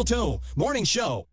Steel Toe Morning Show.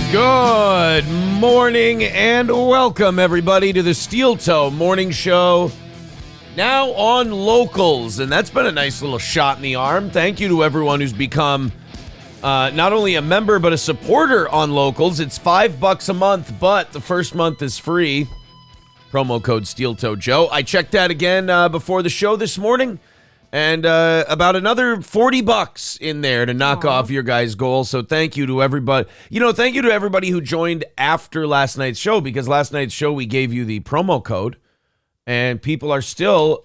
Good morning and welcome, everybody, to the Steel Toe Morning Show. Now on Locals, and that's been a nice little shot in the arm. Thank you to everyone who's become not only a member but a supporter on Locals. It's $5 a month, but the first month is free. Promo code Steel Toe Joe. I checked that again before the show this morning, and about another $40 in there to knock off your guys' goal. So thank you to everybody. Thank you to everybody who joined after last night's show, because last night's show we gave you the promo code, and people are still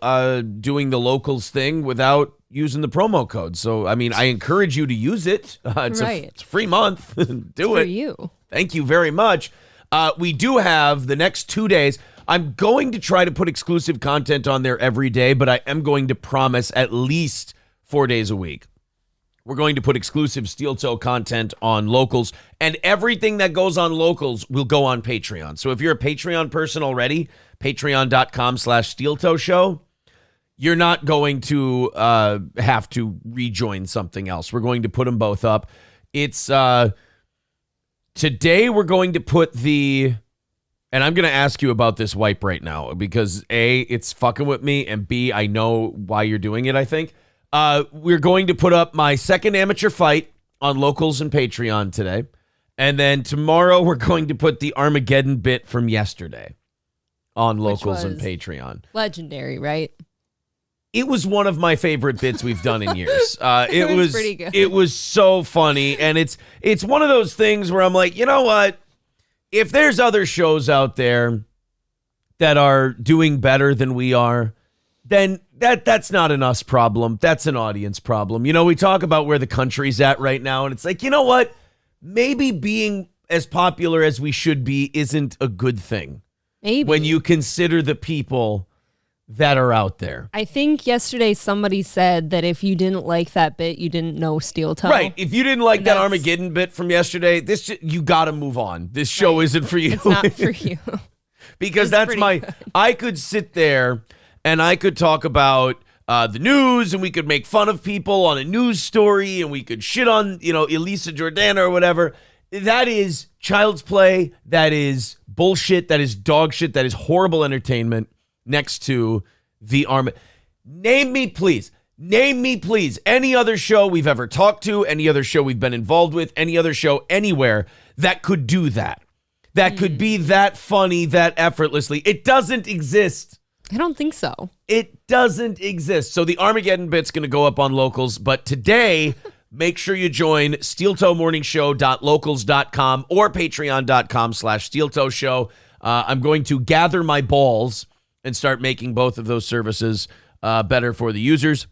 doing the Locals thing without using the promo code. So, I mean, I encourage you to use it. It's a free month. Do it. For you. Thank you very much. We do have the next 2 days. I'm going to try to put exclusive content on there every day, but I am going to promise at least 4 days a week. We're going to put exclusive Steel Toe content on Locals, and everything that goes on Locals will go on Patreon. So if you're a Patreon person already, patreon.com/Steel Toe Show, you're not going to have to rejoin something else. We're going to put them both up. It's today we're going to put the... And I'm going to ask you about this wipe right now because A, it's fucking with me, and B, I know why you're doing it, I think. We're going to put up my second amateur fight on Locals and Patreon today. And then tomorrow we're going to put the Armageddon bit from yesterday on Locals and Patreon. Legendary, right? It was one of my favorite bits we've done in years. It was pretty good. It was so funny, and it's one of those things where I'm like, you know what? If there's other shows out there that are doing better than we are, then that's not an us problem. That's an audience problem. We talk about where the country's at right now, and it's like, you know what? Maybe being as popular as we should be isn't a good thing. Maybe. When you consider the people that are out there. I think yesterday somebody said that if you didn't like that bit, you didn't know Steel Toe. Right. If you didn't like that Armageddon bit from yesterday, you got to move on. This show isn't for you. It's not for you. Because that's good. I could sit there and I could talk about the news, and we could make fun of people on a news story, and we could shit on, Elisa Jordana or whatever. That is child's play. That is bullshit. That is dog shit. That is horrible entertainment. Next to the Name me, please, any other show we've ever talked to, any other show we've been involved with, any other show anywhere that could do that. That could be that funny, that effortlessly. It doesn't exist. I don't think so. It doesn't exist. So the Armageddon bit's going to go up on Locals, but today, make sure you join steeltoemorningshow.locals.com or patreon.com/Steel Toe Show. I'm going to gather my balls and start making both of those services better for the users.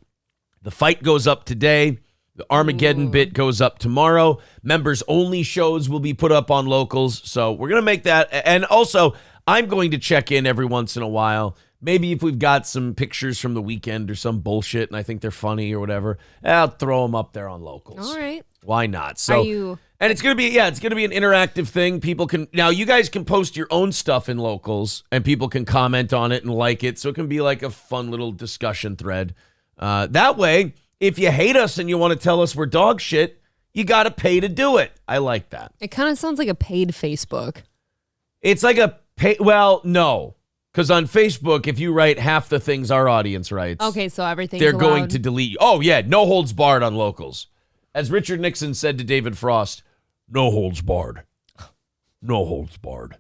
The fight goes up today. The Armageddon bit goes up tomorrow. Members-only shows will be put up on Locals. So we're going to make that. And also, I'm going to check in every once in a while. Maybe if we've got some pictures from the weekend or some bullshit and I think they're funny or whatever, I'll throw them up there on Locals. All right. Why not? So, and it's going to be an interactive thing. People can, now you guys can post your own stuff in Locals and people can comment on it and like it. So it can be like a fun little discussion thread. That way, if you hate us and you want to tell us we're dog shit, you got to pay to do it. I like that. It kind of sounds like a paid Facebook. It's like a pay. Well, no. Because on Facebook, if you write half the things our audience writes, Okay, so everything's they're allowed. going to delete you. Oh, yeah. No holds barred on locals. As Richard Nixon said to David Frost, no holds barred. No holds barred.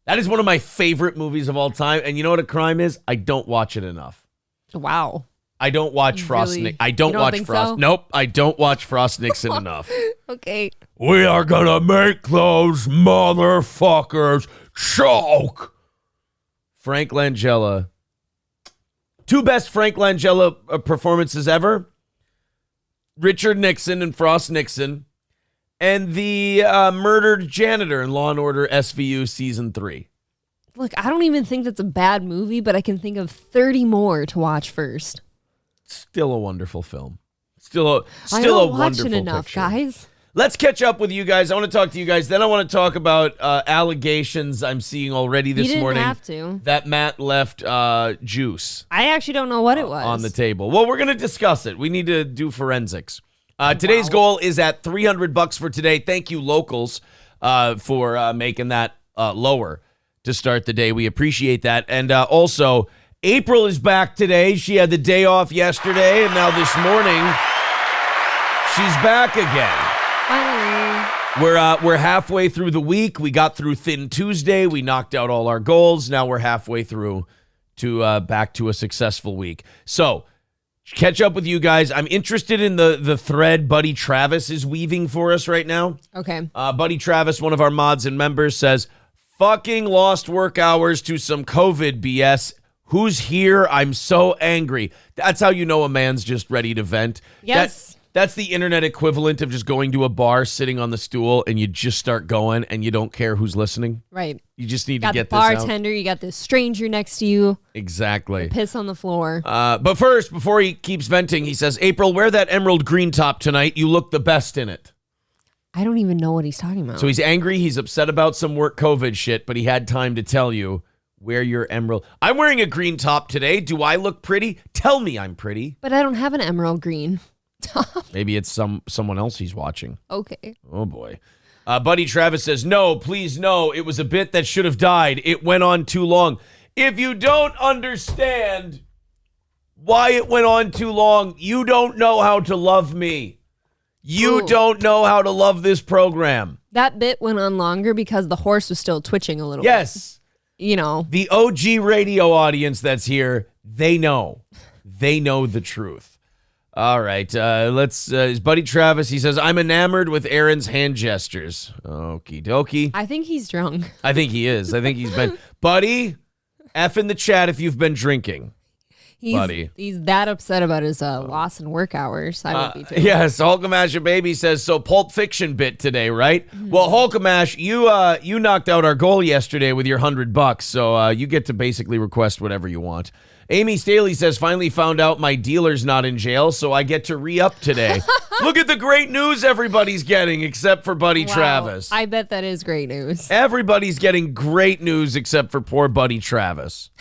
That is one of my favorite movies of all time. And you know what a crime is? I don't watch it enough. Wow. I don't watch Frost. Really? I don't You don't watch think Frost. so? Nope. I don't watch Frost Nixon enough. Okay. We are going to make those motherfuckers choke. Frank Langella. Two best Frank Langella performances ever. Richard Nixon and Frost Nixon. And the murdered janitor in Law & Order SVU Season 3. Look, I don't even think that's a bad movie, but I can think of 30 more to watch first. Still a wonderful film. Still a I don't watch wonderful it enough, picture. guys. Let's catch up with you guys. I want to talk to you guys. Then I want to talk about allegations I'm seeing already this You didn't morning. have to. That Matt left juice I actually don't know what it was. on the table. Well, we're going to discuss it. We need to do forensics. Today's goal is at $300 for today. Thank you, locals, for making that lower to start the day. We appreciate that. And also, April is back today. She had the day off yesterday, and now this morning, she's back again. Finally. We're halfway through the week. We got through Thin Tuesday. We knocked out all our goals. Now we're halfway through to back to a successful week. So, catch up with you guys. I'm interested in the thread Buddy Travis is weaving for us right now. Okay. Buddy Travis, one of our mods and members, says, fucking lost work hours to some COVID BS. Who's here? I'm so angry. That's how you know a man's just ready to vent. Yes. That's the internet equivalent of just going to a bar, sitting on the stool, and you just start going, and you don't care who's listening. Right. You just need You to got get the this out. bartender, you got this stranger next to you, Exactly. piss on the floor. But first, before he keeps venting, he says, April, wear that emerald green top tonight. You look the best in it. I don't even know what he's talking about. So he's angry. He's upset about some work COVID shit, but he had time to tell you, wear your emerald. I'm wearing a green top today. Do I look pretty? Tell me I'm pretty. But I don't have an emerald green top. Maybe it's someone else he's watching. Okay. Oh, boy. Buddy Travis says, no, please, no. It was a bit that should have died. It went on too long. If you don't understand why it went on too long, you don't know how to love me. You Ooh. don't know how to love this program. That bit went on longer because the horse was still twitching a little Yes. bit. You know. The OG radio audience that's here, they know. They know the truth. All right, his buddy Travis, he says, I'm enamored with Aaron's hand gestures. Okie dokie. I think he's drunk. I think he is. I think he's been. Buddy, F in the chat if you've been drinking. Buddy. He's that upset about his loss in work hours. I would be too. Yes, Hulkamash baby says, so Pulp Fiction bit today, right? Mm-hmm. Well, Hulkamash, you knocked out our goal yesterday with your $100, so you get to basically request whatever you want. Amy Staley says, finally found out my dealer's not in jail, so I get to re-up today. Look at the great news everybody's getting, except for Buddy Wow. Travis. I bet that is great news. Everybody's getting great news except for poor Buddy Travis.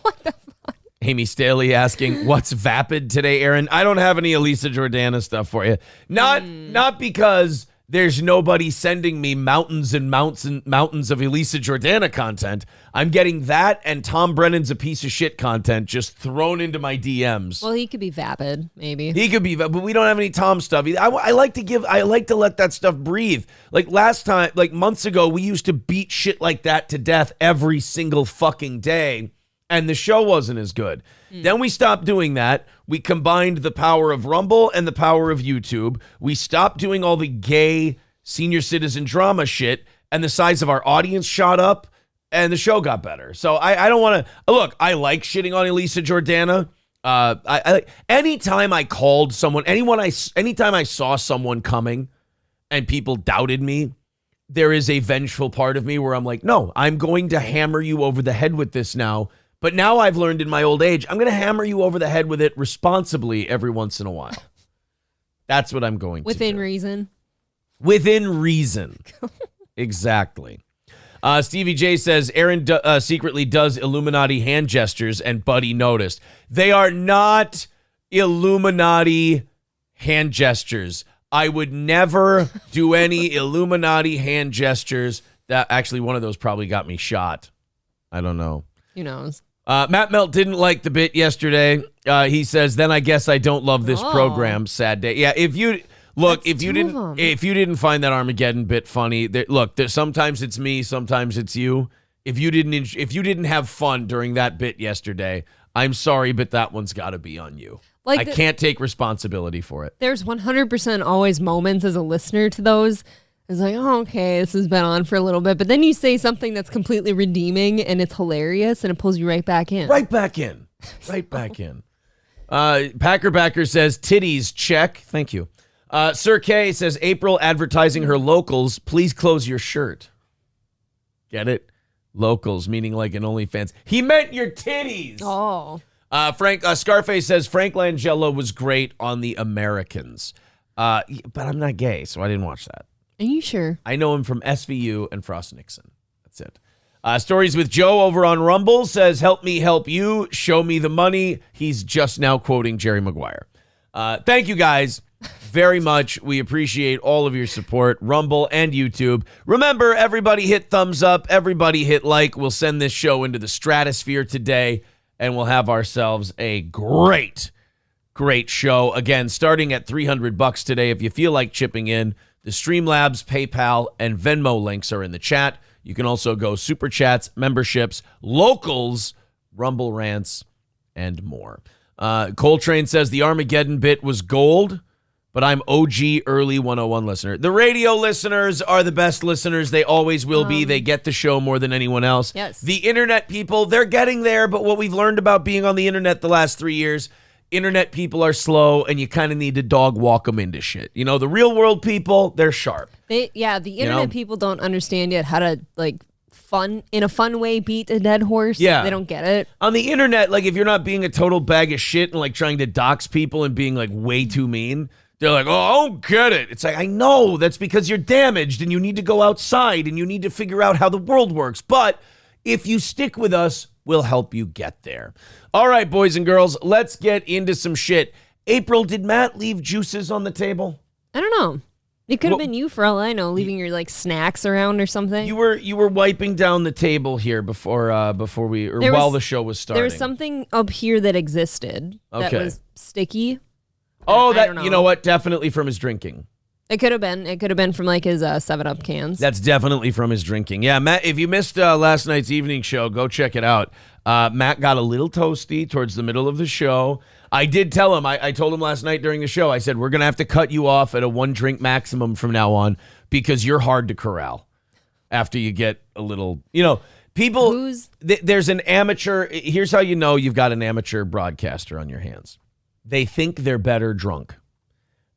What the fuck? Amy Staley asking, what's vapid today, Aaron? I don't have any Elisa Jordana stuff for you. Not because there's nobody sending me mountains and mountains of Elisa Jordana content. I'm getting that and Tom Brennan's a piece of shit content just thrown into my DMs. Well, he could be vapid, maybe. He could be, but we don't have any Tom stuff. I like to let that stuff breathe. Like last time, like months ago, we used to beat shit like that to death every single fucking day. And the show wasn't as good. Then we stopped doing that. We combined the power of Rumble and the power of YouTube. We stopped doing all the gay senior citizen drama shit, and the size of our audience shot up, and the show got better. So I don't want to look. I like shitting on Elisa Jordana. Anytime I called someone, anytime I saw someone coming, and people doubted me, there is a vengeful part of me where I'm like, no, I'm going to hammer you over the head with this now. But now I've learned in my old age, I'm going to hammer you over the head with it responsibly every once in a while. That's what I'm going to do. Within reason. Within reason. Exactly. Stevie J says, Aaron secretly does Illuminati hand gestures and Buddy noticed. They are not Illuminati hand gestures. I would never do any Illuminati hand gestures. That actually, one of those probably got me shot. I don't know. Who knows? Matt Melt didn't like the bit yesterday. He says, "Then I guess I don't love this program." Sad day. Yeah, if you didn't find that Armageddon bit funny, sometimes it's me, sometimes it's you. If you didn't have fun during that bit yesterday, I'm sorry, but that one's got to be on you. I can't take responsibility for it. There's 100% always moments as a listener to those. It's like, oh, okay, this has been on for a little bit. But then you say something that's completely redeeming and it's hilarious and it pulls you right back in. Right back in. Packer Backer says, titties, check. Thank you. Sir K says, April advertising her locals. Please close your shirt. Get it? Locals, meaning like an OnlyFans. He meant your titties. Oh. Scarface says, Frank Langella was great on The Americans. But I'm not gay, so I didn't watch that. Are you sure? I know him from SVU and Frost Nixon. That's it. Stories with Joe over on Rumble says, help me help you. Show me the money. He's just now quoting Jerry Maguire. Thank you guys very much. We appreciate all of your support, Rumble and YouTube. Remember, everybody hit thumbs up. Everybody hit like. We'll send this show into the stratosphere today, and we'll have ourselves a great show. Again, starting at $300 today. If you feel like chipping in, the Streamlabs, PayPal, and Venmo links are in the chat. You can also go Super Chats, memberships, locals, Rumble rants, and more. Coltrane says the Armageddon bit was gold, but I'm OG early 101 listener. The radio listeners are the best listeners. They always will be. They get the show more than anyone else. Yes. The internet people, they're getting there, but what we've learned about being on the internet the last 3 years, internet people are slow, and you kind of need to dog walk them into shit. You know, the real world people, they're sharp. The internet people don't understand yet how to, in a fun way, beat a dead horse. Yeah. They don't get it. On the internet, if you're not being a total bag of shit and, trying to dox people and being, way too mean, they're like, oh, I don't get it. It's like, I know. That's because you're damaged, and you need to go outside, and you need to figure out how the world works. But if you stick with us, we'll help you get there. All right, boys and girls, let's get into some shit. April, did Matt leave juices on the table? I don't know. It could have been you, for all I know, leaving your snacks around or something. You were wiping down the table here while the show was starting. There was something up here that existed that was sticky. Oh, you know what? Definitely from his drinking. It could have been. It could have been from his 7-Up cans. That's definitely from his drinking. Yeah, Matt, if you missed last night's evening show, go check it out. Matt got a little toasty towards the middle of the show. I did tell him, I told him last night during the show, I said, we're going to have to cut you off at a 1-drink maximum from now on because you're hard to corral after you get a little, people, there's an amateur. Here's how you know you've got an amateur broadcaster on your hands. They think they're better drunk.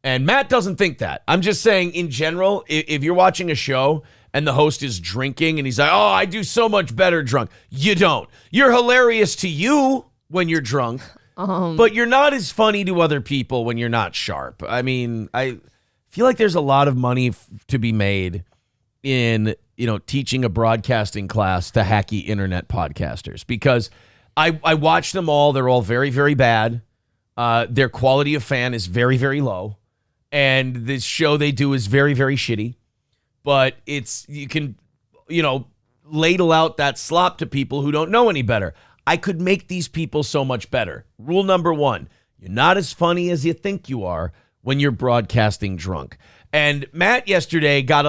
And Matt doesn't think that. I'm just saying, in general, if you're watching a show and the host is drinking and he's like, oh, I do so much better drunk. You don't. You're hilarious to you when you're drunk, but you're not as funny to other people when you're not sharp. I mean, I feel like there's a lot of money to be made in, teaching a broadcasting class to hacky internet podcasters because I watch them all. They're all very, very bad. Their quality of fan is very, very low. And this show they do is very, very shitty. But you can, ladle out that slop to people who don't know any better. I could make these people so much better. Rule number 1, you're not as funny as you think you are when you're broadcasting drunk. And Matt yesterday got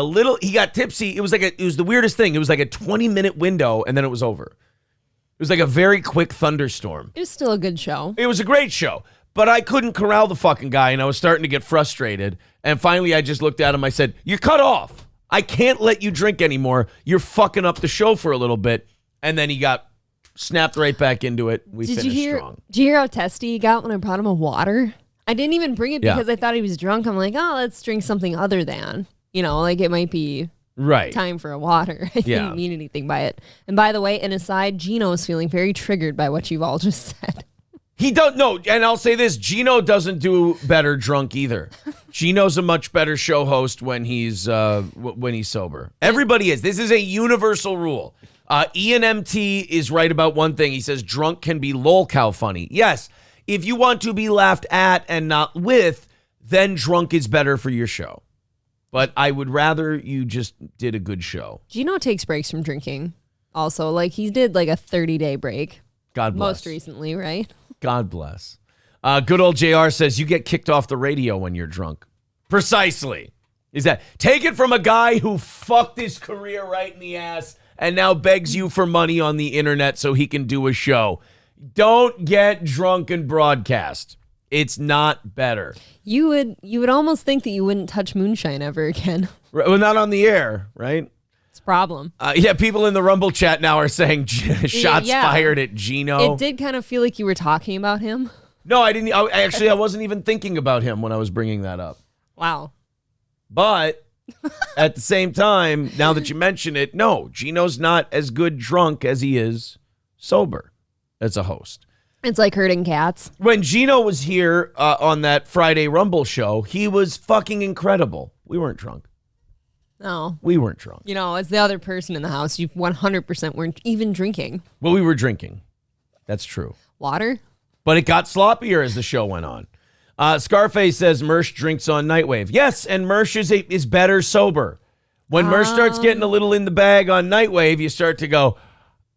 tipsy. It was the weirdest thing. It was like a 20-minute window, and then it was over. It was like a very quick thunderstorm. It was still a good show. It was a great show. But I couldn't corral the fucking guy, and I was starting to get frustrated. And finally, I just looked at him. I said, you're cut off. I can't let you drink anymore. You're fucking up the show for a little bit. And then he got snapped right back into it. We finished strong. Did you hear how testy he got when I brought him a water? I didn't even bring it because I thought he was drunk. I'm like, oh, let's drink something other than. It might be time for a water. I didn't mean anything by it. And by the way, an aside, Gino's feeling very triggered by what you've all just said. He don't know, and I'll say this, Gino doesn't do better drunk either. Gino's a much better show host when he's sober. Everybody is. This is a universal rule. Ian MT is right about one thing. He says drunk can be lol cow funny. Yes, if you want to be laughed at and not with, then drunk is better for your show. But I would rather you just did a good show. Gino takes breaks from drinking. Also, like he did like a 30-day break. God bless. Most recently, right? God bless. Good old JR says you get kicked off the radio when you're drunk. Precisely. Is that take it from a guy who fucked his career right in the ass and now begs you for money on the internet so he can do a show. Don't get drunk and broadcast. It's not better. You would almost think that you wouldn't touch moonshine ever again. Well, not on the air, right? It's a problem. Yeah, people in the Rumble chat now are saying shots fired at Gino. It did kind of feel like you were talking about him. No, I didn't. I wasn't even thinking about him when I was bringing that up. Wow. But at the same time, now that you mention it, no, Gino's not as good drunk as he is sober as a host. It's like herding cats. When Gino was here on that Friday Rumble show, he was fucking incredible. We weren't drunk. No. We weren't drunk. You know, as the other person in the house, you 100% weren't even drinking. Well, we were drinking. That's true. Water? But it got sloppier as the show went on. Scarface says Mersh drinks on Nightwave. Yes, and Mersh is better sober. When Mersh starts getting a little in the bag on Nightwave, you start to go,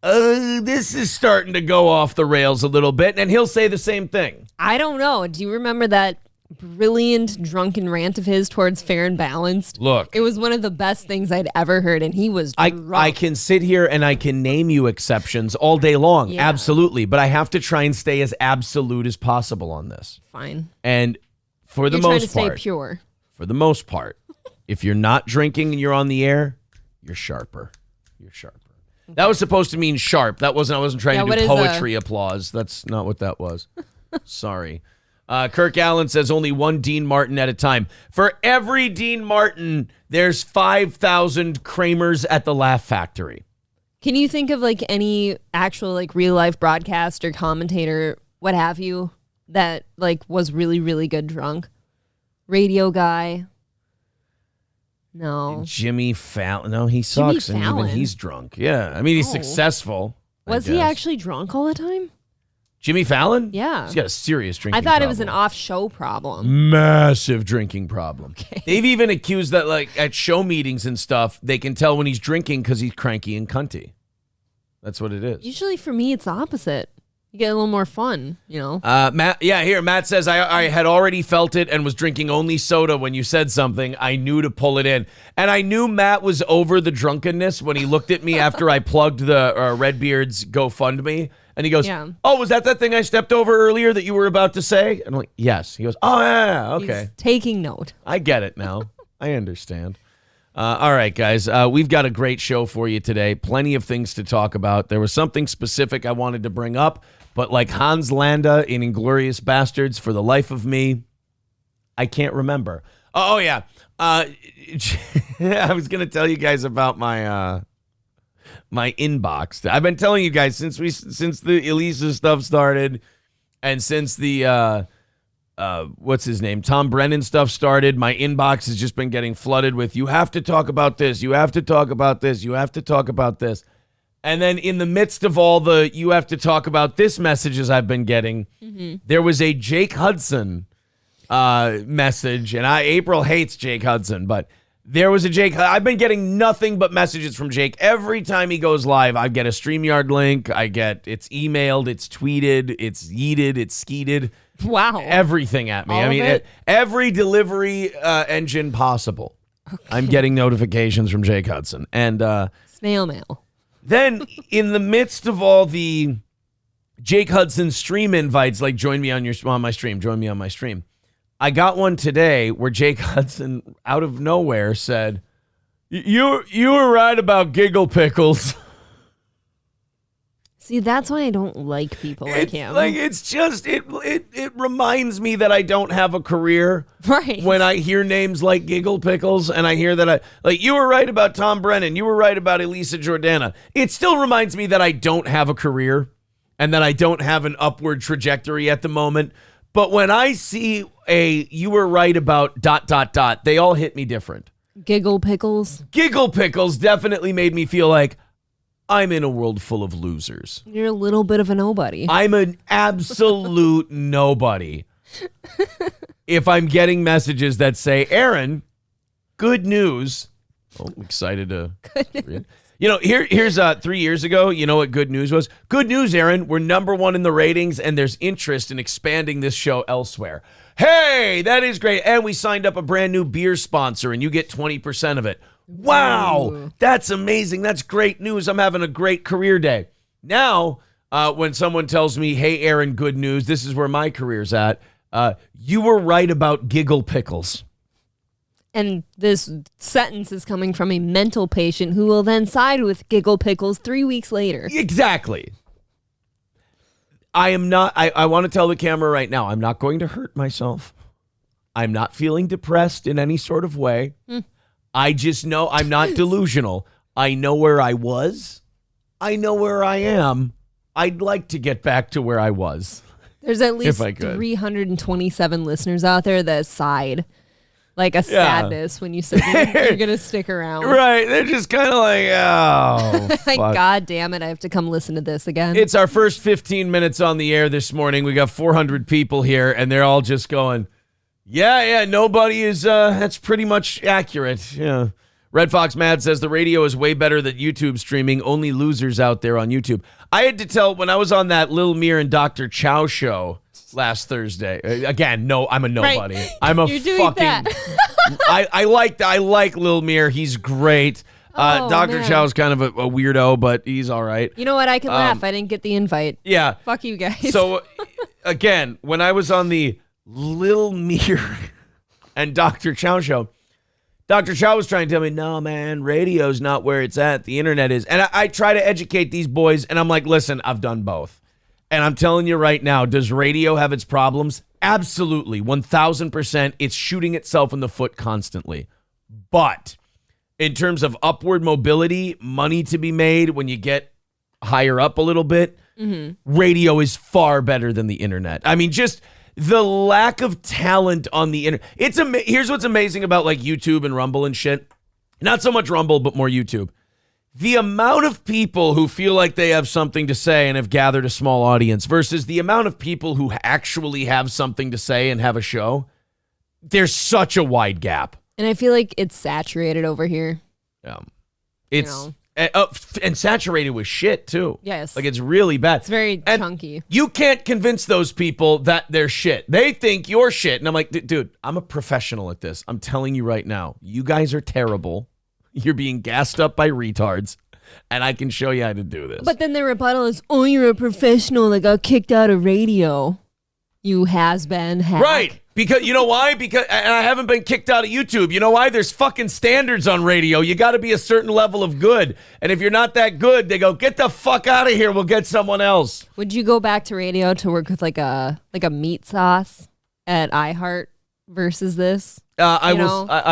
this is starting to go off the rails a little bit. And he'll say the same thing. I don't know. Do you remember that brilliant drunken rant of his towards Fair and Balanced? Look. It was one of the best things I'd ever heard, and he was drunk. I can sit here and I can name you exceptions all day long. Yeah. Absolutely. But I have to try and stay as absolute as possible on this. Fine. And for the most part. You're trying to stay pure. For the most part, if you're not drinking and you're on the air, you're sharper. You're sharper. Okay. That was supposed to mean sharp. I wasn't trying to do poetry applause. That's not what that was. Sorry. Kirk Allen says only one Dean Martin at a time. For every Dean Martin, there's 5,000 Kramers at the Laugh Factory. Can you think of like any actual like real life broadcast or commentator, what have you, that like was really, really good drunk? Radio guy? No. Jimmy Fallon. No, he sucks. And even he's drunk. Yeah. I mean, he's successful. Was he actually drunk all the time? Jimmy Fallon? Yeah. He's got a serious drinking problem. I thought it was an off-show problem. Massive drinking problem. Okay. They've even accused that, like, at show meetings and stuff, they can tell when he's drinking because he's cranky and cunty. That's what it is. Usually for me, it's the opposite. You get a little more fun, you know? Matt says, I had already felt it and was drinking only soda when you said something. I knew to pull it in. And I knew Matt was over the drunkenness when he looked at me after I plugged the Redbeard's GoFundMe. And he goes, oh, was that thing I stepped over earlier that you were about to say? And I'm like, yes. He goes, oh, yeah, okay. He's taking note. I get it now. I understand. All right, guys, we've got a great show for you today. Plenty of things to talk about. There was something specific I wanted to bring up, but like Hans Landa in Inglourious Bastards, for the life of me, I can't remember. Oh yeah. I was going to tell you guys about my my inbox. I've been telling you guys since the Elisa stuff started and since the what's his name? Tom Brennan stuff started. My inbox has just been getting flooded with, you have to talk about this. You have to talk about this. You have to talk about this. And then in the midst of all the you have to talk about this messages I've been getting, there was a Jake Hudson message. And April hates Jake Hudson, but there was a Jake. I've been getting nothing but messages from Jake. Every time he goes live, I get a StreamYard link. It's emailed, it's tweeted, it's yeeted, it's skeeted. Wow. Everything at me. I mean, every delivery engine possible. Okay. I'm getting notifications from Jake Hudson. And snail mail. Then in the midst of all the Jake Hudson stream invites, like join me on my stream, join me on my stream, I got one today where Jake Hudson out of nowhere said, you were right about Giggle Pickles. See, that's why I don't like people like him. Like, it's just, it reminds me that I don't have a career. Right. When I hear names like Giggle Pickles and I hear that you were right about Tom Brennan, you were right about Elisa Jordana. It still reminds me that I don't have a career and that I don't have an upward trajectory at the moment. But when I see you were right about ... they all hit me different. Giggle Pickles? Giggle Pickles definitely made me feel like I'm in a world full of losers. You're a little bit of a nobody. I'm an absolute nobody. if I'm getting messages that say, Aaron, good news. Oh, I'm excited to read. Here's 3 years ago, you know what good news was? Good news, Aaron. We're #1 in the ratings, and there's interest in expanding this show elsewhere. Hey, that is great. And we signed up a brand new beer sponsor, and you get 20% of it. Wow, Ooh. That's amazing. That's great news. I'm having a great career day. Now, when someone tells me, hey, Aaron, good news, this is where my career's at. You were right about giggle pickles. And this sentence is coming from a mental patient who will then side with giggle pickles 3 weeks later. Exactly. I want to tell the camera right now, I'm not going to hurt myself. I'm not feeling depressed in any sort of way. I just know I'm not delusional. I know where I was. I know where I am. I'd like to get back to where I was. There's at least 327 listeners out there that sighed. Like a sadness when you said you're going to stick around. Right. They're just kind of like, oh, like, God damn it, I have to come listen to this again. It's our first 15 minutes on the air this morning. We got 400 people here, and they're all just going, yeah, nobody is, that's pretty much accurate. Yeah. Red Fox Mad says the radio is way better than YouTube streaming. Only losers out there on YouTube. I had to tell when I was on that Lil Mir and Dr. Chow show last Thursday. Again, no, I'm a nobody. Right. I'm a fucking. I like Lil Mir. He's great. Dr. Chow's kind of a weirdo, but he's all right. You know what? I can laugh. I didn't get the invite. Yeah. Fuck you guys. So, again, when I was on the Lil Mir and Dr. Chow show, Dr. Chow was trying to tell me, no, man, radio's not where it's at. The internet is. And I try to educate these boys, and I'm like, listen, I've done both. And I'm telling you right now, does radio have its problems? Absolutely. 1,000%. It's shooting itself in the foot constantly. But in terms of upward mobility, money to be made when you get higher up a little bit, radio is far better than the internet. I mean, just the lack of talent on the internet. Here's what's amazing about like YouTube and Rumble and shit. Not so much Rumble, but more YouTube. The amount of people who feel like they have something to say and have gathered a small audience versus the amount of people who actually have something to say and have a show, there's such a wide gap. And I feel like it's saturated over here. Yeah. It's and saturated with shit too. Yes. Like it's really bad. It's very chunky. You can't convince those people that they're shit. They think you're shit. And I'm like, dude, I'm a professional at this. I'm telling you right now, you guys are terrible. You're being gassed up by retards, and I can show you how to do this. But then the rebuttal is, oh, you're a professional that got kicked out of radio. You has-been hack. Right. Because, you know why? And I haven't been kicked out of YouTube. You know why? There's fucking standards on radio. You got to be a certain level of good. And if you're not that good, they go, get the fuck out of here. We'll get someone else. Would you go back to radio to work with like a meat sauce at iHeart versus this? I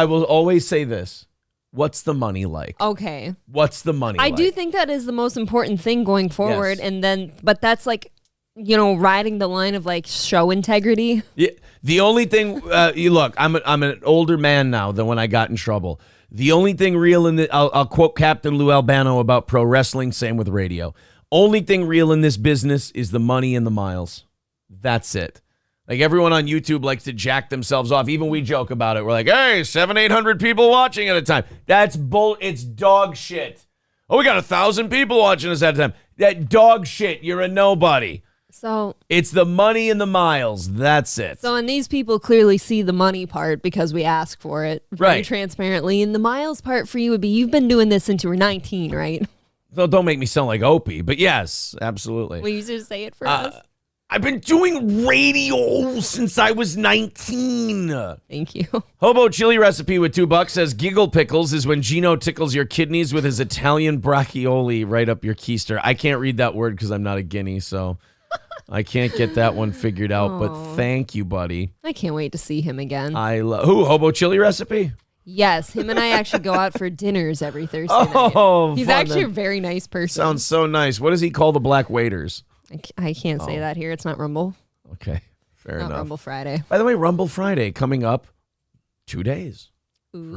will always say this. What's the money like? Okay. What's the money like? I do think that is the most important thing going forward. Yes. But that's like, riding the line of like show integrity. Yeah. The only thing, look, I'm an older man now than when I got in trouble. The only thing real in I'll quote Captain Lou Albano about pro wrestling, same with radio. Only thing real in this business is the money and the miles. That's it. Like everyone on YouTube likes to jack themselves off. Even we joke about it. We're like, hey, 700-800 people watching at a time. That's it's dog shit. Oh, we got 1,000 people watching us at a time. That dog shit. You're a nobody. So it's the money and the miles. That's it. So, and these people clearly see the money part because we ask for it very transparently. And the miles part for you would be, you've been doing this since you were 19, right? So don't make me sound like Opie, but yes, absolutely. Will you just say it for us? I've been doing radio since I was 19. Thank you. Hobo chili recipe with $2 says giggle pickles is when Gino tickles your kidneys with his Italian braccioli right up your keister. I can't read that word because I'm not a guinea, so I can't get that one figured out. But thank you, buddy. I can't wait to see him again. Who? Hobo chili recipe? Yes, him and I actually go out for dinners every Thursday night. He's actually a very nice person. Sounds so nice. What does he call the black waiters? I can't say that here. It's not Rumble. Okay, fair enough. Not Rumble Friday. By the way, Rumble Friday coming up 2 days. Ooh.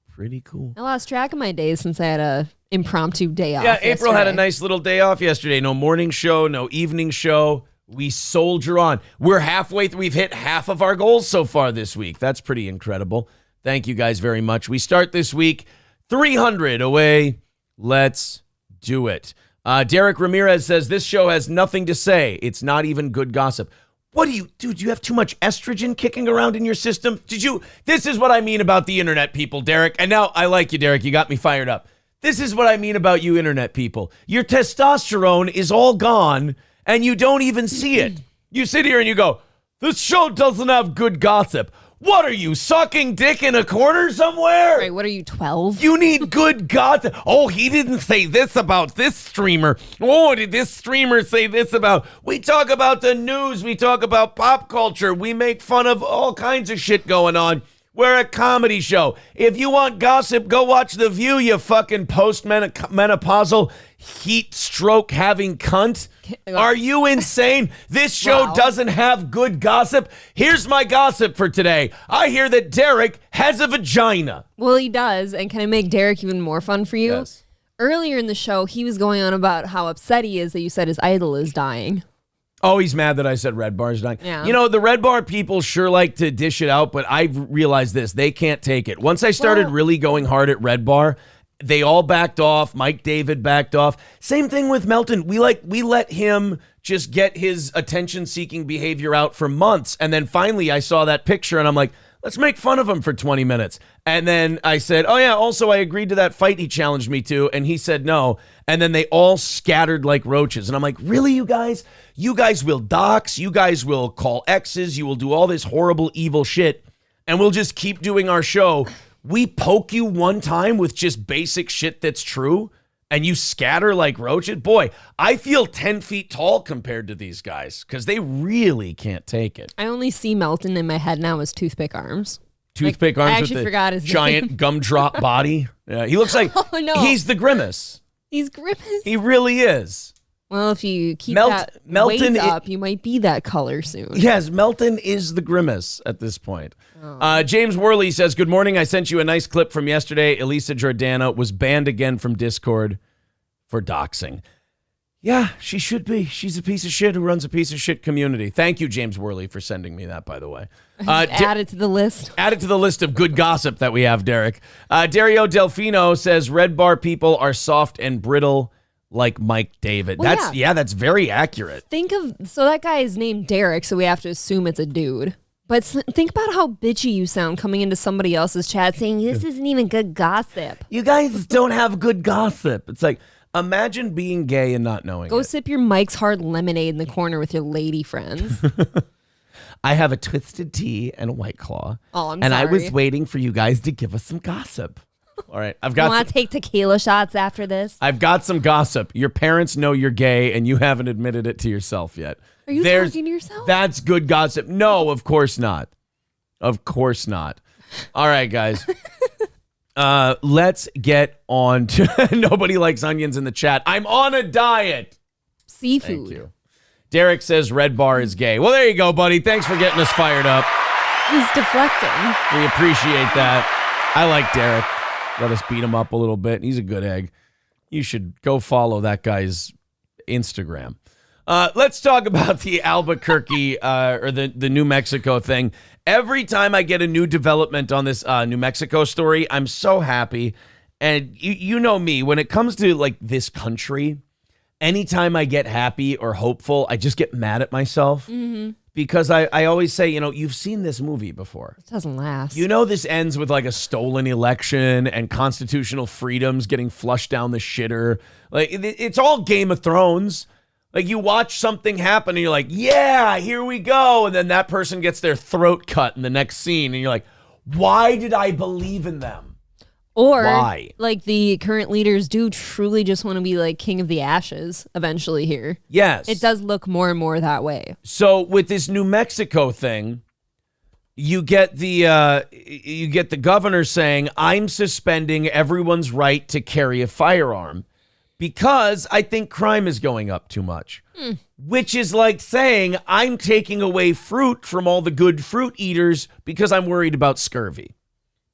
Pretty cool. I lost track of my days since I had a impromptu day off. Yeah, April had a nice little day off yesterday. No morning show, no evening show. We soldier on. We're halfway through. We've hit half of our goals so far this week. That's pretty incredible. Thank you guys very much. We start this week 300 away. Let's do it. Derek Ramirez says, this show has nothing to say. It's not even good gossip. What do you have too much estrogen kicking around in your system? This is what I mean about the internet people, Derek. And now I like you, Derek. You got me fired up. This is what I mean about you internet people. Your testosterone is all gone and you don't even see it. You sit here and you go, this show doesn't have good gossip. What are you, sucking dick in a corner somewhere? Right, what are you, 12? You need good gossip. Oh, he didn't say this about this streamer. Oh, did this streamer say this about... We talk about the news. We talk about pop culture. We make fun of all kinds of shit going on. We're a comedy show. If you want gossip, go watch The View, you fucking post-menopausal heat stroke having cunt. Are you insane? This show doesn't have good gossip. Here's my gossip for today. I hear that Derek has a vagina. Well, he does. And can I make Derek even more fun for you? Yes. Earlier in the show, he was going on about how upset he is that you said his idol is dying. Oh, he's mad that I said Red Bar's dying. Yeah. You know, the Red Bar people sure like to dish it out, but I've realized this. They can't take it. Once I started really going hard at Red Bar, they all backed off. Mike David backed off. Same thing with Melton. We let him just get his attention-seeking behavior out for months. And then finally I saw that picture and I'm like, let's make fun of him for 20 minutes. And then I said, oh yeah, also I agreed to that fight he challenged me to. And he said no. And then they all scattered like roaches. And I'm like, really, you guys? You guys will dox. You guys will call exes. You will do all this horrible, evil shit. And we'll just keep doing our show. We poke you one time with just basic shit that's true. And you scatter like roaches. Boy, I feel 10 feet tall compared to these guys because they really can't take it. I only see Melton in my head now as toothpick arms. Toothpick arms I actually with forgot his giant name. gumdrop body. Yeah, he looks like he's the Grimace. He's Grimace. He really is. Well, if you keep that weight up, you might be that color soon. Yes, Melton is the Grimace at this point. James Worley says, good morning. I sent you a nice clip from yesterday. Elisa Jordana was banned again from Discord for doxing. Yeah, she should be. She's a piece of shit who runs a piece of shit community. Thank you, James Worley, for sending me that, by the way. Add it to the list. Add it to the list of good gossip that we have, Derek. Dario Delfino says, Red Bar people are soft and brittle like Mike David. Well, that's very accurate. So that guy is named Derek, so we have to assume it's a dude. But think about how bitchy you sound coming into somebody else's chat saying, this isn't even good gossip. You guys don't have good gossip. It's like, imagine being gay and not knowing Go it. sip your Mike's Hard lemonade in the corner with your lady friends. I have a Twisted Tea and a White Claw. Oh, I'm and sorry. I was waiting for you guys to give us some gossip. All right, You want to take tequila shots after this? I've got some gossip. Your parents know you're gay and you haven't admitted it to yourself yet. Are you talking to yourself? That's good gossip. No, of course not. Of course not. All right, guys. Let's get on to... Nobody likes onions in the chat. I'm on a diet. Seafood. Thank you. Derek says Red Bar is gay. Well, there you go, buddy. Thanks for getting us fired up. He's deflecting. We appreciate that. I like Derek. Let us beat him up a little bit. He's a good egg. You should go follow that guy's Instagram. Let's talk about the Albuquerque or the New Mexico thing. Every time I get a new development on this New Mexico story, I'm so happy. And you know me, when it comes to like this country, anytime I get happy or hopeful, I just get mad at myself. Mm-hmm. Because I always say, you've seen this movie before. It doesn't last. This ends with like a stolen election and constitutional freedoms getting flushed down the shitter. Like, it's all Game of Thrones. Like, you watch something happen and you're like, yeah, here we go. And then that person gets their throat cut in the next scene. And you're like, why did I believe in them? Or, why? Like, the current leaders do truly just want to be like king of the ashes eventually here. Yes. It does look more and more that way. So with this New Mexico thing, you get the governor saying, I'm suspending everyone's right to carry a firearm because I think crime is going up too much. Which is like saying, I'm taking away fruit from all the good fruit eaters because I'm worried about scurvy.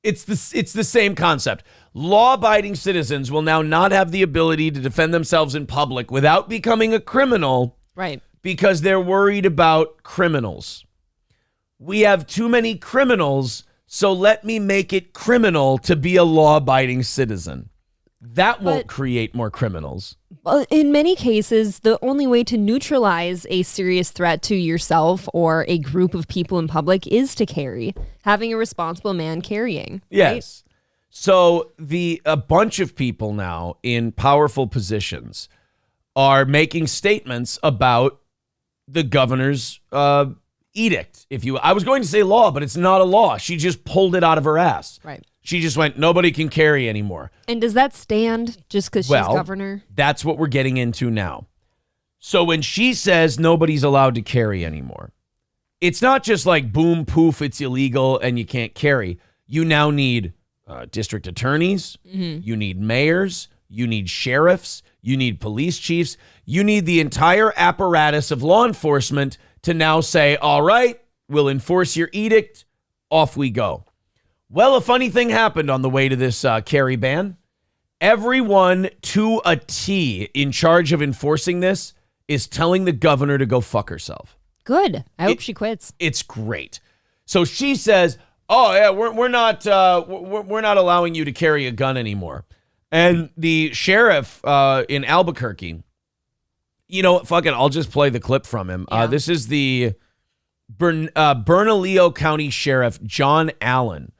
It's the same concept. Law-abiding citizens will now not have the ability to defend themselves in public without becoming a criminal. Right. because they're worried about criminals. We have too many criminals, so let me make it criminal to be a law-abiding citizen. That won't create more criminals. Well, in many cases, the only way to neutralize a serious threat to yourself or a group of people in public is to carry. Having a responsible man carrying. Yes. Right? So a bunch of people now in powerful positions are making statements about the governor's edict. I was going to say law, but it's not a law. She just pulled it out of her ass. Right. She just went, nobody can carry anymore. And does that stand just because she's governor? That's what we're getting into now. So when she says nobody's allowed to carry anymore, it's not just like boom, poof, it's illegal and you can't carry. You now need district attorneys. Mm-hmm. You need mayors. You need sheriffs. You need police chiefs. You need the entire apparatus of law enforcement to now say, all right, we'll enforce your edict. Off we go. Well, a funny thing happened on the way to this carry ban. Everyone to a T in charge of enforcing this is telling the governor to go fuck herself. Good. I hope she quits. It's great. So she says, "Oh yeah, we're not allowing you to carry a gun anymore." And the sheriff in Albuquerque, fuck it, I'll just play the clip from him. Yeah. This is the Bernalillo County Sheriff John Allen.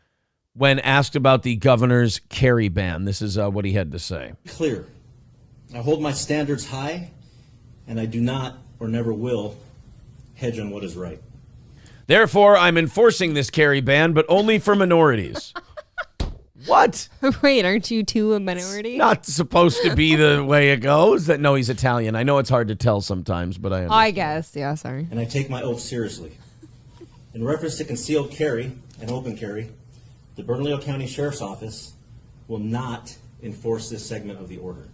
When asked about the governor's carry ban, this is what he had to say. Clear. I hold my standards high, and I do not or never will hedge on what is right. Therefore, I'm enforcing this carry ban, but only for minorities. What? Wait, aren't you two a minority? It's not supposed to be the way it goes. No, he's Italian. I know it's hard to tell sometimes, but I understand. I guess. Yeah, sorry. And I take my oath seriously. In reference to concealed carry and open carry, the Bernalillo County Sheriff's Office will not enforce this segment of the order.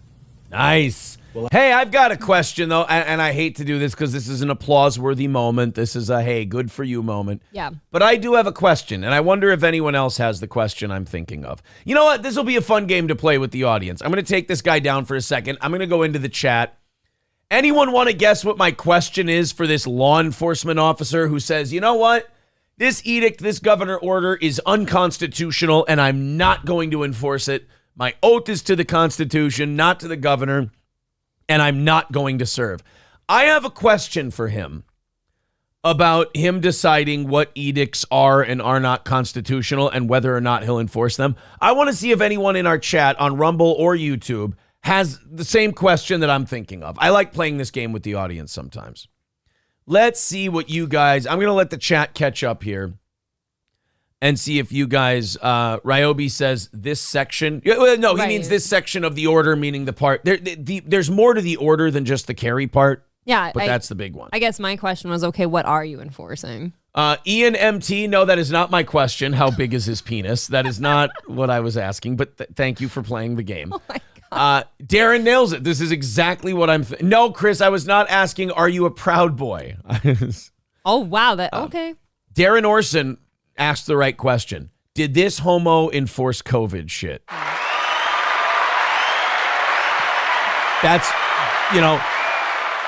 Nice. Well, hey, I've got a question, though, and I hate to do this because this is an applause-worthy moment. This is a, hey, good for you moment. Yeah. But I do have a question, and I wonder if anyone else has the question I'm thinking of. You know what? This will be a fun game to play with the audience. I'm going to take this guy down for a second. I'm going to go into the chat. Anyone want to guess what my question is for this law enforcement officer who says, you know what? This edict, this governor order is unconstitutional, and I'm not going to enforce it. My oath is to the Constitution, not to the governor, and I'm not going to serve. I have a question for him about him deciding what edicts are and are not constitutional and whether or not he'll enforce them. I want to see if anyone in our chat on Rumble or YouTube has the same question that I'm thinking of. I like playing this game with the audience sometimes. Let's see what you guys, I'm going to let the chat catch up here and see if you guys, Ryobi says this section. No, he means this section of the order, meaning the part. There's more to the order than just the carry part. Yeah. But that's the big one. I guess my question was, okay, what are you enforcing? Ian MT, no, that is not my question. How big is his penis? That is not what I was asking, but thank you for playing the game. Oh my God. Darren nails it. This is exactly what I'm... No, Chris, I was not asking, are you a proud boy? Oh, wow. Okay. Darren Orson asked the right question. Did this homo enforce COVID shit? That's,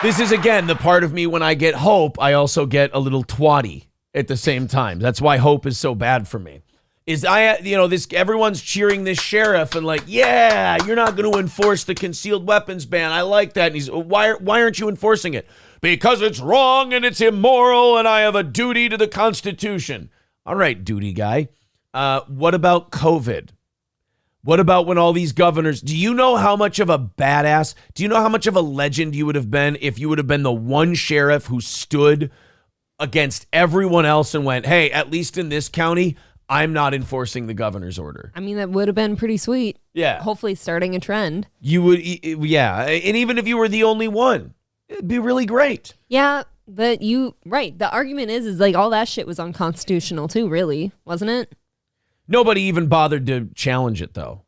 this is, again, the part of me when I get hope, I also get a little twatty at the same time. That's why hope is so bad for me. Everyone's cheering this sheriff and like, yeah, you're not going to enforce the concealed weapons ban. I like that. And he's, why aren't you enforcing it? Because it's wrong and it's immoral and I have a duty to the Constitution. All right, duty guy. What about COVID? What about when all these governors, do you know how much of a badass, do you know how much of a legend you would have been if you would have been the one sheriff who stood against everyone else and went, hey, at least in this county, I'm not enforcing the governor's order. I mean, that would have been pretty sweet. Yeah. Hopefully starting a trend. You would, yeah. And even if you were the only one, it'd be really great. Yeah, but right. The argument is like all that shit was unconstitutional too, really, wasn't it? Nobody even bothered to challenge it, though.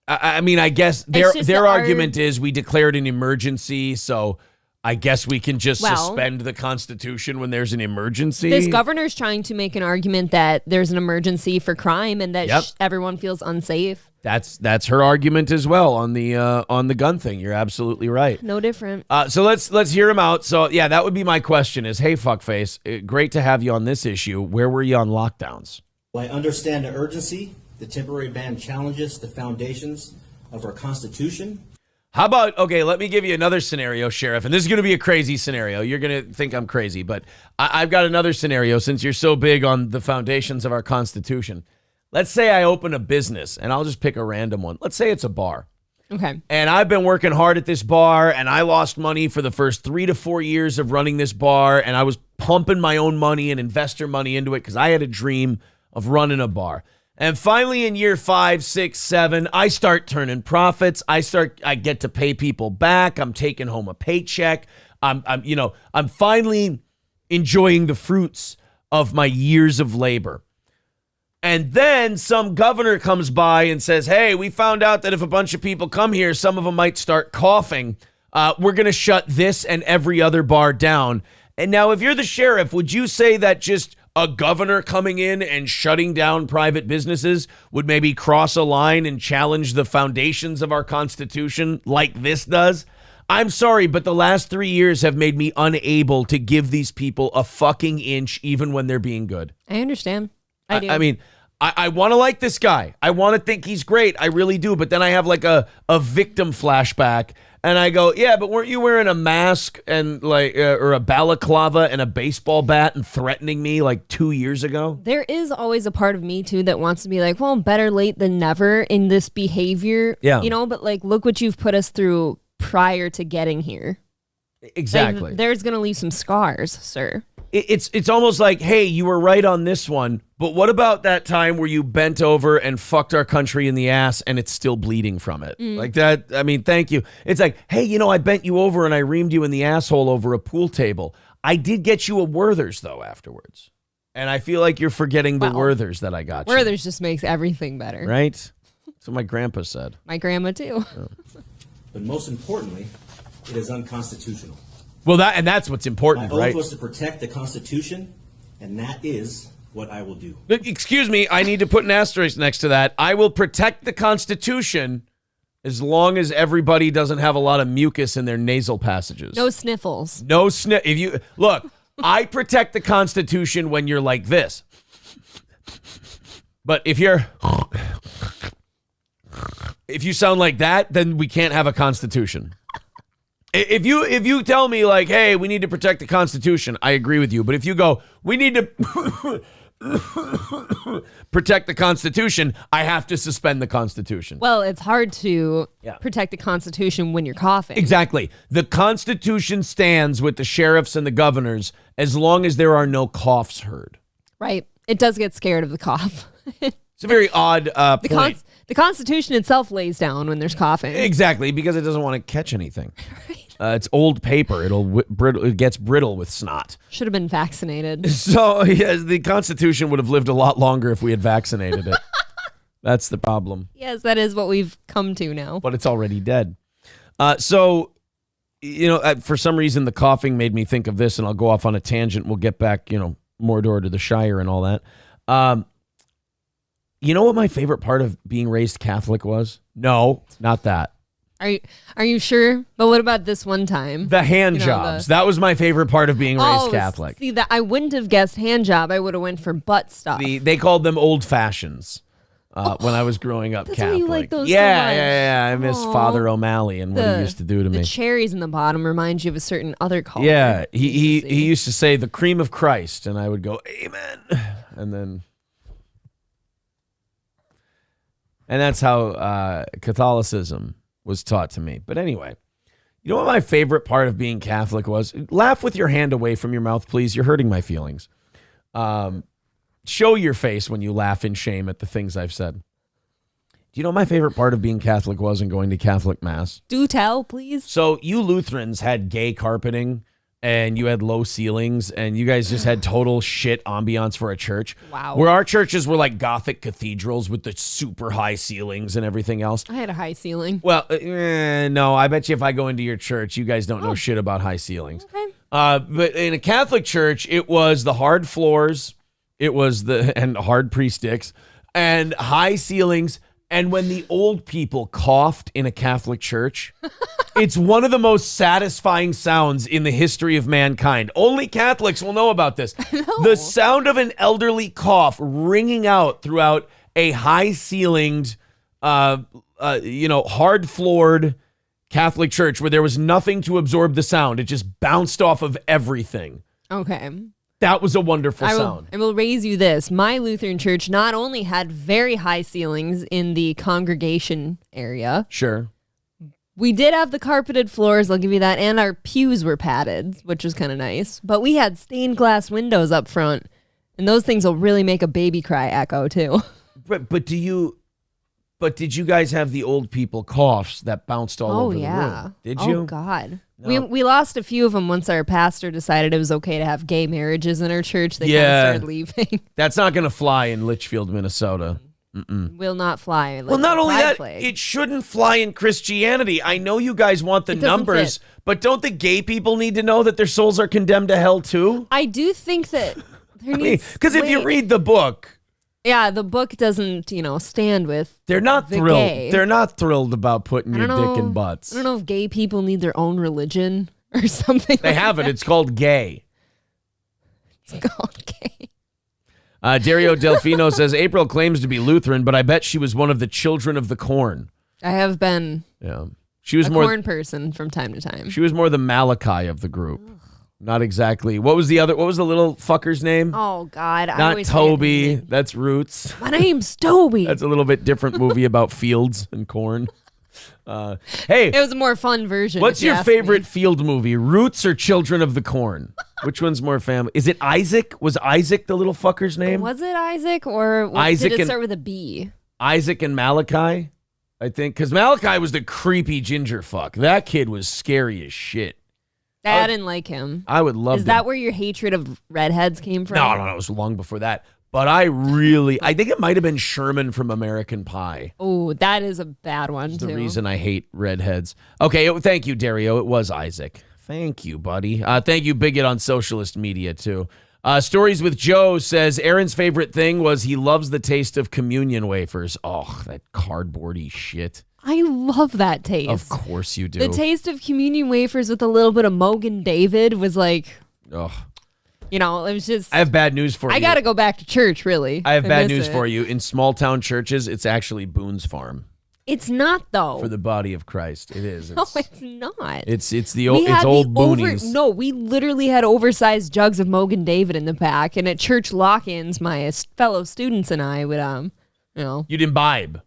I mean, I guess their argument is we declared an emergency, so I guess we can just Well, suspend the Constitution when there's an emergency. This governor's trying to make an argument that there's an emergency for crime and that everyone feels unsafe. That's her argument as well on the gun thing. You're absolutely right. No different. So let's hear him out. So yeah, that would be my question: is hey fuckface, great to have you on this issue. Where were you on lockdowns? Well, I understand the urgency. The temporary ban challenges the foundations of our Constitution. How about, okay, let me give you another scenario, Sheriff, and this is going to be a crazy scenario. You're going to think I'm crazy, but I've got another scenario since you're so big on the foundations of our Constitution. Let's say I open a business, and I'll just pick a random one. Let's say it's a bar. Okay. And I've been working hard at this bar, and I lost money for the first 3 to 4 years of running this bar, and I was pumping my own money and investor money into it because I had a dream of running a bar. And finally, in year 5, 6, 7, I start turning profits. I get to pay people back. I'm taking home a paycheck. I'm finally enjoying the fruits of my years of labor. And then some governor comes by and says, hey, we found out that if a bunch of people come here, some of them might start coughing. We're going to shut this and every other bar down. And now, if you're the sheriff, would you say that just a governor coming in and shutting down private businesses would maybe cross a line and challenge the foundations of our Constitution like this does? I'm sorry, but the last 3 years have made me unable to give these people a fucking inch even when they're being good. I understand. I do. I mean, I want to like this guy. I want to think he's great. I really do. But then I have like a victim flashback. And I go, yeah, but weren't you wearing a mask and or a balaclava and a baseball bat and threatening me like 2 years ago? There is always a part of me too that wants to be like, well, better late than never in this behavior. Yeah. But like, look what you've put us through prior to getting here. Exactly. Like, there's going to leave some scars, sir. It's almost like, hey, you were right on this one, but what about that time where you bent over and fucked our country in the ass and it's still bleeding from it? Like that, I mean, thank you. It's like, hey, I bent you over and I reamed you in the asshole over a pool table. I did get you a Werther's, though, afterwards. And I feel like you're forgetting the Werther's that I got you. Werther's just makes everything better. Right? That's what my grandpa said. My grandma, too. Oh. But most importantly, it is unconstitutional. Well, that's what's important, My right? oath was to protect the Constitution, and that is what I will do. Excuse me, I need to put an asterisk next to that. I will protect the Constitution as long as everybody doesn't have a lot of mucus in their nasal passages. No sniffles. No sniff. If you look, I protect the Constitution when you're like this. But if you sound like that, then we can't have a Constitution. If you tell me like, hey, we need to protect the Constitution, I agree with you. But if you go, we need to protect the Constitution, I have to suspend the Constitution. Well, it's hard to protect the Constitution when you're coughing. Exactly. The Constitution stands with the sheriffs and the governors as long as there are no coughs heard. Right. It does get scared of the cough. It's a very odd point. The Constitution itself lays down when there's coughing. Exactly, because it doesn't want to catch anything. Right. It's old paper. It gets brittle with snot. Should have been vaccinated. So the Constitution would have lived a lot longer if we had vaccinated it. That's the problem. Yes, that is what we've come to now. But it's already dead. So, for some reason, the coughing made me think of this, and I'll go off on a tangent. We'll get back, more to the Shire and all that. You know what my favorite part of being raised Catholic was? No, not that. Are you sure? But what about this one time? The hand jobs. That was my favorite part of being raised Catholic. See, that I wouldn't have guessed hand job. I would have went for butt stuff. They called them old fashions when I was growing up Catholic. Why you like those so much. Yeah. I miss Father O'Malley and what he used to do to me. The cherries in the bottom remind you of a certain other color. Yeah, he used to say the cream of Christ, and I would go, amen. And that's how Catholicism was taught to me. But anyway, you know what my favorite part of being Catholic was? Laugh with your hand away from your mouth, please. You're hurting my feelings. Show your face when you laugh in shame at the things I've said. Do you know what my favorite part of being Catholic was and going to Catholic Mass? Do tell, please. So you Lutherans had gay carpeting and you had low ceilings, and you guys just had total shit ambiance for a church. Wow. Where our churches were like Gothic cathedrals with the super high ceilings and everything else. I had a high ceiling. Well, no, I bet you if I go into your church, you guys don't know shit about high ceilings. Okay. But in a Catholic church, it was the hard floors, and hard pre-sticks, and high ceilings. And when the old people coughed in a Catholic church, it's one of the most satisfying sounds in the history of mankind. Only Catholics will know about this. The sound of an elderly cough ringing out throughout a high-ceilinged, hard-floored Catholic church where there was nothing to absorb the sound. It just bounced off of everything. Okay. That was a wonderful sound. I will raise you this. My Lutheran church not only had very high ceilings in the congregation area. Sure. We did have the carpeted floors, I'll give you that, and our pews were padded, which was kind of nice. But we had stained glass windows up front, and those things will really make a baby cry echo, too. But did you guys have the old people coughs that bounced all over the room? Did you? Oh, God. No. We lost a few of them once our pastor decided it was okay to have gay marriages in our church. They kind of started leaving. That's not going to fly in Litchfield, Minnesota. Will not fly. Well, not only that, it shouldn't fly in Christianity. I know you guys want the numbers, but don't the gay people need to know that their souls are condemned to hell too? I do think that there needs... Because if you read the book... Yeah, the book doesn't, stand with They're not the thrilled. gay. They're not thrilled about putting your dick in butts. I don't know if gay people need their own religion or something. They have it. It's called gay. It's called gay. Dario Delfino says, April claims to be Lutheran, but I bet she was one of the children of the corn. I have been She was a more corn person from time to time. She was more the Malachi of the group. Not exactly. What was the little fucker's name? Oh, God. Not Toby. That's Roots. My name's Toby. That's a little bit different movie about fields and corn. Hey. It was a more fun version. What's your favorite field movie? Roots or Children of the Corn? Which one's more family? Is it Isaac? Was Isaac the little fucker's name? Was it Isaac or Isaac did it start with a B? Isaac and Malachi, I think. Because Malachi was the creepy ginger fuck. That kid was scary as shit. I didn't like him. I would love Is that where your hatred of redheads came from? No, it was long before that. But I think it might have been Sherman from American Pie. Oh, that is a bad one, That's too. the reason I hate redheads. Okay, thank you, Dario. It was Isaac. Thank you, buddy. Thank you, Bigot, on socialist media, too. Stories with Joe says Aaron's favorite thing was he loves the taste of communion wafers. Oh, that cardboardy shit. I love that taste. Of course you do. The taste of communion wafers with a little bit of Mogan David was like, ugh. It was just... I have bad news for you. I got to go back to church, really. I have bad news for you. In small town churches, it's actually Boone's Farm. It's not, though. For the body of Christ. It is. No, it's not. It's old boonies. No, we literally had oversized jugs of Mogan David in the back, and at church lock-ins, my fellow students and I would, You'd imbibe.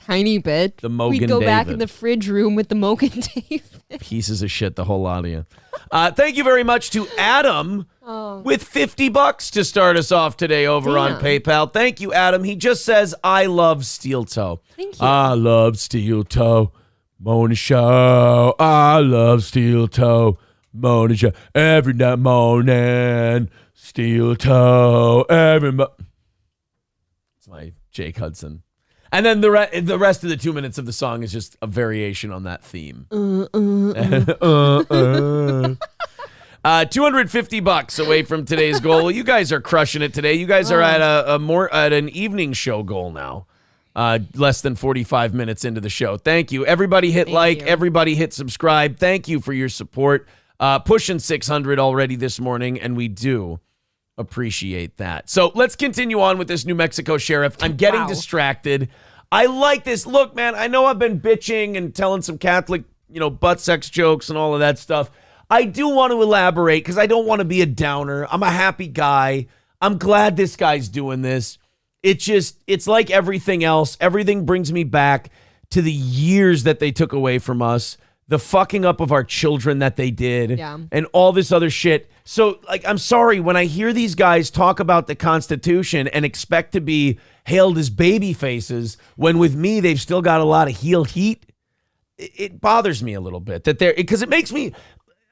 Tiny bit. The Mogan We'd go David. back in the fridge room with the Mogan David. Pieces of shit, the whole lot of you. Thank you very much to Adam with $50 to start us off today over on PayPal. Thank you, Adam. He just says, I love Steel Toe. Thank you. I love Steel Toe. Morning show. I love Steel Toe. Morning show. Every night morning. Steel Toe. Every It's my Jake Hudson. And then the rest of the 2 minutes of the song is just a variation on that theme. $250 away from today's goal. You guys are crushing it today. You guys are at at an evening show goal now. Less than 45 minutes into the show. Thank you. Everybody hit like. Everybody hit subscribe. Thank you for your support. Pushing 600 already this morning, and we do appreciate that. So let's continue on with this New Mexico sheriff. I'm getting distracted. I like this. Look, man, I know I've been bitching and telling some Catholic, butt sex jokes and all of that stuff. I do want to elaborate because I don't want to be a downer. I'm a happy guy. I'm glad this guy's doing this. It's like everything else. Everything brings me back to the years that they took away from us, the fucking up of our children that they did, and all this other shit. So, I'm sorry, when I hear these guys talk about the Constitution and expect to be hailed as baby faces, when with me they've still got a lot of heel heat, it bothers me a little bit that because it makes me,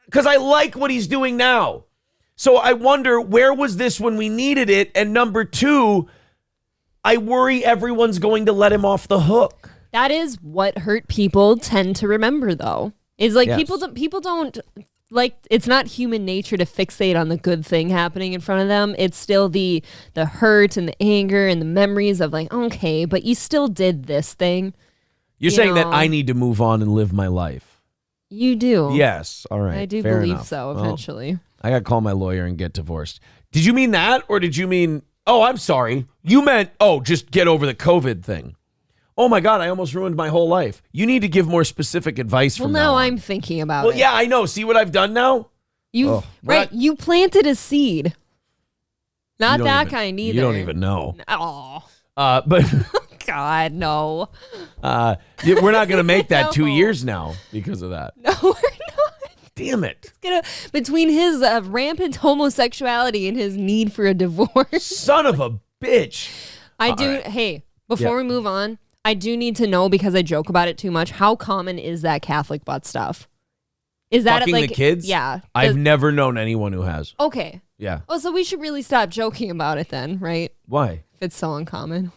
because I like what he's doing now. So I wonder, where was this when we needed it? And number two, I worry everyone's going to let him off the hook. That is what hurt people tend to remember, though. Is like Yes. people don't like, it's not human nature to fixate on the good thing happening in front of them. It's still the hurt and the anger and the memories of like, okay, but you still did this thing. You're saying that I need to move on and live my life. You do. Yes. All right. I do Fair believe enough. so eventually. Well, I got to call my lawyer and get divorced. Did you mean that? Or did you mean, oh, I'm sorry. You meant, oh, just get over the COVID thing. Oh my God, I almost ruined my whole life. You need to give more specific advice from now on. I'm thinking about Well, it. yeah, I know. See what I've done now? You planted a seed. Not that kind either. You don't even know. Oh. But God, no. we're not going to make that No. 2 years now because of that. No, we're not. Damn it. Between his rampant homosexuality and his need for a divorce. Son of a bitch. Hey, before we move on, I do need to know, because I joke about it too much, how common is that Catholic butt stuff? Is that Fucking like the kids? Yeah. I've never known anyone who has. Okay. Yeah. Oh, so we should really stop joking about it then, right? Why? If it's so uncommon.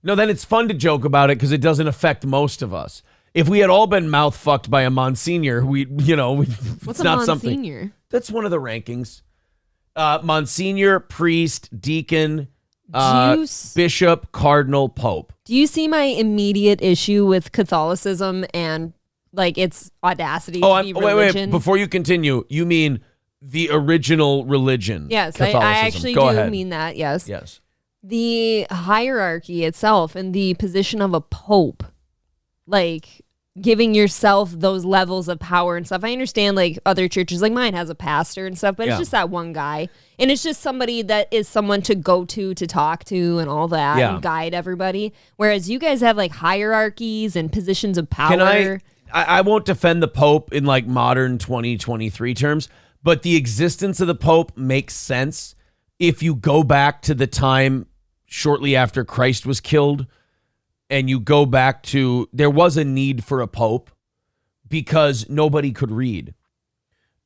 No, then it's fun to joke about it because it doesn't affect most of us. If we had all been mouth fucked by a Monsignor, What's it's a not Monsignor? something. That's one of the rankings. Monsignor, priest, deacon, bishop, cardinal, pope. Do you see my immediate issue with Catholicism and like its audacity to be religion? Wait. Before you continue, you mean the original religion? Yes, I actually do mean that. Yes. Yes. The hierarchy itself and the position of a pope, like giving yourself those levels of power and stuff. I understand like other churches, like mine has a pastor and stuff, but it's just that one guy. And it's just somebody that is someone to go to talk to and all that and guide everybody. Whereas you guys have like hierarchies and positions of power. I won't defend the Pope in like modern 2023 terms, but the existence of the Pope makes sense if you go back to the time shortly after Christ was killed, and you go back to, there was a need for a Pope because nobody could read.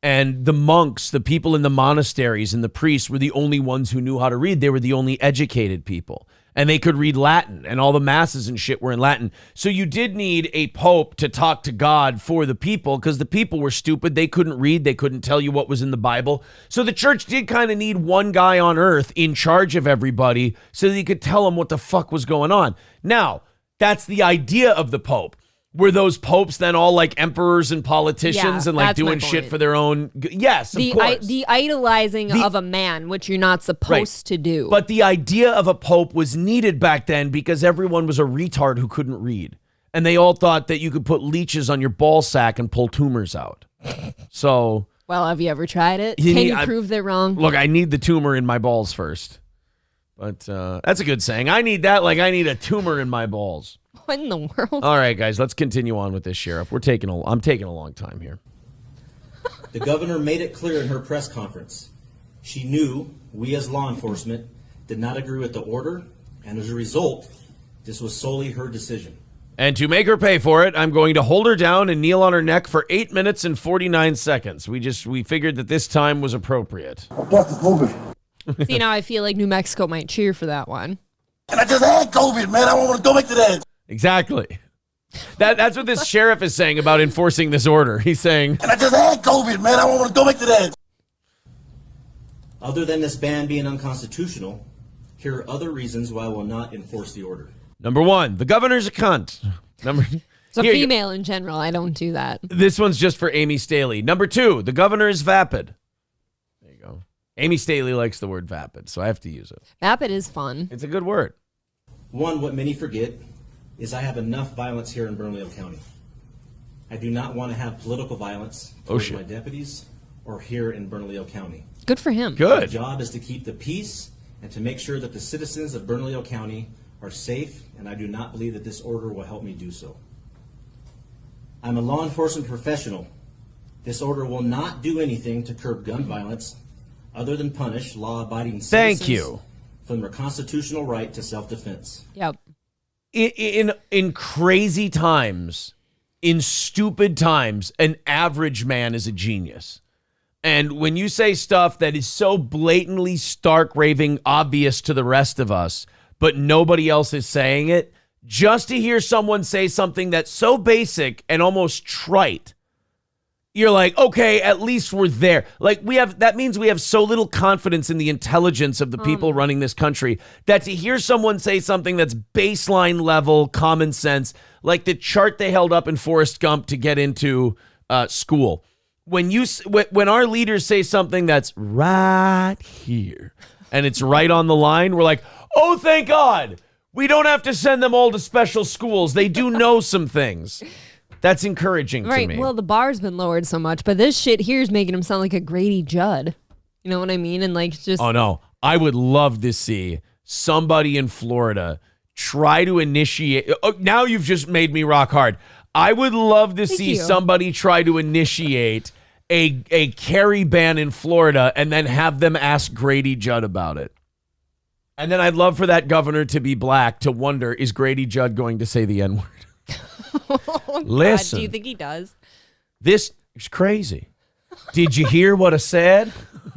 And the monks, the people in the monasteries and the priests were the only ones who knew how to read. They were the only educated people. And they could read Latin, and all the masses and shit were in Latin. So you did need a pope to talk to God for the people, because the people were stupid. They couldn't read. They couldn't tell you what was in the Bible. So the church did kind of need one guy on earth in charge of everybody so that he could tell them what the fuck was going on. Now, that's the idea of the pope. Were those popes then all like emperors and politicians and like doing shit for their own? Yes, of course. The idolizing of a man, which you're not supposed to do. But the idea of a pope was needed back then because everyone was a retard who couldn't read. And they all thought that you could put leeches on your ball sack and pull tumors out. So. Well, have you ever tried it? Can you prove they're wrong? Look, I need the tumor in my balls first. But that's a good saying. I need that like I need a tumor in my balls. What in the world? All right, guys, let's continue on with this, Sheriff. I'm taking a long time here. The governor made it clear in her press conference. She knew we as law enforcement did not agree with the order, and as a result, this was solely her decision. And to make her pay for it, I'm going to hold her down and kneel on her neck for 8 minutes and 49 seconds. We figured that this time was appropriate. See, now I feel like New Mexico might cheer for that one. And I just had COVID, man. I want to go back to that. Exactly. That's what this sheriff is saying about enforcing this order. He's saying, and I just had COVID, man. I want to go back to that. Other than this ban being unconstitutional, here are other reasons why I will not enforce the order. Number one, the governor's a cunt. So female in general, I don't do that. This one's just for Amy Staley. Number two, the governor is vapid. There you go. Amy Staley likes the word vapid, so I have to use it. Vapid is fun. It's a good word. One, what many forget is I have enough violence here in Bernalillo County. I do not want to have political violence towards my deputies or here in Bernalillo County. Good for him. Good. My job is to keep the peace and to make sure that the citizens of Bernalillo County are safe, and I do not believe that this order will help me do so. I'm a law enforcement professional. This order will not do anything to curb gun violence other than punish law-abiding citizens from their constitutional right to self-defense. Yep. In crazy times in stupid times, an average man is a genius. And when you say stuff that is so blatantly stark raving obvious to the rest of us, but nobody else is saying it, just to hear someone say something that's so basic and almost trite, you're like, okay, at least we're there. Like that means we have so little confidence in the intelligence of the people running this country that to hear someone say something that's baseline level common sense, like the chart they held up in Forrest Gump to get into school. When our leaders say something that's right here and it's right on the line, we're like, oh, thank God. We don't have to send them all to special schools. They do know some things. That's encouraging to me. Right. Well, the bar's been lowered so much, but this shit here is making him sound like a Grady Judd. You know what I mean? And like just. Oh, no. I would love to see somebody in Florida try to initiate. Oh, now you've just made me rock hard. I would love to see somebody try to initiate a carry ban in Florida and then have them ask Grady Judd about it. And then I'd love for that governor to be black to wonder, is Grady Judd going to say the N-word? Oh, listen. God, do you think he does? This is crazy. Did you hear what I said?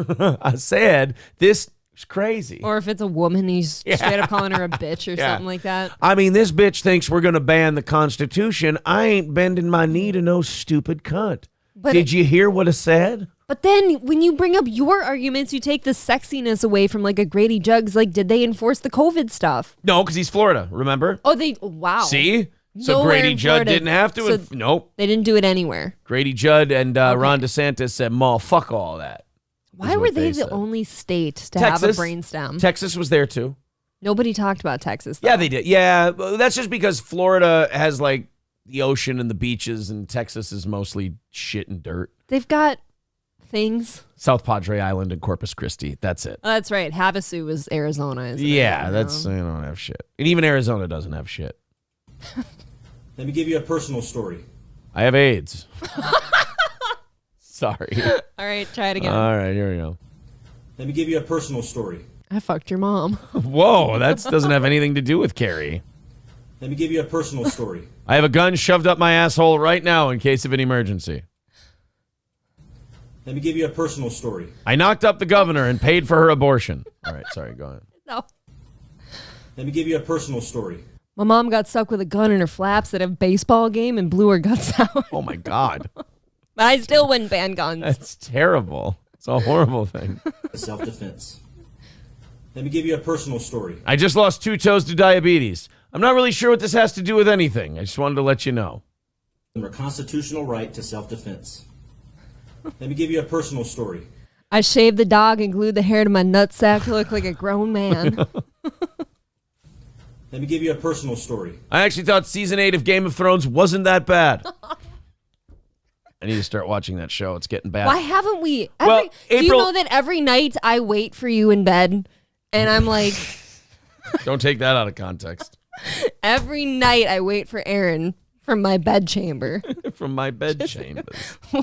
I said, this is crazy. Or if it's a woman, he's straight up calling her a bitch or something like that. I mean, this bitch thinks we're going to ban the Constitution. I ain't bending my knee to no stupid cunt. But did you hear what I said? But then when you bring up your arguments, you take the sexiness away from like a Grady Judd. Like, did they enforce the COVID stuff? No, because he's Florida, remember? Oh, wow. See? So Nowhere Grady Judd didn't have to? Nope. They didn't do it anywhere. Grady Judd and Ron DeSantis said, "Ma, fuck all that." Why were they the only state to have a brainstem? Texas was there too. Nobody talked about Texas, though. Yeah, they did. Yeah, that's just because Florida has like the ocean and the beaches, and Texas is mostly shit and dirt. They've got things. South Padre Island and Corpus Christi. That's it. Oh, that's right. Havasu was Arizona. Isn't it? They don't have shit. And even Arizona doesn't have shit. Let me give you a personal story. I have AIDS. Sorry. All right, try it again. All right, here we go. Let me give you a personal story. I fucked your mom. Whoa, that doesn't have anything to do with Carrie. Let me give you a personal story. I have a gun shoved up my asshole right now in case of an emergency. Let me give you a personal story. I knocked up the governor and paid for her abortion. All right, sorry, go ahead. No. Let me give you a personal story. My mom got stuck with a gun in her flaps at a baseball game and blew her guts out. Oh, my God. But I still wouldn't ban guns. That's terrible. It's a horrible thing. Self-defense. Let me give you a personal story. I just lost 2 toes to diabetes. I'm not really sure what this has to do with anything. I just wanted to let you know. Our constitutional right to self-defense. Let me give you a personal story. I shaved the dog and glued the hair to my nutsack to look like a grown man. Let me give you a personal story. I actually thought season 8 of Game of Thrones wasn't that bad. I need to start watching that show. It's getting bad. Why haven't we? Well, do you know that every night I wait for you in bed and I'm like... Don't take that out of context. Every night I wait for Aaron from my bedchamber. From my bedchamber.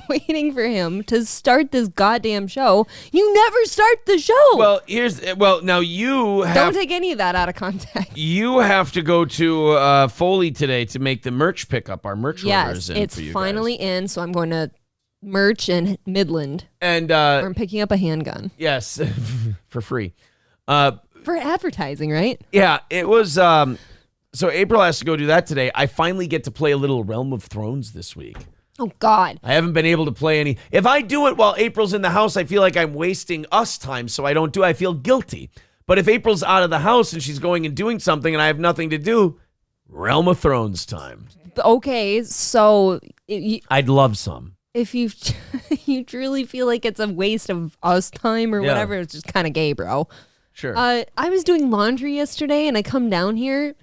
Waiting for him to start this goddamn show. You never start the show. Well, now you have... Don't take any of that out of context. You have to go to Foley today to make the merch pickup. Our merch orders in it's for you finally guys. in, so I'm going to merch in Midland. And I'm picking up a handgun. Yes, for free. For advertising, right? Yeah, it was... So April has to go do that today. I finally get to play a little Realm of Thrones this week. Oh, God. I haven't been able to play any. If I do it while April's in the house, I feel like I'm wasting us time, so I don't do it. I feel guilty. But if April's out of the house and she's going and doing something and I have nothing to do, Realm of Thrones time. Okay, so... I'd love some. If you truly feel like it's a waste of us time or whatever, it's just kind of gay, bro. Sure. I was doing laundry yesterday and I come down here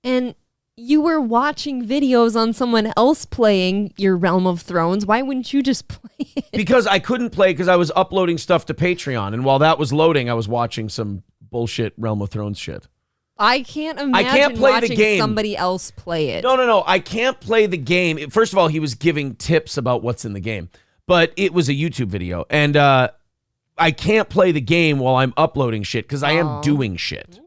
and you were watching videos on someone else playing your Realm of Thrones. Why wouldn't you just play it? Because I couldn't play because I was uploading stuff to Patreon. And while that was loading, I was watching some bullshit Realm of Thrones shit. I can't imagine watching somebody else play it. No. I can't play the game. First of all, he was giving tips about what's in the game. But it was a YouTube video. And I can't play the game while I'm uploading shit because I am doing shit.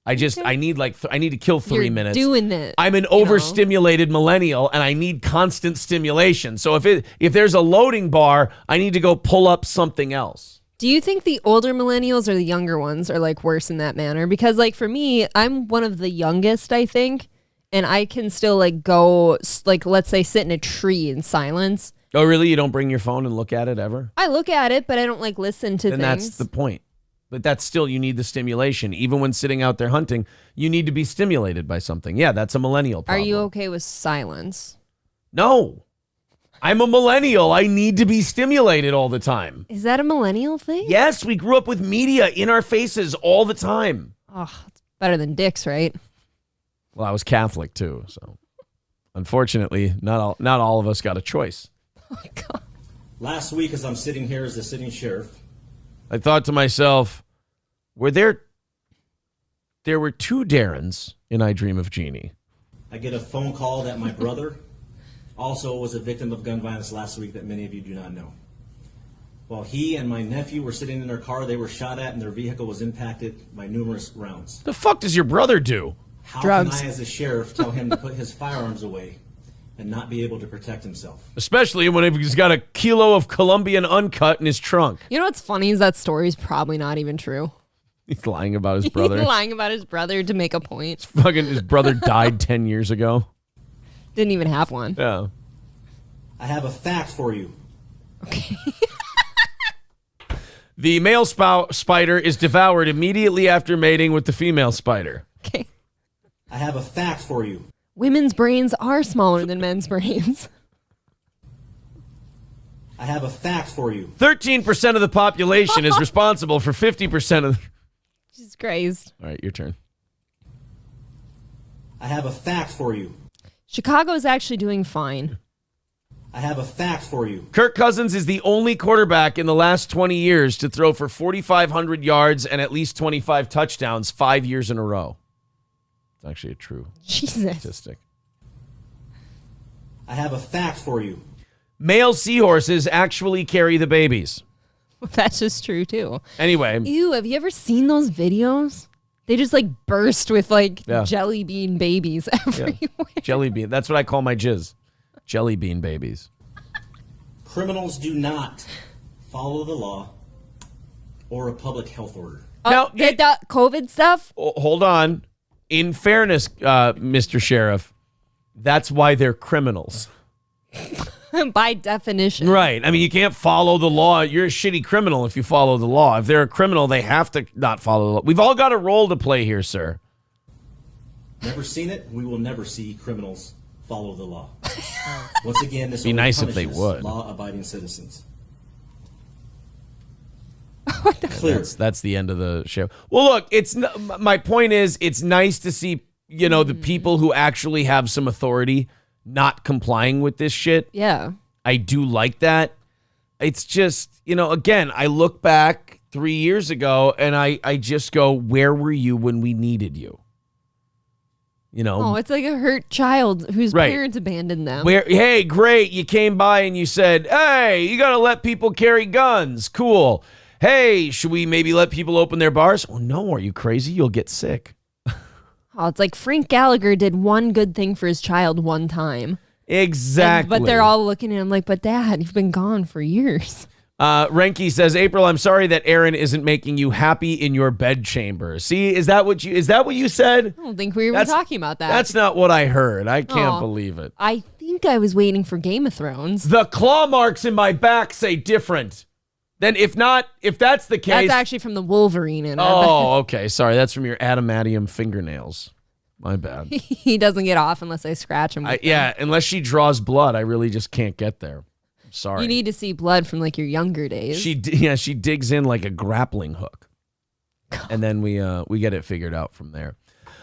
I need to kill 3 You're minutes. doing it. I'm an overstimulated millennial, and I need constant stimulation. So if there's a loading bar, I need to go pull up something else. Do you think the older millennials or the younger ones are like worse in that manner? Because like for me, I'm one of the youngest, I think, and I can still like go like, let's say, sit in a tree in silence. Oh, really? You don't bring your phone and look at it ever? I look at it, but I don't like listen to then things. That's the point. But that's still, you need the stimulation. Even when sitting out there hunting, you need to be stimulated by something. Yeah, that's a millennial problem. Are you okay with silence? No. I'm a millennial. I need to be stimulated all the time. Is that a millennial thing? Yes, we grew up with media in our faces all the time. Oh, it's better than dicks, right? Well, I was Catholic too, so unfortunately, not all of us got a choice. Oh my God. Last week, as I'm sitting here as the sitting sheriff, I thought to myself, there were 2 Darrens in I Dream of Jeannie. I get a phone call that my brother also was a victim of gun violence last week that many of you do not know. While he and my nephew were sitting in their car, they were shot at and their vehicle was impacted by numerous rounds. The fuck does your brother do? How Drugs. can I, as a sheriff, tell him to put his firearms away and not be able to protect himself? Especially when he's got a kilo of Colombian uncut in his trunk. You know what's funny is that story's probably not even true. He's lying about his brother. He's lying about his brother to make a point. Fucking his brother died 10 years ago. Didn't even have one. Yeah. I have a fact for you. Okay. The male spider is devoured immediately after mating with the female spider. Okay. I have a fact for you. Women's brains are smaller than men's brains. I have a fact for you. 13% of the population is responsible for 50% of... Jesus Christ. All right, your turn. I have a fact for you. Chicago's actually doing fine. I have a fact for you. Kirk Cousins is the only quarterback in the last 20 years to throw for 4,500 yards and at least 25 touchdowns 5 years in a row. It's actually a true statistic. I have a fact for you. Male seahorses actually carry the babies. That's just true, too. Anyway. Ew, have you ever seen those videos? They just, like, burst with, like, jelly bean babies everywhere. Yeah. Jelly bean. That's what I call my jizz. Jelly bean babies. Criminals do not follow the law or a public health order. Now, the COVID stuff? Hold on. In fairness, Mr. Sheriff, that's why they're criminals. By definition. Right. I mean, you can't follow the law. You're a shitty criminal if you follow the law. If they're a criminal, they have to not follow the law. We've all got a role to play here, sir. Never seen it. We will never see criminals follow the law. Once again, this be only nice if they punishes would. law-abiding citizens. Clear. That's the end of the show. Well, look, my point is, it's nice to see, the people who actually have some authority not complying with this shit. Yeah. I do like that. It's just, again, I look back 3 years ago and I just go, where were you when we needed you? Oh, it's like a hurt child whose parents abandoned them. Hey, great. You came by and you said, hey, you got to let people carry guns. Cool. Hey, should we maybe let people open their bars? Oh, no. Are you crazy? You'll get sick. Oh, it's like Frank Gallagher did one good thing for his child one time. Exactly. But they're all looking at him like, but Dad, you've been gone for years. Renke says, April, I'm sorry that Aaron isn't making you happy in your bedchamber. See, is that what you said? I don't think we were talking about that. That's not what I heard. I can't believe it. I think I was waiting for Game of Thrones. The claw marks in my back say different. Then if that's the case. That's actually from the Wolverine in it. Oh, okay. Sorry. That's from your adamantium fingernails. My bad. He doesn't get off unless I scratch him. Yeah, unless she draws blood, I really just can't get there. Sorry. You need to see blood from like your younger days. She digs in like a grappling hook. And then we get it figured out from there.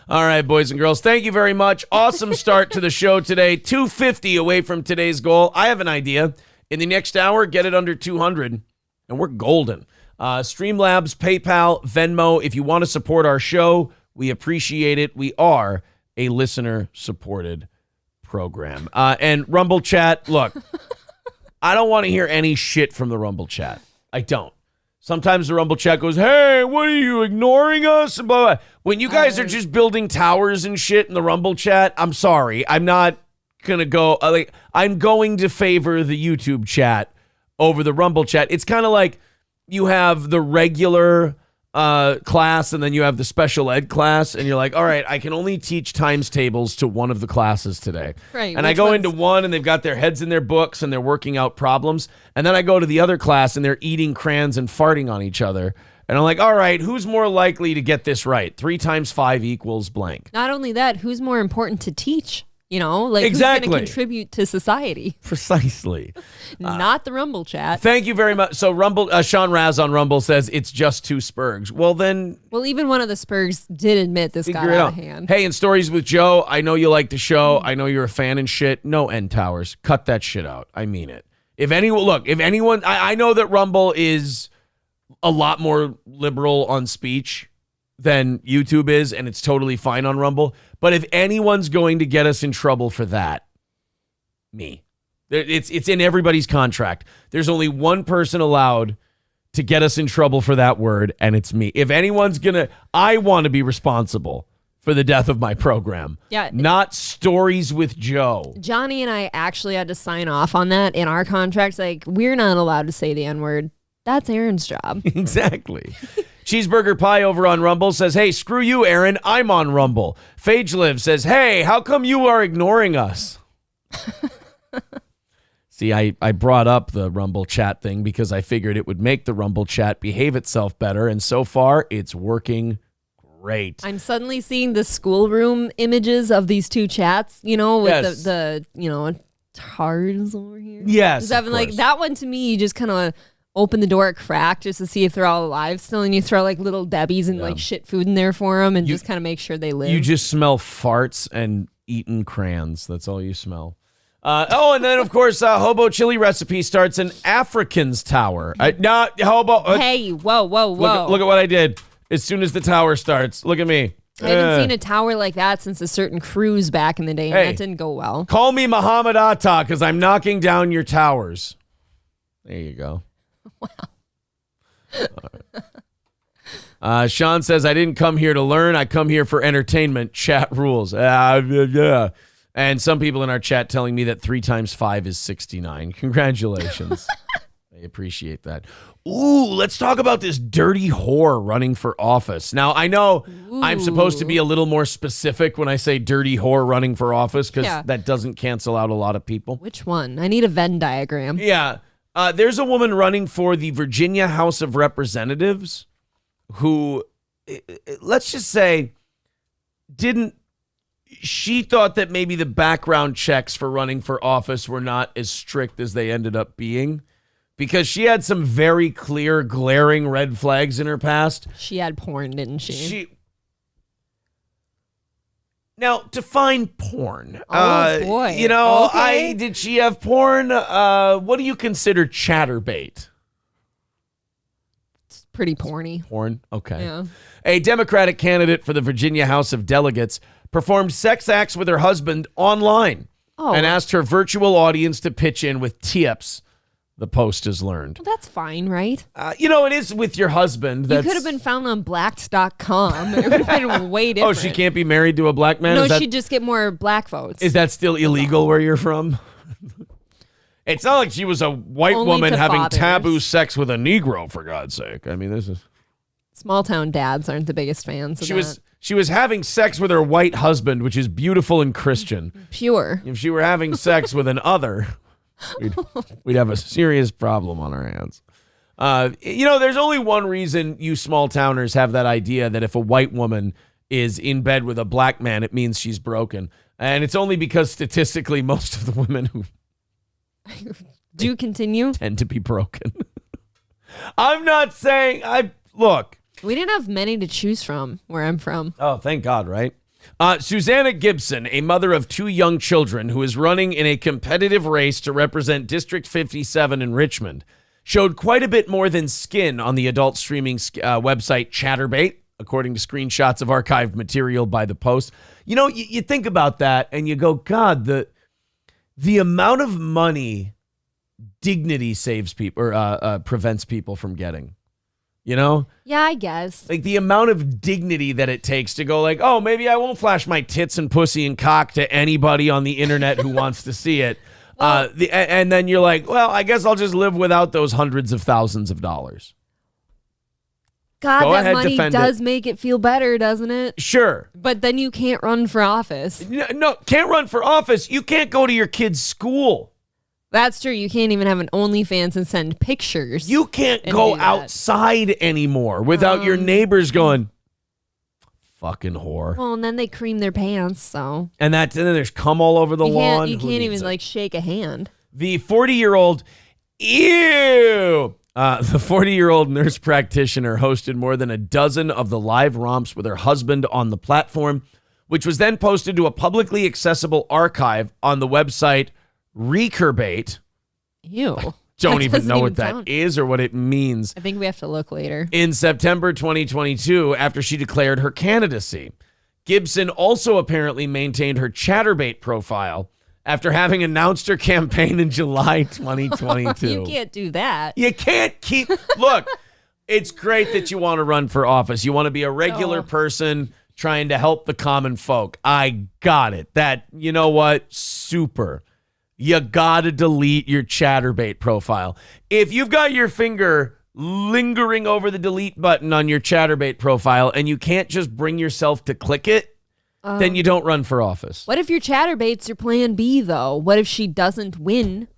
All right, boys and girls, thank you very much. Awesome start to the show today. 250 away from today's goal. I have an idea. In the next hour, get it under 200, and we're golden. Streamlabs, PayPal, Venmo. If you want to support our show, we appreciate it. We are a listener-supported program. And Rumble Chat, look, I don't want to hear any shit from the Rumble Chat. I don't. Sometimes the Rumble chat goes, hey, what are you, ignoring us? And blah, blah. When you guys are just building towers and shit in the Rumble chat, I'm sorry. I'm not going to go. I'm going to favor the YouTube chat over the Rumble chat. It's kind of like you have the regular class and then you have the special ed class, and you're like, all right, I can only teach times tables to one of the classes today. Right. And I go into one and they've got their heads in their books and they're working out problems. And then I go to the other class and they're eating crayons and farting on each other. And I'm like, all right, who's more likely to get this right? 3 times 5 equals blank. Not only that, who's more important to teach? You know, like exactly. Who's going to contribute to society? Precisely. Not the Rumble chat. Thank you very much. So Rumble, Sean Raz on Rumble says it's just 2 Spurgs. Well, then. Well, even one of the Spurgs did admit this got out of hand. Hey, in Stories with Joe, I know you like the show. I know you're a fan and shit. No end towers. Cut that shit out. I mean it. If anyone, I know that Rumble is a lot more liberal on speech than YouTube is, and it's totally fine on Rumble. But if anyone's going to get us in trouble for that, me. It's in everybody's contract. There's only one person allowed to get us in trouble for that word, and it's me. If anyone's I want to be responsible for the death of my program. Yeah. Not Stories with Joe. Johnny and I actually had to sign off on that in our contracts. Like, we're not allowed to say the N-word. That's Aaron's job. Exactly. Cheeseburger Pie over on Rumble says, hey, screw you, Aaron. I'm on Rumble. Phage Live says, hey, how come you are ignoring us? See, I brought up the Rumble chat thing because I figured it would make the Rumble chat behave itself better. And so far, it's working great. I'm suddenly seeing the schoolroom images of these 2 chats, with the tards over here. Yes. Just having like that one to me, you just kind of open the door a crack just to see if they're all alive still, and you throw like little Debbies and like shit food in there for them and just kind of make sure they live. You just smell farts and eaten crayons. That's all you smell. And then of course, Hobo Chili Recipe starts an African's tower. Hobo. Hey, whoa. Look at what I did. As soon as the tower starts, look at me. I haven't seen a tower like that since a certain cruise back in the day, and that didn't go well. Call me Muhammad Atta because I'm knocking down your towers. There you go. Wow. Sean says, I didn't come here to learn. I come here for entertainment. Chat rules. Yeah. And some people in our chat telling me that 3 times 5 is 69. Congratulations. I appreciate that. Ooh, let's talk about this dirty whore running for office. Now, I know I'm supposed to be a little more specific when I say dirty whore running for office because that doesn't cancel out a lot of people. Which one? I need a Venn diagram. Yeah. There's a woman running for the Virginia House of Representatives who, let's just say, she thought that maybe the background checks for running for office were not as strict as they ended up being because she had some very clear, glaring red flags in her past. She had porn, didn't she? Now, define porn. Oh, boy. Okay. Did she have porn? What do you consider chatterbait? It's pretty porny. Porn? Okay. Yeah. A Democratic candidate for the Virginia House of Delegates performed sex acts with her husband online and asked her virtual audience to pitch in with tips, the Post has learned. Well, that's fine, right? It is with your husband. You could have been found on Blacked.com. It would have been way different. Oh, she can't be married to a black man? No, she'd just get more black votes. Is that still illegal where you're from? It's not like she was a white woman having taboo sex with a Negro, for God's sake. I mean, this is... Small town dads aren't the biggest fans of that. She was having sex with her white husband, which is beautiful and Christian. Pure. If she were having sex with an other... We'd have a serious problem on our hands. There's only one reason you small towners have that idea that if a white woman is in bed with a black man, it means she's broken. And it's only because statistically most of the women who do continue tend to be broken. I'm not saying look. We didn't have many to choose from where I'm from. Oh, thank God, right? Susanna Gibson, a mother of 2 young children who is running in a competitive race to represent District 57 in Richmond, showed quite a bit more than skin on the adult streaming website Chatterbait, according to screenshots of archived material by the Post. You think about that and you go, God, the amount of money dignity saves people or prevents people from getting. You know? Yeah, I guess. Like the amount of dignity that it takes to go like, oh, maybe I won't flash my tits and pussy and cock to anybody on the internet who wants to see it. And then you're like, well, I guess I'll just live without those hundreds of thousands of dollars. God, that money does make it feel better, doesn't it? Sure. But then you can't run for office. No, can't run for office. You can't go to your kid's school. That's true. You can't even have an OnlyFans and send pictures. You can't go outside anymore without your neighbors going, fucking whore. Well, and then they cream their pants, so. And then there's cum all over the lawn. You can't even like shake a hand. The 40-year-old, ew. The 40-year-old nurse practitioner hosted more than a dozen of the live romps with her husband on the platform, which was then posted to a publicly accessible archive on the website Recurbate. Ew. Don't even know what that is or what it means. I think we have to look later. In September 2022, after she declared her candidacy, Gibson also apparently maintained her Chatterbait profile after having announced her campaign in July 2022. You can't do that. You can't keep... Look, it's great that you want to run for office. You want to be a regular person trying to help the common folk. I got it. That, you know what? Super. You got to delete your Chatterbait profile. If you've got your finger lingering over the delete button on your Chatterbait profile and you can't just bring yourself to click it, then you don't run for office. What if your Chatterbait's your plan B, though? What if she doesn't win?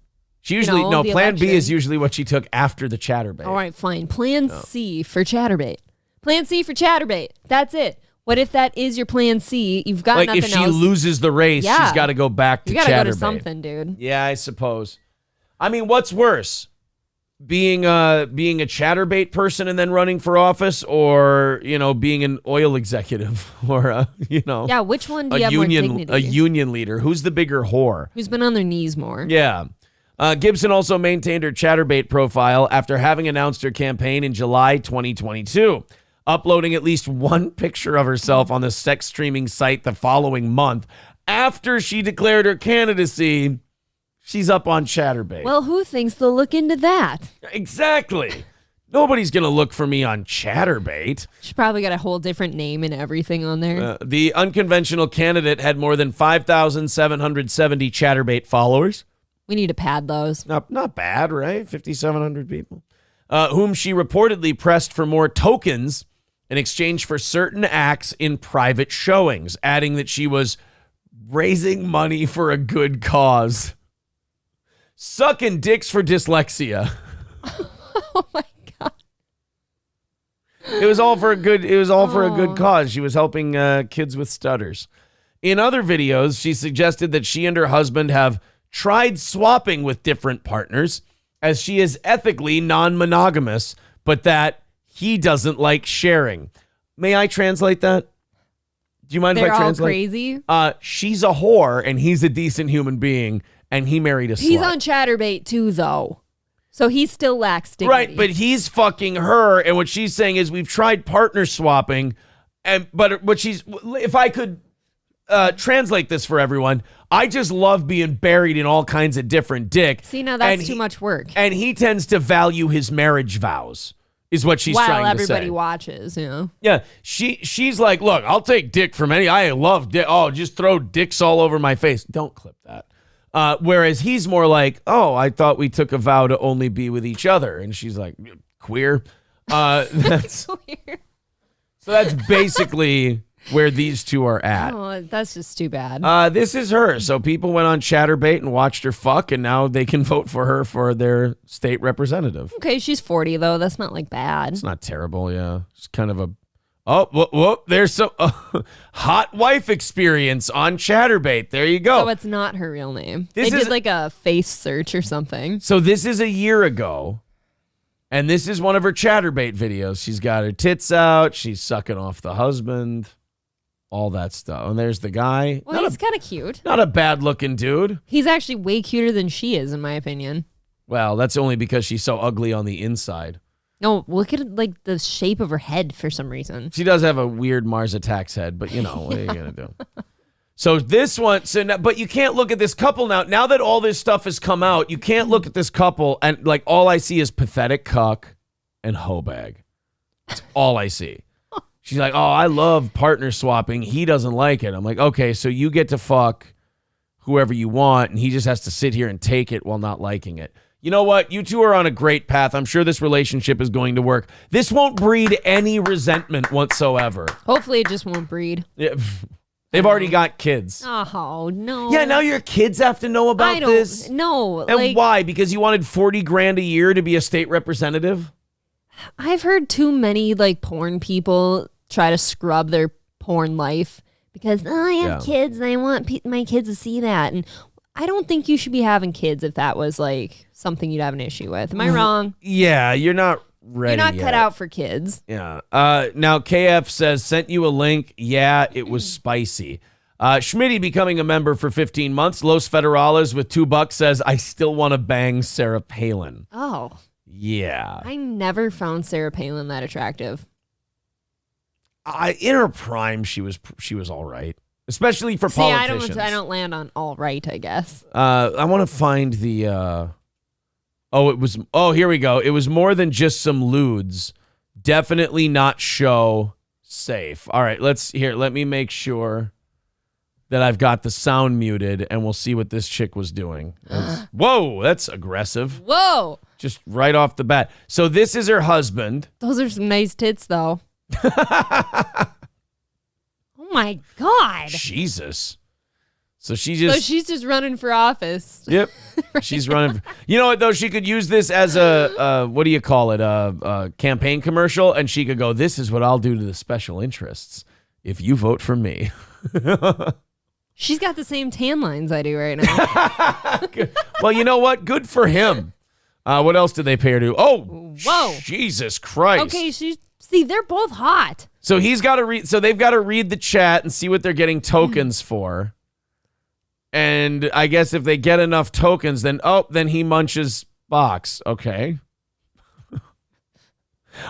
She usually, plan election? B is usually what she took after the Chatterbait. All right, fine. Plan C for Chatterbait. Plan C for Chatterbait. That's it. What if that is your plan C? You've got nothing else. Like if she loses the race, she's got to go back to Chatterbait. You got to go to something, dude. Yeah, I suppose. I mean, what's worse? Being a Chatterbait person and then running for office, or being an oil executive, or yeah, which one do you have more dignity? A union leader? Who's the bigger whore? Who's been on their knees more? Yeah. Gibson also maintained her Chatterbait profile after having announced her campaign in July 2022, uploading at least one picture of herself on the sex streaming site the following month. After she declared her candidacy, she's up on Chatterbait. Well, who thinks they'll look into that? Exactly. Nobody's going to look for me on Chatterbait. She probably got a whole different name and everything on there. The unconventional candidate had more than 5,770 Chatterbait followers. We need to pad those. Not bad, right? 5,700 people. Whom she reportedly pressed for more tokens in exchange for certain acts in private showings, adding that she was raising money for a good cause. Sucking dicks for dyslexia. Oh my God. It was all for a good cause. She was helping kids with stutters. In other videos, she suggested that she and her husband have tried swapping with different partners, as she is ethically non-monogamous, but that he doesn't like sharing. May I translate that? Do you mind if I translate? They're all crazy? She's a whore and he's a decent human being, and he married a slut. He's on Chatterbait too, though. So he still lacks dignity. Right, but he's fucking her, and what she's saying is we've tried partner swapping, but if I could translate this for everyone, I just love being buried in all kinds of different dick. See, now that's too much work. And he tends to value his marriage vows, is what she's trying to say. While everybody watches, Yeah, she's like, look, I'll take dick from I love dick. Oh, just throw dicks all over my face. Don't clip that. Whereas he's more like, oh, I thought we took a vow to only be with each other. And she's like, queer. That's weird. So that's basically where these two are at. Oh, that's just too bad. This is her. So people went on Chatterbait and watched her fuck, and now they can vote for her for their state representative. Okay, she's 40, though. That's not like bad. It's not terrible, yeah. It's kind of a... Oh, there's some hot wife experience on Chatterbait. There you go. So it's not her real name. They did like a face search or something. So this is a year ago, and this is one of her Chatterbait videos. She's got her tits out. She's sucking off the husband. All that stuff. And there's the guy. Well, he's kind of cute. Not a bad-looking dude. He's actually way cuter than she is, in my opinion. Well, that's only because she's so ugly on the inside. No, look at like the shape of her head for some reason. She does have a weird Mars Attacks head, but what are you going to do? So this one, but you can't look at this couple now. Now that all this stuff has come out, you can't look at this couple and like all I see is pathetic cuck and hoe bag. That's all I see. She's like, oh, I love partner swapping. He doesn't like it. I'm like, okay, so you get to fuck whoever you want, and he just has to sit here and take it while not liking it. You know what? You two are on a great path. I'm sure this relationship is going to work. This won't breed any resentment whatsoever. Hopefully it just won't breed. Yeah. They've already got kids. Oh, no. Yeah, now your kids have to know about this? No. And why? Because you wanted $40,000 a year to be a state representative? I've heard too many porn people try to scrub their porn life because I have kids and I want my kids to see that. And I don't think you should be having kids if that was something you'd have an issue with. Am I wrong? Yeah, you're not ready. You're not yet. cut out for kids. Yeah. Now KF says, sent you a link. Yeah, it was spicy. Schmitty becoming a member for 15 months. Los Federales with $2 says, I still want to bang Sarah Palin. Oh. Yeah. I never found Sarah Palin that attractive. In her prime, she was all right, especially for politicians. I don't land on all right, I guess. I want to find the. Here we go. It was more than just some lewds. Definitely not show safe. All right, let me make sure that I've got the sound muted, and we'll see what this chick was doing. Whoa, that's aggressive. Whoa. Just right off the bat. So this is her husband. Those are some nice tits, though. Oh my God. Jesus. So she's just running for office. Yep. Right. She's running. You know what, though? She could use this as what do you call it? A campaign commercial. And she could go, this is what I'll do to the special interests if you vote for me. She's got the same tan lines I do right now. Well, you know what? Good for him. What else did they pay her to? Oh, whoa. Jesus Christ. Okay, see, they're both hot. So he's got to read. So they've got to read the chat and see what they're getting tokens for. And I guess if they get enough tokens, then he munches box. Okay.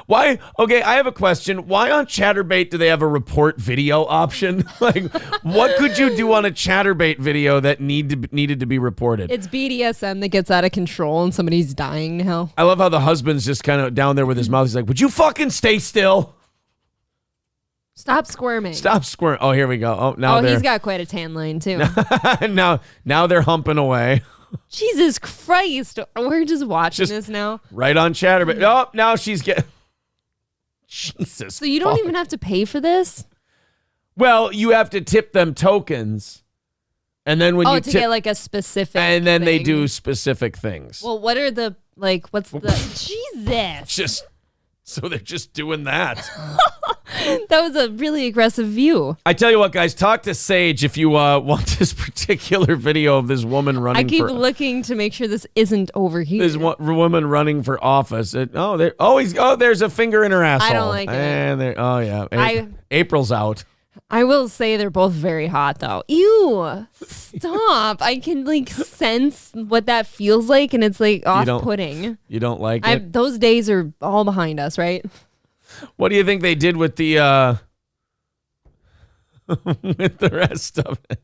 Why? Okay, I have a question. Why on Chatterbait do they have a report video option? What could you do on a Chatterbait video that needed to be reported? It's BDSM that gets out of control and somebody's dying now. I love how the husband's just kind of down there with his mouth. He's like, would you fucking stay still? Stop squirming. Stop squirming. Oh, here we go. Oh, now he's got quite a tan line, too. now they're humping away. Jesus Christ. We're just watching this now. Right on Chatterbait. Oh, now she's getting... Jesus. So you don't even have to pay for this? Well, you have to tip them tokens. And then when you tip... get a specific And then they thing. do specific things. Well, what are the... what's the... Jesus. So they're just doing that. That was a really aggressive view. I tell you what, guys, talk to Sage if you want this particular video of this woman running. I keep looking to make sure this isn't over here. This woman running for office. There's a finger in her asshole. I don't like it. April's out. I will say they're both very hot, though. Ew! Stop! I can sense what that feels like, and it's off-putting. You don't like it? Those days are all behind us, right? What do you think they did with the with the rest of it?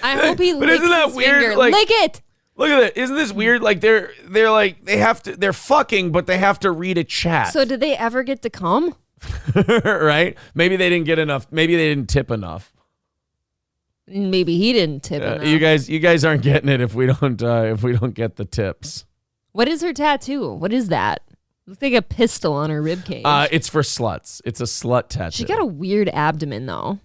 I hope he licks isn't that his weird? finger. Lick it. Look at it. Isn't this weird? They're fucking, but they have to read a chat. So did they ever get to come? Right? Maybe they didn't get enough. Maybe they didn't tip enough. Maybe he didn't tip enough. You guys aren't getting it if we don't get the tips. What is her tattoo? What is that? Looks like a pistol on her ribcage. It's for sluts. It's a slut tattoo. She got a weird abdomen, though.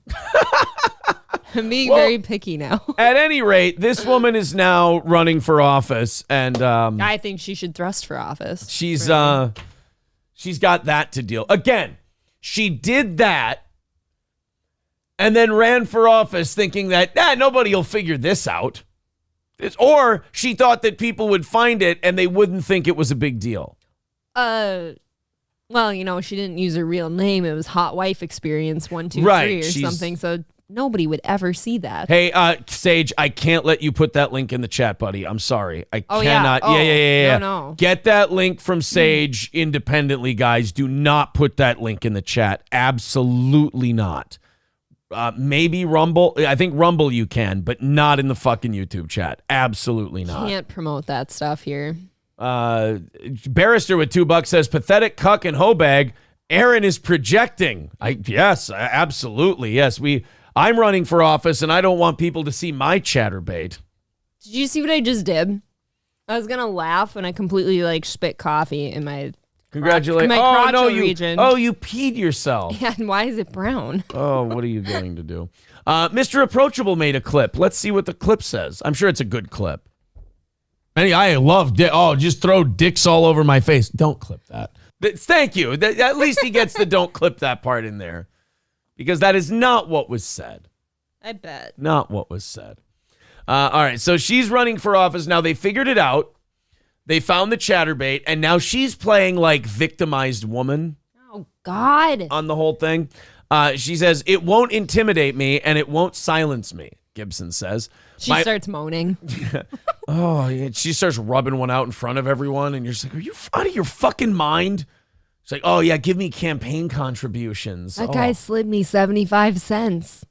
I'm being very picky now. At any rate, this woman is now running for office, and I think she should thrust for office. She's got that to deal. Again, she did that, and then ran for office thinking that nobody will figure this out, or she thought that people would find it and they wouldn't think it was a big deal. Well, she didn't use her real name. It was Hot Wife Experience 123 or something. So nobody would ever see that. Hey, Sage, I can't let you put that link in the chat, buddy. I'm sorry. I cannot. Yeah. No. Get that link from Sage independently, guys. Do not put that link in the chat. Absolutely not. Maybe Rumble. I think Rumble you can, but not in the fucking YouTube chat. Absolutely not. Can't promote that stuff here. Barrister with $2 says, pathetic cuck and hoe bag Aaron is projecting. Yes, absolutely. Yes, I'm running for office, and I don't want people to see my chatterbait. Did you see what I just did? I was gonna laugh, and I completely spit coffee in my Congratulations! region. You peed yourself. Yeah, and why is it brown? Oh, what are you going to do? Mr. Approachable made a clip. Let's see what the clip says. I'm sure it's a good clip. I love just throw dicks all over my face. Don't clip that. Thank you. At least he gets the don't clip that part in there, because that is not what was said. I bet. Not what was said. All right, so she's running for office. Now they figured it out. They found the chatterbait, and now she's playing like victimized woman. Oh, God. On the whole thing. She says, it won't intimidate me, and it won't silence me, Gibson says. She starts moaning. She starts rubbing one out in front of everyone, and you're just like, are you out of your fucking mind? She's like, oh, yeah, give me campaign contributions. That guy slid me 75 cents.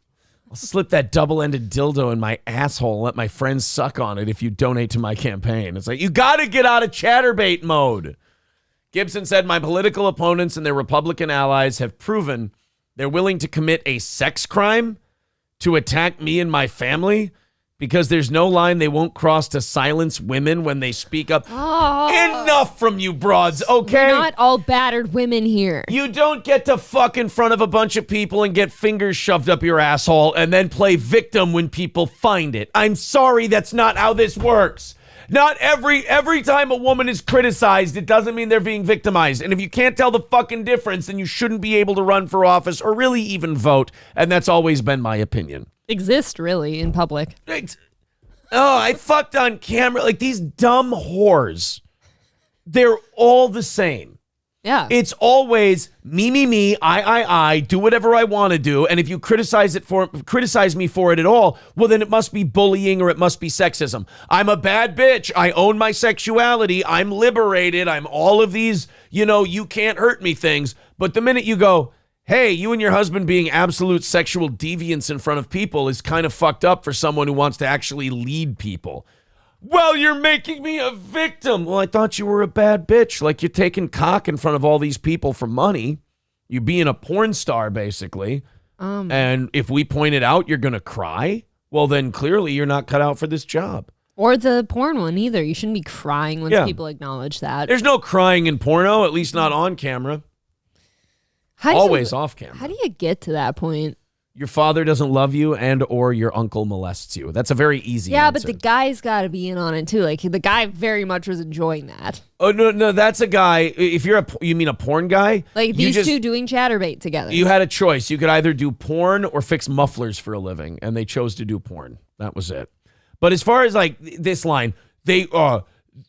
I'll slip that double-ended dildo in my asshole and let my friends suck on it if you donate to my campaign. It's like, you got to get out of chatterbait mode. Gibson said, my political opponents and their Republican allies have proven they're willing to commit a sex crime to attack me and my family because there's no line they won't cross to silence women when they speak up. Oh. Enough from you broads, okay? We're not all battered women here. You don't get to fuck in front of a bunch of people and get fingers shoved up your asshole and then play victim when people find it. I'm sorry, that's not how this works. Not every time a woman is criticized, it doesn't mean they're being victimized. And if you can't tell the fucking difference, then you shouldn't be able to run for office or really even vote. And that's always been my opinion. Exist, really, in public. I fucked on camera. Like, these dumb whores, they're all the same. Yeah. It's always me, I, do whatever I want to do. And if you criticize me for it at all, well, then it must be bullying or it must be sexism. I'm a bad bitch. I own my sexuality. I'm liberated. I'm all of these, you can't hurt me things. But the minute you go, hey, you and your husband being absolute sexual deviants in front of people is kind of fucked up for someone who wants to actually lead people. Well, you're making me a victim. Well, I thought you were a bad bitch. Like, you're taking cock in front of all these people for money. You being a porn star, basically. And if we point it out, you're going to cry. Well, then clearly you're not cut out for this job. Or the porn one either. You shouldn't be crying once people acknowledge that. There's no crying in porno, at least not on camera. Always off camera. How do you get to that point? Your father doesn't love you and or your uncle molests you. That's a very easy answer. But the guy's got to be in on it too. Like, the guy very much was enjoying that. Oh, no, that's a guy. If you mean a porn guy? Like, these two doing chatterbait together. You had a choice. You could either do porn or fix mufflers for a living, and they chose to do porn. That was it. But as far as, like, this line,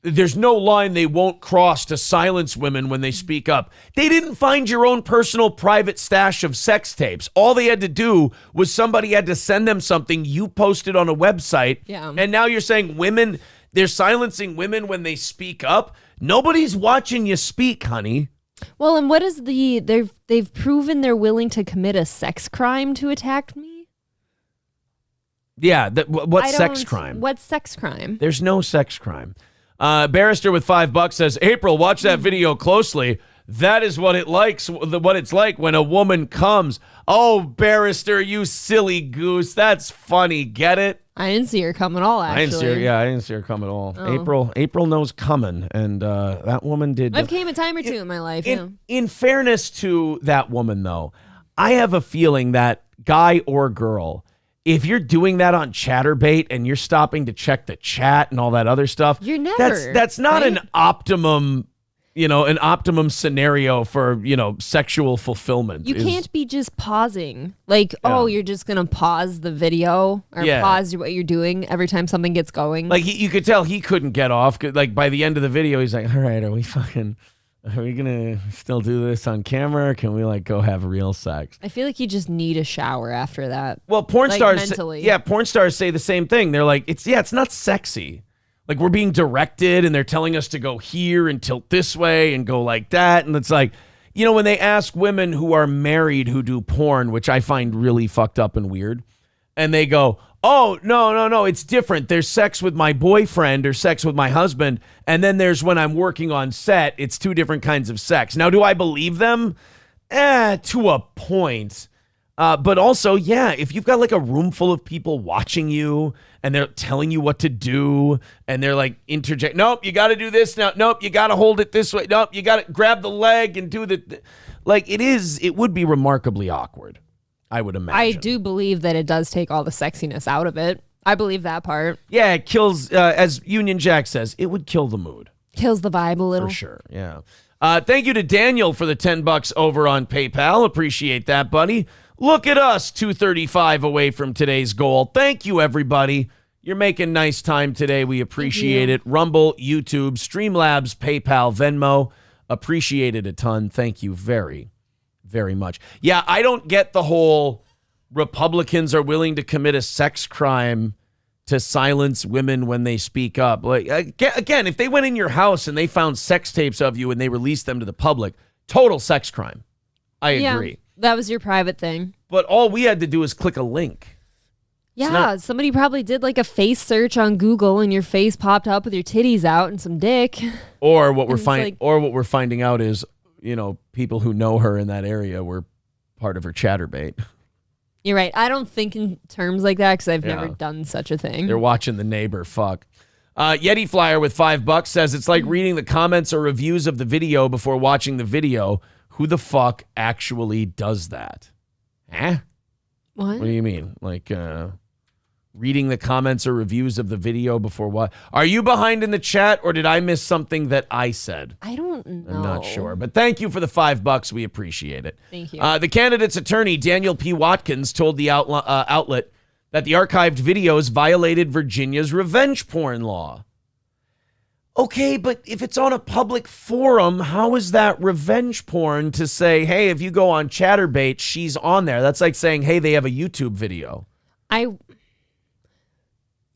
there's no line they won't cross to silence women when they speak up. They didn't find your own personal private stash of sex tapes. All they had to do was somebody had to send them something you posted on a website. Yeah. And now you're saying they're silencing women when they speak up. Nobody's watching you speak, honey. Well, and what is they've proven they're willing to commit a sex crime to attack me? Yeah, what sex crime? What sex crime? There's no sex crime. Barrister with $5 says, April, watch that video closely. That is what it's like when a woman comes. Oh, Barrister, you silly goose. That's funny. Get it? I didn't see her come at all, actually. I didn't see her come at all. Oh. April knows coming, and that woman did. I've came a time or two in my life. In fairness to that woman, though, I have a feeling that guy or girl, if you're doing that on Chatterbait and you're stopping to check the chat and all that other stuff, you're never. That's not an optimum, scenario for, sexual fulfillment. You can't be just pausing. Like, you're just going to pause the video or pause what you're doing every time something gets going. Like, you could tell he couldn't get off. Like, by the end of the video, he's like, all right, are we going to still do this on camera, or can we, go have real sex? I feel like you just need a shower after that. Well, porn stars say the same thing. They're like, it's not sexy. Like, we're being directed, and they're telling us to go here and tilt this way and go like that. And it's like, when they ask women who are married who do porn, which I find really fucked up and weird, and they go, oh, no, it's different. There's sex with my boyfriend or sex with my husband, and then there's when I'm working on set. It's two different kinds of sex. Now, do I believe them? To a point. But also, yeah, if you've got like a room full of people watching you and they're telling you what to do and they're like interject, nope, you got to do this now. Nope, you got to hold it this way. Nope, you got to grab the leg and do it would be remarkably awkward, I would imagine. I do believe that it does take all the sexiness out of it. I believe that part. Yeah, it kills, as Union Jack says, it would kill the mood. Kills the vibe a little. For sure, yeah. Thank you to Daniel for the $10 over on PayPal. Appreciate that, buddy. Look at us, 235 away from today's goal. Thank you, everybody. You're making nice time today. We appreciate it. Rumble, YouTube, Streamlabs, PayPal, Venmo. Appreciate it a ton. Thank you very, very much. Yeah, I don't get the whole Republicans are willing to commit a sex crime to silence women when they speak up. Like, again, if they went in your house and they found sex tapes of you and they released them to the public, total sex crime. I agree. Yeah, that was your private thing. But all we had to do is click a link. Yeah, somebody probably did like a face search on Google and your face popped up with your titties out and some dick. Or what we're finding out is, people who know her in that area were part of her chatterbait. You're right. I don't think in terms like that because I've never done such a thing. They're watching the neighbor fuck. Yeti Flyer with $5 says it's like reading the comments or reviews of the video before watching the video. Who the fuck actually does that? What do you mean? Like reading the comments or reviews of the video before what? Are you behind in the chat or did I miss something that I said? I don't know. I'm not sure. But thank you for the $5. We appreciate it. Thank you. The candidate's attorney, Daniel P. Watkins, told the outlet that the archived videos violated Virginia's revenge porn law. Okay, but if it's on a public forum, how is that revenge porn to say, hey, if you go on Chatterbait, she's on there? That's like saying, hey, they have a YouTube video.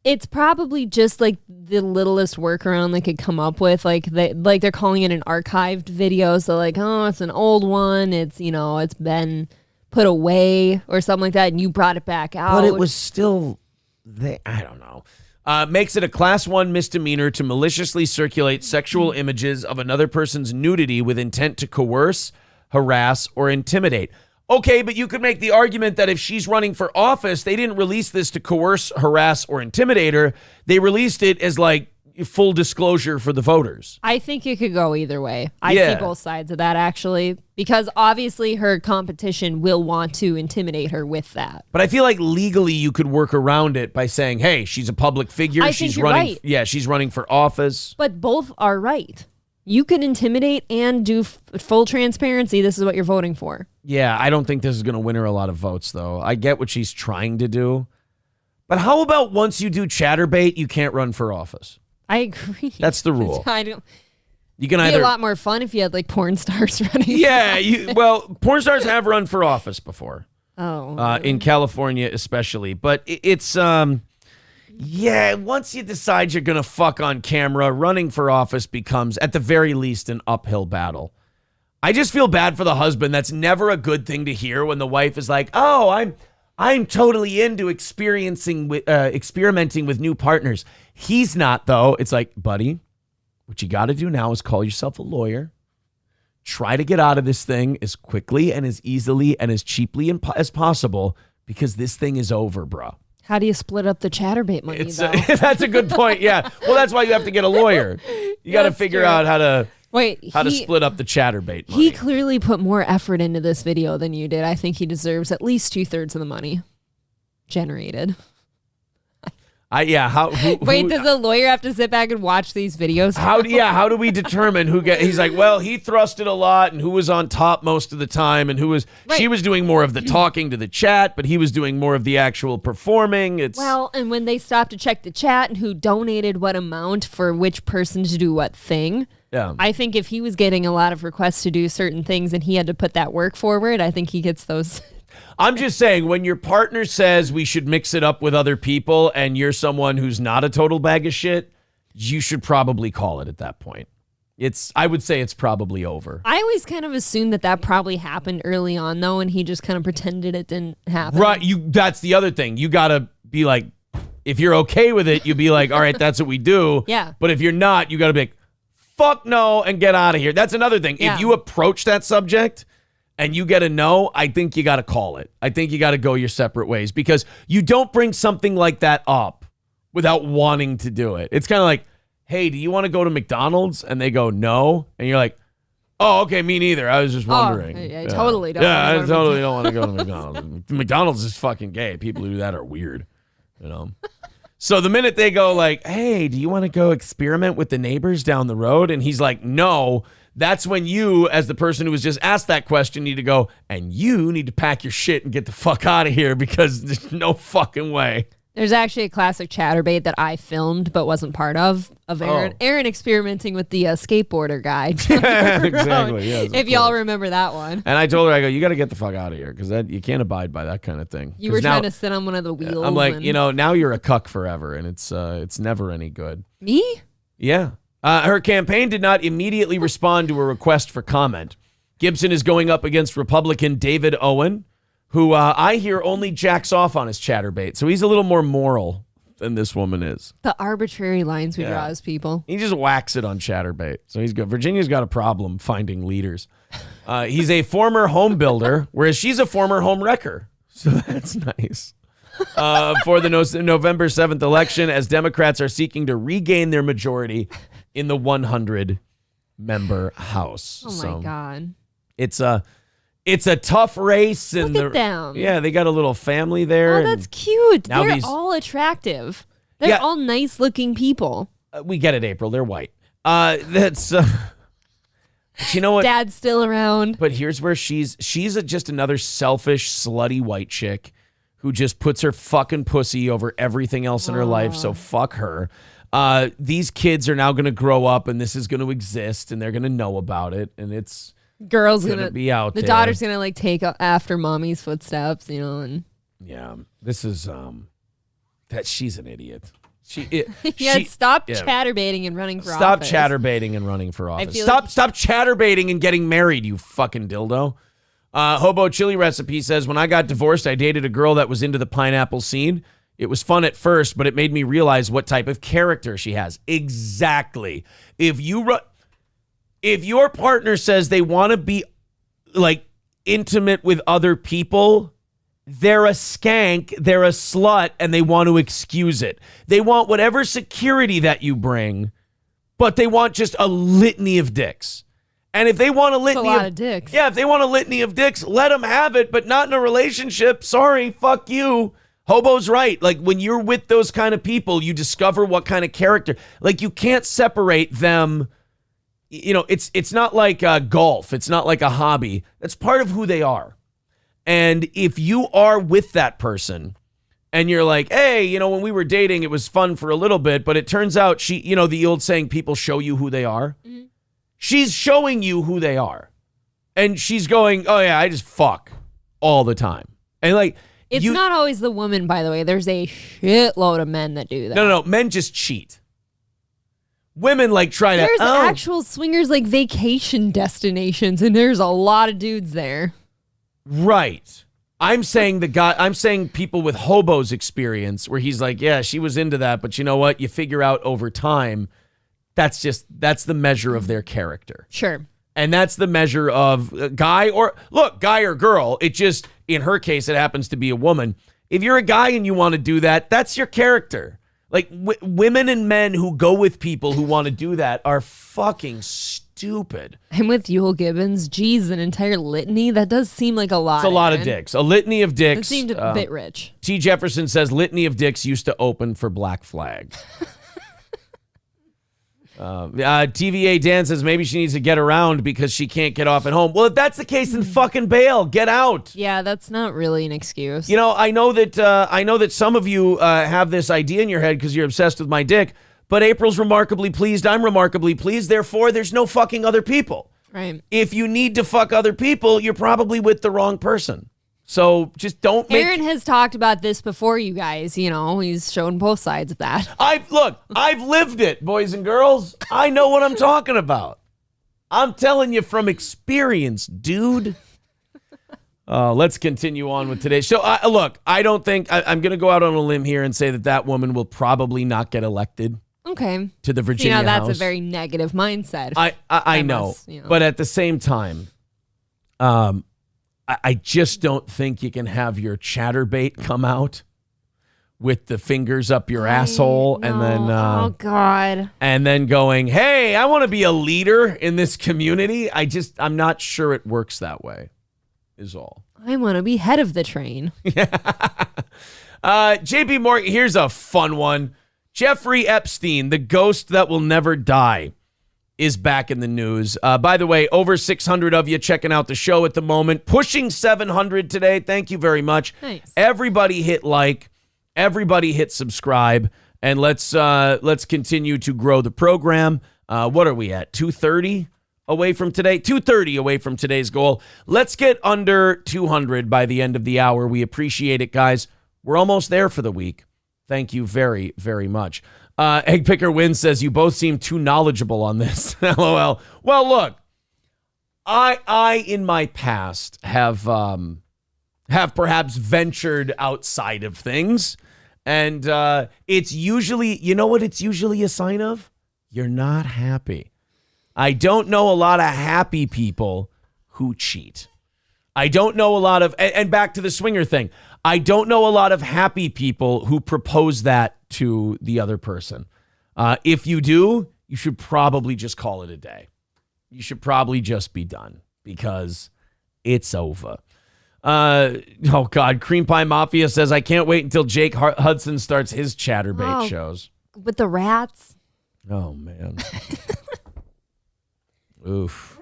It's probably just like the littlest workaround they could come up with. Like they're calling it an archived video. So like, oh, it's an old one. It's, it's been put away or something like that. And you brought it back out. But it was still there. I don't know. Makes it a class 1 misdemeanor to maliciously circulate sexual images of another person's nudity with intent to coerce, harass, or intimidate. Okay, but you could make the argument that if she's running for office, they didn't release this to coerce, harass, or intimidate her. They released it as like full disclosure for the voters. I think it could go either way. I see both sides of that, actually, because obviously her competition will want to intimidate her with that. But I feel like legally you could work around it by saying, hey, she's a public figure. I think you're right. Yeah, she's running for office. But both are right. You can intimidate and do full transparency. This is what you're voting for. Yeah, I don't think this is going to win her a lot of votes, though. I get what she's trying to do. But how about once you do Chatterbait, you can't run for office? I agree. That's the rule. You can It'd be a lot more fun if you had like porn stars running. Yeah, porn stars have run for office before. Oh. In California especially. But it's... once you decide you're going to fuck on camera, running for office becomes, at the very least, an uphill battle. I just feel bad for the husband. That's never a good thing to hear when the wife is like, oh, I'm totally into experimenting with new partners. He's not, though. It's like, buddy, what you got to do now is call yourself a lawyer. Try to get out of this thing as quickly and as easily and as cheaply as possible because this thing is over, bro. How do you split up the Chatterbait money, though? That's a good point, yeah. Well, that's why you have to get a lawyer. You got to figure out how to split up the Chatterbait money. He clearly put more effort into this video than you did. I think he deserves at least 2/3 of the money generated. Wait, does the lawyer have to sit back and watch these videos? How do we determine who he's like, well, he thrusted a lot and who was on top most of the time and she was doing more of the talking to the chat, but he was doing more of the actual performing. And when they stopped to check the chat and who donated what amount for which person to do what thing. Yeah. I think if he was getting a lot of requests to do certain things and he had to put that work forward, I think he gets those. I'm just saying, when your partner says we should mix it up with other people and you're someone who's not a total bag of shit, you should probably call it at that point. I would say it's probably over. I always kind of assumed that probably happened early on, though, and he just kind of pretended it didn't happen. Right. That's the other thing. You got to be like, if you're okay with it, you'll be like, all right, that's what we do. Yeah. But if you're not, you got to be like, fuck no, and get out of here. That's another thing. Yeah. If you approach that subject and you get a no, I think you got to call it. I think you got to go your separate ways, because you don't bring something like that up without wanting to do it. It's kind of like, hey, do you want to go to McDonald's? And they go, no. And you're like, oh, okay, me neither. I was just wondering. I totally don't. Yeah, I totally don't want to go to McDonald's. McDonald's is fucking gay. People who do that are weird, you know. So the minute they go like, hey, do you want to go experiment with the neighbors down the road? And he's like, no. That's when you, as the person who was just asked that question, need to go, and you need to pack your shit and get the fuck out of here, because there's no fucking way. There's actually a classic chatterbait that I filmed but wasn't part of Aaron. Oh. Aaron experimenting with the skateboarder guy. Exactly. Yes, if y'all remember that one. And I told her, I go, you got to get the fuck out of here, because you can't abide by that kind of thing. You were trying to sit on one of the wheels. I'm like, now you're a cuck forever, and it's never any good. Me? Yeah. Her campaign did not immediately respond to a request for comment. Gibson is going up against Republican David Owen, who I hear only jacks off on his chatterbait. So he's a little more moral than this woman is. The arbitrary lines we draw as people. He just whacks it on chatterbait. So he's good. Virginia's got a problem finding leaders. He's a former home builder, whereas she's a former home wrecker. So that's nice. For the November 7th election, as Democrats are seeking to regain their majority in the 100-member House. Oh, my God. It's a tough race. And Look at them. Yeah, they got a little family there. Oh, that's cute. Now They're all attractive. They're all nice-looking people. We get it, April. They're white. That's... you know what? Dad's still around. But here's where she's just another selfish, slutty white chick who just puts her fucking pussy over everything else in her life, so fuck her. These kids are now going to grow up, and this is going to exist, and they're going to know about it, and it's... Girl's gonna be out the there. daughter's gonna like take after mommy's footsteps, you know, and this is that she's an idiot. Stop chatterbaiting and running for office. Stop chatterbaiting and running for office. Stop chatterbaiting and getting married, you fucking dildo. Hobo Chili Recipe says, when I got divorced, I dated a girl that was into the pineapple scene. It was fun at first, but it made me realize what type of character she has. Exactly. If your partner says they want to be like intimate with other people, they're a skank, they're a slut, and they want to excuse it. They want whatever security that you bring, but they want just a litany of dicks. And if they want a litany of dicks. Yeah, if they want a litany of dicks, let them have it, but not in a relationship. Sorry, fuck you. Hobo's right. Like, when you're with those kind of people, you discover what kind of character. Like, you can't separate them. You know, it's not like golf. It's not like a hobby. That's part of who they are. And if you are with that person and you're like, hey, you know, when we were dating, it was fun for a little bit, but it turns out the old saying, people show you who they are. Mm-hmm. She's showing you who they are. And she's going, oh yeah, I just fuck all the time. And like, it's not always the woman, by the way. There's a shitload of men that do that. No. Men just cheat. Women like try There's actual swingers, like vacation destinations, and there's a lot of dudes there. Right. I'm saying people with Hobo's experience, where he's like, yeah, she was into that, but you know what? You figure out over time, that's the measure of their character. Sure. And that's the measure of guy or girl. It just, in her case, it happens to be a woman. If you're a guy and you want to do that, that's your character. Like, women and men who go with people who want to do that are fucking stupid. I'm with Yul Gibbons. Geez, an entire litany? That does seem like a lot. It's a lot of dicks. A litany of dicks. It seemed a bit rich. T. Jefferson says litany of dicks used to open for Black Flag. TVA Dan says maybe she needs to get around because she can't get off at home. Well, if that's the case, then fucking bail. Get out. Yeah, that's not really an excuse. You know, I know that some of you have this idea in your head because you're obsessed with my dick, but April's remarkably pleased. I'm remarkably pleased. Therefore, there's no fucking other people. Right. If you need to fuck other people, you're probably with the wrong person. So just don't make... Aaron has talked about this before, you guys. You know, he's shown both sides of that. I've lived it, boys and girls. I know what I'm talking about. I'm telling you from experience, dude. Let's continue on with today's show. I don't think... I'm going to go out on a limb here and say that woman will probably not get elected. Okay. To the Virginia House. That's a very negative mindset. I know. You know. But at the same time... I just don't think you can have your chatterbait come out with the fingers up your asshole and then oh God. And then going, hey, I want to be a leader in this community. I'm not sure it works that way, is all. I want to be head of the train. JP Morgan, here's a fun one. Jeffrey Epstein, the ghost that will never die, is back in the news. By the way, over 600 of you checking out the show at the moment. Pushing 700 today. Thank you very much. Nice. Everybody hit like. Everybody hit subscribe. And let's continue to grow the program. What are we at? 230 away from today? 230 away from today's goal. Let's get under 200 by the end of the hour. We appreciate it, guys. We're almost there for the week. Thank you very, very much. Egg Picker Win says, you both seem too knowledgeable on this. LOL. Well, look, I in my past have perhaps ventured outside of things. And it's usually, you know what it's usually a sign of? You're not happy. I don't know a lot of happy people who cheat. I don't know a lot of, and back to the swinger thing, I don't know a lot of happy people who propose that to the other person. If you do, you should probably just call it a day. You should probably just be done because it's over. Oh, God. Cream Pie Mafia says, I can't wait until Jake Hudson starts his chatterbait shows. With the rats? Oh, man. Oof.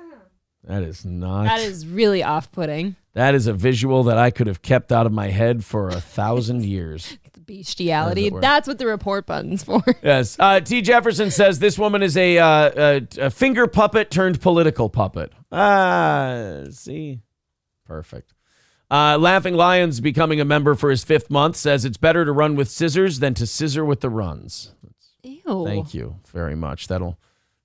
That is not. That is really off-putting. That is a visual that I could have kept out of my head for 1,000 years. The bestiality. That's what the report button's for. Yes. T. Jefferson says this woman is a finger puppet turned political puppet. See? Perfect. Laughing Lions becoming a member for his 5th month says it's better to run with scissors than to scissor with the runs. Ew. Thank you very much. That'll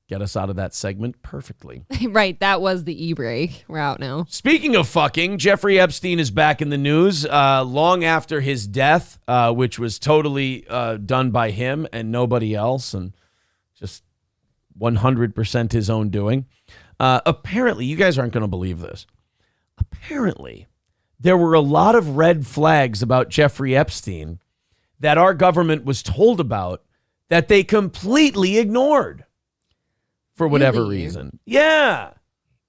get us out of that segment perfectly. Right, that was the e-break. We're out now. Speaking of fucking, Jeffrey Epstein is back in the news long after his death, which was totally done by him and nobody else, and just 100% his own doing. Apparently, you guys aren't going to believe this. Apparently, there were a lot of red flags about Jeffrey Epstein that our government was told about that they completely ignored. For whatever reason. Yeah.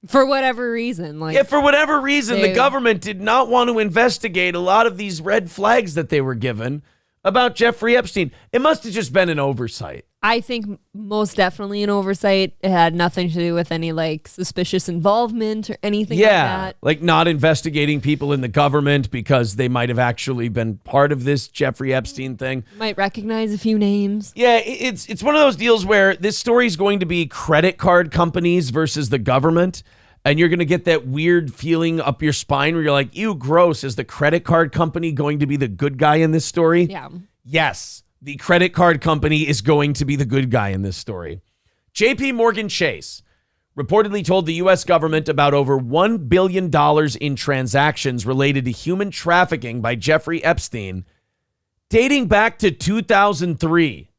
For whatever reason. For whatever reason, the government did not want to investigate a lot of these red flags that they were given about Jeffrey Epstein. It must have just been an oversight. I think most definitely an oversight. It had nothing to do with any suspicious involvement or anything like that. Like not investigating people in the government because they might have actually been part of this Jeffrey Epstein thing. Might recognize a few names. Yeah, it's one of those deals where this story is going to be credit card companies versus the government. And you're going to get that weird feeling up your spine where you're like, ew, gross. Is the credit card company going to be the good guy in this story? Yeah. Yes. The credit card company is going to be the good guy in this story. JP Morgan Chase reportedly told the U.S. government about over $1 billion in transactions related to human trafficking by Jeffrey Epstein, dating back to 2003,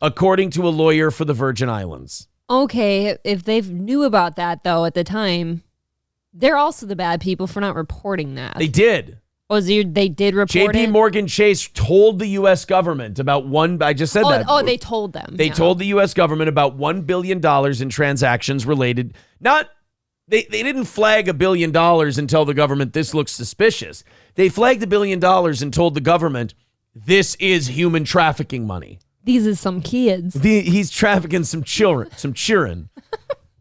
according to a lawyer for the Virgin Islands. Okay, if they knew about that, though, at the time, they're also the bad people for not reporting that. They did. They did report it? JP Morgan Chase told the U.S. government about I just said that. Oh, they told them. They told the U.S. government about $1 billion in transactions related. They didn't flag $1 billion and tell the government this looks suspicious. They flagged $1 billion and told the government this is human trafficking money. These are some kids. He's trafficking some children.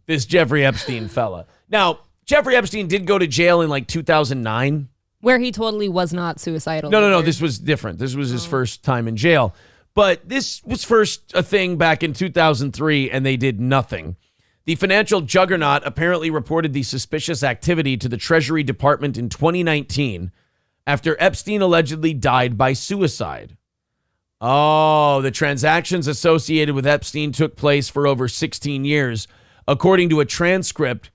This Jeffrey Epstein fella. Now, Jeffrey Epstein did go to jail in 2009. Where he totally was not suicidal. No. This was different. This was his first time in jail. But this was first a thing back in 2003, and they did nothing. The financial juggernaut apparently reported the suspicious activity to the Treasury Department in 2019 after Epstein allegedly died by suicide. Oh, the transactions associated with Epstein took place for over 16 years, according to a transcript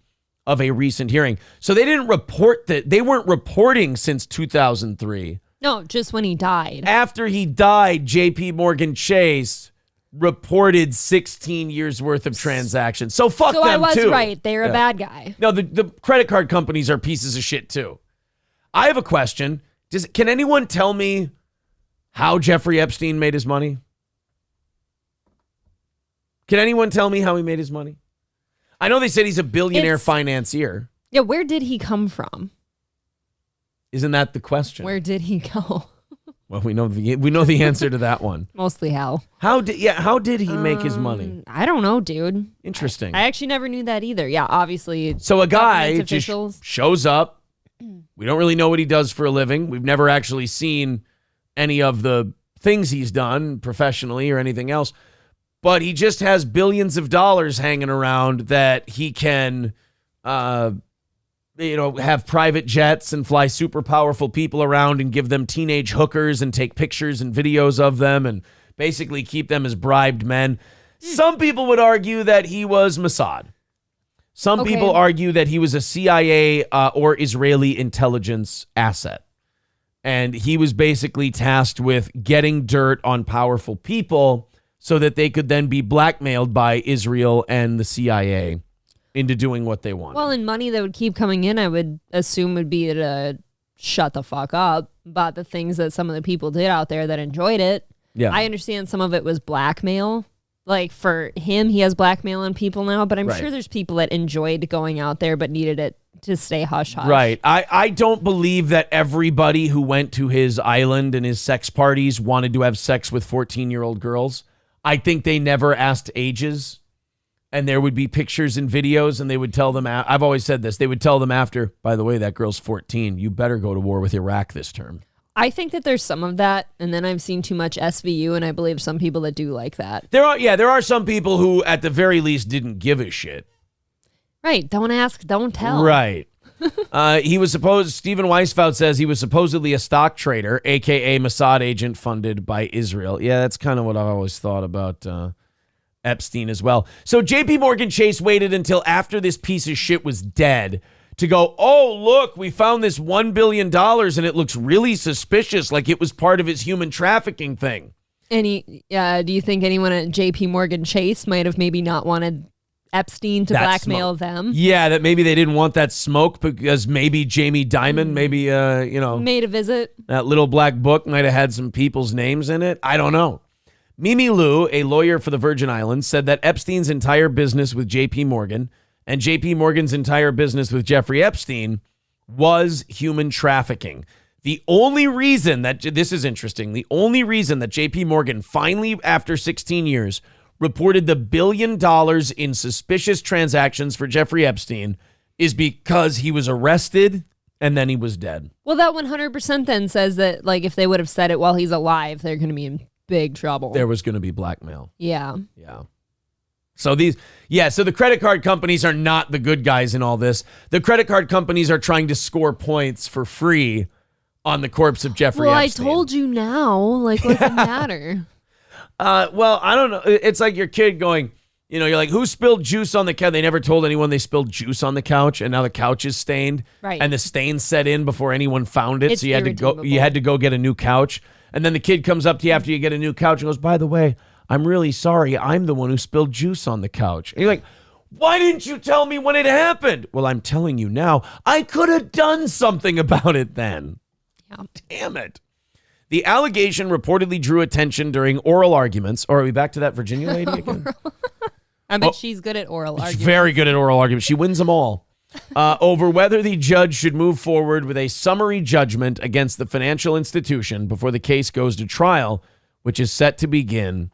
of a recent hearing. So they didn't report that. They weren't reporting since 2003. No, just when he died. After he died, JP Morgan Chase reported 16 years worth of transactions. So fuck them too. So I was right. They're a bad guy. No, the credit card companies are pieces of shit too. I have a question. Can anyone tell me how Jeffrey Epstein made his money? Can anyone tell me how he made his money? I know they said he's a billionaire financier. Yeah, where did he come from? Isn't that the question? Where did he go? Well, we know the answer to that one. Mostly how. How did he make his money? I don't know, dude. Interesting. I actually never knew that either. Yeah, obviously. So a guy just shows up. We don't really know what he does for a living. We've never actually seen any of the things he's done professionally or anything else. But he just has billions of dollars hanging around that he can, have private jets and fly super powerful people around and give them teenage hookers and take pictures and videos of them and basically keep them as bribed men. Some people would argue that he was Mossad. Some people argue that he was a CIA or Israeli intelligence asset. And he was basically tasked with getting dirt on powerful people so that they could then be blackmailed by Israel and the CIA into doing what they want. Well, and money that would keep coming in, I would assume would be to shut the fuck up about the things that some of the people did out there that enjoyed it. Yeah. I understand some of it was blackmail. Like for him, he has blackmail on people now, but I'm sure there's people that enjoyed going out there but needed it to stay hush-hush. Right. I don't believe that everybody who went to his island and his sex parties wanted to have sex with 14-year-old girls. I think they never asked ages, and there would be pictures and videos, and they would tell them, I've always said this, they would tell them after, by the way, that girl's 14. You better go to war with Iraq this term. I think that there's some of that, and then I've seen too much SVU, and I believe some people that do like that. There are some people who, at the very least, didn't give a shit. Right. Don't ask, don't tell. Right. Stephen Weisfeld says he was supposedly a stock trader, a.k.a. Mossad agent funded by Israel. Yeah, that's kind of what I've always thought about Epstein as well. So JP Morgan Chase waited until after this piece of shit was dead to go, oh, look, we found this $1 billion and it looks really suspicious, like it was part of his human trafficking thing. Do you think anyone at JP Morgan Chase might have maybe not wanted Epstein to blackmail them? Yeah, that maybe they didn't want that smoke because maybe Jamie Dimon, made a visit. That little black book might have had some people's names in it. I don't know. Mimi Liu, a lawyer for the Virgin Islands, said that Epstein's entire business with JP Morgan and JP Morgan's entire business with Jeffrey Epstein was human trafficking. The only reason that, this is interesting, the only reason that JP Morgan finally, after 16 years, reported the $1 billion in suspicious transactions for Jeffrey Epstein is because he was arrested and then he was dead. Well, that 100% then says that, like, if they would have said it while he's alive, they're going to be in big trouble. There was going to be blackmail. Yeah. Yeah. So so the credit card companies are not the good guys in all this. The credit card companies are trying to score points for free on the corpse of Jeffrey Epstein. I told you now. Like, what's it matter? Well, I don't know. It's like your kid going, you're like, who spilled juice on the couch? They never told anyone they spilled juice on the couch, and now the couch is stained. Right. And the stain set in before anyone found it. It's so you had to go get a new couch. And then the kid comes up to you after you get a new couch and goes, by the way, I'm really sorry. I'm the one who spilled juice on the couch. And you're like, why didn't you tell me when it happened? Well, I'm telling you now. I could have done something about it then. Yeah. Damn it. The allegation reportedly drew attention during oral arguments. Or are we back to that Virginia lady again? I bet she's good at oral arguments. She's very good at oral arguments. She wins them all. Over whether the judge should move forward with a summary judgment against the financial institution before the case goes to trial, which is set to begin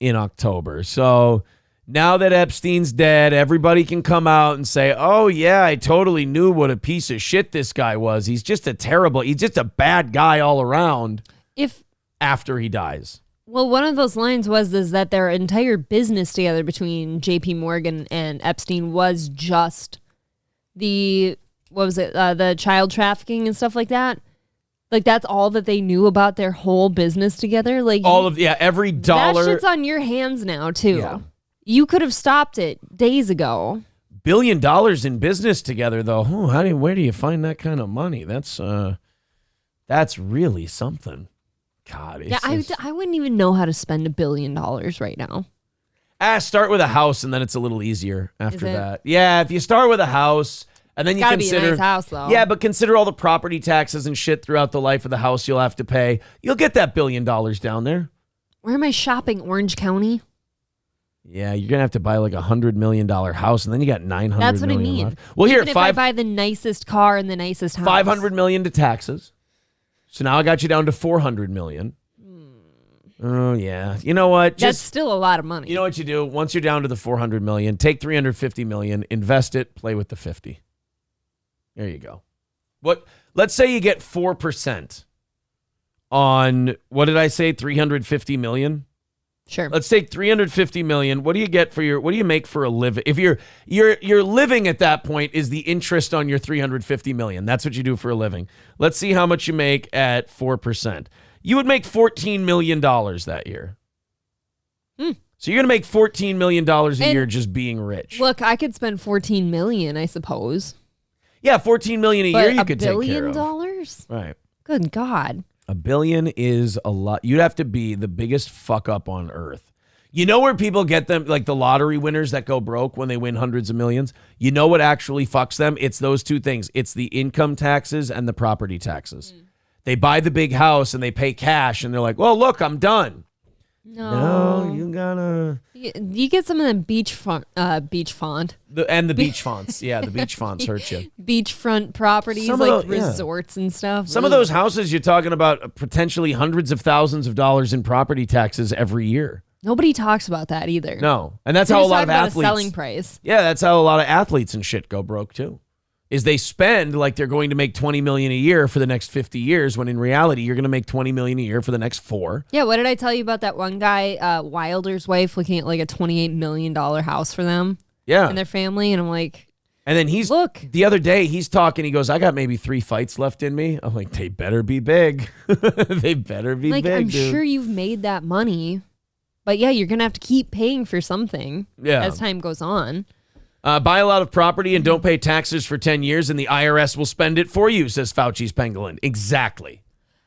in October. So now that Epstein's dead, everybody can come out and say, oh, yeah, I totally knew what a piece of shit this guy was. He's just a bad guy all around after he dies. Well, one of those lines was that their entire business together between JP Morgan and Epstein was just the child trafficking and stuff like that. Like, that's all that they knew about their whole business together. Like, every dollar. That shit's on your hands now, too. Yeah. You could have stopped it days ago. $1 billion in business together, though. Where do you find that kind of money? That's really something. God. I wouldn't even know how to spend $1 billion right now. Start with a house, and then it's a little easier after that. Yeah, if you start with a house, And then you Gotta consider be a nice house, though. Yeah, but consider all the property taxes and shit throughout the life of the house you'll have to pay. You'll get that $1 billion down there. Where am I shopping? Orange County? Yeah, you're gonna have to buy like $100 million house, and then you got $900 That's what I million mean. left. Well, here, Even if I buy the nicest car and the nicest house. $500 million to taxes. So now I got you down to $400 million. Oh yeah. You know what? That's still a lot of money. You know what you do? Once you're down to the $400 million, take $350 million, invest it, play with the 50. There you go. Let's say you get 4% on, what did I say? $350 million? Sure. Let's take $350 million. What do you make for a living? If your living at that point is the interest on your $350 million. That's what you do for a living. Let's see how much you make at 4%. You would make $14 million that year. So you're going to make $14 million a year just being rich. Look, I could spend $14 million, I suppose. Yeah, $14 million a year you could take care of. $1 billion? Right. Good God. $1 billion is a lot. You'd have to be the biggest fuck up on earth. You know where people get them, like the lottery winners that go broke when they win hundreds of millions? You know what actually fucks them? It's those two things. It's the income taxes and the property taxes. They buy the big house and they pay cash and they're like, well, look, I'm done. No, you gotta. You get some of the beach font. And the beach fonts. Yeah, the beach fonts hurt you. Beachfront properties, resorts and stuff. Some of those houses, you're talking about potentially hundreds of thousands of dollars in property taxes every year. Nobody talks about that either. No. And that's how a lot of athletes. Selling price. Yeah, that's how a lot of athletes and shit go broke too. Is they spend like they're going to make $20 million a year for the next 50 years, when in reality you're going to make $20 million a year for the next 4. Yeah, what did I tell you about that one guy, Wilder's wife, looking at like a $28 million house for them? Yeah, and their family, and I'm like, and then the other day he's talking. He goes, "I got maybe 3 fights left in me." I'm like, they better be big. They better be big. I'm dude. sure you've made that money, but yeah, you're gonna have to keep paying for something as time goes on. Buy a lot of property and don't pay taxes for 10 years and the IRS will spend it for you, says Fauci's pangolin. Exactly.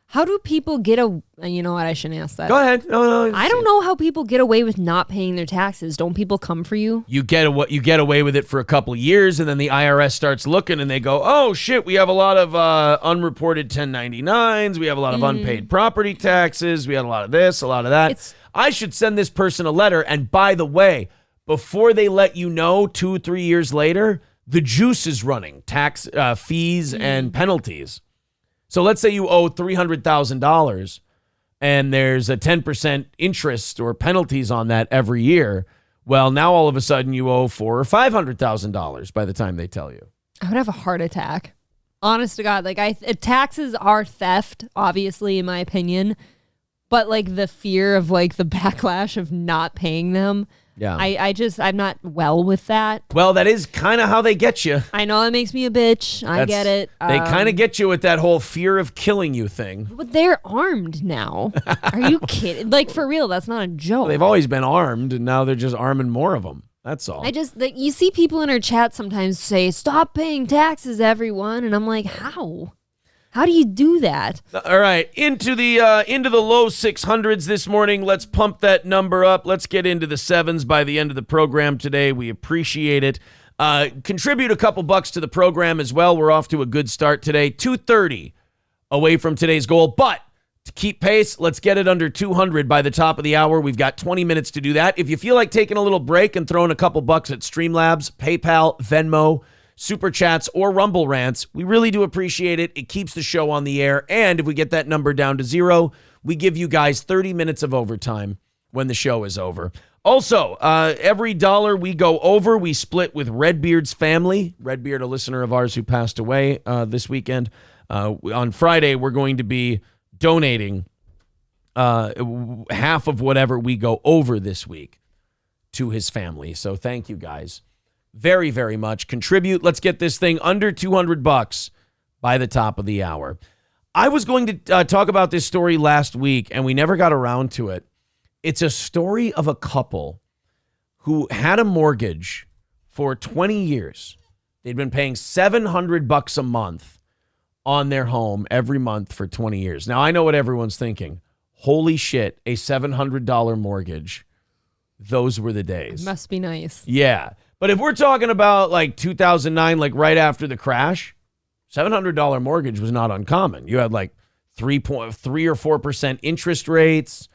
How do people get you know what? I shouldn't ask that. Go ahead. No, I don't know how people get away with not paying their taxes. Don't people come for you? You get away with it for a couple of years and then the IRS starts looking and they go, oh shit, we have a lot of unreported 1099s. We have a lot of unpaid property taxes. We have a lot of this, a lot of that. I should send this person a letter. And by the way, before they let you know 2-3 years later, the juice is running, tax fees and penalties. So let's say you owe $300,000 and there's a 10% interest or penalties on that every year. Well, now all of a sudden you owe $400,000 or $500,000 by the time they tell you. I would have a heart attack. Honest to God, taxes are theft, obviously, in my opinion. But like the fear of like the backlash of not paying them. Yeah. I'm not well with that. Well, that is kind of how they get you. I know it makes me a bitch. I get it. They kind of get you with that whole fear of killing you thing. But they're armed now. Are you kidding? Like, for real, that's not a joke. Well, they've always been armed, and now they're just arming more of them. That's all. You see people in our chat sometimes say, stop paying taxes, everyone. And I'm like, how? How do you do that? All right, into the low 600s this morning. Let's pump that number up. Let's get into the 7s by the end of the program today. We appreciate it. Contribute a couple bucks to the program as well. We're off to a good start today. 230 away from today's goal, but to keep pace, let's get it under 200 by the top of the hour. We've got 20 minutes to do that. If you feel like taking a little break and throwing a couple bucks at Streamlabs, PayPal, Venmo, Super Chats, or Rumble Rants, we really do appreciate it. It keeps the show on the air. And if we get that number down to 0, we give you guys 30 minutes of overtime when the show is over. Also, every dollar we go over, we split with Redbeard's family. Redbeard, a listener of ours who passed away this weekend. On Friday, we're going to be donating half of whatever we go over this week to his family. So thank you guys very, very much. Contribute. Let's get this thing under $200 by the top of the hour. I was going to talk about this story last week, and we never got around to it. It's a story of a couple who had a mortgage for 20 years. They'd been paying $700 a month on their home every month for 20 years. Now, I know what everyone's thinking. Holy shit, a $700 mortgage. Those were the days. Must be nice. Yeah. But if we're talking about like 2009, like right after the crash, $700 mortgage was not uncommon. You had like 3.3 or 4% interest rates.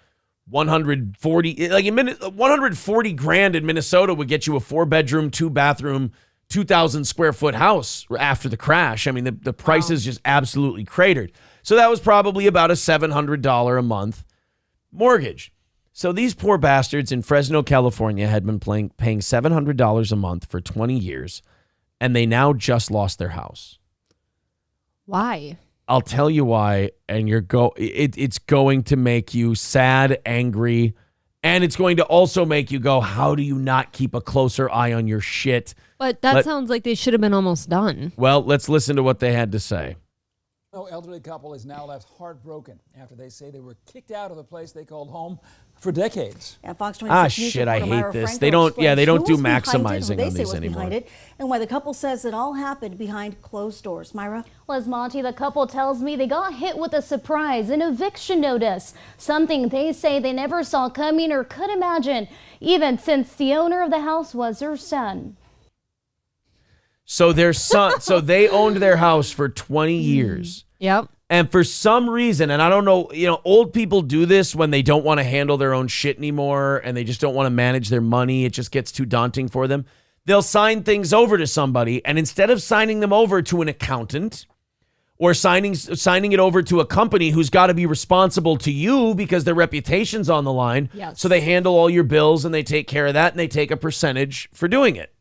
140 like 140 grand in Minnesota would get you a 4-bedroom, 2-bathroom, 2,000 square foot house after the crash. I mean, the prices just absolutely cratered. So that was probably about a $700 a month mortgage. So these poor bastards in Fresno, California had been paying $700 a month for 20 years, and they now just lost their house. Why? I'll tell you why, and it's going to make you sad, angry, and it's going to also make you go, how do you not keep a closer eye on your shit? But that sounds like they should have been almost done. Well, let's listen to what they had to say. No elderly couple is now left heartbroken after they say they were kicked out of the place they called home for decades. Yeah, Fox 26 shit, I hate this. They don't do maximizing on these anymore. And why the couple says it all happened behind closed doors. Myra? Well, as Monty, the couple tells me they got hit with a surprise, an eviction notice, something they say they never saw coming or could imagine, even since the owner of the house was their son. So their son, so they owned their house for 20 years. Yep. And for some reason, and I don't know, old people do this when they don't want to handle their own shit anymore and they just don't want to manage their money. It just gets too daunting for them. They'll sign things over to somebody, and instead of signing them over to an accountant or signing it over to a company who's got to be responsible to you because their reputation's on the line, so they handle all your bills and they take care of that and they take a percentage for doing it.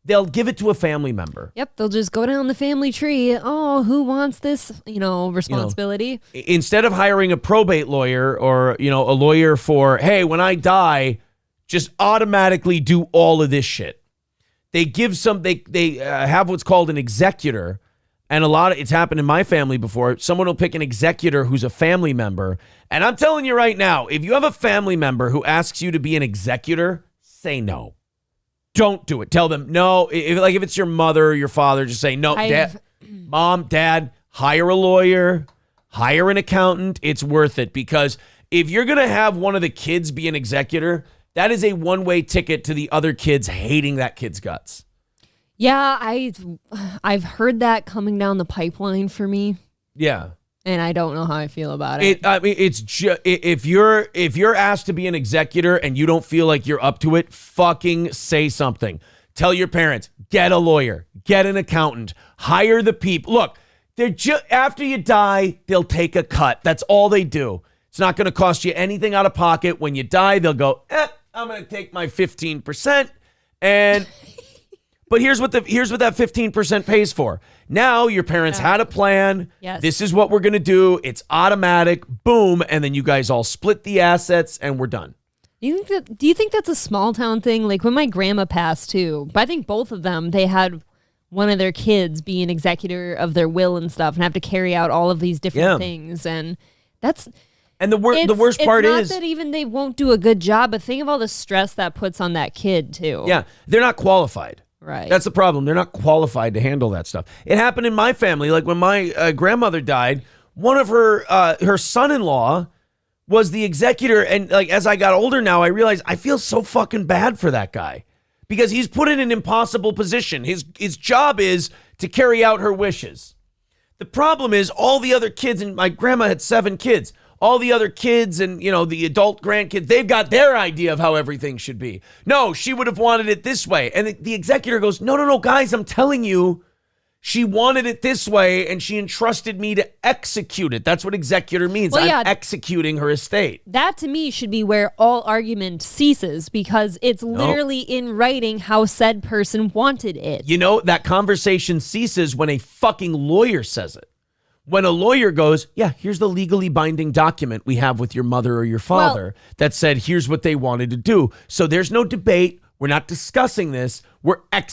They'll give it to a family member. Yep, they'll just go down the family tree. Oh, who wants this, responsibility? Instead of hiring a probate lawyer or, a lawyer for, hey, when I die, just automatically do all of this shit. They give they have what's called an executor. And it's happened in my family before. Someone will pick an executor who's a family member. And I'm telling you right now, if you have a family member who asks you to be an executor, say no. Don't do it. Tell them no. If it's your mother or your father, just say no. Mom, dad, hire a lawyer, hire an accountant. It's worth it, because if you're going to have one of the kids be an executor, that is a one-way ticket to the other kids hating that kid's guts. Yeah, I've heard that coming down the pipeline for me. Yeah. And I don't know how I feel about it. It's just, if you're asked to be an executor and you don't feel like you're up to it, fucking say something. Tell your parents, get a lawyer, get an accountant, hire the people. Look, they're after you die, they'll take a cut. That's all they do. It's not going to cost you anything out of pocket. When you die, they'll go, I'm going to take my 15%. And but here's what that 15% pays for. Now your parents had a plan. Yes. This is what we're going to do. It's automatic. Boom. And then you guys all split the assets and we're done. Do you think that's a small town thing? Like when my grandma passed too, but I think both of them, they had one of their kids be an executor of their will and stuff and have to carry out all of these different things. And that's... And the worst part is... It's not that even they won't do a good job, but think of all the stress that puts on that kid too. Yeah. They're not qualified. Right. That's the problem. They're not qualified to handle that stuff. It happened in my family. Like when my grandmother died, one of her son-in-law was the executor. And like as I got older now, I realized I feel so fucking bad for that guy because he's put in an impossible position. His job is to carry out her wishes. The problem is all the other kids, and my grandma had 7 kids. All the other kids and, the adult grandkids, they've got their idea of how everything should be. No, she would have wanted it this way. And the executor goes, no, guys, I'm telling you, she wanted it this way and she entrusted me to execute it. That's what executor means. Well, I'm executing her estate. That to me should be where all argument ceases because it's literally in writing how said person wanted it. That conversation ceases when a fucking lawyer says it. When a lawyer goes, yeah, here's the legally binding document we have with your mother or your father that said, here's what they wanted to do. So there's no debate. We're not discussing this.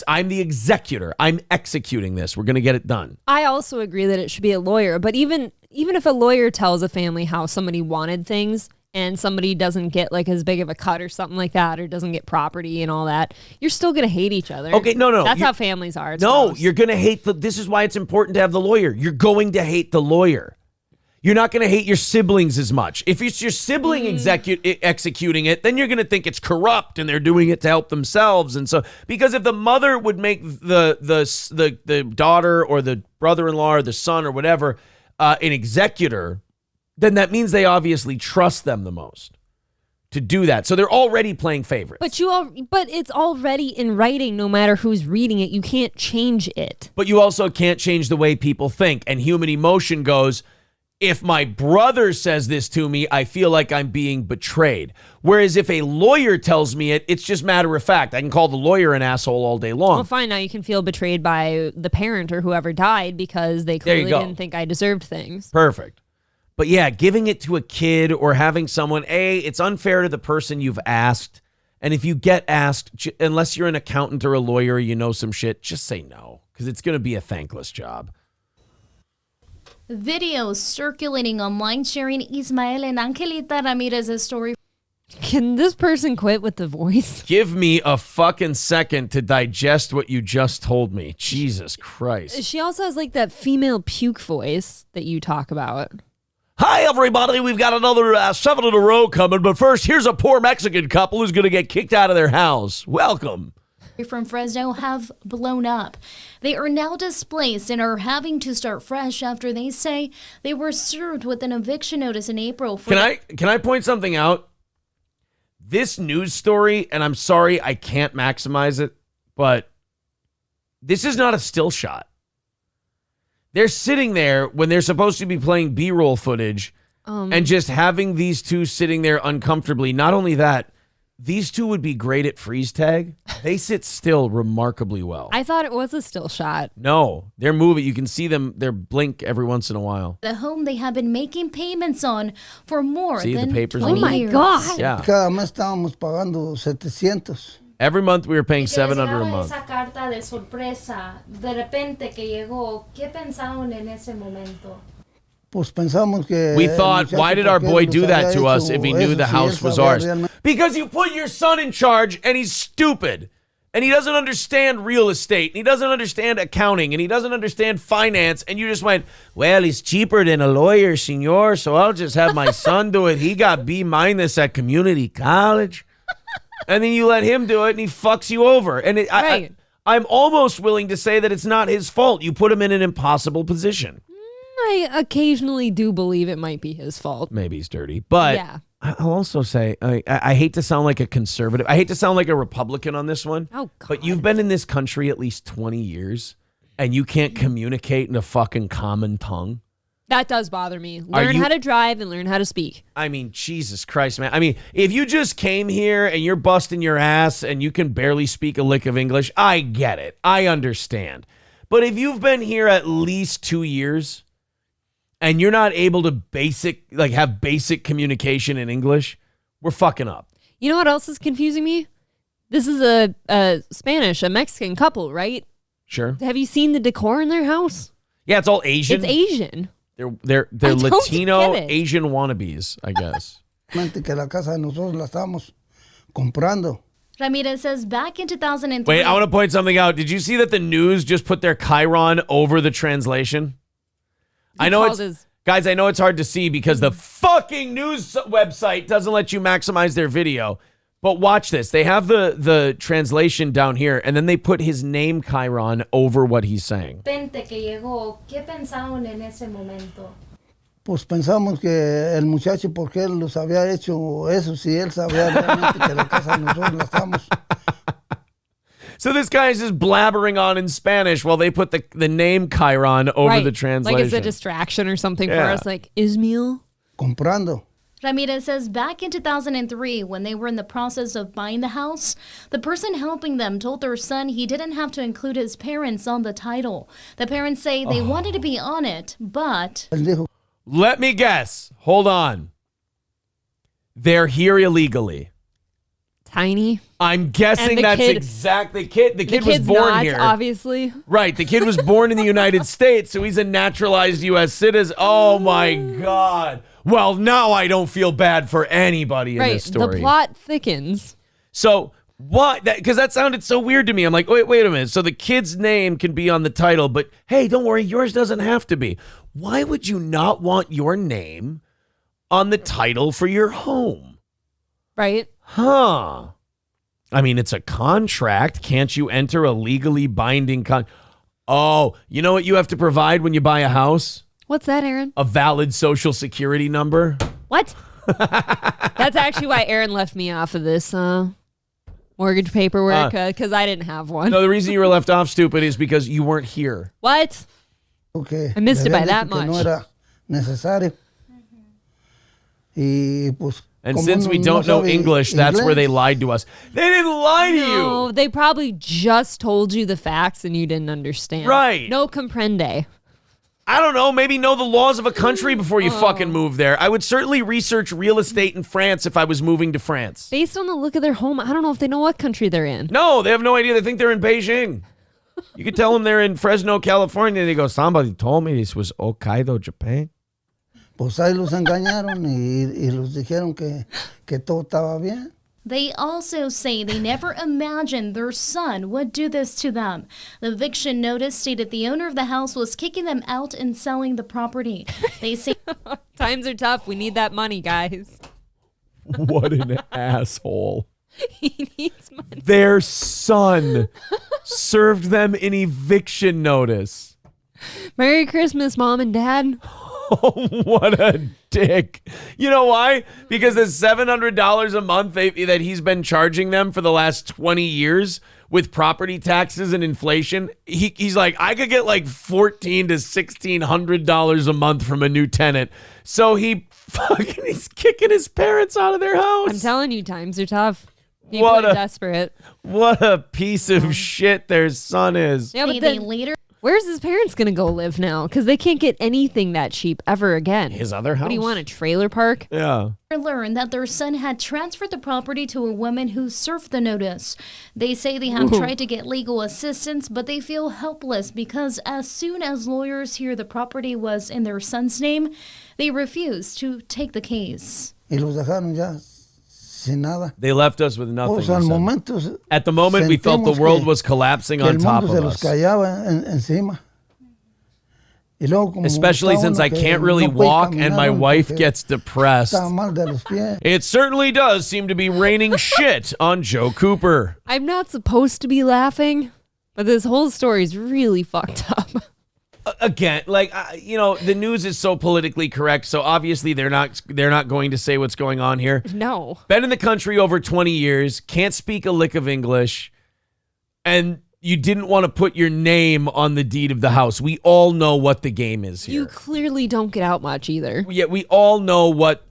I'm the executor. I'm executing this. We're going to get it done. I also agree that it should be a lawyer. But even if a lawyer tells a family how somebody wanted things and somebody doesn't get like as big of a cut or something like that or doesn't get property and all that, you're still going to hate each other. Okay, no. That's how families are. You're going to hate this is why it's important to have the lawyer. You're going to hate the lawyer. You're not going to hate your siblings as much. If it's your sibling executing it, then you're going to think it's corrupt and they're doing it to help themselves. And so, because if the mother would make the daughter or the brother-in-law or the son or whatever an executor, then that means they obviously trust them the most to do that. So they're already playing favorites. But it's already in writing no matter who's reading it. You can't change it. But you also can't change the way people think. And human emotion goes, if my brother says this to me, I feel like I'm being betrayed. Whereas if a lawyer tells me it, it's just matter of fact. I can call the lawyer an asshole all day long. Well, fine. Now you can feel betrayed by the parent or whoever died because they clearly didn't think I deserved things. Perfect. But yeah, giving it to a kid or having someone, it's unfair to the person you've asked. And if you get asked, unless you're an accountant or a lawyer, you know some shit, just say no, because it's going to be a thankless job. Videos circulating online sharing Ismael and Angelita Ramirez's story. Can this person quit with the voice? Give me a fucking second to digest what you just told me. Jesus Christ. She also has like that female puke voice that you talk about. Hi, everybody. We've got another 7 in a row coming. But first, here's a poor Mexican couple who's going to get kicked out of their house. Welcome. From Fresno have blown up. They are now displaced and are having to start fresh after they say they were served with an eviction notice in April. Can I point something out? This news story, and I'm sorry I can't maximize it, but this is not a still shot. They're sitting there when they're supposed to be playing B-roll footage and just having these two sitting there uncomfortably. Not only that, these two would be great at freeze tag. They sit still remarkably well. I thought it was a still shot. No, they're moving. You can see them. They blink every once in a while. The home they have been making payments on for more see, than the papers 20 my years. God. Yeah. Cada mes estábamos pagando 700. Every month we were paying $700 a month. Esa carta de sorpresa, de repente que llegó, ¿qué pensaron en ese momento? Pues pensamos que We thought, why did our boy do that to us if he knew the house was ours? Because you put your son in charge and he's stupid. And he doesn't understand real estate. And he doesn't understand accounting. And he doesn't understand finance. And you just went, well, he's cheaper than a lawyer, senor, so I'll just have my son do it. He got B- at community college. And then you let him do it and he fucks you over. And I'm almost willing to say that it's not his fault. You put him in an impossible position. I occasionally do believe it might be his fault. Maybe he's dirty. But yeah. I'll also say, I hate to sound like a conservative. I hate to sound like a Republican on this one. Oh, God. But you've been in this country at least 20 years and you can't communicate in a fucking common tongue. That does bother me. Learn how to drive and learn how to speak. I mean, Jesus Christ, man. I mean, if you just came here and you're busting your ass and you can barely speak a lick of English, I get it. I understand. But if you've been here at least 2 years and you're not able to have basic communication in English, we're fucking up. You know what else is confusing me? This is a Mexican couple, right? Sure. Have you seen the decor in their house? Yeah, it's all Asian. It's Asian. They're Latino Asian wannabes, I guess. Que la casa nosotros la estamos comprando. Ramirez says back in 2003. Wait, I want to point something out. Did you see that the news just put their chyron over the translation? Guys, I know it's hard to see because the fucking news website doesn't let you maximize their video. But watch this. They have the translation down here, and then they put his name chyron over what he's saying. Que llegó, ¿qué pensaron en ese momento? Pues pensamos que el muchacho, ¿por qué los había hecho eso? Si él sabía realmente que la casa nosotros la estamos. So this guy is just blabbering on in Spanish while they put the name chyron over the translation. Like it's a distraction or something for us, like Ismael. Comprando. Ramirez says back in 2003, when they were in the process of buying the house, the person helping them told their son he didn't have to include his parents on the title. The parents say they wanted to be on it, but... Let me guess. Hold on. They're here illegally. Tiny. I'm guessing that's exactly the kid was born not, here. Obviously. Right. The kid was born in the United States, so he's a naturalized U.S. citizen. Oh, my God. Well, now I don't feel bad for anybody in this story. The plot thickens. So what? Because that sounded so weird to me. I'm like, wait a minute. So the kid's name can be on the title, but hey, don't worry, yours doesn't have to be. Why would you not want your name on the title for your home? Right. Huh. I mean, it's a contract. Can't you enter a legally binding Oh, you know what you have to provide when you buy a house? What's that, Aaron? A valid social security number. What? That's actually why Aaron left me off of this mortgage paperwork, because I didn't have one. No, the reason you were left off, stupid, is because you weren't here. What? Okay. I missed it by that much. No era necesario. Y pues, and since we don't know English, that's where they lied to us. They didn't lie to you. No, they probably just told you the facts and you didn't understand. Right. No comprende. I don't know, maybe know the laws of a country before you fucking move there. I would certainly research real estate in France if I was moving to France. Based on the look of their home, I don't know if they know what country they're in. No, they have no idea. They think they're in Beijing. You could tell them they're in Fresno, California. They go, somebody told me this was Hokkaido, Japan. Pues ahí los engañaron y los dijeron que todo estaba bien. They also say they never imagined their son would do this to them. The eviction notice stated the owner of the house was kicking them out and selling the property. They say times are tough. We need that money, guys. What an asshole. He needs money. Their son served them an eviction notice. Merry Christmas, Mom and Dad. Oh, what a dick. You know why? Because the $700 a month that he's been charging them for the last 20 years with property taxes and inflation, he's like, I could get like $1,400 to $1,600 a month from a new tenant. So he's kicking his parents out of their house. I'm telling you, times are tough. People are desperate. What a piece of shit their son is. Yeah, but then later, where's his parents going to go live now? Because they can't get anything that cheap ever again. His other house? What do you want, a trailer park? Yeah. Learned that their son had transferred the property to a woman who served the notice. They say they have tried to get legal assistance, but they feel helpless because as soon as lawyers hear the property was in their son's name, they refuse to take the case. Y los dejaron ya sin nada. They left us with nothing. Pues al momento, at the moment, we felt the world was collapsing on top of us. Encima. Y luego, como especially since I can't really walk and my wife gets depressed. It certainly does seem to be raining shit on Joe Cooper. I'm not supposed to be laughing, but this whole story is really fucked up. Again, like the news is so politically correct, so obviously they're not going to say what's going on here. No. Been in the country over 20 years, can't speak a lick of English, and you didn't want to put your name on the deed of the house. We all know what the game is here. You clearly don't get out much either. Yeah, we all know what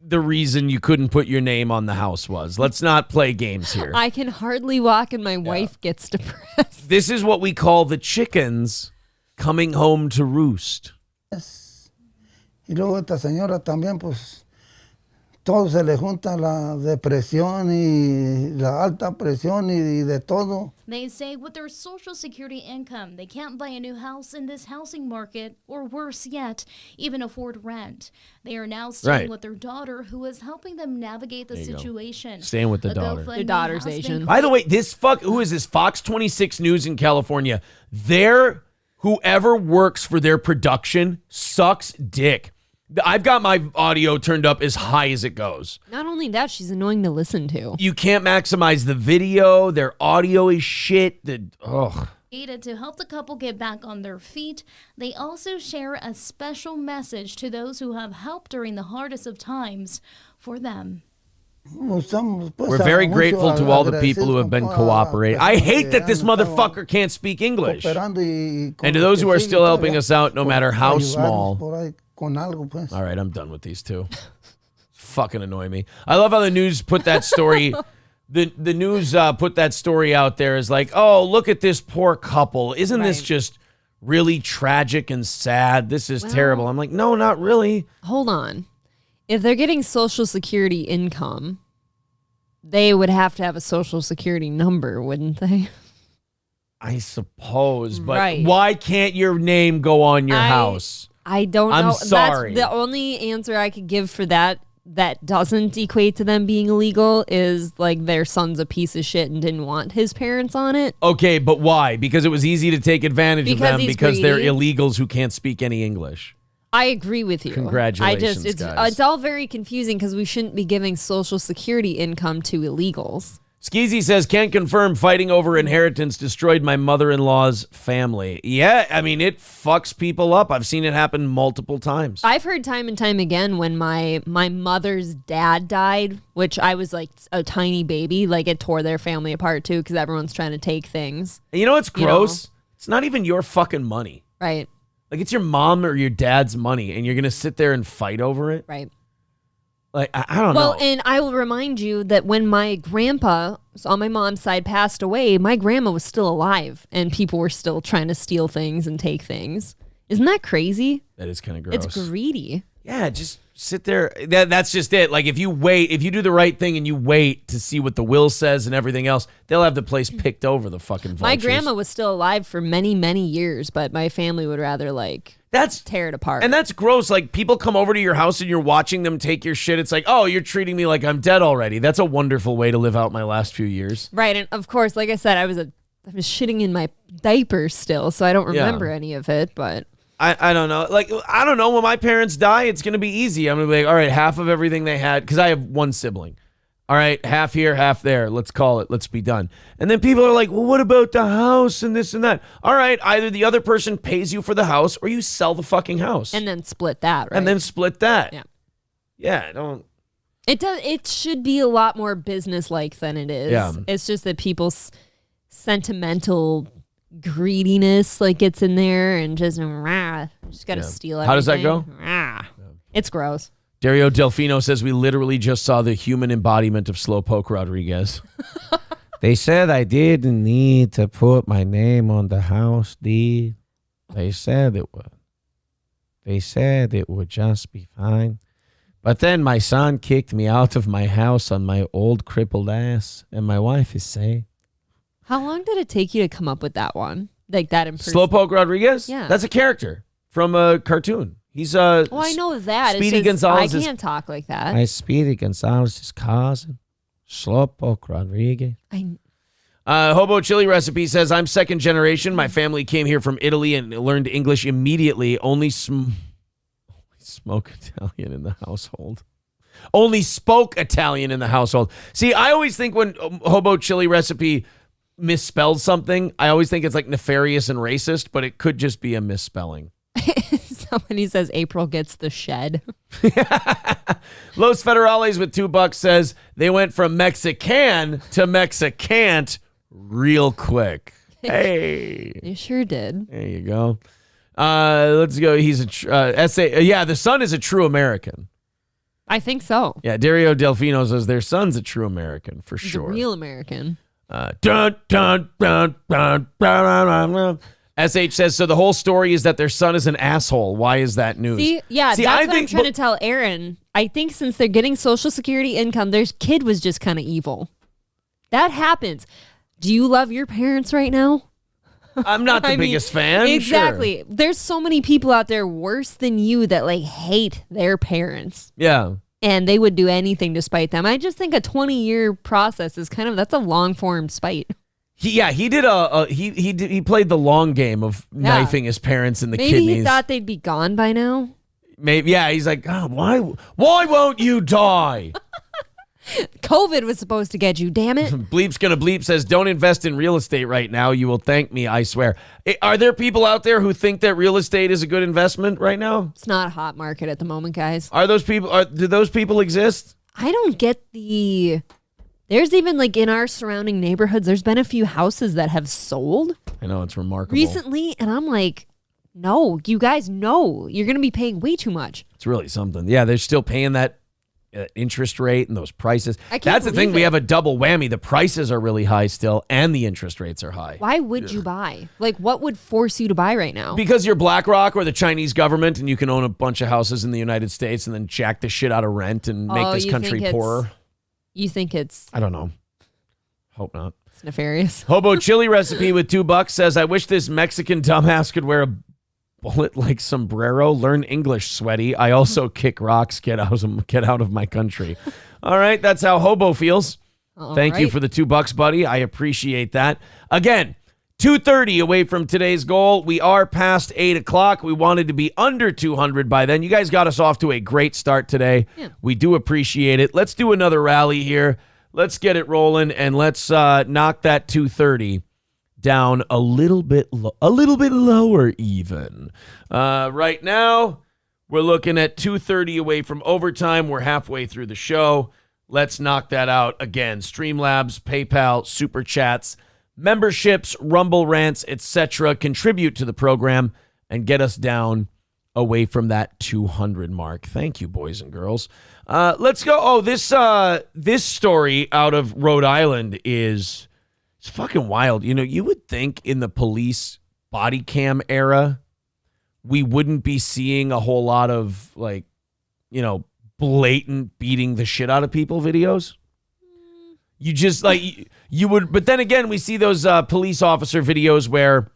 the reason you couldn't put your name on the house was. Let's not play games here. I can hardly walk and my wife gets depressed. This is what we call the chickens coming home to roost. Y luego esta señora también, pues, todo se le junta la depresión y la alta presión y de todo. They say with their Social Security income, they can't buy a new house in this housing market, or worse yet, even afford rent. They are now staying with their daughter, who is helping them navigate the situation. Staying with the daughter. Their daughter's Asian. By the way, who is this? Fox 26 News in California. Whoever works for their production sucks dick. I've got my audio turned up as high as it goes. Not only that, she's annoying to listen to. You can't maximize the video. Their audio is shit. To help the couple get back on their feet, they also share a special message to those who have helped during the hardest of times for them. We're very grateful to all the people who have been cooperating. I hate that this motherfucker can't speak English. And to those who are still helping us out, no matter how small. All right, I'm done with these two. Fucking annoy me. I love how the news put that story. The news put that story out there as like, oh, look at this poor couple. Isn't this just really tragic and sad? This is terrible. I'm like, no, not really. Hold on. If they're getting Social Security income, they would have to have a Social Security number, wouldn't they? I suppose, but why can't your name go on your house? I don't know. I'm sorry. That's the only answer I could give for that that doesn't equate to them being illegal is like their son's a piece of shit and didn't want his parents on it. Okay, but why? Because it was easy to take advantage of them because they're illegals who can't speak any English. I agree with you. Congratulations, guys. It's all very confusing because we shouldn't be giving Social Security income to illegals. Skeezy says, can't confirm fighting over inheritance destroyed my mother-in-law's family. Yeah, I mean, it fucks people up. I've seen it happen multiple times. I've heard time and time again when my mother's dad died, which I was like a tiny baby, like it tore their family apart too because everyone's trying to take things. And you know what's gross? It's not even your fucking money. Right. Like it's your mom or your dad's money and you're going to sit there and fight over it? Right. Like, I don't know. Well, and I will remind you that when my grandpa on my mom's side passed away, my grandma was still alive and people were still trying to steal things and take things. Isn't that crazy? That is kind of gross. It's greedy. Yeah, just sit there. That's just it. Like if you do the right thing and you wait to see what the will says and everything else, they'll have the place picked over the fucking vultures. My grandma was still alive for many, many years, but my family would rather tear it apart. And that's gross. Like people come over to your house and you're watching them take your shit. It's like, oh, you're treating me like I'm dead already. That's a wonderful way to live out my last few years. Right. And of course, like I said, I was shitting in my diaper still, so I don't remember any of it, but I don't know. Like, I don't know. When my parents die, it's going to be easy. I'm going to be like, all right, half of everything they had, because I have one sibling. All right, half here, half there. Let's call it. Let's be done. And then people are like, well, what about the house and this and that? All right, either the other person pays you for the house or you sell the fucking house. And then split that, right? And then split that. Yeah. Yeah, don't. It should be a lot more business-like than it is. Yeah. It's just that people's sentimental greediness gets in there and just got to steal everything. How does that go? It's gross. Dario Delfino says we literally just saw the human embodiment of Slowpoke Rodriguez. They said I didn't need to put my name on the house deed. They said it would. They said it would just be fine. But then my son kicked me out of my house on my old crippled ass, and my wife is safe. How long did it take you to come up with that one? Like that in person? Slowpoke Rodriguez? Yeah. That's a character from a cartoon. He's well, I know that. Speedy Gonzalez. I can't talk like that. Speedy Gonzalez's cousin, Slowpoke Rodriguez. Hobo Chili Recipe says, I'm second generation. My family came here from Italy and learned English immediately. Only smoke Italian in the household. Only spoke Italian in the household. See, I always think when Hobo Chili Recipe misspelled something, I always think it's like nefarious and racist, but it could just be a misspelling. Somebody says April gets the shed. Los Federales with $2 says they went from Mexican to Mexicant real quick. Hey. They sure did. There you go. Let's go. He's the son is a true American. I think so. Yeah, Dario Delfino says their son's a true American for He's sure. A real American. SH says, so the whole story is that their son is an asshole. Why is that news? See, that's what I'm trying to tell Aaron. I think since they're getting Social Security income, their kid was just kind of evil. That happens. Do you love your parents right now? I'm not the biggest fan. Exactly. Sure. There's so many people out there worse than you that hate their parents. Yeah. And they would do anything to spite them. I just think a 20-year process is that's a long-form spite. He played the long game of knifing his parents in the kidneys. Maybe he thought they'd be gone by now. Maybe, yeah. He's like, oh, why won't you die? COVID was supposed to get you, damn it. Bleep's gonna bleep says, don't invest in real estate right now. You will thank me, I swear. Are there people out there who think that real estate is a good investment right now? It's not a hot market at the moment, guys. Do those people exist? I don't get there's even in our surrounding neighborhoods, there's been a few houses that have sold. I know, it's remarkable. Recently, and I'm like, no, you guys know you're going to be paying way too much. It's really something. Yeah, they're still paying that interest rate and those prices. That's the thing. We have a double whammy. The prices are really high still, and the interest rates are high. Why would you buy? What would force you to buy right now? Because you're BlackRock or the Chinese government, and you can own a bunch of houses in the United States and then jack the shit out of rent and make this country poorer. You think it's... I don't know. Hope not. It's nefarious. Hobo Chili Recipe with $2 says, I wish this Mexican dumbass could wear a bullet-like sombrero. Learn English, sweaty. I also kick rocks. Get out of my country. All right, that's how Hobo feels. Thank you for the $2, buddy. I appreciate that. Again, 2:30 away from today's goal. We are past 8 o'clock. We wanted to be under 200 by then. You guys got us off to a great start today. Yeah. We do appreciate it. Let's do another rally here. Let's get it rolling, and let's knock that 230 down a little bit lower even. Right now, we're looking at 2:30 away from overtime. We're halfway through the show. Let's knock that out again. Streamlabs, PayPal, Super Chats, memberships, Rumble rants, etc. Contribute to the program and get us down away from that 200 mark. Thank you, boys and girls. Let's go. Oh, this story out of Rhode Island is it's fucking wild. You know, you would think in the police body cam era, we wouldn't be seeing a whole lot of blatant beating the shit out of people videos. You just you would, but then again, we see those police officer videos where,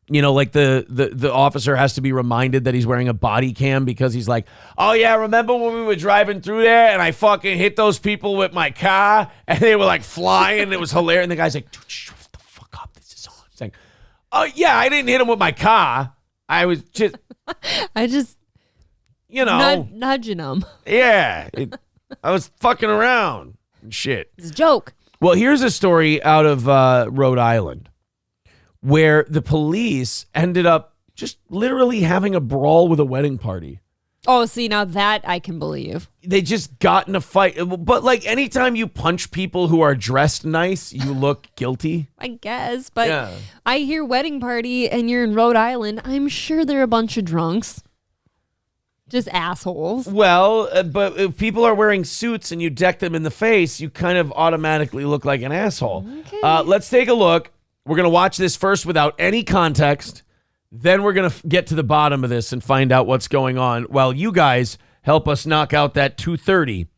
the officer has to be reminded that he's wearing a body cam because he's like, oh yeah, remember when we were driving through there and I fucking hit those people with my car and they were like flying and it was hilarious. And the guy's like, dude, shut the fuck up. This is on. He's like, oh yeah, I didn't hit him with my car. I was just, nudging them. Yeah. I was fucking around and shit. It's a joke. Well, here's a story out of Rhode Island where the police ended up just literally having a brawl with a wedding party. Oh, see, now that I can believe. They just got in a fight. But anytime you punch people who are dressed nice, you look guilty. I guess. But yeah. I hear wedding party and you're in Rhode Island. I'm sure they're a bunch of drunks. Just assholes. Well, but if people are wearing suits and you deck them in the face, you kind of automatically look like an asshole. Okay. Let's take a look. We're going to watch this first without any context. Then we're going to get to the bottom of this and find out what's going on while you guys help us knock out that 230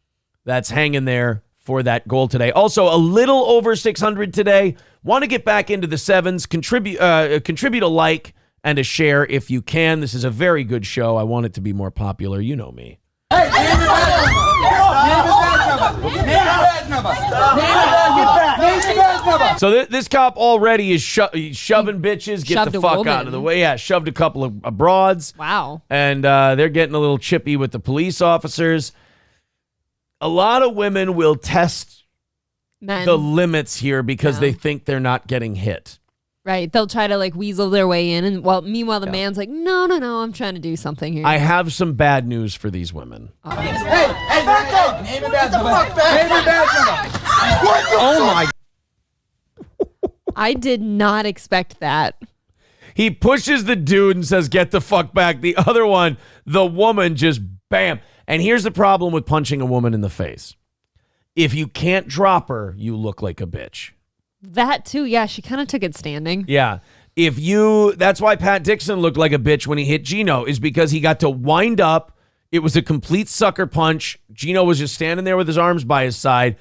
that's hanging there for that goal today. Also, a little over 600 today. Want to get back into the sevens. Contribute a like and a share if you can. This is a very good show. I want it to be more popular. You know me. Hey, name your badge number. So this cop already is shoving bitches. Get the fuck out of the way. Yeah, shoved a couple of broads. Wow. And they're getting a little chippy with the police officers. A lot of women will test the limits here because they think they're not getting hit. Right. They'll try to weasel their way in. And meanwhile, the man's like, no, I'm trying to do something here. I have some bad news for these women. Hey, back up. Name your badge number. Name your badge number. Oh my. I did not expect that. He pushes the dude and says, get the fuck back. The other one, the woman just bam. And here's the problem with punching a woman in the face. If you can't drop her, you look like a bitch. That too, yeah, she kind of took it standing. Yeah. That's why Pat Dixon looked like a bitch when he hit Gino, is because he got to wind up. It was a complete sucker punch. Gino was just standing there with his arms by his side.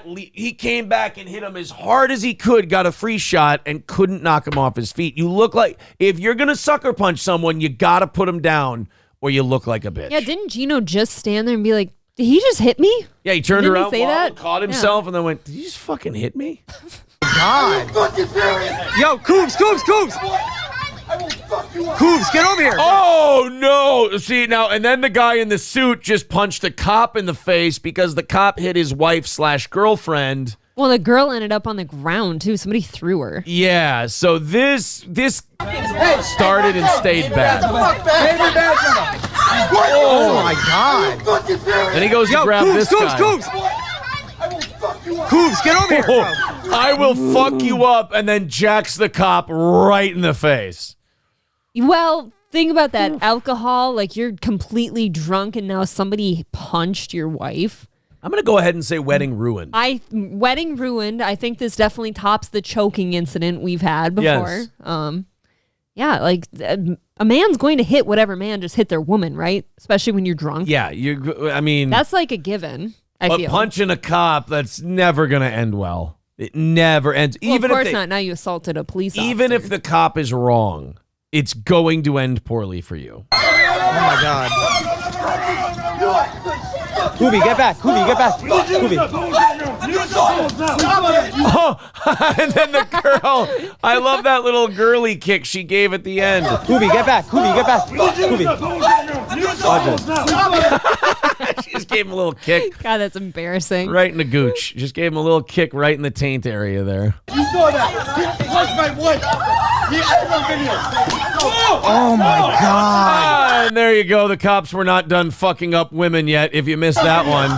He came back and hit him as hard as he could, got a free shot, and couldn't knock him off his feet. You look like, if you're going to sucker punch someone, you got to put him down or you look like a bitch. Yeah, didn't Gino just stand there and be like, did he just hit me? Yeah, he turned around, that? caught himself, and then went, did he just fucking hit me? God. Yo, Coobs. Coobs, get over here. Oh, no. See, now, and then the guy in the suit just punched the cop in the face because the cop hit his wife/girlfriend. Well, the girl ended up on the ground, too. Somebody threw her. Yeah, so this started and stayed bad. Oh, my God. And he goes to grab this guy. Coobs, get over here. Bro. I will fuck you up, and then jacks the cop right in the face. Well, think about that. Alcohol, you're completely drunk, and now somebody punched your wife. I'm going to go ahead and say wedding ruined. Wedding ruined. I think this definitely tops the choking incident we've had before. Yes. Yeah, a man's going to hit whatever man just hit their woman, right? Especially when you're drunk. Yeah, that's a given. I feel. Punching a cop, that's never going to end well. It never ends. Well, of course not. Now you assaulted a police officer. Even if the cop is wrong, it's going to end poorly for you. Oh my God. Hoovy, get back. Hoovy, get back. Hoovy. Oh, and then the girl. I love that little girly kick she gave at the end. Hoovy, get back. Hoovy, get back. Hoovy. She just gave him a little kick. God, that's embarrassing. Right in the gooch. Just gave him a little kick right in the taint area there. You saw that. He touched my wife. He had my video. Oh my God. And there you go. The cops were not done fucking up women yet, if you missed that one.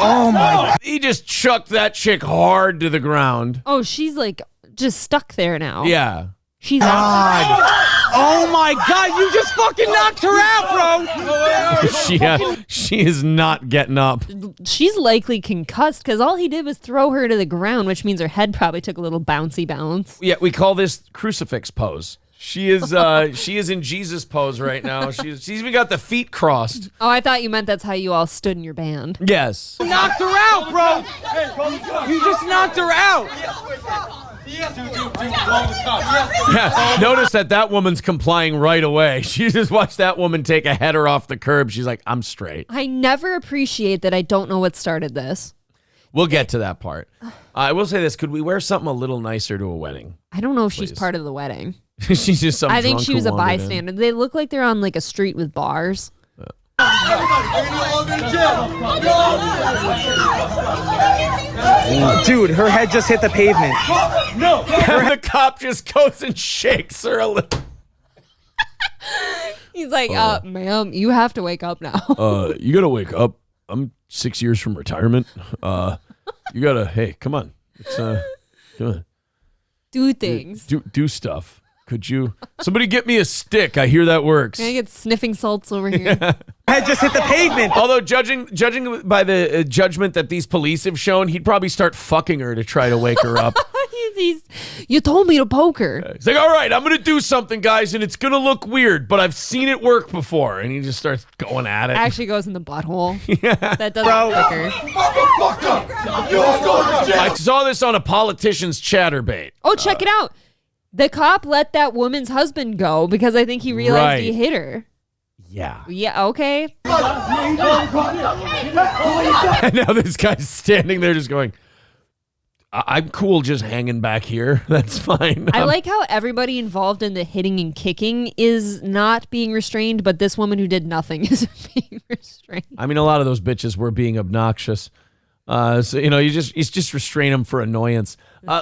Oh my God. He just chucked that chick hard to the ground. Oh, she's like just stuck there now. Yeah. She's out. Oh my God, you just fucking knocked her out, bro. She is not getting up. She's likely concussed because all he did was throw her to the ground, which means her head probably took a little bouncy bounce. Yeah, we call this crucifix pose. She is in Jesus pose right now. She's even got the feet crossed. Oh, I thought you meant that's how you all stood in your band. Yes. You knocked her out, bro. You just knocked her out. Yeah, notice that woman's complying right away. She just watched that woman take a header off the curb. She's like, I'm straight. I never appreciate that I don't know what started this. We'll get to that part. I will say this. Could we wear something a little nicer to a wedding? I don't know if she's part of the wedding. She's just some I think drunk she who was a wandered in. bystander. They look like they're on like a street with bars. Dude, her head just hit the pavement. No. The cop just goes and shakes her a little. He's like, ma'am, you have to wake up now. You gotta wake up. I'm 6 years from retirement. You gotta, hey, come on. Come on. Do things. Do stuff. Could you? Somebody get me a stick. I hear that works. Can I get sniffing salts over here? Head just hit the pavement. Although judging by the judgment that these police have shown, he'd probably start fucking her to try to wake her up. You told me to poke her. He's like, all right, I'm going to do something, guys, and it's going to look weird, but I've seen it work before. And he just starts going at it. Actually goes in the butthole. Yeah. That doesn't quicker. I saw this on a politician's chatterbait. Oh, check it out. The cop let that woman's husband go because I think he realized he hit her. Yeah. Yeah, okay. And now this guy's standing there just going, I'm cool just hanging back here. That's fine. I like how everybody involved in the hitting and kicking is not being restrained, but this woman who did nothing is being restrained. I mean, a lot of those bitches were being obnoxious. So, you just restrain them for annoyance.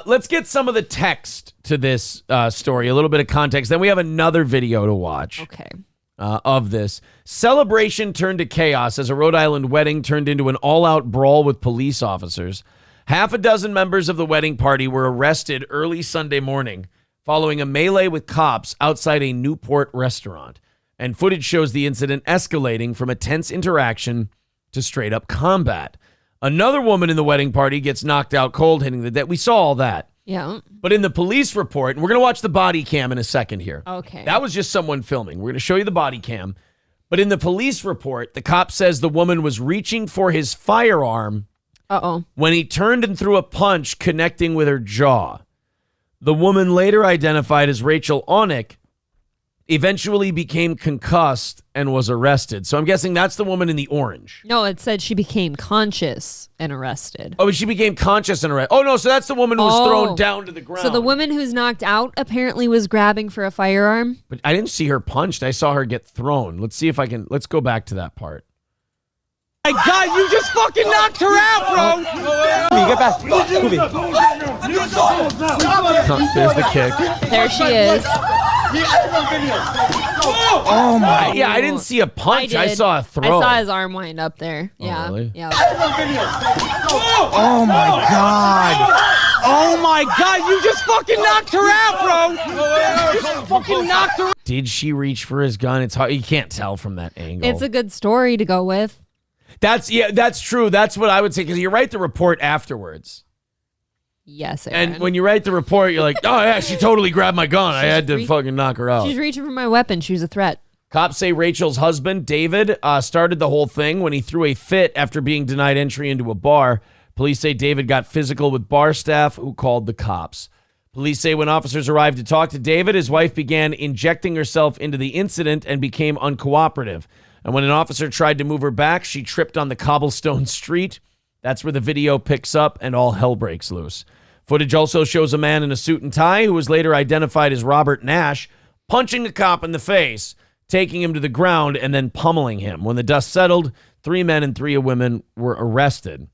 Let's get some of the text to this story, a little bit of context. Then we have another video to watch. Okay. Of this. Celebration turned to chaos as a Rhode Island wedding turned into an all-out brawl with police officers. Half a dozen members of the wedding party were arrested early Sunday morning following a melee with cops outside a Newport restaurant. And footage shows the incident escalating from a tense interaction to straight-up combat. Another woman in the wedding party gets knocked out cold, hitting the deck. We saw all that. Yeah. But in the police report, and we're going to watch the body cam in a second here. Okay. That was just someone filming. We're going to show you the body cam. But in the police report, the cop says the woman was reaching for his firearm when he turned and threw a punch connecting with her jaw. The woman, later identified as Rachel Onick, eventually became concussed and was arrested. So I'm guessing that's the woman in the orange. No, it said she became conscious and arrested. Oh, she became conscious and arrested. Oh, no, so that's the woman who was thrown down to the ground. So the woman who's knocked out apparently was grabbing for a firearm. But I didn't see her punched. I saw her get thrown. Let's see if I can. Let's go back to that part. My God, you just fucking knocked her out, bro. Get back. There's the kick. There she is. Oh my! Yeah, I didn't see a punch. I saw a throw. I saw his arm wind up there. Oh, Yeah. really? Yeah. Oh my God! Oh my God! You just fucking knocked her out, bro. You just fucking knocked her. Did she reach for his gun? It's hard. You can't tell from that angle. It's a good story to go with. That's true. That's what I would say because you write the report afterwards. Yes, Aaron. And when you write the report, you're like, oh yeah, she totally grabbed my gun. I had to fucking knock her out. She's reaching for my weapon. She was a threat. Cops say Rachel's husband, David, started the whole thing when he threw a fit after being denied entry into a bar. Police say David got physical with bar staff who called the cops. Police say when officers arrived to talk to David, his wife began injecting herself into the incident and became uncooperative. And when an officer tried to move her back, she tripped on the cobblestone street. That's where the video picks up and all hell breaks loose. Footage also shows a man in a suit and tie who was later identified as Robert Nash punching a cop in the face, taking him to the ground, and then pummeling him. When the dust settled, 3 men and 3 women were arrested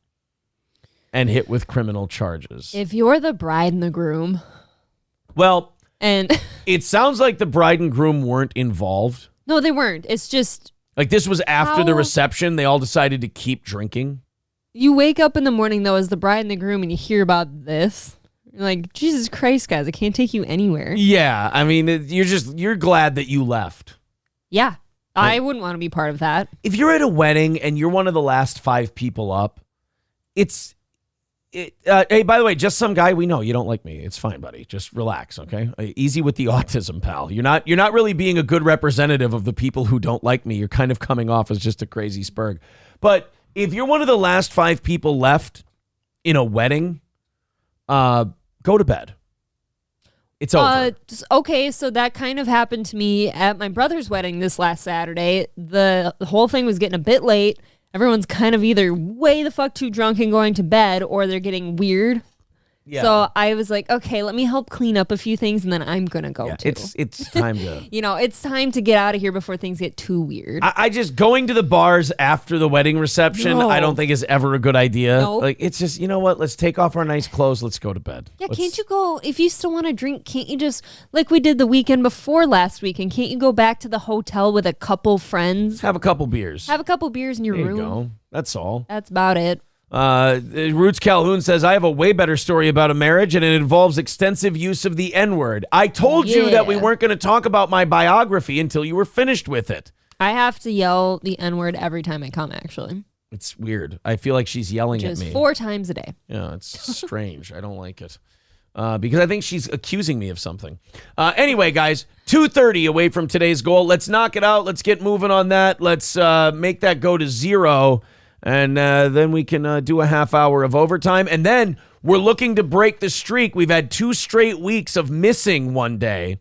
and hit with criminal charges. If you're the bride and the groom. Well, and it sounds like the bride and groom weren't involved. No, they weren't. It's just. Like this was after the reception. They all decided to keep drinking. You wake up in the morning, though, as the bride and the groom, and you hear about this. You're like, Jesus Christ, guys, I can't take you anywhere. Yeah, I mean, you're glad that you left. Yeah, I wouldn't want to be part of that. If you're at a wedding and you're one of the last 5 people up, hey, by the way, just some guy we know. You don't like me. It's fine, buddy. Just relax, okay? Easy with the autism, pal. You're not really being a good representative of the people who don't like me. You're kind of coming off as just a crazy spurg. But if you're one of the last 5 people left in a wedding, go to bed. It's over. Okay, so that kind of happened to me at my brother's wedding this last Saturday. The whole thing was getting a bit late. Everyone's kind of either way the fuck too drunk and going to bed, or they're getting weird. Yeah. So I was like, okay, let me help clean up a few things, and then I'm going to go too. It's time to... it's time to get out of here before things get too weird. I just, going to the bars after the wedding reception, I don't think is ever a good idea. Nope. Like, it's just, you know what? Let's take off our nice clothes. Let's go to bed. Yeah, can't you go, if you still want to drink, can't you just, like we did the weekend before last weekend, can't you go back to the hotel with a couple friends? Have a couple beers. Have a couple beers in your room. There you go. That's all. That's about it. Roots Calhoun says, I have a way better story about a marriage, and it involves extensive use of the N-word. I told you that we weren't going to talk about my biography until you were finished with it. I have to yell the N-word every time I come, actually. It's weird. I feel like she's yelling at me. 4 times a day. Yeah, it's strange. I don't like it. Because I think she's accusing me of something. Anyway, guys, 2:30 away from today's goal. Let's knock it out. Let's get moving on that. Let's make that go to 0. And then we can do a half hour of overtime. And then we're looking to break the streak. We've had 2 straight weeks of missing one day.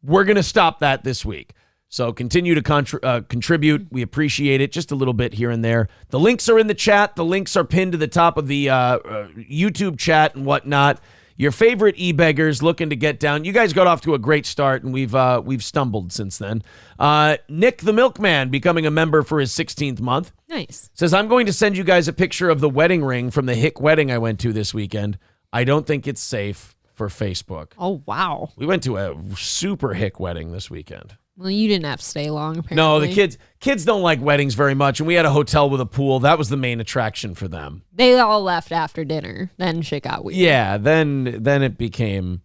We're going to stop that this week. So continue to contribute. We appreciate it just a little bit here and there. The links are in the chat. The links are pinned to the top of the YouTube chat and whatnot. Your favorite e-beggars looking to get down. You guys got off to a great start, and we've stumbled since then. Nick the Milkman becoming a member for his 16th month. Nice. Says, I'm going to send you guys a picture of the wedding ring from the hick wedding I went to this weekend. I don't think it's safe for Facebook. Oh, wow. We went to a super hick wedding this weekend. Well, you didn't have to stay long, apparently. No, the kids don't like weddings very much, and we had a hotel with a pool. That was the main attraction for them. They all left after dinner. Then shit got weird. Yeah, then it became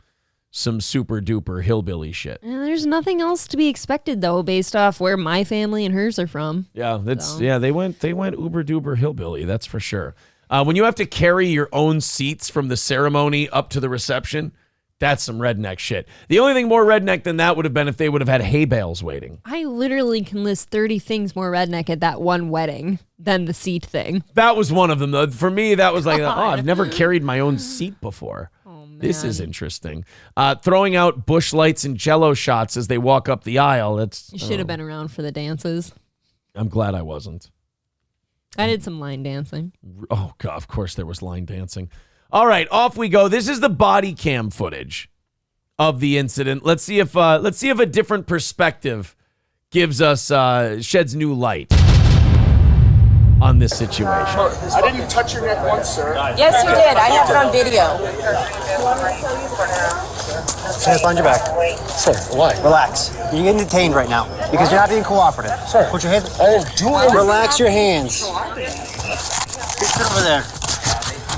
some super duper hillbilly shit. And there's nothing else to be expected though, based off where my family and hers are from. Yeah, they went uber duper hillbilly. That's for sure. When you have to carry your own seats from the ceremony up to the reception. That's some redneck shit. The only thing more redneck than that would have been if they would have had hay bales waiting. I literally can list 30 things more redneck at that one wedding than the seat thing. That was one of them, though. For me, that was like, I've never carried my own seat before. Oh, man. This is interesting. Throwing out bush lights and Jell-O shots as they walk up the aisle. You should have been around for the dances. I'm glad I wasn't. I did some line dancing. Oh, God, of course there was line dancing. All right, off we go. This is the body cam footage of the incident. Let's see if a different perspective gives us sheds new light on this situation. I didn't touch your neck once, sir. Yes, you did. I have it on video. Hands behind your back. Sir, why? Relax. You're getting detained right now because you're not being cooperative. Sir, put your hands. Oh, do it. Relax your hands. Get over there.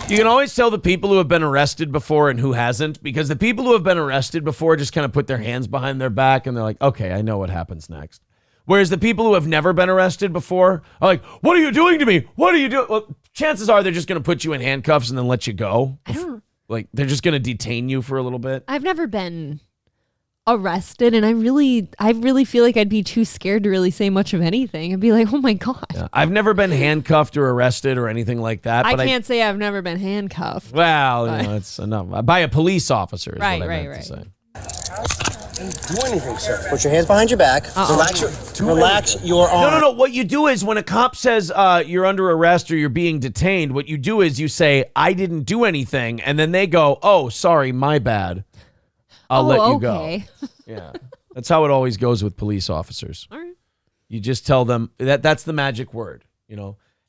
You can always tell the people who have been arrested before and who hasn't, because the people who have been arrested before just kind of put their hands behind their back and they're like, okay, I know what happens next. Whereas the people who have never been arrested before are like, what are you doing to me? What are you doing? Well, chances are they're just going to put you in handcuffs and then let you go. Like, they're just going to detain you for a little bit. I've never been arrested, and I really feel like I'd be too scared to really say much of anything. I'd be like, oh my God. Yeah. I've never been handcuffed or arrested or anything like that. I can't say I've never been handcuffed. Well, it's enough. By a police officer is what I meant to say. Didn't do anything, sir. Put your hands behind your back. Relax your arm. No. What you do is when a cop says you're under arrest or you're being detained, what you do is you say, I didn't do anything. And then they go, oh, sorry, my bad. I'll let you go. Yeah. That's how it always goes with police officers. All right. You just tell them that's the magic word.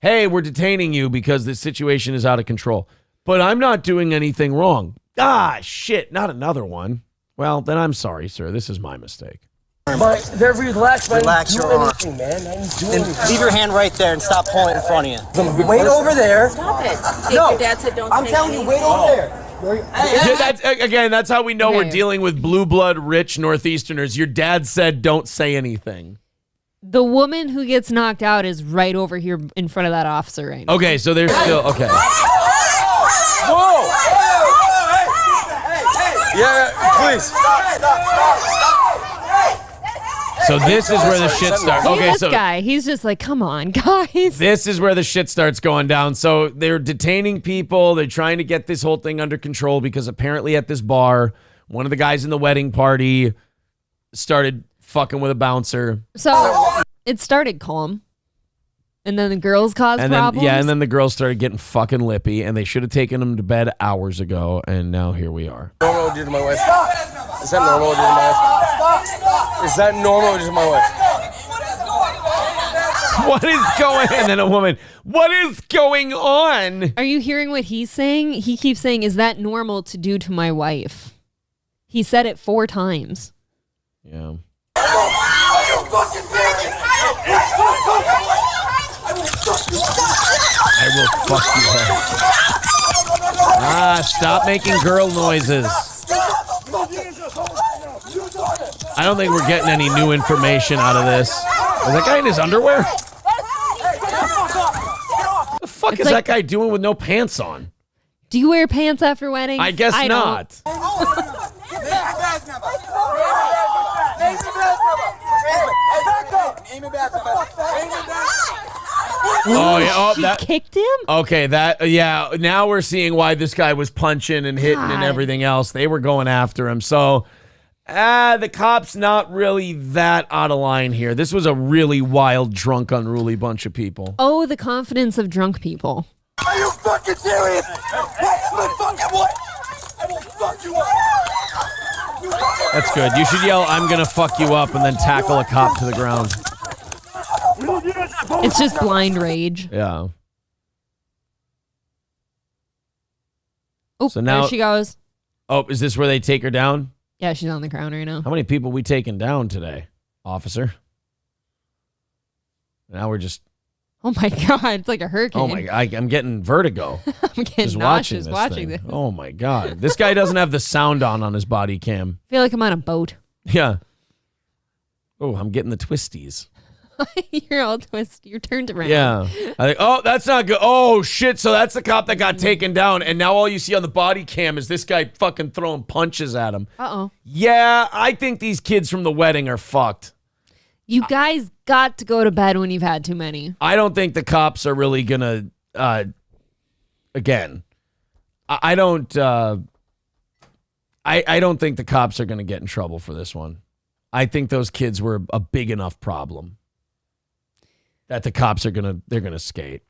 Hey, we're detaining you because this situation is out of control. But I'm not doing anything wrong. Ah, shit, not another one. Well, then I'm sorry, sir. This is my mistake. Relax your arm. Leave your hand right there and stop pulling it in front of you. Wait over there. Stop it. No, your dad said don't I'm say telling you, anything. wait over there. That's how we know we're dealing with blue blood, rich Northeasterners. Your dad said don't say anything. The woman who gets knocked out is right over here in front of that officer right now. Okay, so there's still, okay. Whoa! Yeah, please. So this is where the shit starts. Okay, this guy, he's just like, come on, guys. This is where the shit starts going down. So they're detaining people. They're trying to get this whole thing under control because apparently at this bar, one of the guys in the wedding party started fucking with a bouncer. So it started calm. And then the girls caused problems? Yeah, and then the girls started getting fucking lippy, and they should have taken them to bed hours ago, and now here we are. Normal what I did to my wife. Is that normal what I did to my wife? Is that normal what I did to my wife? What is going on? And then a woman, what is going on? Are you hearing what he's saying? He keeps saying, is that normal to do to my wife? He said it 4 times. Yeah. I will fuck you up. Stop making girl noises. I don't think we're getting any new information out of this. Is that guy in his underwear? What the fuck is that guy doing with no pants on? Do you wear pants after weddings? I guess not. Oh yeah! She kicked him? Okay, now we're seeing why this guy was punching and hitting and everything else. They were going after him. So, the cop's not really that out of line here. This was a really wild, drunk, unruly bunch of people. Oh, the confidence of drunk people. Are you fucking serious? What? I will fuck you up. That's good. You should yell, I'm gonna fuck you up, and then tackle a cop to the ground. It's just blind rage. Yeah. Oh, so now there she goes. Oh, is this where they take her down? Yeah, she's on the ground right now. How many people we taking down today, officer? Now we're just... Oh my God, it's like a hurricane. Oh my God, I'm getting vertigo. I'm getting nauseous watching this. Oh my God. This guy doesn't have the sound on his body cam. I feel like I'm on a boat. Yeah. Oh, I'm getting the twisties. You're all twisted. You're turned around. Yeah. I think, oh, that's not good. Oh, shit. So that's the cop that got taken down. And now all you see on the body cam is this guy fucking throwing punches at him. Uh-oh. Yeah, I think these kids from the wedding are fucked. You guys got to go to bed when you've had too many. I don't think the cops are really going to, again, I don't think the cops are going to get in trouble for this one. I think those kids were a big enough problem that the cops are they're gonna skate.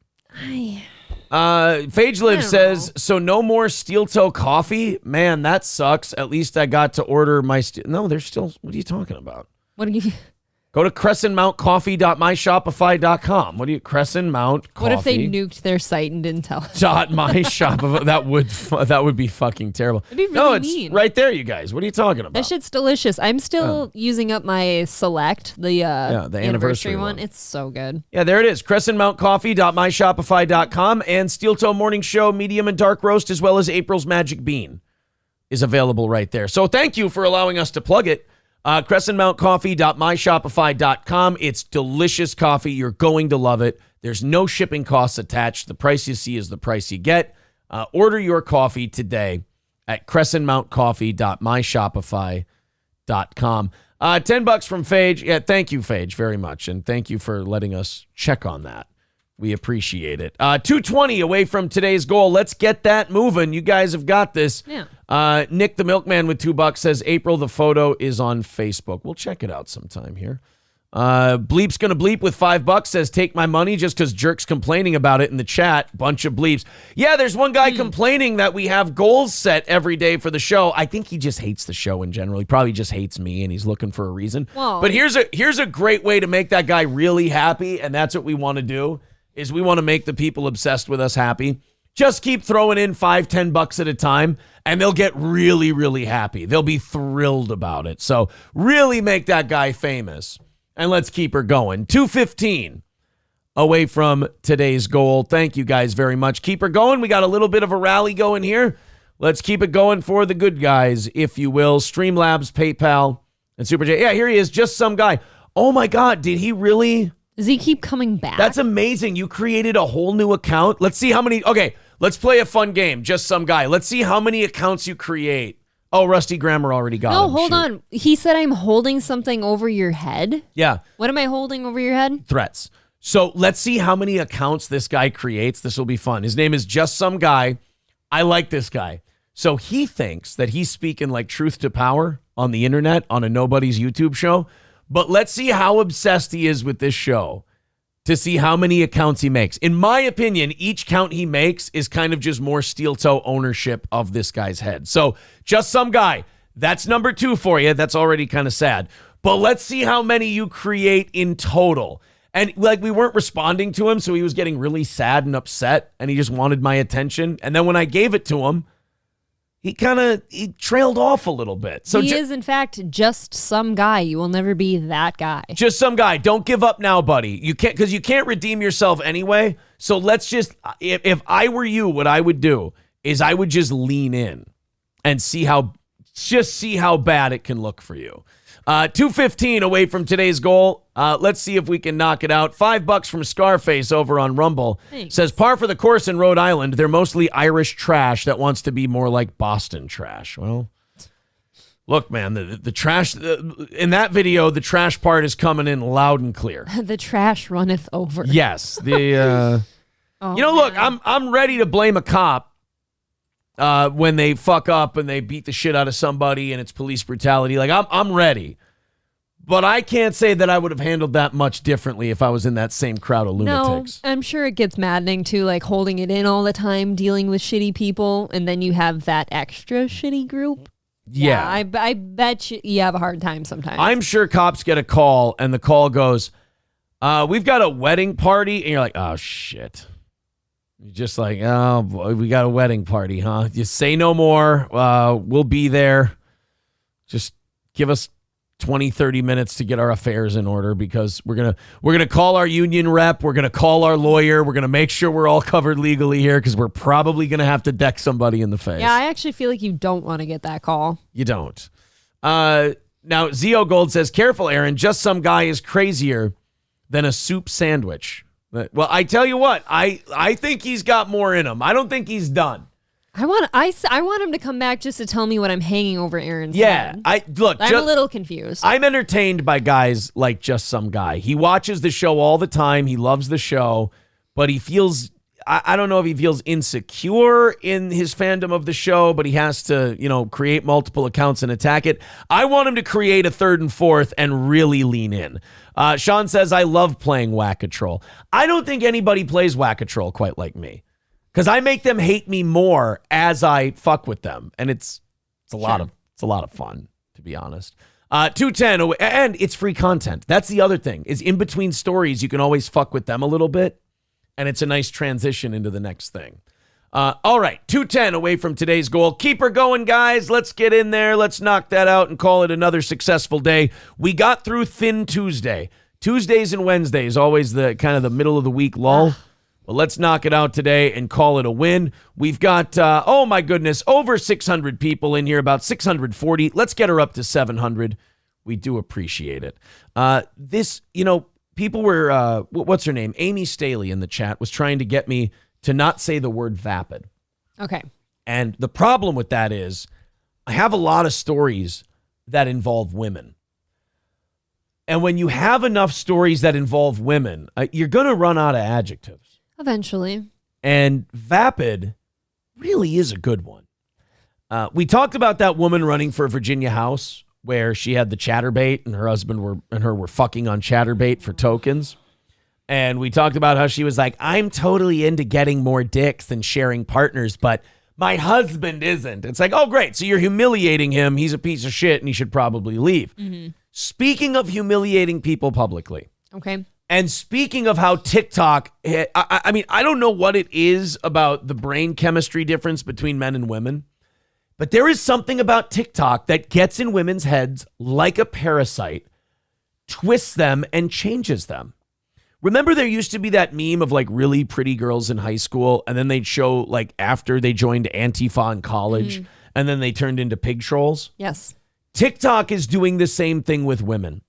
Phage Live says, so no more steel toe coffee? Man, that sucks. At least I got to order my no, there's still, what are you talking about? What do you Go to crescentmountcoffee.myshopify.com. What do you Crescent Mount Coffee? What if they nuked their site and didn't tell us? .myshopify. That would be fucking terrible. It'd be really no, it's mean. right there, you guys. What are you talking about? That shit's delicious. I'm still using up my Select, the anniversary one. It's so good. Yeah, there it is. crescentmountcoffee.myshopify.com and Steel Toe Morning Show medium and dark roast, as well as April's Magic Bean is available right there. So thank you for allowing us to plug it. crescentmountcoffee.myshopify.com. It's delicious coffee. You're going to love it. There's no shipping costs attached. The price you see is the price you get. Order your coffee today at crescentmountcoffee.myshopify.com. StreamLabs.com. $10 from Phage. Yeah, thank you, Phage, very much. And thank you for letting us check on that. We appreciate it. 220 away from today's goal. Let's get that moving. You guys have got this. Yeah. Nick the Milkman with $2 says, April, the photo is on Facebook. We'll check it out sometime here. Bleep's gonna bleep with $5 says, take my money just because Jerk's complaining about it in the chat. Bunch of bleeps. Yeah, there's one guy complaining that we have goals set every day for the show. I think he just hates the show in general. He probably just hates me and he's looking for a reason. Whoa. But here's a great way to make that guy really happy, and that's what we want to do, is we want to make the people obsessed with us happy. Just keep throwing in $5-10 at a time, and they'll get really, really happy. They'll be thrilled about it. So really make that guy famous. And let's keep her going. 2:15 away from today's goal. Thank you guys very much. Keep her going. We got a little bit of a rally going here. Let's keep it going for the good guys, if you will. Streamlabs, PayPal, and Super J. Yeah, here he is. Just some guy. Oh, my God. Did he really? Does he keep coming back? That's amazing. You created a whole new account. Let's see how many. Okay, let's play a fun game. Just some guy. Let's see how many accounts you create. Oh, Rusty Grammar already got him. No, hold on. He said I'm holding something over your head. Yeah. What am I holding over your head? Threats. So let's see how many accounts this guy creates. This will be fun. His name is Just Some Guy. I like this guy. So he thinks that he's speaking like truth to power on the internet on a nobody's YouTube show. But let's see how obsessed he is with this show to see how many accounts he makes. In my opinion, each count he makes is kind of just more steel toe ownership of this guy's head. So Just Some Guy, that's number 2 for you. That's already kind of sad. But let's see how many you create in total. And like, we weren't responding to him, so he was getting really sad and upset, and he just wanted my attention. And then when I gave it to him, he trailed off a little bit. So he is, in fact, just some guy. You will never be that guy. Just some guy. Don't give up now, buddy. You can't, because you can't redeem yourself anyway. So let's just, if I were you, what I would do is I would just lean in and see how bad it can look for you. 2:15 away from today's goal. Let's see if we can knock it out. $5 from Scarface over on Rumble. Thanks. Says, par for the course in Rhode Island. They're mostly Irish trash that wants to be more like Boston trash. Well, look, man, the trash, in that video, the trash part is coming in loud and clear. The trash runneth over. Yes. Look, I'm ready to blame a cop when they fuck up and they beat the shit out of somebody and it's police brutality. Like, I'm ready. But I can't say that I would have handled that much differently if I was in that same crowd of lunatics. No, I'm sure it gets maddening too, like holding it in all the time, dealing with shitty people, and then you have that extra shitty group. Yeah. I bet you have a hard time sometimes. I'm sure cops get a call and the call goes, we've got a wedding party. And you're like, oh, shit. You're just like, oh, boy, we got a wedding party, huh? You say no more. We'll be there. Just give us 20, 30 minutes to get our affairs in order, because we're gonna call our union rep. We're going to call our lawyer. We're going to make sure we're all covered legally here, because we're probably going to have to deck somebody in the face. Yeah, I actually feel like you don't want to get that call. You don't. Now, Zio Gold says, careful, Aaron. Just some guy is crazier than a soup sandwich. Well, I tell you what, I think he's got more in him. I don't think he's done. I want him to come back just to tell me what I'm hanging over Aaron's head. I'm a little confused. I'm entertained by guys like Just Some Guy. He watches the show all the time. He loves the show, but he feels, I don't know if he feels insecure in his fandom of the show, but he has to, create multiple accounts and attack it. I want him to create a third and fourth and really lean in. Sean says, I love playing Whack-A-Troll. I don't think anybody plays Whack-A-Troll quite like me, because I make them hate me more as I fuck with them. And it's a lot of fun, to be honest. 210 away, and it's free content. That's the other thing, is in between stories, you can always fuck with them a little bit. And it's a nice transition into the next thing. All right, 210 away from today's goal. Keep her going, guys. Let's get in there. Let's knock that out and call it another successful day. We got through Thin Tuesday. Tuesdays and Wednesdays, always the kind of the middle of the week lull. But let's knock it out today and call it a win. We've got, oh my goodness, over 600 people in here, about 640. Let's get her up to 700. We do appreciate it. People were, what's her name? Amy Staley in the chat was trying to get me to not say the word vapid. Okay. And the problem with that is I have a lot of stories that involve women. And when you have enough stories that involve women, you're going to run out of adjectives. Eventually. And vapid really is a good one. We talked about that woman running for Virginia House where she had the chatterbait and her husband and her were fucking on chatterbait for tokens. And we talked about how she was like, I'm totally into getting more dicks than sharing partners, but my husband isn't. It's like, oh, great. So you're humiliating him. He's a piece of shit and he should probably leave. Mm-hmm. Speaking of humiliating people publicly. Okay. And speaking of how TikTok, I mean, I don't know what it is about the brain chemistry difference between men and women, but there is something about TikTok that gets in women's heads like a parasite, twists them and changes them. Remember there used to be that meme of like really pretty girls in high school and then they'd show like after they joined Antifa in college and then they turned into pig trolls? Yes. TikTok is doing the same thing with women.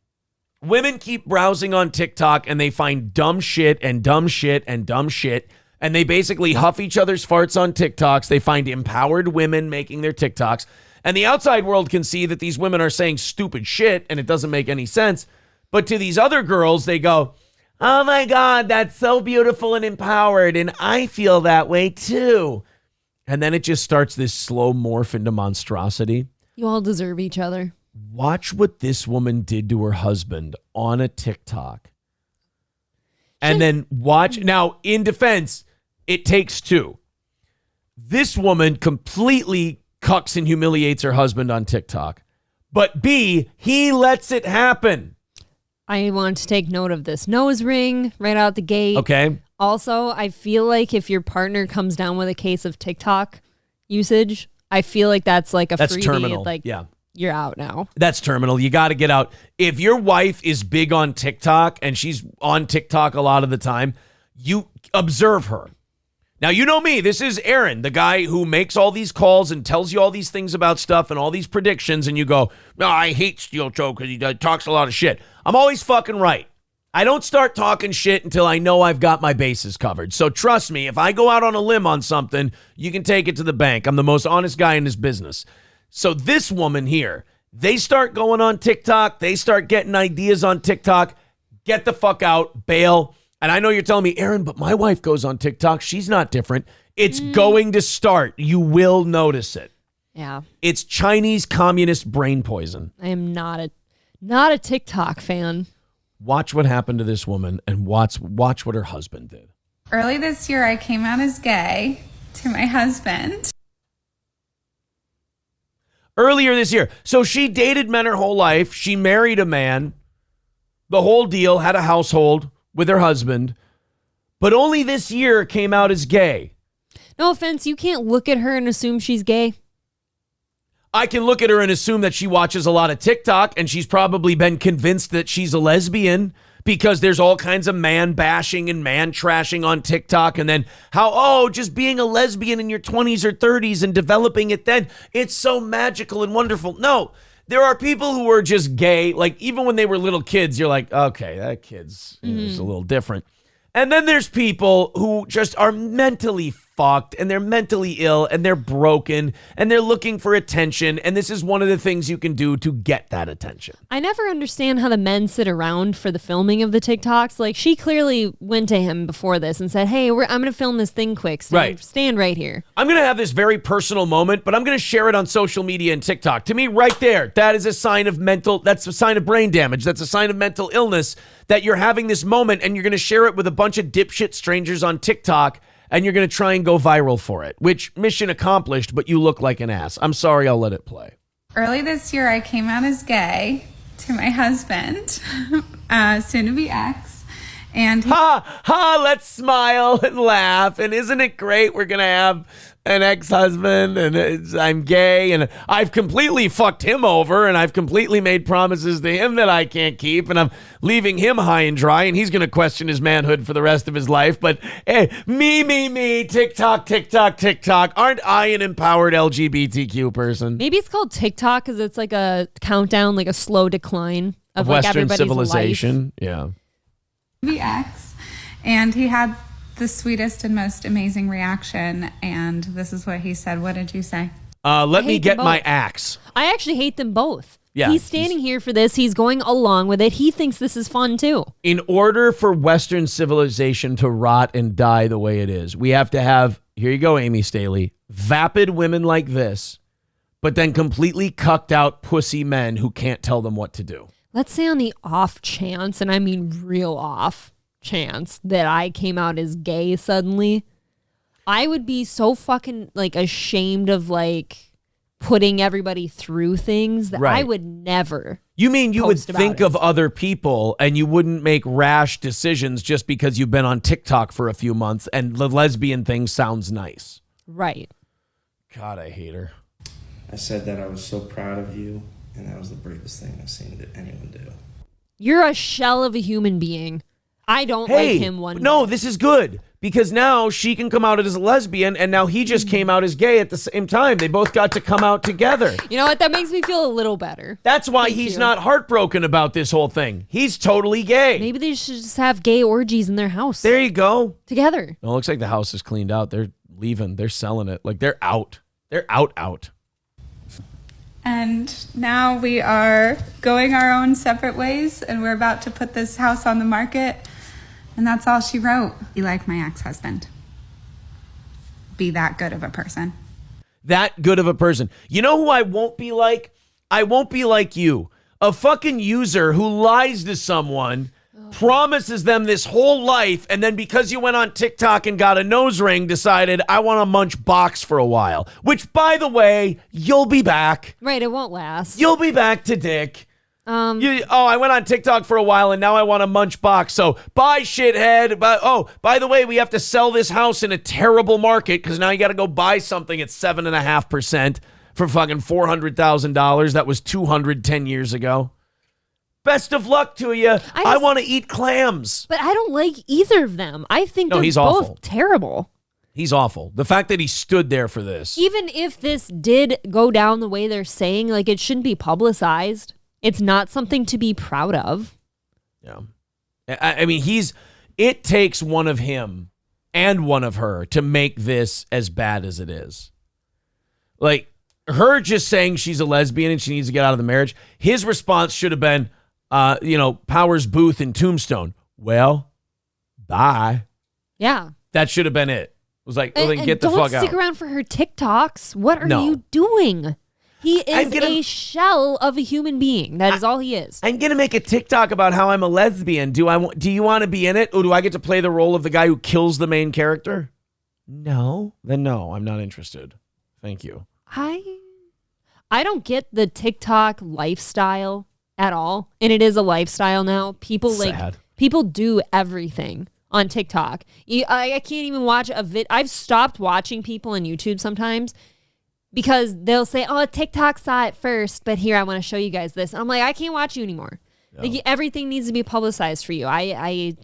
Women keep browsing on TikTok and they find dumb shit and dumb shit and dumb shit. And they basically huff each other's farts on TikToks. They find empowered women making their TikToks. And the outside world can see that these women are saying stupid shit and it doesn't make any sense. But to these other girls, they go, oh my God, that's so beautiful and empowered. And I feel that way too. And then it just starts this slow morph into monstrosity. You all deserve each other. Watch what this woman did to her husband on a TikTok. And then watch. Now, in defense, it takes two. This woman completely cucks and humiliates her husband on TikTok. But B, he lets it happen. I want to take note of this nose ring right out the gate. Okay. Also, I feel like if your partner comes down with a case of TikTok usage, I feel like that's like that's freebie. Terminal. Like, yeah. You're out now. That's terminal. You got to get out. If your wife is big on TikTok and she's on TikTok a lot of the time, you observe her. Now, you know me. This is Aaron, the guy who makes all these calls and tells you all these things about stuff and all these predictions. And you go, no, I hate Steel Toe because he talks a lot of shit. I'm always fucking right. I don't start talking shit until I know I've got my bases covered. So trust me, if I go out on a limb on something, you can take it to the bank. I'm the most honest guy in this business. So this woman here, they start going on TikTok. They start getting ideas on TikTok. Get the fuck out, bail. And I know you're telling me, Aaron, but my wife goes on TikTok. She's not different. It's going to start. You will notice it. Yeah. It's Chinese communist brain poison. I am not a TikTok fan. Watch what happened to this woman and watch what her husband did. Early this year, I came out as gay to my husband. Earlier this year. So she dated men her whole life. She married a man. The whole deal, had a household with her husband. But only this year came out as gay. No offense, you can't look at her and assume she's gay. I can look at her and assume that she watches a lot of TikTok and she's probably been convinced that she's a lesbian because there's all kinds of man bashing and man trashing on TikTok. And then how, just being a lesbian in your 20s or 30s and developing it then, it's so magical and wonderful. No, there are people who are just gay. Like even when they were little kids, you're like, okay, that kid's is a little different. And then there's people who just are mentally fucked and they're mentally ill and they're broken and they're looking for attention. And this is one of the things you can do to get that attention. I never understand how the men sit around for the filming of the TikToks. Like she clearly went to him before this and said, hey, I'm going to film this thing quick. Stand right here. I'm going to have this very personal moment, but I'm going to share it on social media and TikTok. To me, right there, that is a sign of that's a sign of brain damage. That's a sign of mental illness that you're having this moment and you're going to share it with a bunch of dipshit strangers on TikTok and you're going to try and go viral for it, which mission accomplished, but you look like an ass. I'm sorry, I'll let it play. Early this year, I came out as gay to my husband, soon to be ex. And let's smile and laugh. And isn't it great? We're going to have an ex-husband and I'm gay and I've completely fucked him over and I've completely made promises to him that I can't keep and I'm leaving him high and dry and he's going to question his manhood for the rest of his life. But hey, me, TikTok, TikTok, TikTok. Aren't I an empowered LGBTQ person? Maybe it's called TikTok because it's like a countdown, like a slow decline of like Western everybody's civilization. life. Yeah. ex, and he had the sweetest and most amazing reaction, and this is what he said. What did you say? Let me get my axe. I actually hate them both. Yeah, he's standing here for this. He's going along with it. He thinks this is fun too. In order for Western civilization to rot and die the way it is, we have to have, here you go, Amy Staley, vapid women like this, but then completely cucked out pussy men who can't tell them what to do. Let's say on the off chance, and I mean real off chance, that I came out as gay suddenly, I would be so fucking like ashamed of like putting everybody through things that I would never. You mean you would think of other people and you wouldn't make rash decisions just because you've been on TikTok for a few months and the lesbian thing sounds nice. Right. God, I hate her. I said that I was so proud of you, and that was the bravest thing I've seen anyone do. You're a shell of a human being. I don't like him one No, bit. this is good because now she can come out as a lesbian and now he just came out as gay at the same time. They both got to come out together. You know what? That makes me feel a little better. That's why he's not heartbroken about this whole thing. He's totally gay. Maybe they should just have gay orgies in their house. There you go. Together. Well, it looks like the house is cleaned out. They're leaving. They're selling it. Like they're out. They're out. And now we are going our own separate ways, and we're about to put this house on the market. And that's all she wrote. Be like my ex-husband. Be that good of a person. That good of a person. You know who I won't be like? I won't be like you. A fucking user who lies to someone, promises them this whole life, and then because you went on TikTok and got a nose ring, decided, I want to munch box for a while. Which, by the way, you'll be back. Right, it won't last. You'll be back to dick. I went on TikTok for a while and now I want to munch box. So bye, shithead. But by the way, we have to sell this house in a terrible market because now you got to go buy something at 7.5% for fucking $400,000. That was $200 10 years ago. Best of luck to you. I want to eat clams. But I don't like either of them. I think they're he's both awful. terrible. He's awful. The fact that he stood there for this. Even if this did go down the way they're saying, like it shouldn't be publicized. It's not something to be proud of. Yeah. I mean, it takes one of him and one of her to make this as bad as it is. Like, her just saying she's a lesbian and she needs to get out of the marriage. His response should have been, Powers Booth in Tombstone. Well, bye. Yeah. That should have been it. It was like, well, then get the fuck out. Don't stick around for her TikToks. What are you doing? He is a shell of a human being. That is all he is. I'm going to make a TikTok about how I'm a lesbian. Do you want to be in it? Or do I get to play the role of the guy who kills the main character? No. Then no, I'm not interested. Thank you. I don't get the TikTok lifestyle at all. And it is a lifestyle now. People people do everything on TikTok. I can't even watch a vid. I've stopped watching people on YouTube sometimes because they'll say, oh, TikTok saw it first, but here, I want to show you guys this. And I'm like, I can't watch you anymore. No. Like, everything needs to be publicized for you. I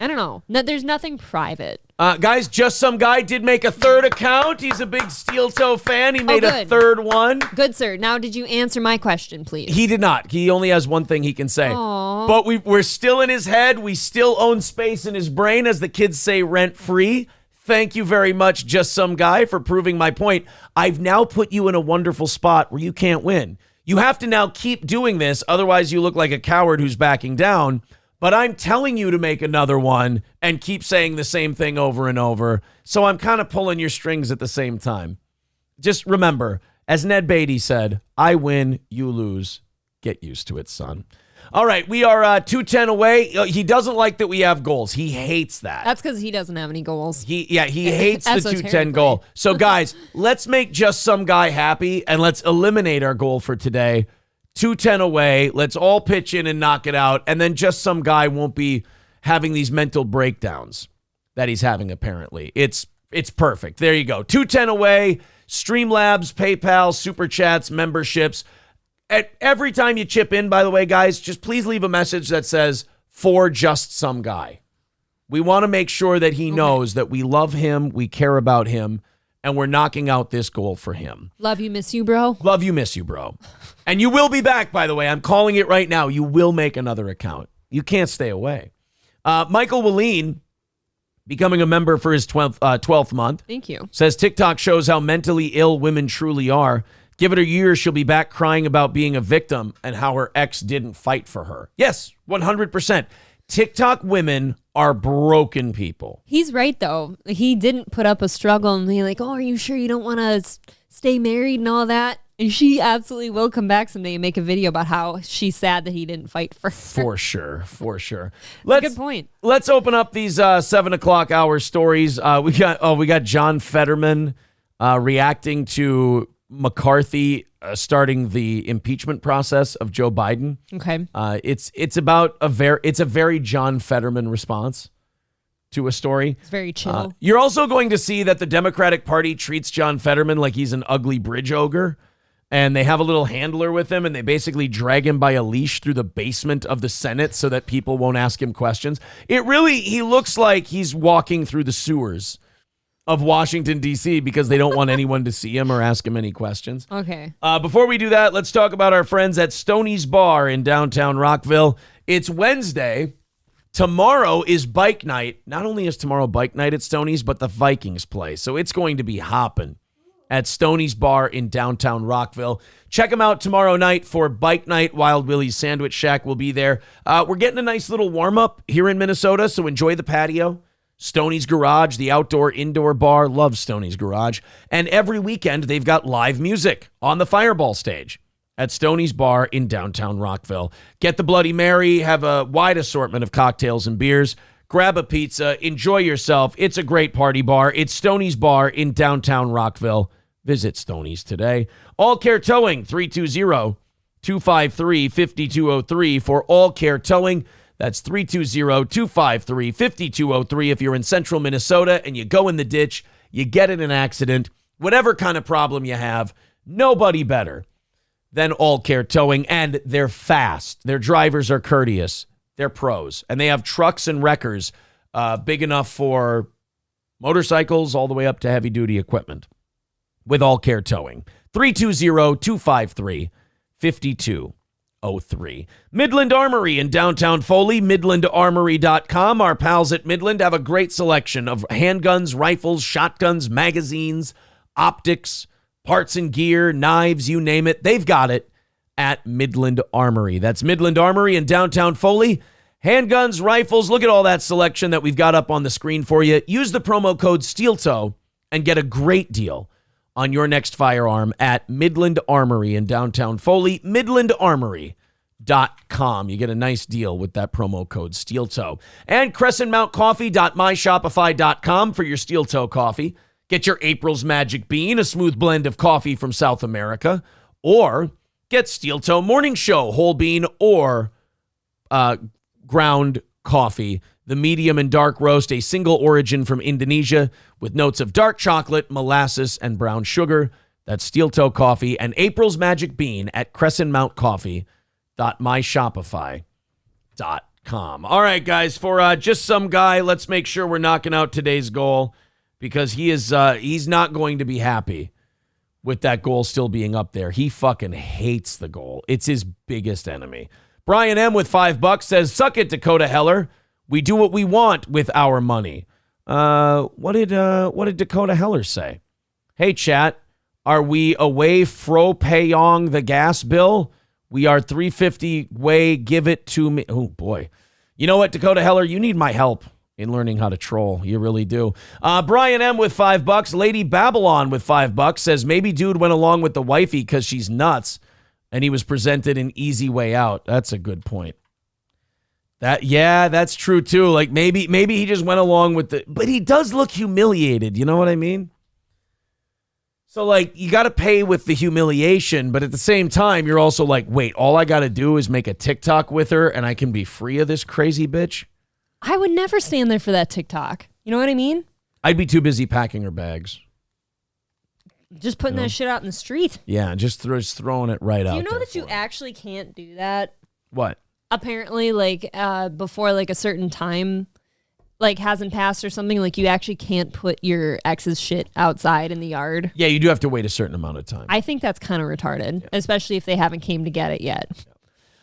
don't know. No, there's nothing private. Guys, Just Some Guy did make a third account. He's a big Steel Toe fan. He made a third one. Good, sir. Now, did you answer my question, please? He did not. He only has one thing he can say. Aww. But we're still in his head. We still own space in his brain, as the kids say, rent-free. Thank you very much, Just Some Guy, for proving my point. I've now put you in a wonderful spot where you can't win. You have to now keep doing this, otherwise you look like a coward who's backing down. But I'm telling you to make another one and keep saying the same thing over and over. So I'm kind of pulling your strings at the same time. Just remember, as Ned Beatty said, I win, you lose. Get used to it, son. All right, we are 2-10 away. He doesn't like that we have goals. He hates that. That's because he doesn't have any goals. He hates the 2-10 goal. So, guys, let's make Just Some Guy happy, and let's eliminate our goal for today. 2-10 away. Let's all pitch in and knock it out, and then Just Some Guy won't be having these mental breakdowns that he's having, apparently. It's perfect. There you go. 2-10 away. Streamlabs, PayPal, Super Chats, memberships. Every time you chip in, by the way, guys, just please leave a message that says, for Just Some Guy. We want to make sure that he knows that we love him, we care about him, and we're knocking out this goal for him. Love you, miss you, bro. Love you, miss you, bro. And you will be back, by the way. I'm calling it right now. You will make another account. You can't stay away. Michael Willeen, becoming a member for his 12th month. Thank you. Says TikTok shows how mentally ill women truly are. Give it a year, she'll be back crying about being a victim and how her ex didn't fight for her. Yes, 100%. TikTok women are broken people. He's right, though. He didn't put up a struggle and be like, oh, are you sure you don't want to stay married and all that? And she absolutely will come back someday and make a video about how she's sad that he didn't fight for her. For sure. That's a good point. Let's open up these 7 o'clock hour stories. We got John Fetterman reacting to McCarthy starting the impeachment process of Joe Biden. Okay. It's a very John Fetterman response to a story. It's very chill. You're also going to see that the Democratic Party treats John Fetterman like he's an ugly bridge ogre, and they have a little handler with him, and they basically drag him by a leash through the basement of the Senate so that people won't ask him questions. He looks like he's walking through the sewers of Washington, D.C. because they don't want anyone to see him or ask him any questions. Okay. Before we do that, let's talk about our friends at Stoney's Bar in downtown Rockville. It's Wednesday. Tomorrow is bike night. Not only is tomorrow bike night at Stoney's, but the Vikings play. So it's going to be hopping at Stoney's Bar in downtown Rockville. Check them out tomorrow night for bike night. Wild Willie's Sandwich Shack will be there. We're getting a nice little warm-up here in Minnesota, so enjoy the patio. Stoney's Garage, the outdoor-indoor bar. Love Stoney's Garage. And every weekend, they've got live music on the Fireball stage at Stoney's Bar in downtown Rockville. Get the Bloody Mary, have a wide assortment of cocktails and beers. Grab a pizza, enjoy yourself. It's a great party bar. It's Stoney's Bar in downtown Rockville. Visit Stoney's today. All Care Towing, 320-253-5203 for All Care Towing. That's 320-253-5203 if you're in central Minnesota and you go in the ditch, you get in an accident, whatever kind of problem you have, nobody better than All Care Towing. And they're fast. Their drivers are courteous. They're pros. And they have trucks and wreckers big enough for motorcycles all the way up to heavy-duty equipment with All Care Towing. 320-253-5203. Midland Armory in downtown Foley, midlandarmory.com. Our pals at Midland have a great selection of handguns, rifles, shotguns, magazines, optics, parts and gear, knives, you name it. They've got it at Midland Armory. That's Midland Armory in downtown Foley. Handguns, rifles, look at all that selection that we've got up on the screen for you. Use the promo code SteelToe and get a great deal on your next firearm at Midland Armory in downtown Foley, midlandarmory.com. You get a nice deal with that promo code SteelToe. And crescentmountcoffee.myshopify.com for your Steel Toe coffee. Get your April's Magic Bean, a smooth blend of coffee from South America. Or get Steel Toe Morning Show, whole bean or ground coffee. The medium and dark roast, a single origin from Indonesia with notes of dark chocolate, molasses, and brown sugar. That's Steel Toe Coffee and April's Magic Bean at crescentmountcoffee.myshopify.com. All right, guys, for just some guy, let's make sure we're knocking out today's goal because he's not going to be happy with that goal still being up there. He fucking hates the goal. It's his biggest enemy. Brian M. with $5 says, "Suck it, Dakota Heller. We do what we want with our money." What did Dakota Heller say? Hey, chat, are we away fro payong the gas bill? We are $3.50 way. Give it to me. Oh boy, you know what, Dakota Heller, you need my help in learning how to troll. You really do. Brian M. with $5. Lady Babylon with $5 says maybe dude went along with the wifey because she's nuts, and he was presented an easy way out. That's a good point. That's true too. Like maybe he just went along with but he does look humiliated. You know what I mean? So like you got to pay with the humiliation, but at the same time, you're also like, wait, all I got to do is make a TikTok with her and I can be free of this crazy bitch. I would never stand there for that TikTok. You know what I mean? I'd be too busy packing her bags. Just putting that shit out in the street. Yeah, just throwing it right out. Do you know that you actually can't do that? What? Apparently, like, before, like, a certain time, like, hasn't passed or something, like, you actually can't put your ex's shit outside in the yard. Yeah, you do have to wait a certain amount of time. I think that's kind of retarded, especially if they haven't came to get it yet.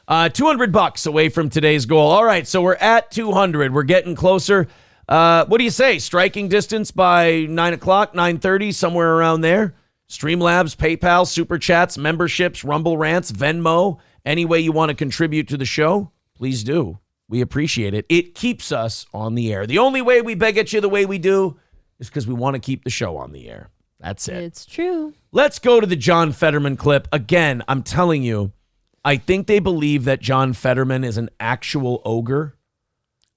$200 away from today's goal. All right, so we're at 200. We're getting closer. What do you say? Striking distance by 9 o'clock, 9:30, somewhere around there? Streamlabs, PayPal, Super Chats, memberships, Rumble Rants, Venmo, any way you want to contribute to the show, please do. We appreciate it. It keeps us on the air. The only way we beg at you the way we do is because we want to keep the show on the air. That's it. It's true. Let's go to the John Fetterman clip. Again, I'm telling you, I think they believe that John Fetterman is an actual ogre.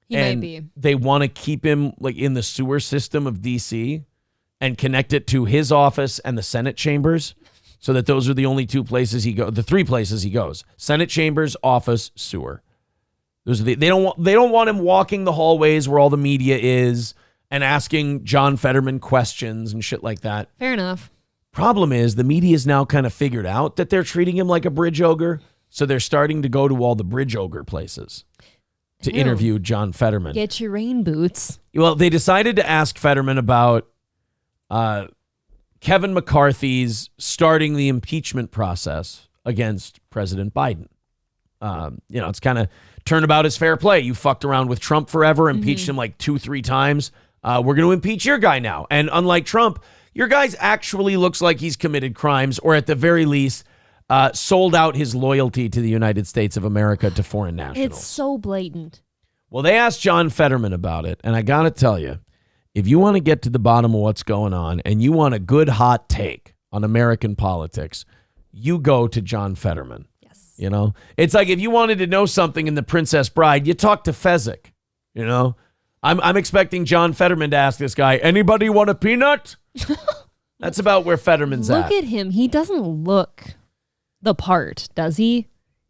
He might be. They want to keep him like in the sewer system of D.C. and connect it to his office and the Senate chambers so that those are the only two places he goes, the three places he goes. Senate chambers, office, sewer. Those are they don't want him walking the hallways where all the media is and asking John Fetterman questions and shit like that. Fair enough. Problem is the media's now kind of figured out that they're treating him like a bridge ogre, so they're starting to go to all the bridge ogre places to interview John Fetterman. Get your rain boots. Well, they decided to ask Fetterman about Kevin McCarthy's starting the impeachment process against President Biden. It's kind of turnabout is fair play. You fucked around with Trump forever, impeached him like 2-3 times. We're going to impeach your guy now. And unlike Trump, your guy's actually looks like he's committed crimes, or at the very least, sold out his loyalty to the United States of America to foreign nationals. It's so blatant. Well, they asked John Fetterman about it, and I got to tell you, if you want to get to the bottom of what's going on and you want a good hot take on American politics, you go to John Fetterman. Yes. You know, it's like if you wanted to know something in The Princess Bride, you talk to Fezzik. You know, I'm expecting John Fetterman to ask this guy, anybody want a peanut? That's about where Fetterman's at. Look at him. He doesn't look the part, does he?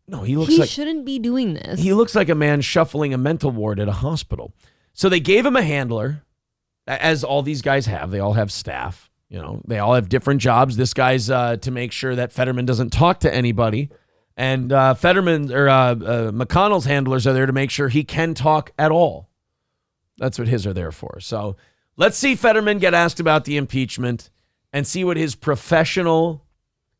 No, he looks he like... He shouldn't be doing this. He looks like a man shuffling a mental ward at a hospital. So they gave him a handler, as all these guys have. They all have staff. You know, they all have different jobs. This guy's to make sure that Fetterman doesn't talk to anybody. And McConnell's handlers are there to make sure he can talk at all. That's what his are there for. So let's see Fetterman get asked about the impeachment and see what his professional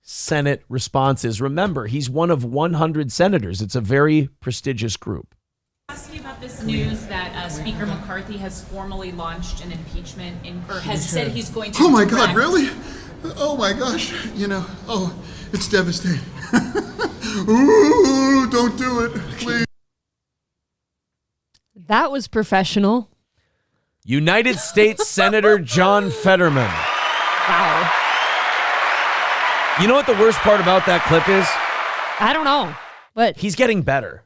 Senate response is. Remember, he's one of 100 senators. It's a very prestigious group. Ask you about this news that Speaker McCarthy has formally launched an impeachment or has said he's going to. Oh my God, really? Oh my gosh, it's devastating. Ooh, don't do it, please. That was professional. United States Senator John Fetterman. Wow. You know what the worst part about that clip is? I don't know, but he's getting better.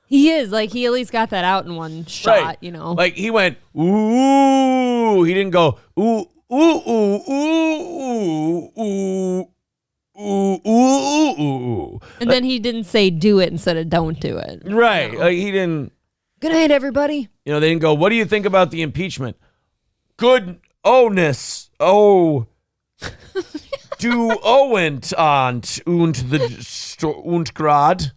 He is. Like, he at least got that out in one shot, right. You know? Like, he went, ooh. He didn't go, ooh, ooh, ooh, ooh, ooh, ooh, ooh, ooh. And then he didn't say do it instead of don't do it. Right. You know? Like, he didn't. Good night, everybody. You know, they didn't go, what do you think about the impeachment? Good owness. Oh. Du Owent und the grad.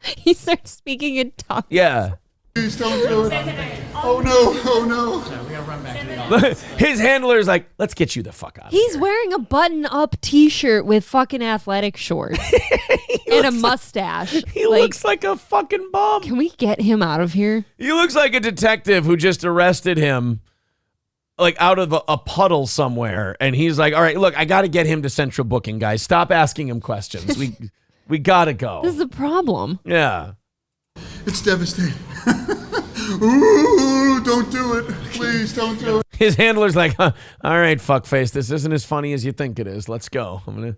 He starts speaking in tongues. Yeah. Please don't do it. Oh no. We gotta run back to the office. His handler's like, let's get you the fuck out of He's here. wearing a button-up t-shirt with fucking athletic shorts and a mustache. He looks like a fucking bum. Can we get him out of here? He looks like a detective who just arrested him like out of a puddle somewhere. And he's like, all right, look, I got to get him to central booking, guys. Stop asking him questions. We got to go. This is a problem. Yeah. It's devastating. Ooh, don't do it. Please don't do it. His handler's like, all right, fuckface, this isn't as funny as you think it is. Let's go. I'm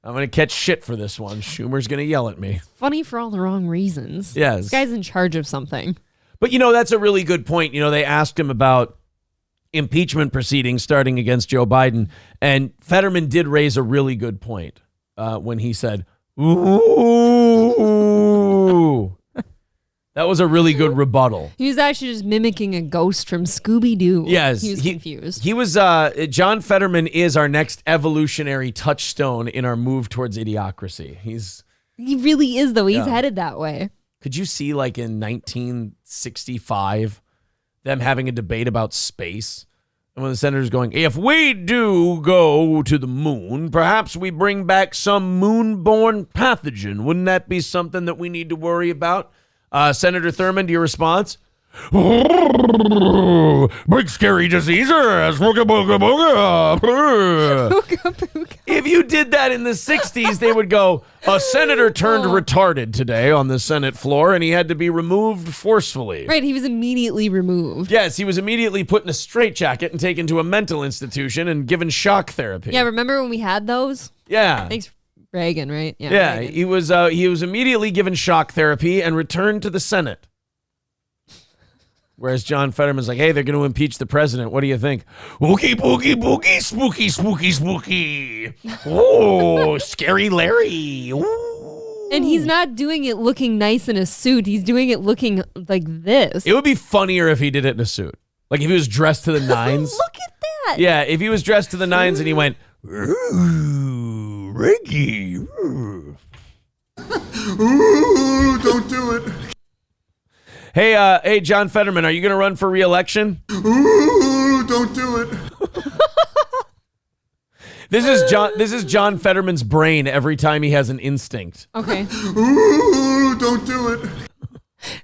gonna catch shit for this one. Schumer's gonna yell at me. Funny for all the wrong reasons. Yes. This guy's in charge of something. But, you know, that's a really good point. You know, they asked him about impeachment proceedings starting against Joe Biden, and Fetterman did raise a really good point when he said, ooh. That was a really good rebuttal. He was actually just mimicking a ghost from Scooby-Doo. Yes. He was confused. He was, John Fetterman is our next evolutionary touchstone in our move towards idiocracy. He really is, though. He's headed that way. Could you see, like, in 1965, them having a debate about space? And when the senator's going, if we do go to the moon, perhaps we bring back some moon-borne pathogen. Wouldn't that be something that we need to worry about? Senator Thurmond, your response? Big scary diseases. Booga, booga, booga. If you did that in the 60s, they would go, a senator turned retarded today on the Senate floor, and he had to be removed forcefully. Right, he was immediately removed. Yes, he was immediately put in a straitjacket and taken to a mental institution and given shock therapy. Yeah, remember when we had those? Yeah. Thanks, Reagan, right? Yeah, Reagan. he was immediately given shock therapy and returned to the Senate. Whereas John Fetterman's like, hey, they're going to impeach the president. What do you think? Oogie, boogie, boogie, spooky, spooky, spooky. Oh, scary Larry. Ooh. And he's not doing it looking nice in a suit. He's doing it looking like this. It would be funnier if he did it in a suit. Like if he was dressed to the nines. Look at that. Yeah, if he was dressed to the nines and he went, ooh, Ricky. Ooh. Ooh, don't do it. Hey, John Fetterman, are you going to run for re-election? Ooh, don't do it. This is John Fetterman's brain every time he has an instinct. Okay. Ooh, don't do it.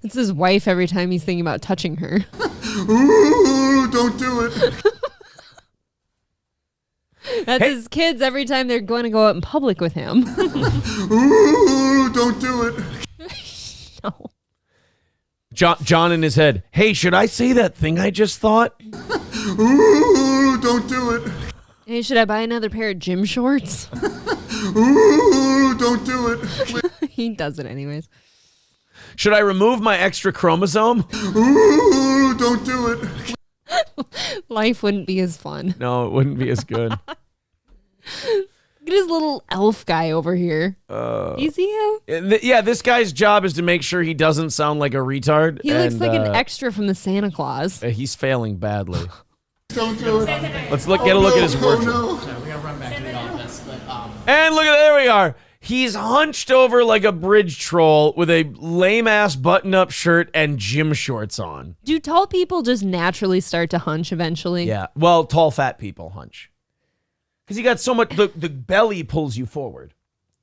It's his wife every time he's thinking about touching her. Ooh, don't do it. That's his kids every time they're going to go out in public with him. Ooh, don't do it. No. John in his head, hey, should I say that thing I just thought? Ooh, don't do it. Hey, should I buy another pair of gym shorts? Ooh, don't do it. He does it anyways. Should I remove my extra chromosome? Ooh, don't do it. Life wouldn't be as fun. No, it wouldn't be as good. Look at his little elf guy over here. You see him? Yeah, this guy's job is to make sure he doesn't sound like a retard. He looks like an extra from the Santa Claus. He's failing badly. Don't do it. Let's get a look at his wardrobe. No. So we gotta run back to the office, but And look at there we are. He's hunched over like a bridge troll with a lame-ass button-up shirt and gym shorts on. Do tall people just naturally start to hunch eventually? Yeah, well, tall, fat people hunch. Because you got so much, the belly pulls you forward.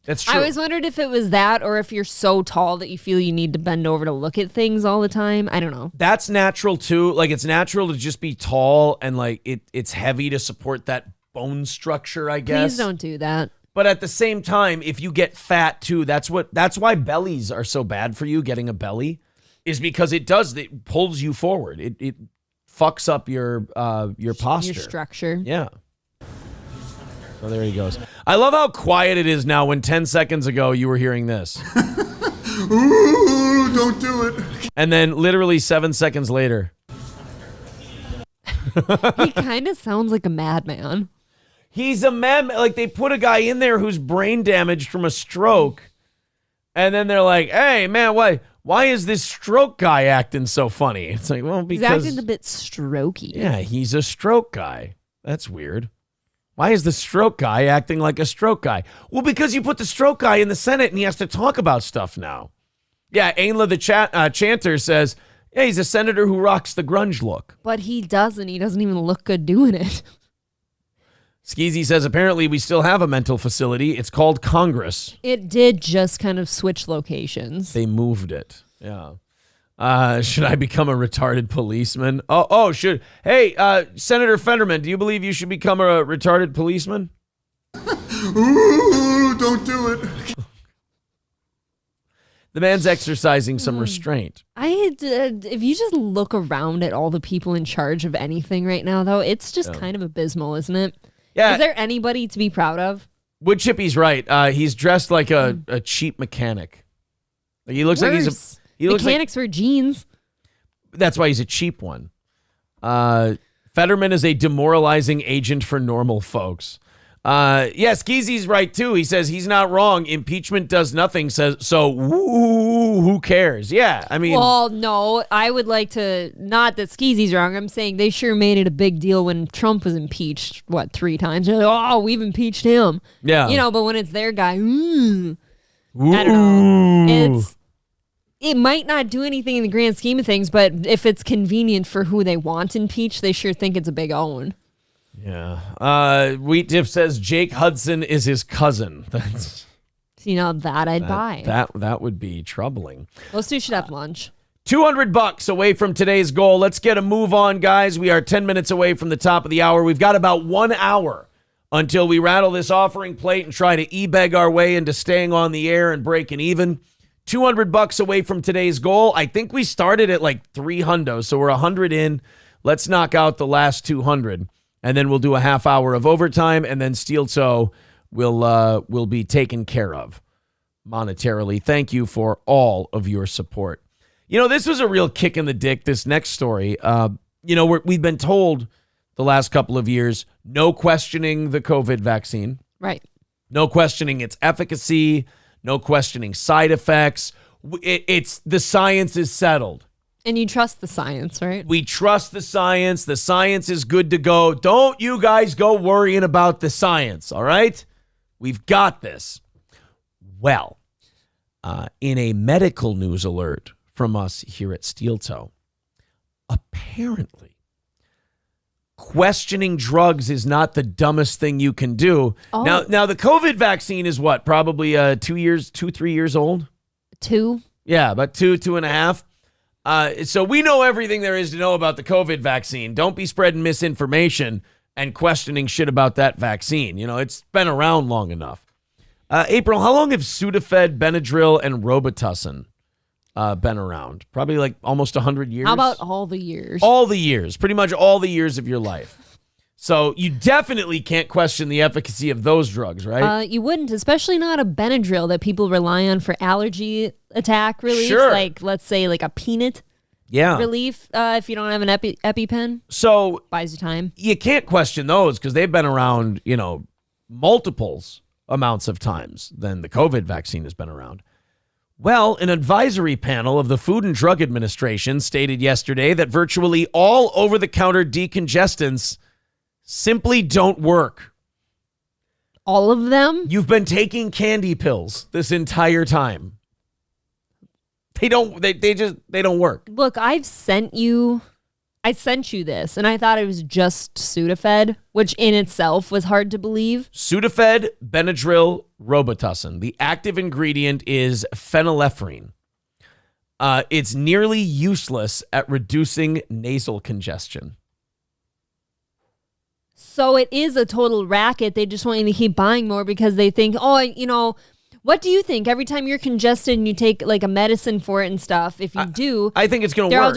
That's true. I always wondered if it was that or if you're so tall that you feel you need to bend over to look at things all the time. I don't know. That's natural too. Like it's natural to just be tall and like it's heavy to support that bone structure, I guess. Please don't do that. But at the same time, if you get fat too, that's why bellies are so bad for you, getting a belly, is because it pulls you forward. It fucks up your posture. Your structure. Yeah. So there he goes. I love how quiet it is now when 10 seconds ago you were hearing this. Ooh, don't do it. And then literally 7 seconds later. He kind of sounds like a madman. He's a madman. Like they put a guy in there who's brain damaged from a stroke. And then they're like, hey, man, why is this stroke guy acting so funny? It's like, well, because... He's acting a bit strokey. Yeah, he's a stroke guy. That's weird. Why is the stroke guy acting like a stroke guy? Well, because you put the stroke guy in the Senate and he has to talk about stuff now. Yeah, Ainla the chanter says, yeah, he's a senator who rocks the grunge look. But he doesn't. He doesn't even look good doing it. Skeezy says, apparently we still have a mental facility. It's called Congress. It did just kind of switch locations. They moved it. Yeah. Should I become a retarded policeman? Should. Hey, Senator Fetterman, do you believe you should become a retarded policeman? Ooh, don't do it. The man's exercising some restraint. If you just look around at all the people in charge of anything right now, though, it's just kind of abysmal, isn't it? Yeah. Is there anybody to be proud of? Wood Chippy's right. He's dressed like a cheap mechanic. Like he looks like he's a... Mechanics wear jeans. That's why he's a cheap one. Fetterman is a demoralizing agent for normal folks. Skeezy's right too. He says he's not wrong. Impeachment does nothing. Who cares? Yeah, I mean. Well, no, I would like to, not that Skeezy's wrong. I'm saying they sure made it a big deal when Trump was impeached, 3 times? They're like, oh, we've impeached him. Yeah. But when it's their guy, I don't know. It might not do anything in the grand scheme of things, but if it's convenient for who they want impeached, they sure think it's a big own. Yeah. Wheat Diff says Jake Hudson is his cousin. That's that I'd buy. That would be troubling. Those two should have lunch. $200 away from today's goal. Let's get a move on, guys. We are 10 minutes away from the top of the hour. We've got about 1 hour until we rattle this offering plate and try to e-beg our way into staying on the air and breaking even. $200 away from today's goal. I think we started at like 300, so we're 100 in. Let's knock out the last 200, and then we'll do a half hour of overtime, and then Steel Toe will be taken care of monetarily. Thank you for all of your support. You know, this was a real kick in the dick, this next story. We've been told the last couple of years, no questioning the COVID vaccine. Right. No questioning its efficacy, no questioning side effects. It's the science is settled. And you trust the science, right? We trust the science. The science is good to go. Don't you guys go worrying about the science, all right? We've got this. Well, in a medical news alert from us here at Steel Toe, apparently questioning drugs is not the dumbest thing you can do. Oh. Now the COVID vaccine is what? Probably 3 years old? 2. Yeah, about 2.5. So we know everything there is to know about the COVID vaccine. Don't be spreading misinformation and questioning shit about that vaccine. You know, it's been around long enough. April, how long have Sudafed, Benadryl, and Robitussin been around? Probably like almost 100 years. How about all the years? All the years. Pretty much all the years of your life. So you definitely can't question the efficacy of those drugs, right? You wouldn't, especially not a Benadryl that people rely on for allergy attack relief. Sure. Like, let's say, like a peanut relief if you don't have an EpiPen. So buys you time. You can't question those because they've been around, multiples amounts of times than the COVID vaccine has been around. Well, an advisory panel of the Food and Drug Administration stated yesterday that virtually all over-the-counter decongestants simply don't work. All of them? You've been taking candy pills this entire time. They don't work. Look, I sent you this, and I thought it was just Sudafed, which in itself was hard to believe. Sudafed, Benadryl, Robitussin. The active ingredient is phenylephrine. It's nearly useless at reducing nasal congestion. So it is a total racket. They just want you to keep buying more because they think, what do you think? Every time you're congested and you take like a medicine for it and stuff, if you do, I think it's going to work.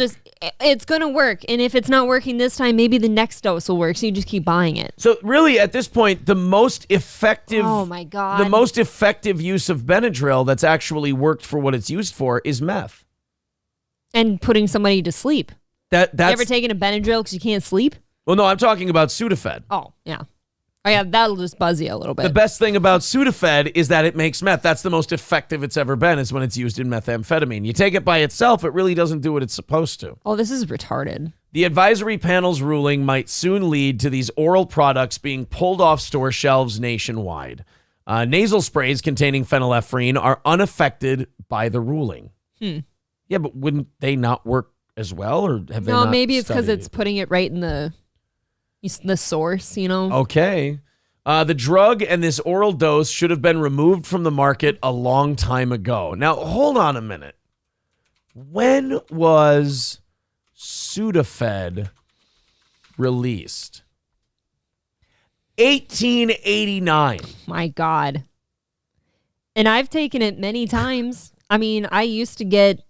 It's going to work. And if it's not working this time, maybe the next dose will work. So you just keep buying it. So really at this point, the most effective, oh my God, the most effective use of Benadryl that's actually worked for what it's used for is meth. And putting somebody to sleep. That's you ever taken a Benadryl because you can't sleep? Well, no, I'm talking about Sudafed. Oh, yeah. Oh, yeah, that'll just buzz you a little bit. The best thing about Sudafed is that it makes meth. That's the most effective it's ever been, is when it's used in methamphetamine. You take it by itself, it really doesn't do what it's supposed to. Oh, this is retarded. The advisory panel's ruling might soon lead to these oral products being pulled off store shelves nationwide. Nasal sprays containing phenylephrine are unaffected by the ruling. Yeah, but wouldn't they not work as well? Or have they not? No, maybe it's because it's putting it right in the source, Okay. The drug and this oral dose should have been removed from the market a long time ago. Now, hold on a minute. When was Sudafed released? 1889. My God. And I've taken it many times. I mean, I used to get,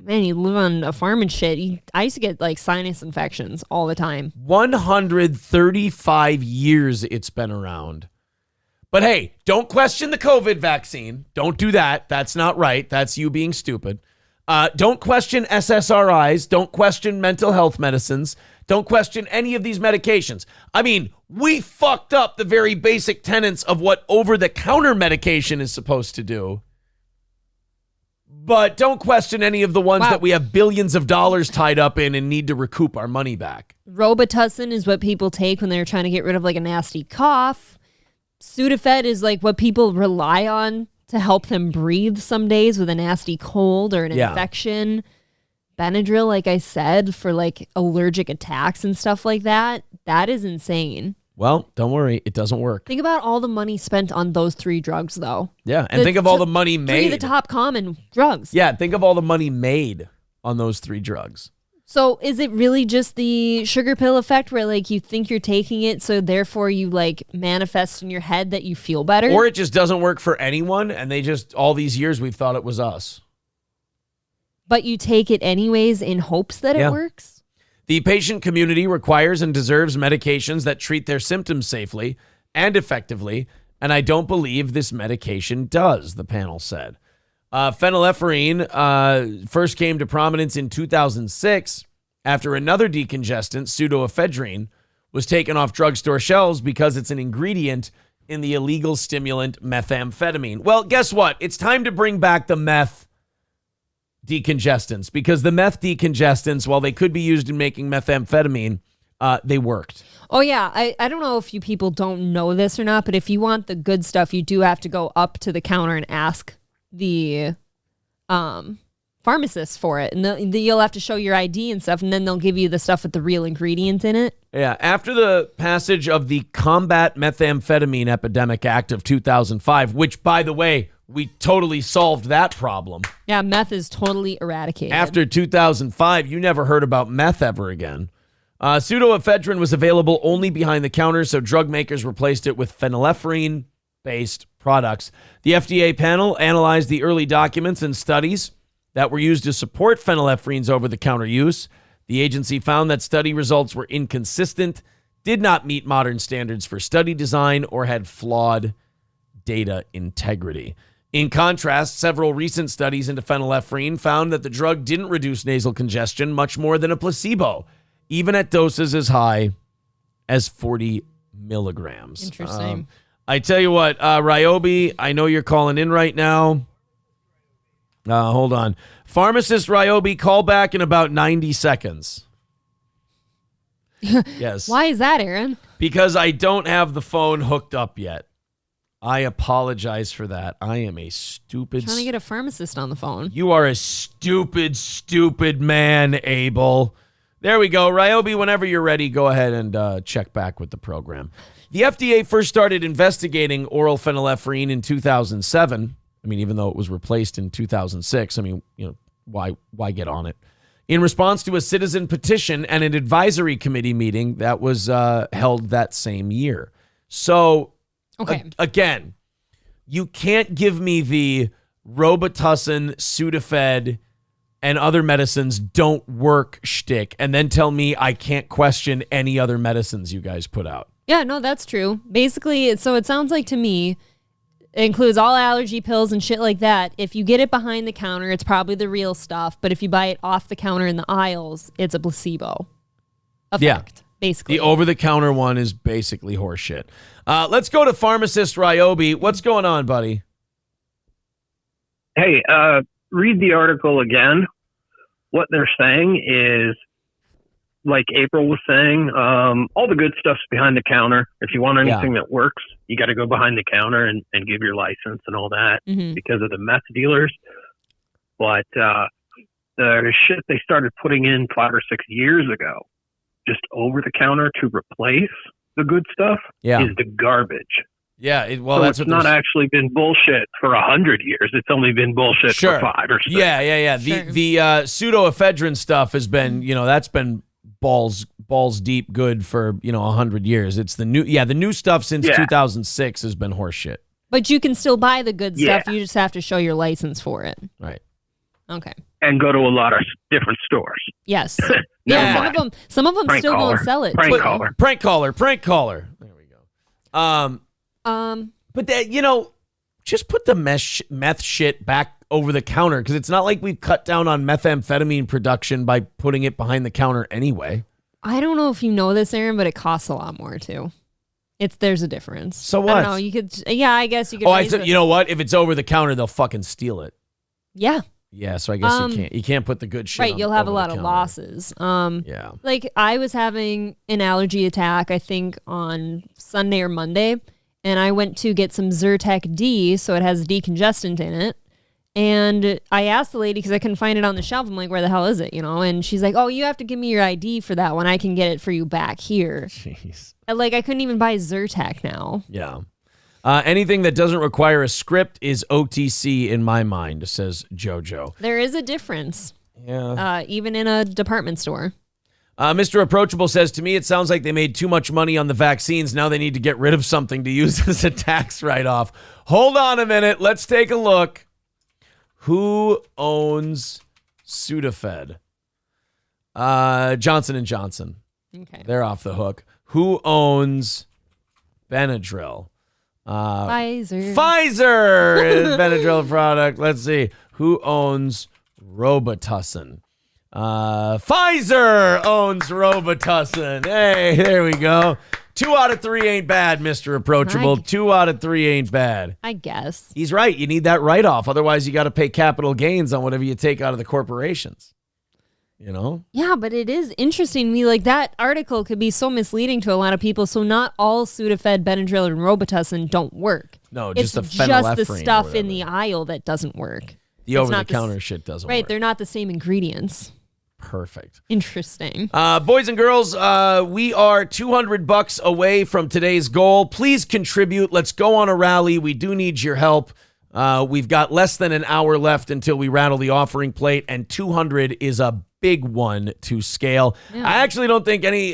you live on a farm and shit. I used to get like sinus infections all the time. 135 years it's been around. But hey, don't question the COVID vaccine. Don't do that. That's not right. That's you being stupid. Don't question SSRIs. Don't question mental health medicines. Don't question any of these medications. I mean, we fucked up the very basic tenets of what over-the-counter medication is supposed to do. But don't question any of the ones that we have billions of dollars tied up in and need to recoup our money back. Robitussin is what people take when they're trying to get rid of like a nasty cough. Sudafed is like what people rely on to help them breathe some days with a nasty cold or an infection. Benadryl, like I said, for like allergic attacks and stuff like that. That is insane. Well, don't worry. It doesn't work. Think about all the money spent on those 3 drugs, though. Yeah, and think of all the money made. 3 of the top common drugs. Yeah, think of all the money made on those 3 drugs. So is it really just the sugar pill effect where like you think you're taking it, so therefore you like manifest in your head that you feel better? Or it just doesn't work for anyone, and they just, all these years we've thought it was us. But you take it anyways in hopes that it works? The patient community requires and deserves medications that treat their symptoms safely and effectively, and I don't believe this medication does, the panel said. Phenylephrine first came to prominence in 2006 after another decongestant, pseudoephedrine, was taken off drugstore shelves because it's an ingredient in the illegal stimulant methamphetamine. Well, guess what? It's time to bring back the meth decongestants, because the meth decongestants, while they could be used in making methamphetamine, they worked. Oh, yeah. I don't know if you people don't know this or not, but if you want the good stuff, you do have to go up to the counter and ask the pharmacist for it, and you'll have to show your ID and stuff, and then they'll give you the stuff with the real ingredients in it. Yeah, after the passage of the Combat Methamphetamine Epidemic Act of 2005, which, by the way, we totally solved that problem. Yeah, meth is totally eradicated. After 2005, you never heard about meth ever again. Pseudoephedrine was available only behind the counter, so drug makers replaced it with phenylephrine-based products. The FDA panel analyzed the early documents and studies that were used to support phenylephrine's over-the-counter use. The agency found that study results were inconsistent, did not meet modern standards for study design, or had flawed data integrity. In contrast, several recent studies into phenylephrine found that the drug didn't reduce nasal congestion much more than a placebo, even at doses as high as 40 milligrams. Interesting. I tell you what, Ryobi, I know you're calling in right now. Hold on. Pharmacist Ryobi, call back in about 90 seconds. Yes. Why is that, Aaron? Because I don't have the phone hooked up yet. I apologize for that. I am a stupid... Trying to get a pharmacist on the phone. You are a stupid, stupid man, Abel. There we go. Ryobi, whenever you're ready, go ahead and check back with the program. The FDA first started investigating oral phenylephrine in 2007. I mean, even though it was replaced in 2006, I mean, why get on it? In response to a citizen petition and an advisory committee meeting that was held that same year. So, again, you can't give me the Robitussin, Sudafed, and other medicines don't work shtick and then tell me I can't question any other medicines you guys put out. Yeah, no, that's true. Basically, so it sounds like to me, it includes all allergy pills and shit like that. If you get it behind the counter, it's probably the real stuff. But if you buy it off the counter in the aisles, it's a placebo effect, basically. The over-the-counter one is basically horseshit. Let's go to pharmacist Ryobi. What's going on, buddy? Hey, read the article again. What they're saying is, like April was saying, all the good stuff's behind the counter. If you want anything that works, you got to go behind the counter and give your license and all that because of the meth dealers. But the shit they started putting in 5 or 6 years ago, just over the counter to replace the good stuff, is the garbage. Yeah, so that's it's not actually been bullshit for 100 years. It's only been bullshit for 5 or 6. Yeah. Sure. The pseudoephedrine stuff has been, that's been balls deep good for 100 years. It's the new stuff since 2006 has been horseshit. But you can still buy the good stuff. You just have to show your license for it. Right. Okay. And go to a lot of different stores. Yes. Some of them Prank still caller. won't sell it. Prank caller. Prank caller. There we go. But that, just put the meth shit back over the counter, because it's not like we've cut down on methamphetamine production by putting it behind the counter anyway. I don't know if you know this, Aaron, but it costs a lot more too. There's a difference. So what? I don't know. You could, I guess you could. You know what? If it's over the counter, they'll fucking steal it. Yeah. Yeah, so I guess you can't put the good shit. Right, you'll have a lot of losses. Yeah. Like I was having an allergy attack, I think on Sunday or Monday, and I went to get some Zyrtec D, so it has decongestant in it. And I asked the lady because I couldn't find it on the shelf. I'm like, where the hell is it? And she's like, oh, you have to give me your ID for that one. I can get it for you back here. Jeez. And I couldn't even buy Zyrtec now. Yeah. Anything that doesn't require a script is OTC in my mind, says JoJo. There is a difference. Yeah. Even in a department store. Mr. Approachable says, to me, it sounds like they made too much money on the vaccines. Now they need to get rid of something to use as a tax write-off. Hold on a minute. Let's take a look. Who owns Sudafed? Johnson & Johnson. Okay. They're off the hook. Who owns Benadryl? Pfizer. Pfizer is Benadryl product. Let's see. Who owns Robitussin? Pfizer owns Robitussin. Hey, there we go. 2 out of 3 ain't bad, Mr. Approachable. 2 out of 3 ain't bad. I guess. He's right. You need that write-off. Otherwise, you got to pay capital gains on whatever you take out of the corporations. You know? Yeah, but it is interesting to me. Like, that article could be so misleading to a lot of people. So not all Sudafed, Benadryl, and Robitussin don't work. No, just the it's phenylephrine. just the stuff in the aisle that doesn't work. The over-the-counter shit doesn't work. Right, they're not the same ingredients. Perfect. Interesting. Boys and girls, we are $200 away from today's goal. Please contribute. Let's go on a rally. We do need your help. We've got less than an hour left until we rattle the offering plate, and 200 is a big one to scale. Yeah. I actually don't think any...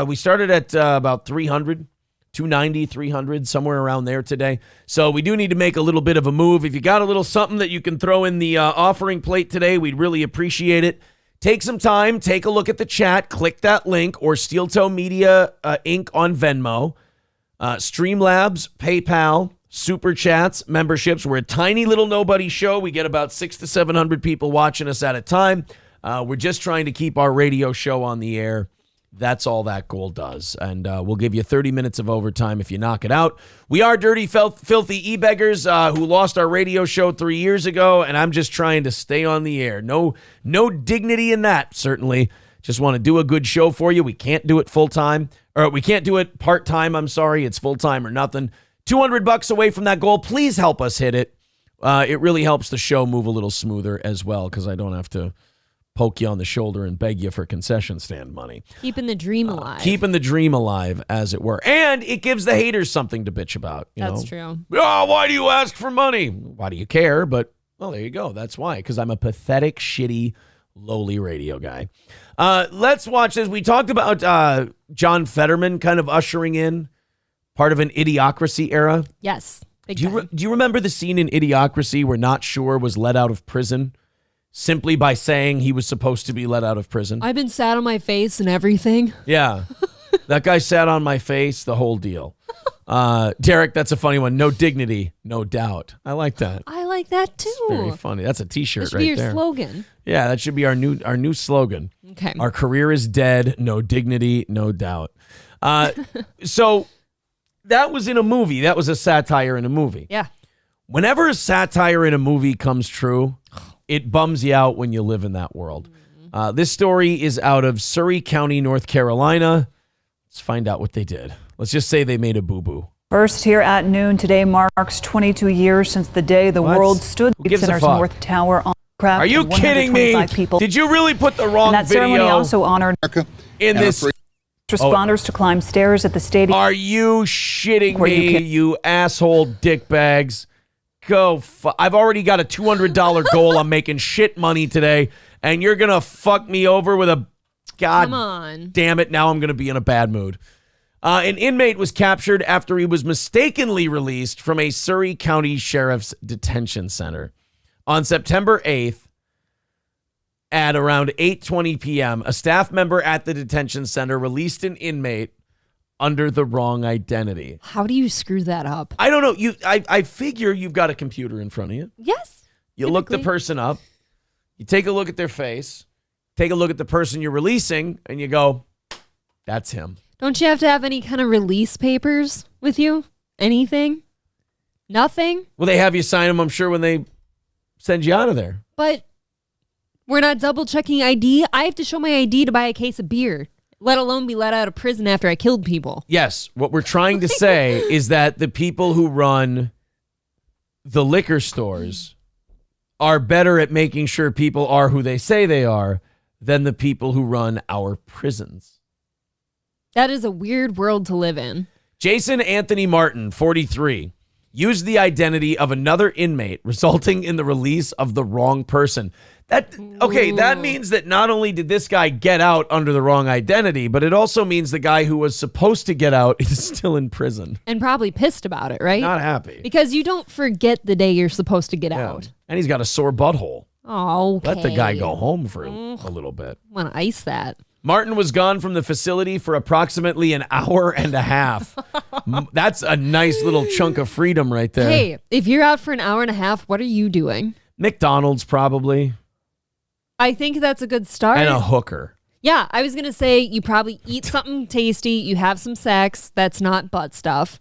we started at about 300. 290, 300, somewhere around there today. So we do need to make a little bit of a move. If you got a little something that you can throw in the offering plate today, we'd really appreciate it. Take some time, take a look at the chat, click that link, or Steel Toe Media Inc. on Venmo. Streamlabs, PayPal, Super Chats, memberships. We're a tiny little nobody show. We get about 600 to 700 people watching us at a time. We're just trying to keep our radio show on the air. That's all that goal does. And we'll give you 30 minutes of overtime if you knock it out. We are dirty, filthy e-beggars who lost our radio show 3 years ago, and I'm just trying to stay on the air. No dignity in that, certainly. Just want to do a good show for you. We can't do it full-time. Or we can't do it part-time, I'm sorry. It's full-time or nothing. $200 away from that goal. Please help us hit it. It really helps the show move a little smoother as well, because I don't have to poke you on the shoulder and beg you for concession stand money. Keeping the dream alive. Keeping the dream alive, as it were. And it gives the haters something to bitch about. That's true. Oh, why do you ask for money? Why do you care? But, well, there you go. That's why. Because I'm a pathetic, shitty, lowly radio guy. Let's watch this. We talked about John Fetterman kind of ushering in part of an Idiocracy era. Yes. Do you remember the scene in Idiocracy where Not Sure was let out of prison simply by saying he was supposed to be let out of prison? I've been sat on my face and everything. Yeah. That guy sat on my face, the whole deal. Derek, that's a funny one. No dignity, no doubt. I like that. I like that too. It's very funny. That's a t-shirt That should right be your there. slogan. Yeah, that should be our new slogan. Okay. Our career is dead, no dignity, no doubt. So that was in a movie. That was a satire in a movie. Yeah. Whenever a satire in a movie comes true, it bums you out when you live in that world. This story is out of Surrey County, North Carolina. Let's find out what they did. Let's just say they made a boo-boo. First here at noon today marks 22 years since the day the world stood Who gives a Center's fuck? North Tower on craft. Are you kidding me? People. Did you really put the wrong And that video ceremony also honored in this? responders to climb stairs at the stadium. Are you shitting Where you me, can- you asshole dickbags? Go. I've already got a $200 goal. I'm making shit money today, and you're gonna fuck me over with a god. Come on. Damn it! Now I'm gonna be in a bad mood. An inmate was captured after he was mistakenly released from a Surrey County Sheriff's Detention Center on September 8th at around 8:20 p.m. A staff member at the detention center released an inmate under the wrong identity. How do you screw that up? I don't know. I figure you've got a computer in front of you. Yes. You look the typically. person up. You take a look at their face. Take a look at the person you're releasing, and you go, that's him. Don't you have to have any kind of release papers with you? Anything? Nothing? Well, they have you sign them, I'm sure, when they send you out of there. But we're not double checking ID. I have to show my ID to buy a case of beer, let alone be let out of prison after I killed people. Yes. What we're trying to say is that the people who run the liquor stores are better at making sure people are who they say they are than the people who run our prisons. That is a weird world to live in. Jason Anthony Martin, 43. used the identity of another inmate, resulting in the release of the wrong person. That means that not only did this guy get out under the wrong identity, but it also means the guy who was supposed to get out is still in prison. And probably pissed about it, right? Not happy. Because you don't forget the day you're supposed to get out. And he's got a sore butthole. Oh, okay. Let the guy go home for a little bit. Want to ice that. Martin was gone from the facility for approximately an hour and a half. That's a nice little chunk of freedom right there. Hey, if you're out for an hour and a half, what are you doing? McDonald's, probably. I think that's a good start. And a hooker. Yeah, I was going to say you probably eat something tasty, you have some sex that's not butt stuff.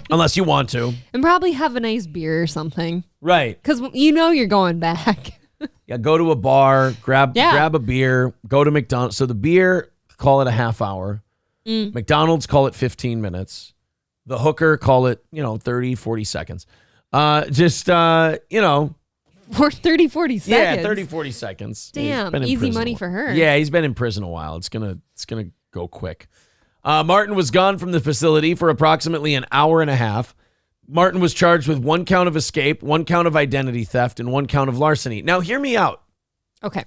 Unless you want to. And probably have a nice beer or something. Right. Because you know you're going back. Yeah, go to a bar, grab a beer, go to McDonald's. So the beer, call it a half hour. McDonald's, call it 15 minutes. The hooker, call it, 30, 40 seconds. For 30, 40 seconds? Yeah, 30, 40 seconds. Damn, easy money for her. Yeah, he's been in prison a while. It's gonna go quick. Martin was gone from the facility for approximately an hour and a half. Martin was charged with 1 count of escape, 1 count of identity theft, and 1 count of larceny. Now, hear me out. Okay.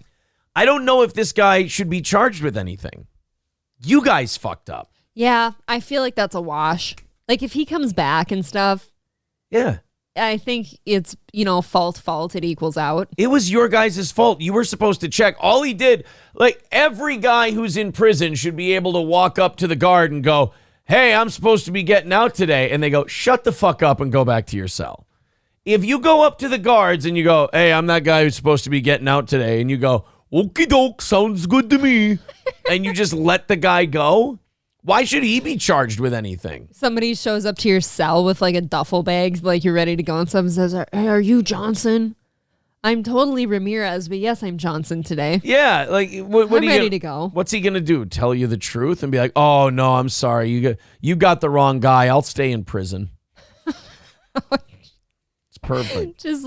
I don't know if this guy should be charged with anything. You guys fucked up. Yeah, I feel like that's a wash. Like, if he comes back and stuff. Yeah. I think it's, fault, it equals out. It was your guys' fault. You were supposed to check. All he did, every guy who's in prison should be able to walk up to the guard and go, hey, I'm supposed to be getting out today. And they go, shut the fuck up and go back to your cell. If you go up to the guards and you go, hey, I'm that guy who's supposed to be getting out today. And you go, okie doke, sounds good to me. And you just let the guy go. Why should he be charged with anything? Somebody shows up to your cell with a duffel bag, you're ready to go, and someone says, hey, are you Johnson? I'm totally Ramirez, but yes, I'm Johnson today. Yeah, what I'm ready to go. What's he gonna do? Tell you the truth and be like, oh no, I'm sorry, you got the wrong guy. I'll stay in prison. It's perfect. Just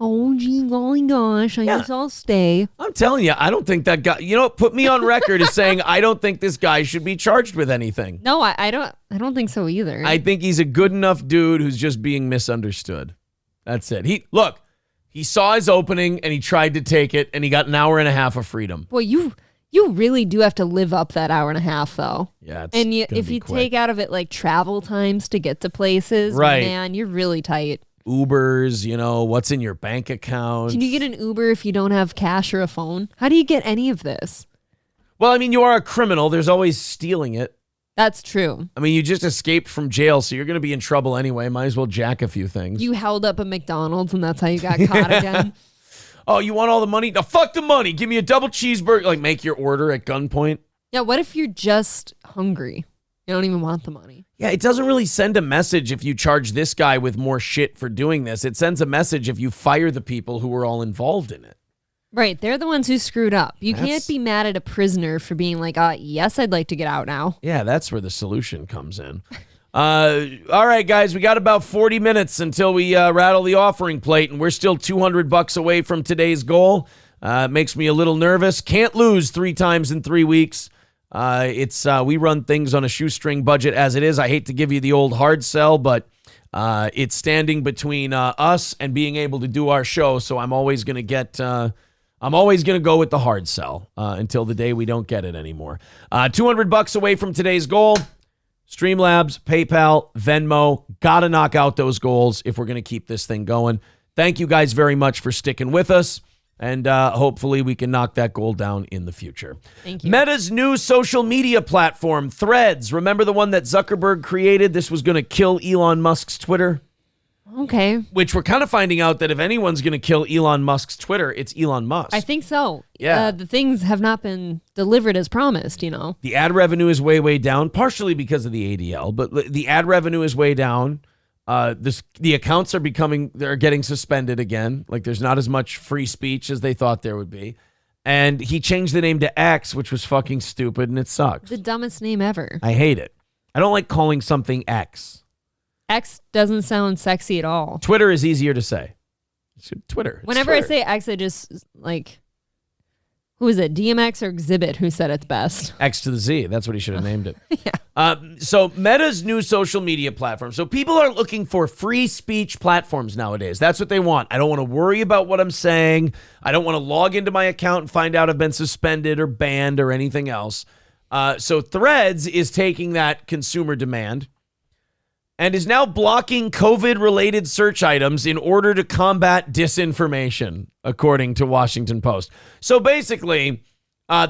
oh, gee, golly gosh, I guess I'll stay. I'm telling you, I don't think that guy, put me on record as saying I don't think this guy should be charged with anything. No, I don't think so either. I think he's a good enough dude who's just being misunderstood. That's it. He saw his opening and he tried to take it and he got an hour and a half of freedom. Well, you really do have to live up that hour and a half though. Yeah, and if you take out of it travel times to get to places, right, man, you're really tight. Ubers, what's in your bank account. Can you get an Uber if you don't have cash or a phone? How do you get any of this? Well, I mean, you are a criminal. There's always stealing it. That's true. I mean, you just escaped from jail, so you're going to be in trouble anyway. Might as well jack a few things. You held up a McDonald's and that's how you got caught again. Oh, you want all the money? No, fuck the money. Give me a double cheeseburger. Make your order at gunpoint. Yeah, what if you're just hungry? You don't even want the money. Yeah, it doesn't really send a message if you charge this guy with more shit for doing this. It sends a message if you fire the people who were all involved in it. Right, they're the ones who screwed up. You can't be mad at a prisoner for being yes, I'd like to get out now. Yeah, that's where the solution comes in. All right, guys, we got about 40 minutes until we rattle the offering plate, and we're still $200 away from today's goal. It makes me a little nervous. Can't lose 3 times in 3 weeks. We run things on a shoestring budget as it is. I hate to give you the old hard sell, but it's standing between us and being able to do our show. So I'm always going to go with the hard sell until the day we don't get it anymore. $200 away from today's goal. Streamlabs, PayPal, Venmo. Got to knock out those goals if we're going to keep this thing going. Thank you guys very much for sticking with us. And hopefully we can knock that goal down in the future. Thank you. Meta's new social media platform, Threads. Remember the one that Zuckerberg created? This was going to kill Elon Musk's Twitter. Okay. Which we're kind of finding out that if anyone's going to kill Elon Musk's Twitter, it's Elon Musk. I think so. Yeah. The things have not been delivered as promised, The ad revenue is way, way down, partially because of the ADL, but the ad revenue is way down. The accounts are getting suspended again. There's not as much free speech as they thought there would be. And he changed the name to X, which was fucking stupid, and it sucks. The dumbest name ever. I hate it. I don't like calling something X. X doesn't sound sexy at all. Twitter is easier to say. It's Twitter. Whenever I say X, I just Who is it? DMX or Exhibit who said it's best? X to the Z. That's what he should have named it. Yeah. So Meta's new social media platform. So people are looking for free speech platforms nowadays. That's what they want. I don't want to worry about what I'm saying. I don't want to log into my account and find out I've been suspended or banned or anything else. So Threads is taking that consumer demand and is now blocking COVID-related search items in order to combat disinformation, according to Washington Post. So basically,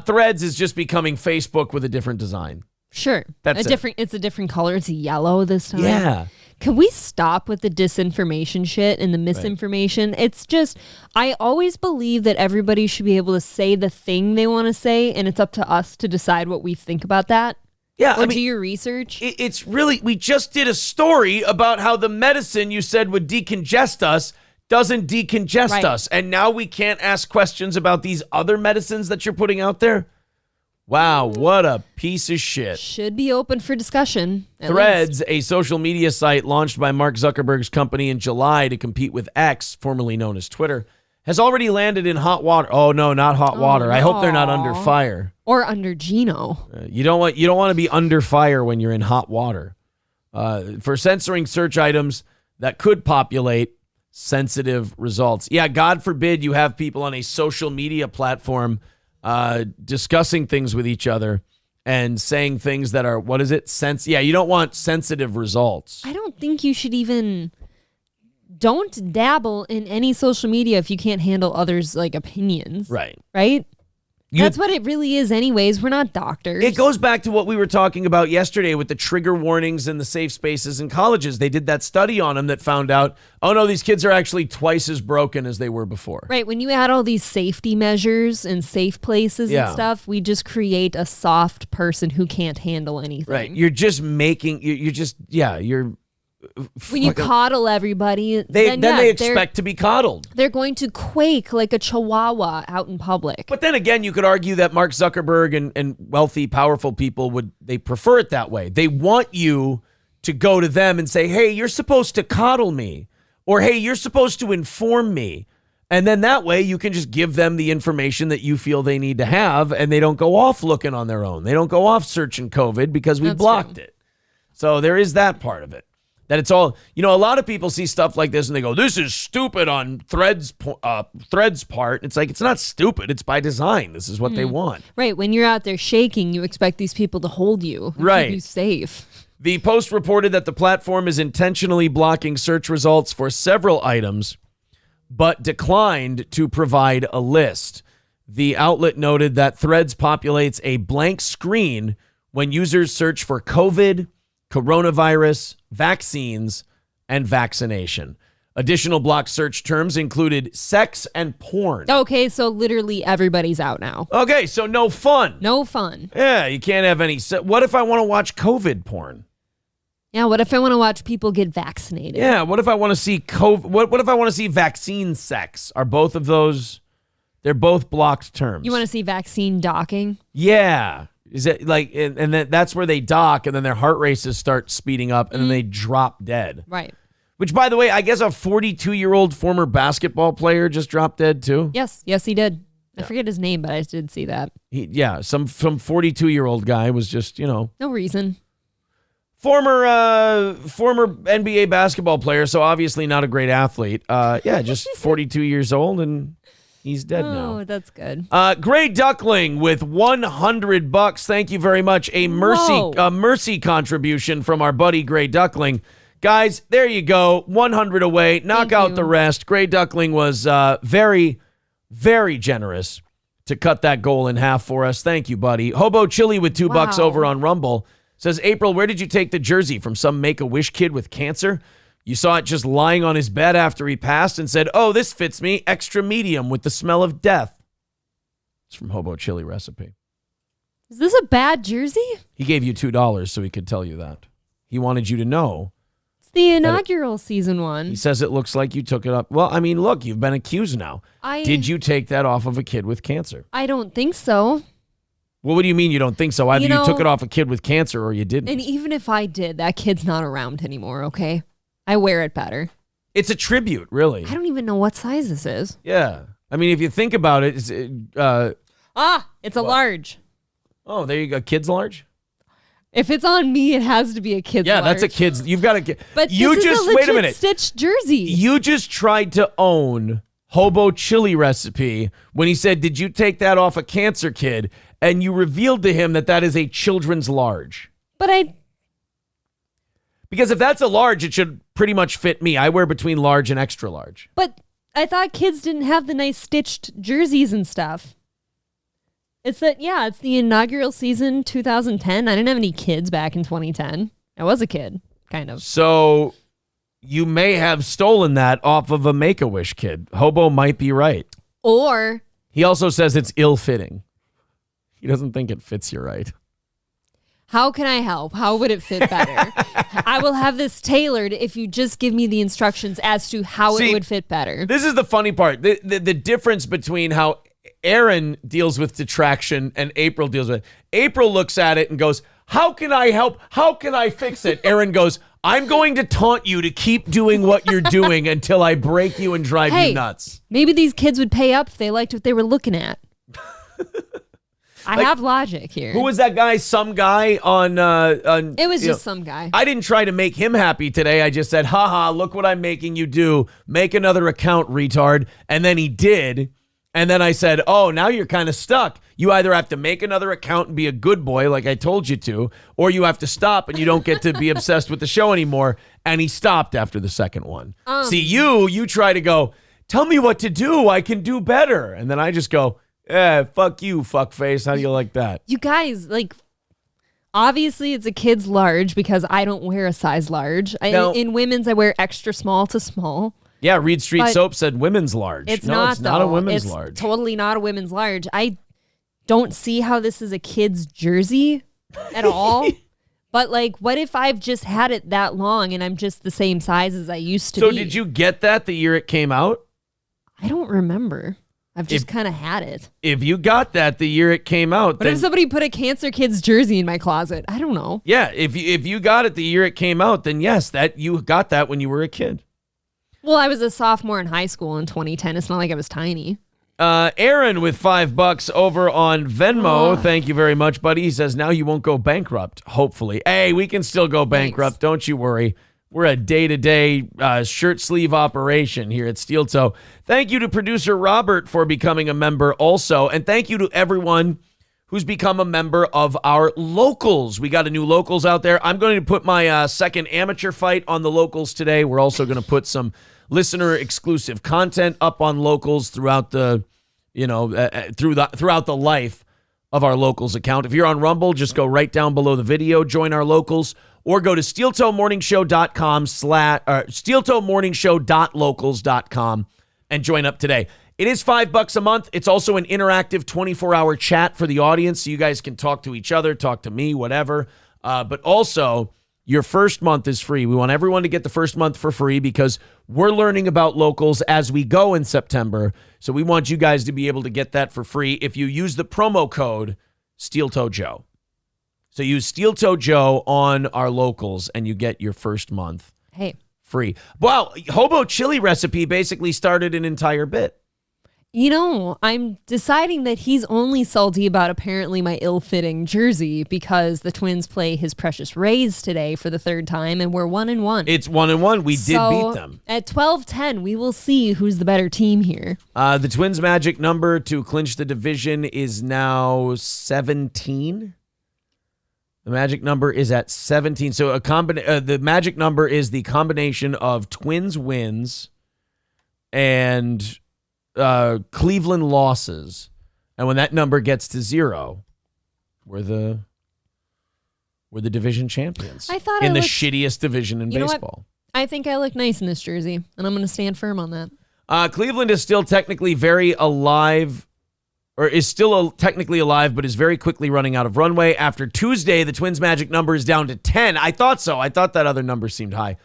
Threads is just becoming Facebook with a different design. Sure. It's a different color. It's yellow this time. Yeah. Can we stop with the disinformation shit and the misinformation? Right. It's just, I always believe that everybody should be able to say the thing they want to say, and it's up to us to decide what we think about that. Yeah, or do your research. It's really, we just did a story about how the medicine you said would decongest us doesn't decongest us. And now we can't ask questions about these other medicines that you're putting out there. Wow, what a piece of shit. Should be open for discussion. Threads, a social media site launched by Mark Zuckerberg's company in July to compete with X, formerly known as Twitter, has already landed in hot water. Oh, no, not hot water. No. I hope they're not under fire. Or under Gino. You don't want to be under fire when you're in hot water. For censoring search items that could populate sensitive results. Yeah, God forbid you have people on a social media platform discussing things with each other and saying things that are, what is it? You don't want sensitive results. I don't think you should even... Don't dabble in any social media if you can't handle others' opinions. Right. Right? That's what it really is anyways. We're not doctors. It goes back to what we were talking about yesterday with the trigger warnings and the safe spaces in colleges. They did that study on them that found out, oh no, these kids are actually twice as broken as they were before. Right. When you add all these safety measures and safe places and stuff, we just create a soft person who can't handle anything. Right. You're just making, when you coddle everybody, then they expect to be coddled. They're going to quake like a chihuahua out in public. But then again, you could argue that Mark Zuckerberg and wealthy, powerful people they prefer it that way. They want you to go to them and say, hey, you're supposed to coddle me, or hey, you're supposed to inform me. And then that way you can just give them the information that you feel they need to have, and they don't go off looking on their own. They don't go off searching COVID because we blocked it. So there is that part of it. That it's all, a lot of people see stuff like this and they go, this is stupid on Threads part. It's like, it's not stupid. It's by design. This is what they want. Right. When you're out there shaking, you expect these people to hold you. Right. Keep you safe. The Post reported that the platform is intentionally blocking search results for several items, but declined to provide a list. The outlet noted that Threads populates a blank screen when users search for COVID, coronavirus, vaccines, and vaccination. Additional blocked search terms included sex and porn. Okay, so literally everybody's out now. Okay, so no fun. No fun. Yeah, you can't have any. What if I want to watch COVID porn? Yeah, what if I want to watch people get vaccinated? Yeah, what if I want to see COVID? What if I want to see vaccine sex? Are both of those? They're both blocked terms. You want to see vaccine docking? Yeah. Is it like, and then that's where they dock, and then their heart races start speeding up, and then they drop dead. Right. Which, by the way, I guess a 42-year-old former basketball player just dropped dead too. Yes, he did. I forget his name, but I did see that. Some 42-year-old guy was just, no reason. Former NBA basketball player, so obviously not a great athlete. Just 42 years old, and he's dead now. Oh, that's good. Gray Duckling with $100. Thank you very much. A mercy contribution from our buddy Gray Duckling. Guys, there you go. 100 away. Knock out the rest. Gray Duckling was very, very generous to cut that goal in half for us. Thank you, buddy. Hobo Chili with $2 over on Rumble says, April, where did you take the jersey? From some Make-A-Wish kid with cancer? You saw it just lying on his bed after he passed and said, oh, this fits me, extra medium with the smell of death. It's from Hobo Chili Recipe. Is this a bad jersey? He gave you $2 so he could tell you that. He wanted you to know. It's the inaugural season one. He says it looks like you took it up. Well, I mean, look, you've been accused now. Did you take that off of a kid with cancer? I don't think so. Well, what do you mean you don't think so? Either you took it off a kid with cancer or you didn't. And even if I did, that kid's not around anymore, okay? I wear it better. It's a tribute, really. I don't even know what size this is. Yeah. I mean, if you think about it, It's a large. Oh, there you go. Kids large? If it's on me, it has to be a kid's large. Yeah, that's a kid's. You've got to. But you this just is a wait a legit minute. stitched jersey. You just tried to own hobo chili recipe when he said, "Did you take that off a cancer kid?" And you revealed to him that that is a children's large. Because if that's a large, it should pretty much fit me. I wear between large and extra large. But I thought kids didn't have the nice stitched jerseys and stuff. It's the inaugural season 2010. I didn't have any kids back in 2010. I was a kid, kind of. So you may have stolen that off of a Make-A-Wish kid. Hobo might be right. Or he also says it's ill-fitting. He doesn't think it fits you right. How can I help? How would it fit better? I will have this tailored if you just give me the instructions as to how it would fit better. This is the funny part. The difference between how Aaron deals with detraction and April deals with it. April looks at it and goes, how can I help? How can I fix it? Aaron goes, I'm going to taunt you to keep doing what you're doing until I break you and drive you nuts. Maybe these kids would pay up if they liked what they were looking at. I have logic here. Who was that guy? Some guy on it was just some guy. I didn't try to make him happy today. I just said, haha, look what I'm making you do. Make another account, retard. And then he did. And then I said, oh, now you're kind of stuck. You either have to make another account and be a good boy like I told you to, or you have to stop and you don't get to be obsessed with the show anymore. And he stopped after the second one. See, you try to go, tell me what to do. I can do better. And then I just go, fuck you, fuckface. How do you like that? You guys, obviously it's a kid's large because I don't wear a size large. In women's, I wear extra small to small. Yeah, Reed Street Soap said women's large. It's not a women's it's large. Totally not a women's large. I don't see how this is a kid's jersey at all. But what if I've just had it that long and I'm just the same size as I used to be? So did you get that the year it came out? I don't remember. I've just kind of had it. If you got that the year it came out, what if somebody put a cancer kid's jersey in my closet? I don't know. Yeah, if you got it the year it came out, then yes, that you got that when you were a kid. Well, I was a sophomore in high school in 2010. It's not like I was tiny. Aaron with $5 over on Venmo. Thank you very much, buddy. He says now you won't go bankrupt, hopefully. Hey, we can still go bankrupt. Thanks. Don't you worry. We're a day-to-day shirt sleeve operation here at Steel Toe. Thank you to producer Robert for becoming a member also. And thank you to everyone who's become a member of our locals. We got a new locals out there. I'm going to put my second amateur fight on the locals today. We're also going to put some listener exclusive content up on locals throughout the, throughout the life of our locals account. If you're on Rumble, just go right down below the video, join our locals, or go to steeltoemorningshow.com steeltoemorningshow.locals.com and join up today. It is $5 a month. It's also an interactive 24-hour chat for the audience, so you guys can talk to each other, talk to me, whatever. But also, your first month is free. We want everyone to get the first month for free because we're learning about locals as we go in September. So we want you guys to be able to get that for free if you use the promo code SteelToeJoe. So use Steel Toe Joe on our locals and you get your first month free. Wow, Hobo Chili Recipe basically started an entire bit. I'm deciding that he's only salty about apparently my ill-fitting jersey because the Twins play his precious Rays today for the third time, and we're 1-1. It's 1-1. We did beat them. At 12-10, we will see who's the better team here. The Twins' magic number to clinch the division is now 17. The magic number is at 17. So the magic number is the combination of Twins wins and Cleveland losses, and when that number gets to 0, we're the division champions. I thought in the shittiest division in baseball. I think I look nice in this jersey, and I'm going to stand firm on that. Cleveland is still technically very alive, or is still technically alive, but is very quickly running out of runway. After Tuesday, the Twins' magic number is down to 10. I thought so. I thought that other number seemed high.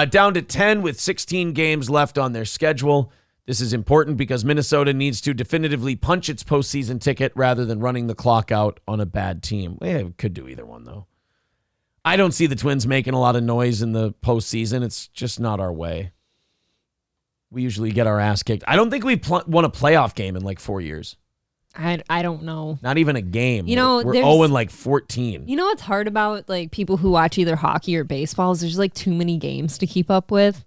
Down to 10 with 16 games left on their schedule. This is important because Minnesota needs to definitively punch its postseason ticket rather than running the clock out on a bad team. It could do either one, though. I don't see the Twins making a lot of noise in the postseason. It's just not our way. We usually get our ass kicked. I don't think we've won a playoff game in like 4 years. I don't know. Not even a game. You know, we're 0-14. You know what's hard about like people who watch either hockey or baseball is there's like too many games to keep up with.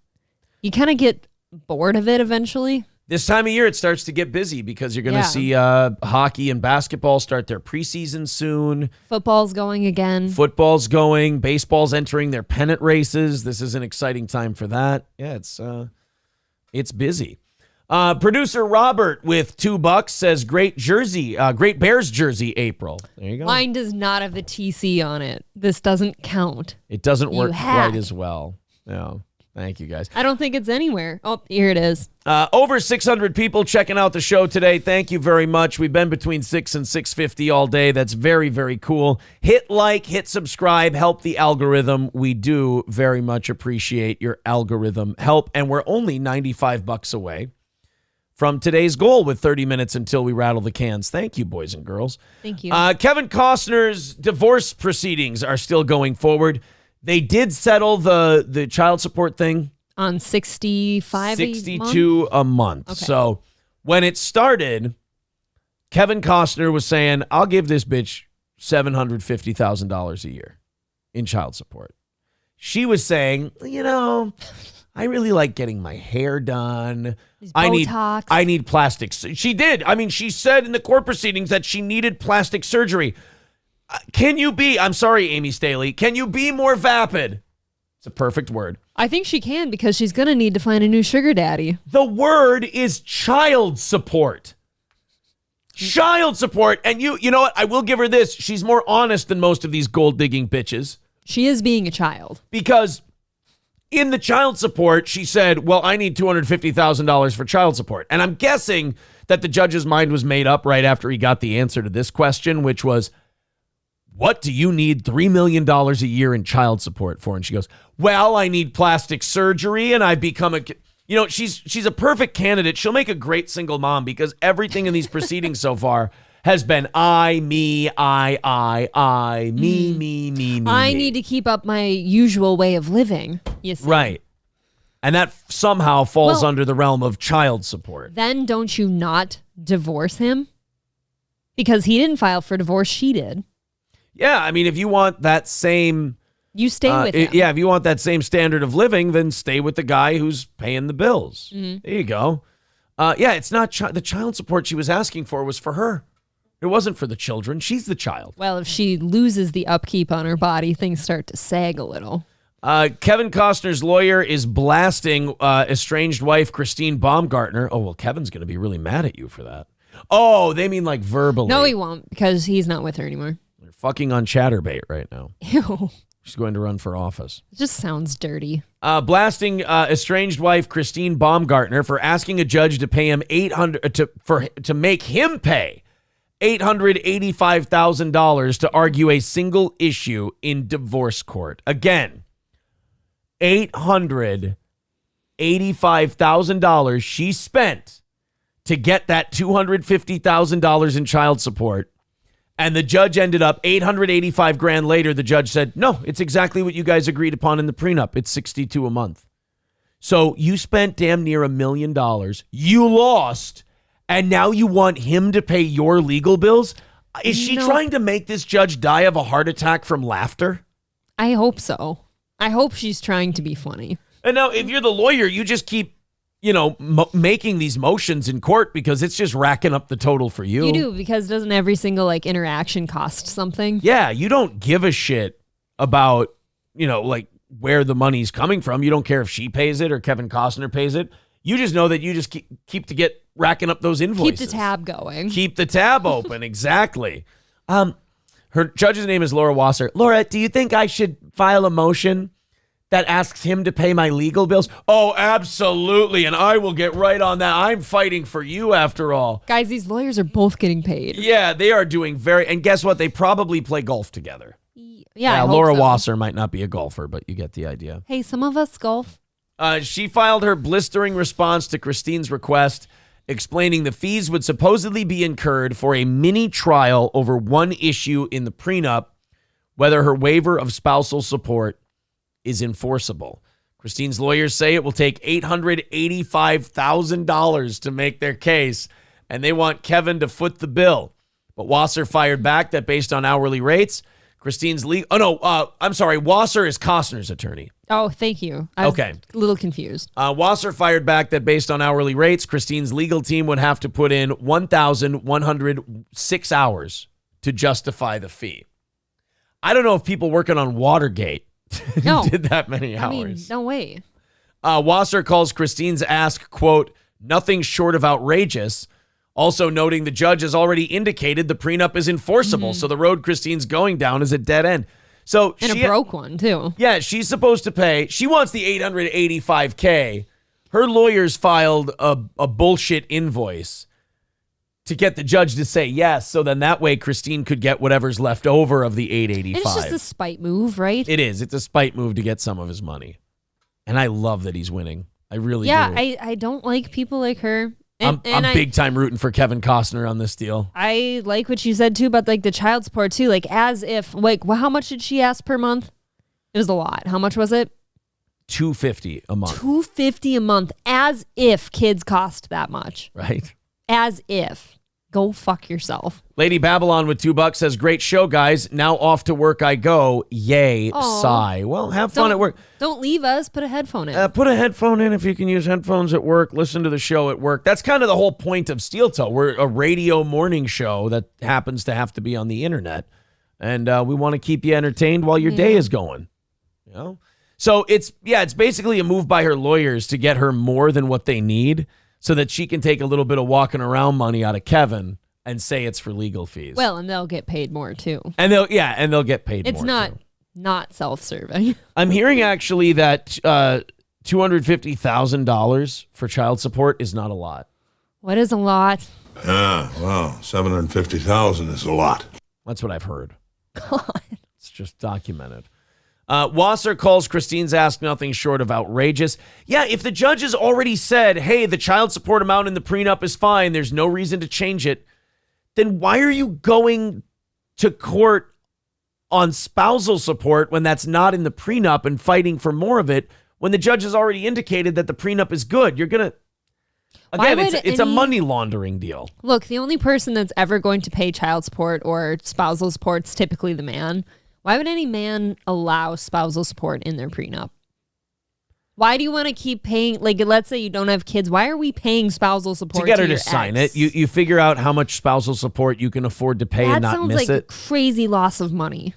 You kind of get bored of it eventually. This time of year, it starts to get busy because you're going to see hockey and basketball start their preseason soon. Football's going again. Football's going. Baseball's entering their pennant races. This is an exciting time for that. Yeah, it's busy. Producer Robert with $2 says, great Bears jersey, April. There you go. Mine does not have the TC on it. This doesn't count. It doesn't work quite as well. No. Thank you, guys. I don't think it's anywhere. Oh, here it is. Over 600 people checking out the show today. Thank you very much. We've been between 6 and 650 all day. That's very, very cool. Hit like, hit subscribe, help the algorithm. We do very much appreciate your algorithm help. And we're only $95 away from today's goal with 30 minutes until we rattle the cans. Thank you, boys and girls. Thank you. Kevin Costner's divorce proceedings are still going They did settle the child support thing on $65 $62 a month. Okay. So when it started, Kevin Costner was saying, I'll give this bitch $750,000 a year in child support. She was saying, I really like getting my hair done. Botox. I need plastic. She did. I mean, she said in the court proceedings that she needed plastic surgery. I'm sorry, Amy Staley, can you be more vapid? It's a perfect word. I think she can because she's going to need to find a new sugar daddy. The word is child support. Child support. And you know what? I will give her this. She's more honest than most of these gold-digging bitches. She is being a child. Because in the child support, she said, well, I need $250,000 for child support. And I'm guessing that the judge's mind was made up right after he got the answer to this question, which was, what do you need $3 million a year in child support for? And she goes, well, I need plastic surgery and I've become she's a perfect candidate. She'll make a great single mom because everything in these proceedings so far has been me. I need to keep up my usual way of living, you see. Right. And that somehow falls under the realm of child support. Then don't you not divorce him? Because he didn't file for divorce, she did. Yeah, I mean, if you want that same... You stay with him. Yeah, if you want that same standard of living, then stay with the guy who's paying the bills. Mm-hmm. There you go. It's not... the child support she was asking for was for her. It wasn't for the children. She's the child. Well, if she loses the upkeep on her body, things start to sag a little. Kevin Costner's lawyer is blasting estranged wife Christine Baumgartner. Oh, well, Kevin's going to be really mad at you for that. Oh, they mean like verbally. No, he won't because he's not with her anymore. They're fucking on Chatterbait right now. Ew. She's going to run for office. It just sounds dirty. Blasting estranged wife Christine Baumgartner for asking a judge to pay him to make him pay $885,000 to argue a single issue in divorce court. Again, $885,000 she spent to get that $250,000 in child support. And the judge ended up $885,000 later. The judge said, no, it's exactly what you guys agreed upon in the prenup. It's $62 a month. So you spent damn near $1 million. You lost. And now you want him to pay your legal bills? Is she trying to make this judge die of a heart attack from laughter? I hope so. I hope she's trying to be funny. And now if you're the lawyer, you just keep, making these motions in court because it's just racking up the total for you. You do, because doesn't every single interaction cost something? Yeah, you don't give a shit about, where the money's coming from. You don't care if she pays it or Kevin Costner pays it. You just know that you just keep to get racking up those invoices. Keep the tab going. Keep the tab open, exactly. Her judge's name is Laura Wasser. Laura, do you think I should file a motion that asks him to pay my legal bills? Oh, absolutely, and I will get right on that. I'm fighting for you after all. Guys, these lawyers are both getting paid. Yeah, they are doing and guess what? They probably play golf together. Yeah, Laura Wasser might not be a golfer, but you get the idea. Hey, some of us golf. She filed her blistering response to Christine's request, explaining the fees would supposedly be incurred for a mini trial over one issue in the prenup, whether her waiver of spousal support is enforceable. Christine's lawyers say it will take $885,000 to make their case, and they want Kevin to foot the bill. But Wasser fired back that based on hourly rates, Christine's legal. Oh, no, I'm sorry. Wasser is Costner's attorney. Oh, thank you. I was a little confused. Wasser fired back that based on hourly rates, Christine's legal team would have to put in 1,106 hours to justify the fee. I don't know if people working on Watergate did that many hours. I mean, no way. Wasser calls Christine's ask, quote, nothing short of outrageous, also noting the judge has already indicated the prenup is enforceable, so the road Christine's going down is a dead end. So and a broke one, too. Yeah, she's supposed to pay. She wants the $885K. Her lawyers filed a bullshit invoice to get the judge to say yes, so then that way Christine could get whatever's left over of the $885. It's just a spite move, right? It is. It's a spite move to get some of his money. And I love that he's winning. I really do. Yeah, I don't like people like her. I'm big time rooting for Kevin Costner on this deal. I like what you said too about like the child support too. Like as if how much did she ask per month? It was a lot. How much was it? $250 a month. $250 a month. As if kids cost that much. Right. As if. Go fuck yourself. Lady Babylon with $2 says, great show, guys. Now off to work I go. Yay, sigh. Well, have fun at work. Don't leave us. Put a headphone in. Put a headphone in if you can use headphones at work. Listen to the show at work. That's kind of the whole point of Steel Toe. We're a radio morning show that happens to have to be on the internet. And we want to keep you entertained while your day is going. You know? So it's basically a move by her lawyers to get her more than what they need, so that she can take a little bit of walking around money out of Kevin and say it's for legal fees. Well, and they'll get paid more too. And they'll get paid more. It's not self-serving. I'm hearing actually that $250,000 for child support is not a lot. What is a lot? Well, $750,000 is a lot. That's what I've heard. God. It's just documented. Wasser calls Christine's ask nothing short of outrageous. Yeah, if the judge has already said, hey, the child support amount in the prenup is fine, there's no reason to change it, then why are you going to court on spousal support when that's not in the prenup and fighting for more of it when the judge has already indicated that the prenup is good? You're going to... Again, it's a money laundering deal. Look, the only person that's ever going to pay child support or spousal support is typically the man. Why would any man allow spousal support in their prenup? Why do you want to keep paying? Like, let's say you don't have kids. Why are we paying spousal support to get her to to sign it? You figure out how much spousal support you can afford to pay and not miss it. That sounds like a crazy loss of money.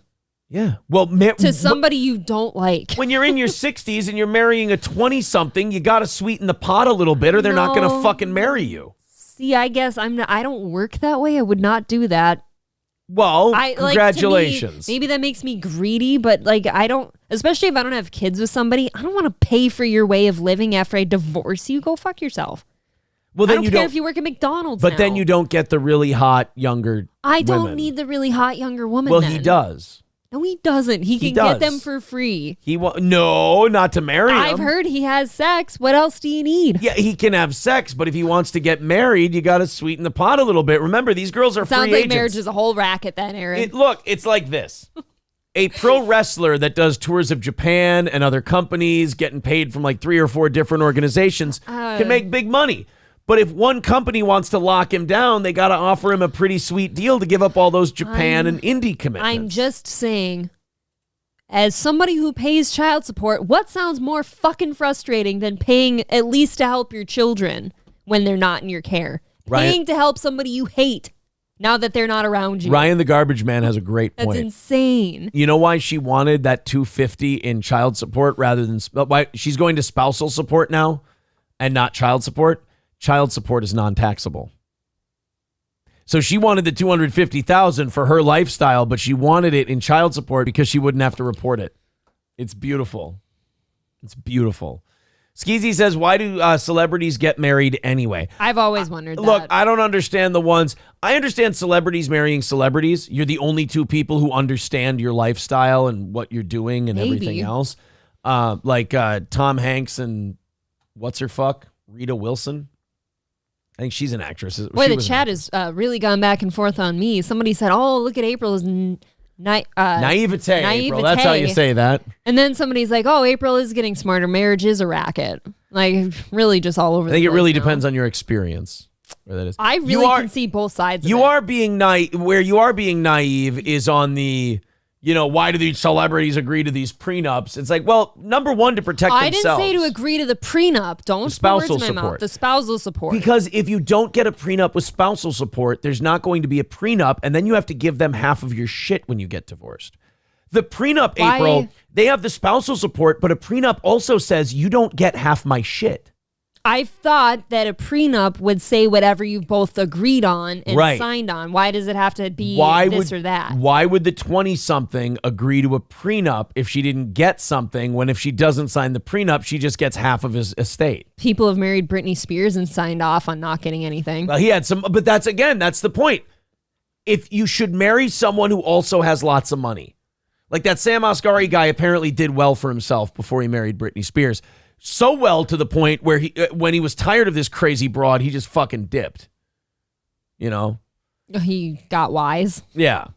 Yeah. Well, to somebody you don't like. When you're in your 60s and you're marrying a 20-something, you got to sweeten the pot a little bit or they're not going to fucking marry you. See, I guess I don't work that way. I would not do that. Well, congratulations. Me, maybe that makes me greedy, but like I don't, especially if I don't have kids with somebody, I don't want to pay for your way of living after I divorce you. Go fuck yourself. Well, then I don't care if you work at McDonald's. But then you don't get the really hot younger I don't women. Need the really hot younger woman. Well, then. He does. No, he doesn't. He can get them for free. No, not to marry them. I've heard he has sex. What else do you need? Yeah, he can have sex, but if he wants to get married, you got to sweeten the pot a little bit. Remember, these girls are free agents. Sounds like marriage is a whole racket then, Aaron. Look, it's like this. A pro wrestler that does tours of Japan and other companies, getting paid from like 3 or 4 different organizations, can make big money. But if one company wants to lock him down, they got to offer him a pretty sweet deal to give up all those Japan and indie commitments. I'm just saying, as somebody who pays child support, what sounds more fucking frustrating than paying at least to help your children when they're not in your care? Paying to help somebody you hate now that they're not around you. Ryan the Garbage Man has a great point. That's insane. You know why she wanted that $250 in child support rather than why she's going to spousal support now and not child support? Child support is non-taxable. So she wanted the $250,000 for her lifestyle, but she wanted it in child support because she wouldn't have to report it. It's beautiful. It's beautiful. Skeezy says, why do celebrities get married anyway? I've always wondered that. Look, I don't understand the ones. I understand celebrities marrying celebrities. You're the only two people who understand your lifestyle and what you're doing and everything else. Like Tom Hanks and what's her fuck? Rita Wilson. I think she's an actress. Boy, the chat has really gone back and forth on me. Somebody said, oh, look at April's naivete. April. That's how you say that. And then somebody's like, oh, April is getting smarter. Marriage is a racket. Like, really just all over the place. I think it really depends on your experience. where that is. I really can see both sides of it. You are being naive. Where you are being naive is on the, why do these celebrities agree to these prenups? It's like, well, number one, to protect themselves. I didn't say to agree to the prenup. Don't put words in my mouth. The spousal support. Because if you don't get a prenup with spousal support, there's not going to be a prenup, and then you have to give them half of your shit when you get divorced. The prenup, April, they have the spousal support, but a prenup also says you don't get half my shit. I thought that a prenup would say whatever you've both agreed on and signed on. Why does it have to be this or that? Why would the 20-something agree to a prenup if she didn't get something, when if she doesn't sign the prenup, she just gets half of his estate? People have married Britney Spears and signed off on not getting anything. Well, he had some, but that's the point. If you should marry someone who also has lots of money. Like that Sam Asghari guy apparently did well for himself before he married Britney Spears. So well to the point where when he was tired of this crazy broad, he just fucking dipped. He got wise. Yeah.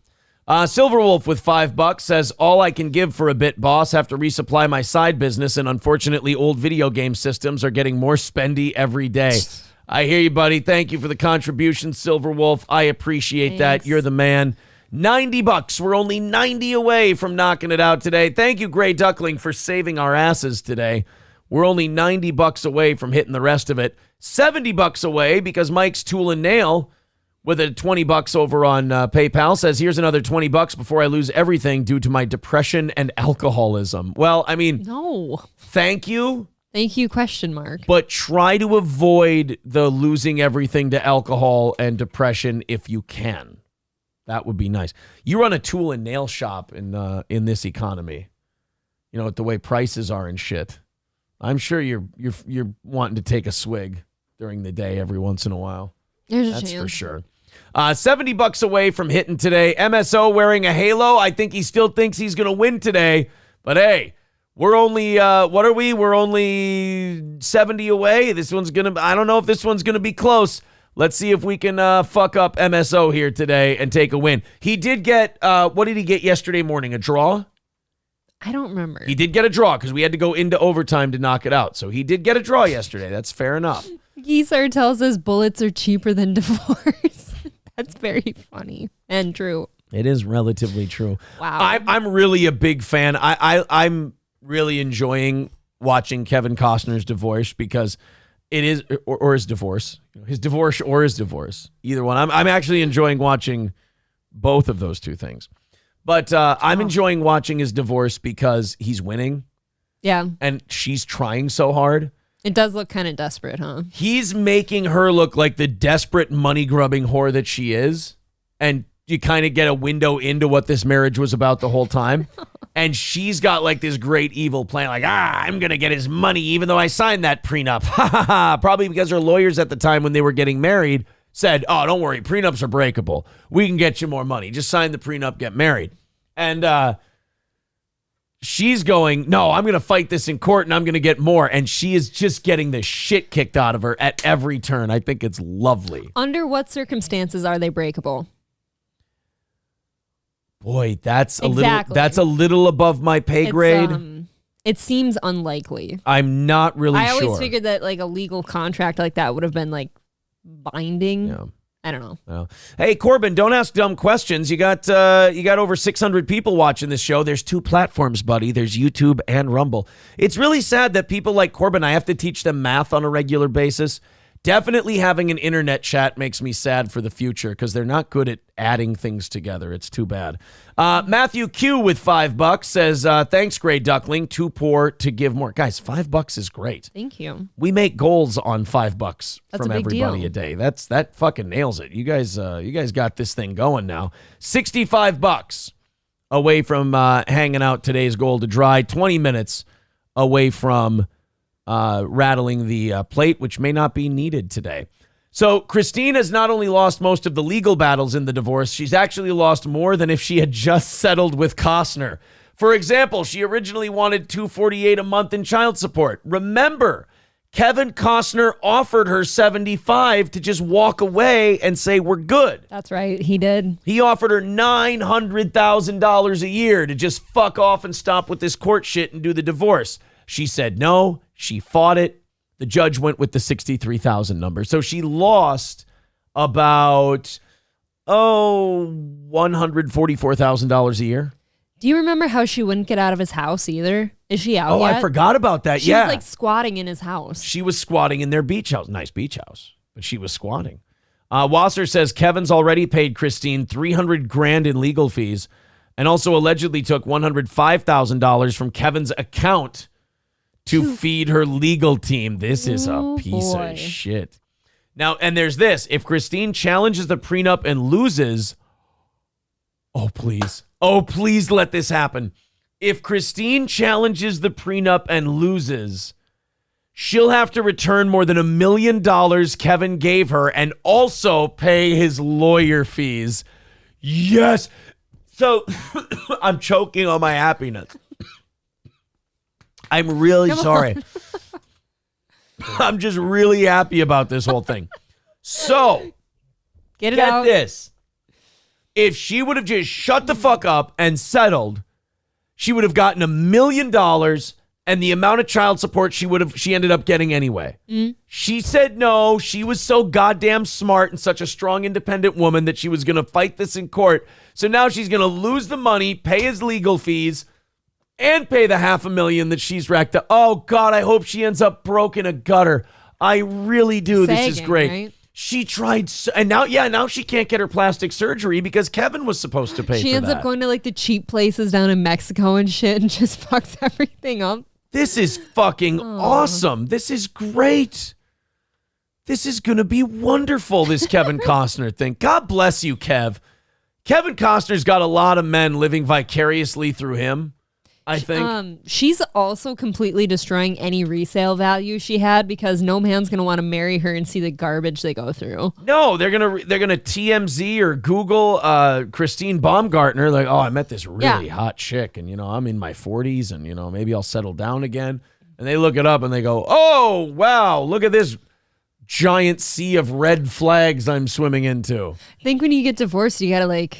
Silver Wolf with $5 says, all I can give for a bit, boss. Have to resupply my side business, and unfortunately old video game systems are getting more spendy every day. I hear you, buddy. Thank you for the contribution, Silver Wolf. I appreciate that. You're the man. $90. We're only 90 away from knocking it out today. Thank you, Gray Duckling, for saving our asses today. We're only $90 away from hitting the rest of it. $70 away because Mike's Tool and Nail with a $20 over on PayPal says, here's another $20 before I lose everything due to my depression and alcoholism. Well, I mean, no. Thank you. Thank you, question mark. But try to avoid the losing everything to alcohol and depression if you can. That would be nice. You run a tool and nail shop in this economy. With the way prices are and shit. I'm sure you're wanting to take a swig during the day every once in a while. There's a That's chance. for sure. $70 away from hitting today. MSO wearing a halo. I think he still thinks he's going to win today. But hey, we're only, what are we? We're only 70 away. I don't know if this one's going to be close. Let's see if we can fuck up MSO here today and take a win. He did get, what did he get yesterday morning? A draw? I don't remember. He did get a draw because we had to go into overtime to knock it out. So he did get a draw yesterday. That's fair enough. Geezer tells us bullets are cheaper than divorce. That's very funny and true. It is relatively true. Wow. I'm really a big fan. I'm really enjoying watching Kevin Costner's divorce because it is, or his divorce. His divorce or his divorce. Either one. I'm actually enjoying watching both of those two things. But I'm enjoying watching his divorce because he's winning. Yeah. And she's trying so hard. It does look kind of desperate, huh? He's making her look like the desperate money-grubbing whore that she is. And you kind of get a window into what this marriage was about the whole time. And she's got like this great evil plan. Like, I'm going to get his money even though I signed that prenup. Probably because her lawyers at the time when they were getting married said, oh, don't worry, prenups are breakable. We can get you more money. Just sign the prenup, get married. And she's going, no, I'm going to fight this in court and I'm going to get more. And she is just getting the shit kicked out of her at every turn. I think it's lovely. Under what circumstances are they breakable? Boy, that's a little above my pay grade. It seems unlikely. I'm not really sure. I always figured that like a legal contract like that would have been like binding. Yeah. I don't know. Well, hey, Corbin, don't ask dumb questions. You got over 600 people watching this show. There's two platforms, buddy. There's YouTube and Rumble. It's really sad that people like Corbin, I have to teach them math on a regular basis. Definitely having an internet chat makes me sad for the future because they're not good at adding things together. It's too bad. Matthew Q with $5 says, thanks, Gray Duckling. Too poor to give more. Guys, $5 is great. Thank you. We make goals on $5 from a big everybody deal. a day. That fucking nails it. You guys got this thing going now. $65 away from hanging out today's goal to dry. 20 minutes away from rattling the plate, which may not be needed today. So Christine has not only lost most of the legal battles in the divorce, she's actually lost more than if she had just settled with Costner. For example, she originally wanted $248 a month in child support. Remember, Kevin Costner offered her $75 to just walk away and say, we're good. That's right. He did. He offered her $900,000 a year to just fuck off and stop with this court shit and do the divorce. She said no. She fought it. The judge went with the $63,000 number. So she lost about, $144,000 a year. Do you remember how she wouldn't get out of his house either? Is she out yet? I forgot about that. She was like squatting in his house. She was squatting in their beach house. Nice beach house. But she was squatting. Wasser says Kevin's already paid Christine $300,000 in legal fees and also allegedly took $105,000 from Kevin's account to feed her legal team. This is a piece of shit. Now, and there's this. If Christine challenges the prenup and loses, oh, please let this happen. If Christine challenges the prenup and loses, she'll have to return more than $1 million Kevin gave her and also pay his lawyer fees. Yes. So I'm choking on my happiness. I'm really sorry. I'm just really happy about this whole thing. So get out. This. If she would have just shut the fuck up and settled, she would have gotten $1 million and the amount of child support she ended up getting anyway. She said no. She was so goddamn smart and such a strong, independent woman that she was going to fight this in court. So now she's going to lose the money, pay his legal fees, and pay the $500,000 that she's racked up. Oh, God, I hope she ends up broke in a gutter. I really do. This is great. Right? She tried, and now she can't get her plastic surgery because Kevin was supposed to pay for that. She ends up going to like the cheap places down in Mexico and shit and just fucks everything up. This is fucking awesome. This is great. This is going to be wonderful, this Kevin Costner thing. God bless you, Kev. Kevin Costner's got a lot of men living vicariously through him, I think. She's also completely destroying any resale value she had because no man's gonna want to marry her and see the garbage they go through. No, they're gonna TMZ or Google Christine Baumgartner, like, oh, I met this really hot chick, and I'm in my 40s, and maybe I'll settle down again. And they look it up and they go, oh wow, look at this giant sea of red flags I'm swimming into. I think when you get divorced, you gotta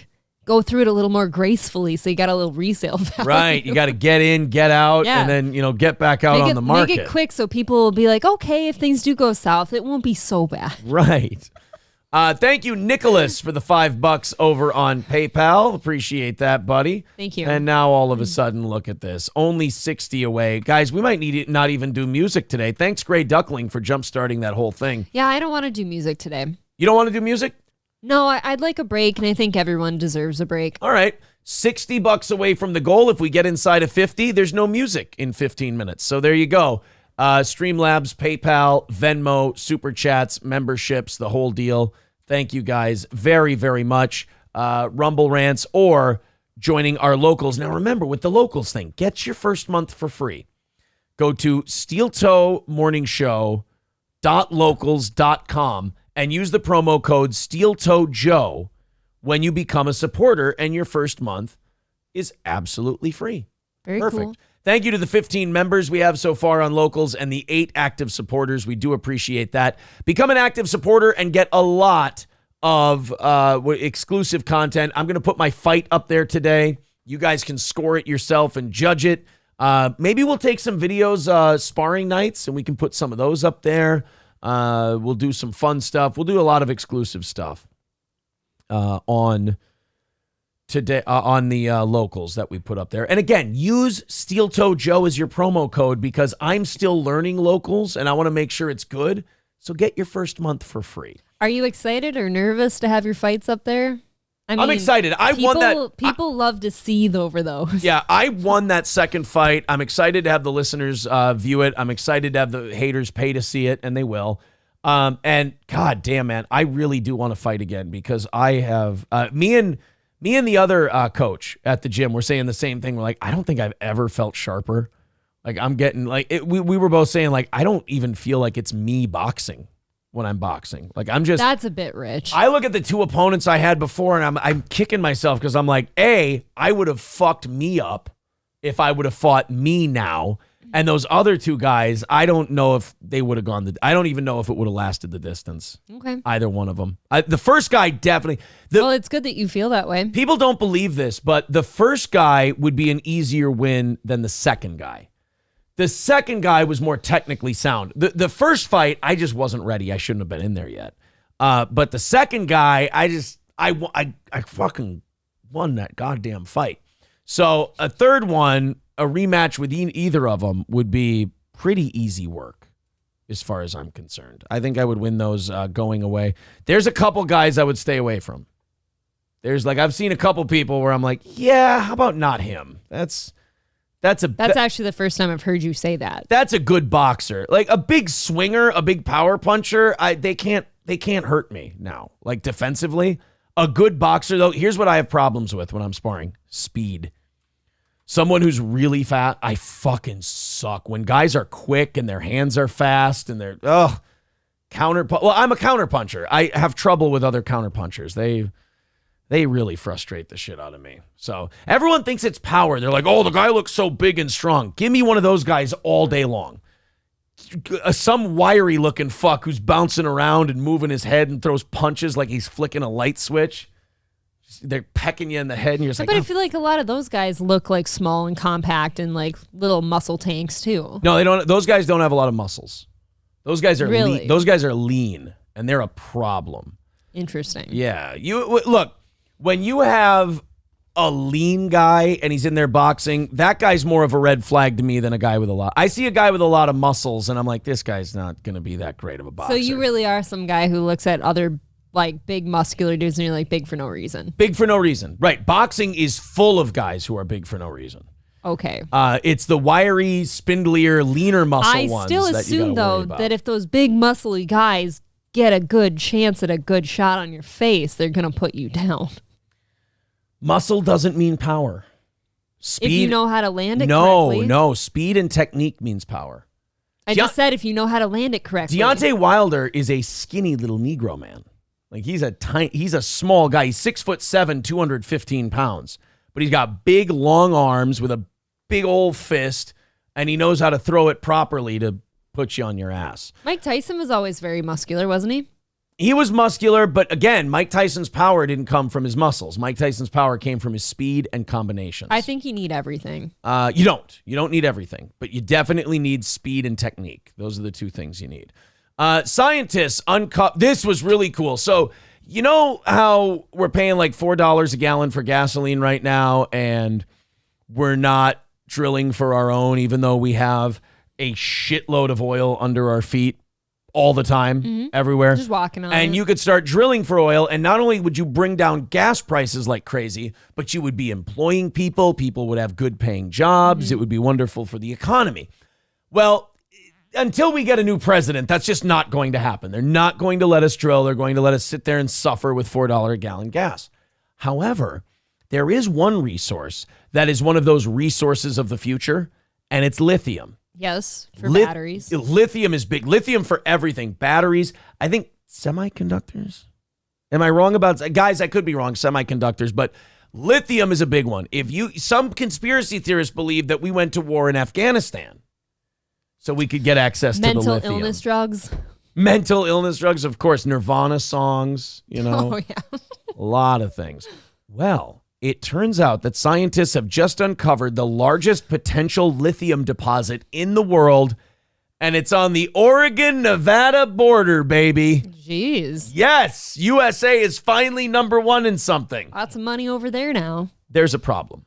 go through it a little more gracefully, so you got a little resale value. Right, you got to get in, get out, and then get back out on the market. Make it quick so people will be like, okay, if things do go south, it won't be so bad. Right. Thank you, Nicholas, for the $5 over on PayPal. Appreciate that, buddy. Thank you. And now all of a sudden, look at this. Only 60 away. Guys, we might not even do music today. Thanks, Gray Duckling, for jump-starting that whole thing. Yeah, I don't want to do music today. You don't want to do music? No, I'd like a break, and I think everyone deserves a break. All right. $60 away from the goal. If we get inside of 50, there's no music in 15 minutes. So there you go. Streamlabs, PayPal, Venmo, Super Chats, memberships, the whole deal. Thank you guys very, very much. Rumble Rants or joining our locals. Now remember, with the locals thing, get your first month for free. Go to steeltoemorningshow.locals.com and use the promo code SteelToeJoe when you become a supporter, and your first month is absolutely free. Very Perfect. Cool. Thank you to the 15 members we have so far on Locals and the 8 active supporters. We do appreciate that. Become an active supporter and get a lot of exclusive content. I'm going to put my fight up there today. You guys can score it yourself and judge it. Maybe we'll take some videos, sparring nights, and we can put some of those up there. We'll do some fun stuff. We'll do a lot of exclusive stuff on today on the locals that we put up there. And again, use Steel Toe Joe as your promo code because I'm still learning locals and I want to make sure it's good. So get your first month for free. Are you excited or nervous to have your fights up there? I'm excited. I won that. People love to seethe over those. Yeah, I won that second fight. I'm excited to have the listeners view it. I'm excited to have the haters pay to see it, and they will. And God damn, man, I really do want to fight again because I have me and the other coach at the gym were saying the same thing. We're like, I don't think I've ever felt sharper. Like I'm getting we were both saying like I don't even feel like it's me boxing when I'm boxing. Like I'm just that's a bit rich. I look at the two opponents I had before and I'm kicking myself because I'm like, I would have fucked me up if I would have fought me now. And those other two guys, I don't know if they would have gone I don't even know if it would have lasted the distance. Okay. Either one of them. The first guy definitely. Well, it's good that you feel that way. People don't believe this, but the first guy would be an easier win than the second guy. The second guy was more technically sound. The first fight, I just wasn't ready. I shouldn't have been in there yet. But the second guy, I fucking won that goddamn fight. So a third one, a rematch with either of them would be pretty easy work as far as I'm concerned. I think I would win those going away. There's a couple guys I would stay away from. There's I've seen a couple people where I'm like, yeah, how about not him? That's actually the first time I've heard you say that. That's a good boxer. Like a big swinger, a big power puncher, they can't hurt me now. Like defensively. A good boxer, though, here's what I have problems with when I'm sparring. Speed. Someone who's really fast, I fucking suck. When guys are quick and their hands are fast and they're, well, I'm a counterpuncher. I have trouble with other counterpunchers. They really frustrate the shit out of me. So everyone thinks it's power. They're like, oh, the guy looks so big and strong. Give me one of those guys all day long. Some wiry looking fuck who's bouncing around and moving his head and throws punches like he's flicking a light switch. They're pecking you in the head and you're just like, but I feel like a lot of those guys look like small and compact and like little muscle tanks too. No, they don't. Those guys don't have a lot of muscles. Those guys are really? lean. Those guys are lean and they're a problem. Interesting. Yeah. Look, when you have a lean guy and he's in there boxing, that guy's more of a red flag to me than a guy with a lot. I see a guy with a lot of muscles and I'm like, this guy's not going to be that great of a boxer. So you really are some guy who looks at other like big muscular dudes and you're like big for no reason. Big for no reason. Right. Boxing is full of guys who are big for no reason. Okay. It's the wiry, spindlier, leaner muscle ones. I still assume though that if those big muscly guys get a good chance at a good shot on your face, they're going to put you down. Muscle doesn't mean power. Speed, if you know how to land it correctly. No. Speed and technique means power. I just said if you know how to land it correctly. Deontay Wilder is a skinny little Negro man. Like he's a small guy. He's 6'7", 215 pounds. But he's got big, long arms with a big old fist, and he knows how to throw it properly to put you on your ass. Mike Tyson was always very muscular, wasn't he? He was muscular, but again, Mike Tyson's power didn't come from his muscles. Mike Tyson's power came from his speed and combinations. I think you need everything. You don't. You don't need everything, but you definitely need speed and technique. Those are the two things you need. Scientists this was really cool. So, you know how we're paying like $4 a gallon for gasoline right now, and we're not drilling for our own, even though we have a shitload of oil under our feet all the time, everywhere. Just walking on and it. you could start drilling for oil, and not only would you bring down gas prices like crazy, but you would be employing people. People would have good paying jobs. It would be wonderful for the economy. Well, until we get a new president, that's just not going to happen. They're not going to let us drill. They're going to let us sit there and suffer with $4 a gallon gas. However, there is one resource that is one of those resources of the future, and it's lithium. Yes, for batteries. Lithium is big. Lithium for everything. Batteries. I think semiconductors. Am I wrong about guys? I could be wrong. Semiconductors, but lithium is a big one. Some conspiracy theorists believe that we went to war in Afghanistan so we could get access to the lithium. Mental illness drugs. Mental illness drugs, of course. Nirvana songs. Oh yeah. A lot of things. Well, it turns out that scientists have just uncovered the largest potential lithium deposit in the world, and it's on the Oregon-Nevada border, baby. Jeez. Yes, USA is finally #1 in something. Lots of money over there now. There's a problem.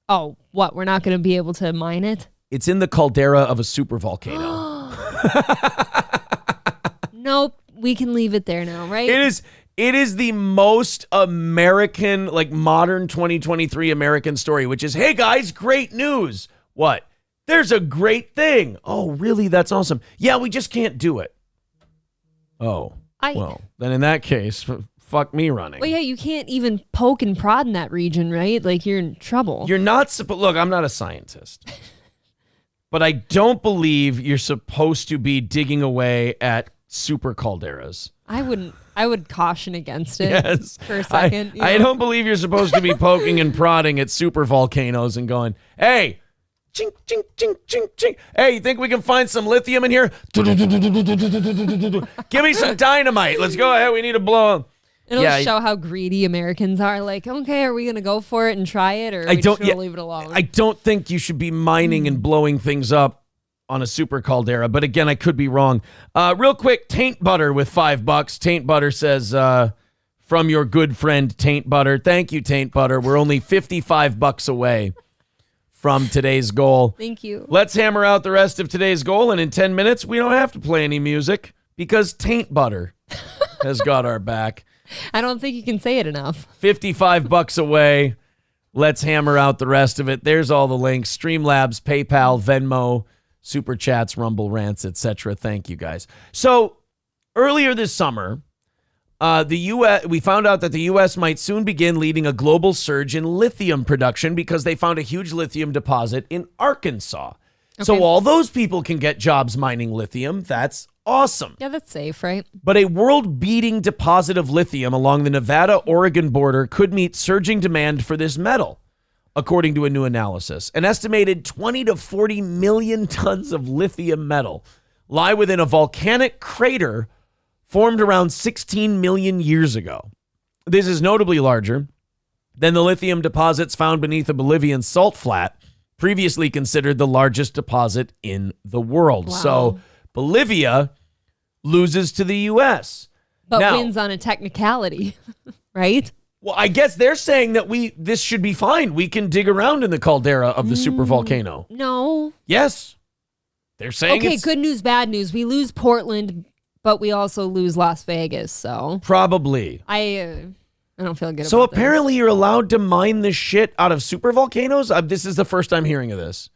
Oh, what? We're not going to be able to mine it? It's in the caldera of a supervolcano. Nope, we can leave it there now, right? It is the most American, like modern 2023 American story, which is, hey guys, great news. What? There's a great thing. Oh, really? That's awesome. Yeah, we just can't do it. Oh, well, then in that case, fuck me running. Well, yeah, you can't even poke and prod in that region, right? Like you're in trouble. You're not, look, I'm not a scientist, but I don't believe you're supposed to be digging away at super calderas. I would caution against it for a second. I don't believe you're supposed to be poking and prodding at super volcanoes and going, hey, chink, chink, chink, chink, chink. Hey, you think we can find some lithium in here? Give me some dynamite. Let's go ahead. We need to blow them. It'll show how greedy Americans are. Like, okay, are we going to go for it and try it, or are we just going to leave it alone? I don't think you should be mining and blowing things up on a super caldera, but again, I could be wrong. Real quick, Taint Butter with $5. Taint Butter says, from your good friend Taint Butter. Thank you, Taint Butter. We're only $55 away from today's goal. Thank you. Let's hammer out the rest of today's goal, and in 10 minutes, we don't have to play any music because Taint Butter has got our back. I don't think you can say it enough. $55 away. Let's hammer out the rest of it. There's all the links. Streamlabs, PayPal, Venmo, Super Chats, Rumble Rants, etc. Thank you, guys. So earlier this summer, we found out that the U.S. might soon begin leading a global surge in lithium production because they found a huge lithium deposit in Arkansas. Okay. So all those people can get jobs mining lithium. That's awesome. Yeah, that's safe, right? But a world-beating deposit of lithium along the Nevada-Oregon border could meet surging demand for this metal, according to a new analysis. An estimated 20 to 40 million tons of lithium metal lie within a volcanic crater formed around 16 million years ago. This is notably larger than the lithium deposits found beneath a Bolivian salt flat, previously considered the largest deposit in the world. Wow. So Bolivia loses to the U.S. But now, wins on a technicality, right? Well, I guess they're saying that this should be fine. We can dig around in the caldera of the supervolcano. No. Yes. They're saying okay, good news, bad news. We lose Portland, but we also lose Las Vegas, so. Probably. I don't feel good so about apparently you're allowed to mine the shit out of supervolcanoes? This is the first I'm hearing of this.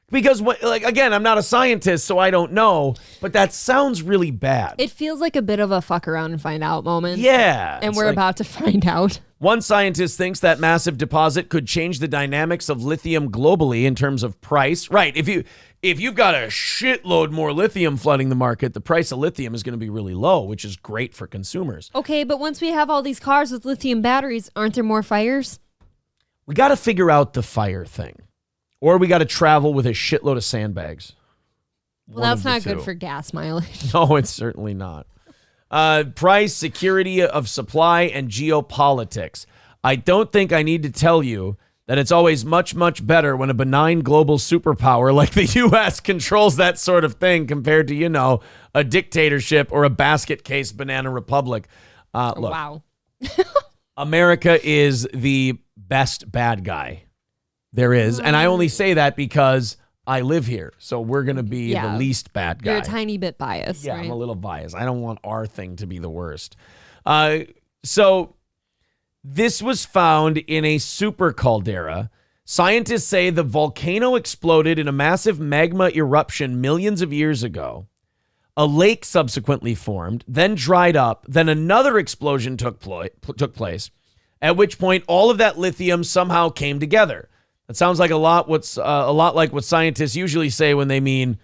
Because, again, I'm not a scientist, so I don't know, but that sounds really bad. It feels like a bit of a fuck around and find out moment. Yeah. And we're about to find out. One scientist thinks that massive deposit could change the dynamics of lithium globally in terms of price. Right. If you've got a shitload more lithium flooding the market, the price of lithium is going to be really low, which is great for consumers. Okay, but once we have all these cars with lithium batteries, aren't there more fires? We got to figure out the fire thing. Or we got to travel with a shitload of sandbags. Well, that's not good for gas mileage. No, it's certainly not. Price, security of supply, and geopolitics. I don't think I need to tell you that it's always much, much better when a benign global superpower like the U.S. controls that sort of thing compared to, a dictatorship or a basket case banana republic. Look, wow. America is the best bad guy there is. And I only say that because I live here. So we're going to be the least bad guy. You're a tiny bit biased, Yeah, right? I'm a little biased. I don't want our thing to be the worst. So this was found in a super caldera. Scientists say the volcano exploded in a massive magma eruption millions of years ago. A lake subsequently formed, then dried up, then another explosion took place, at which point all of that lithium somehow came together. It sounds like a lot like what scientists usually say when they mean,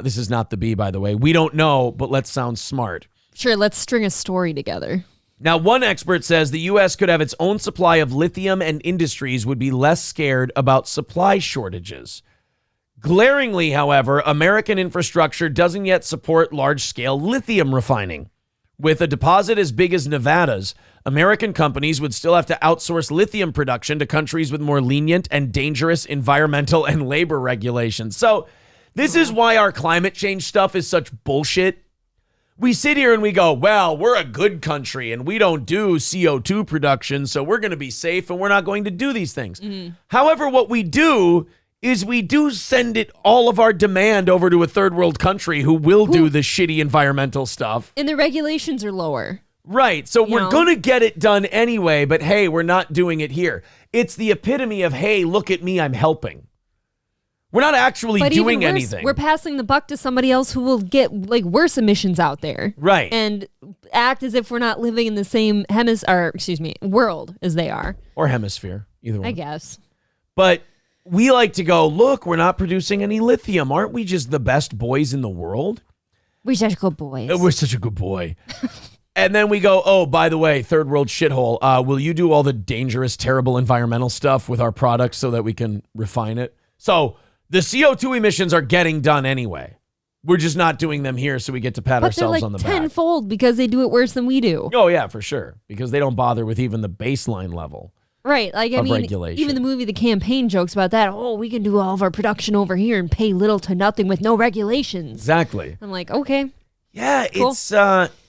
this is not the B, by the way, we don't know, but let's sound smart. Sure, let's string a story together. Now, one expert says the U.S. could have its own supply of lithium and industries would be less scared about supply shortages. Glaringly, however, American infrastructure doesn't yet support large-scale lithium refining. With a deposit as big as Nevada's, American companies would still have to outsource lithium production to countries with more lenient and dangerous environmental and labor regulations. So this is why our climate change stuff is such bullshit. We sit here and we go, well, we're a good country and we don't do CO2 production, so we're going to be safe and we're not going to do these things. Mm-hmm. However, what we do is we do send all of our demand over to a third world country who will do the shitty environmental stuff. And the regulations are lower. Right. So we're going to get it done anyway, but hey, we're not doing it here. It's the epitome of, hey, look at me, I'm helping. We're not actually doing anything. We're passing the buck to somebody else who will get worse emissions out there. Right. And act as if we're not living in the same world as they are. Or hemisphere, either one. I guess. But we like to go, look, we're not producing any lithium. Aren't we just the best boys in the world? We're such good boys. We're such a good boy. And then we go, oh, by the way, third world shithole, will you do all the dangerous, terrible environmental stuff with our products so that we can refine it? So the CO2 emissions are getting done anyway. We're just not doing them here so we get to pat ourselves on the back. But they're tenfold because they do it worse than we do. Oh, yeah, for sure. Because they don't bother with even the baseline level. Right. Like, I mean, regulation. even the movie The Campaign jokes about that. Oh, we can do all of our production over here and pay little to nothing with no regulations. Exactly. I'm like, okay. Yeah, cool.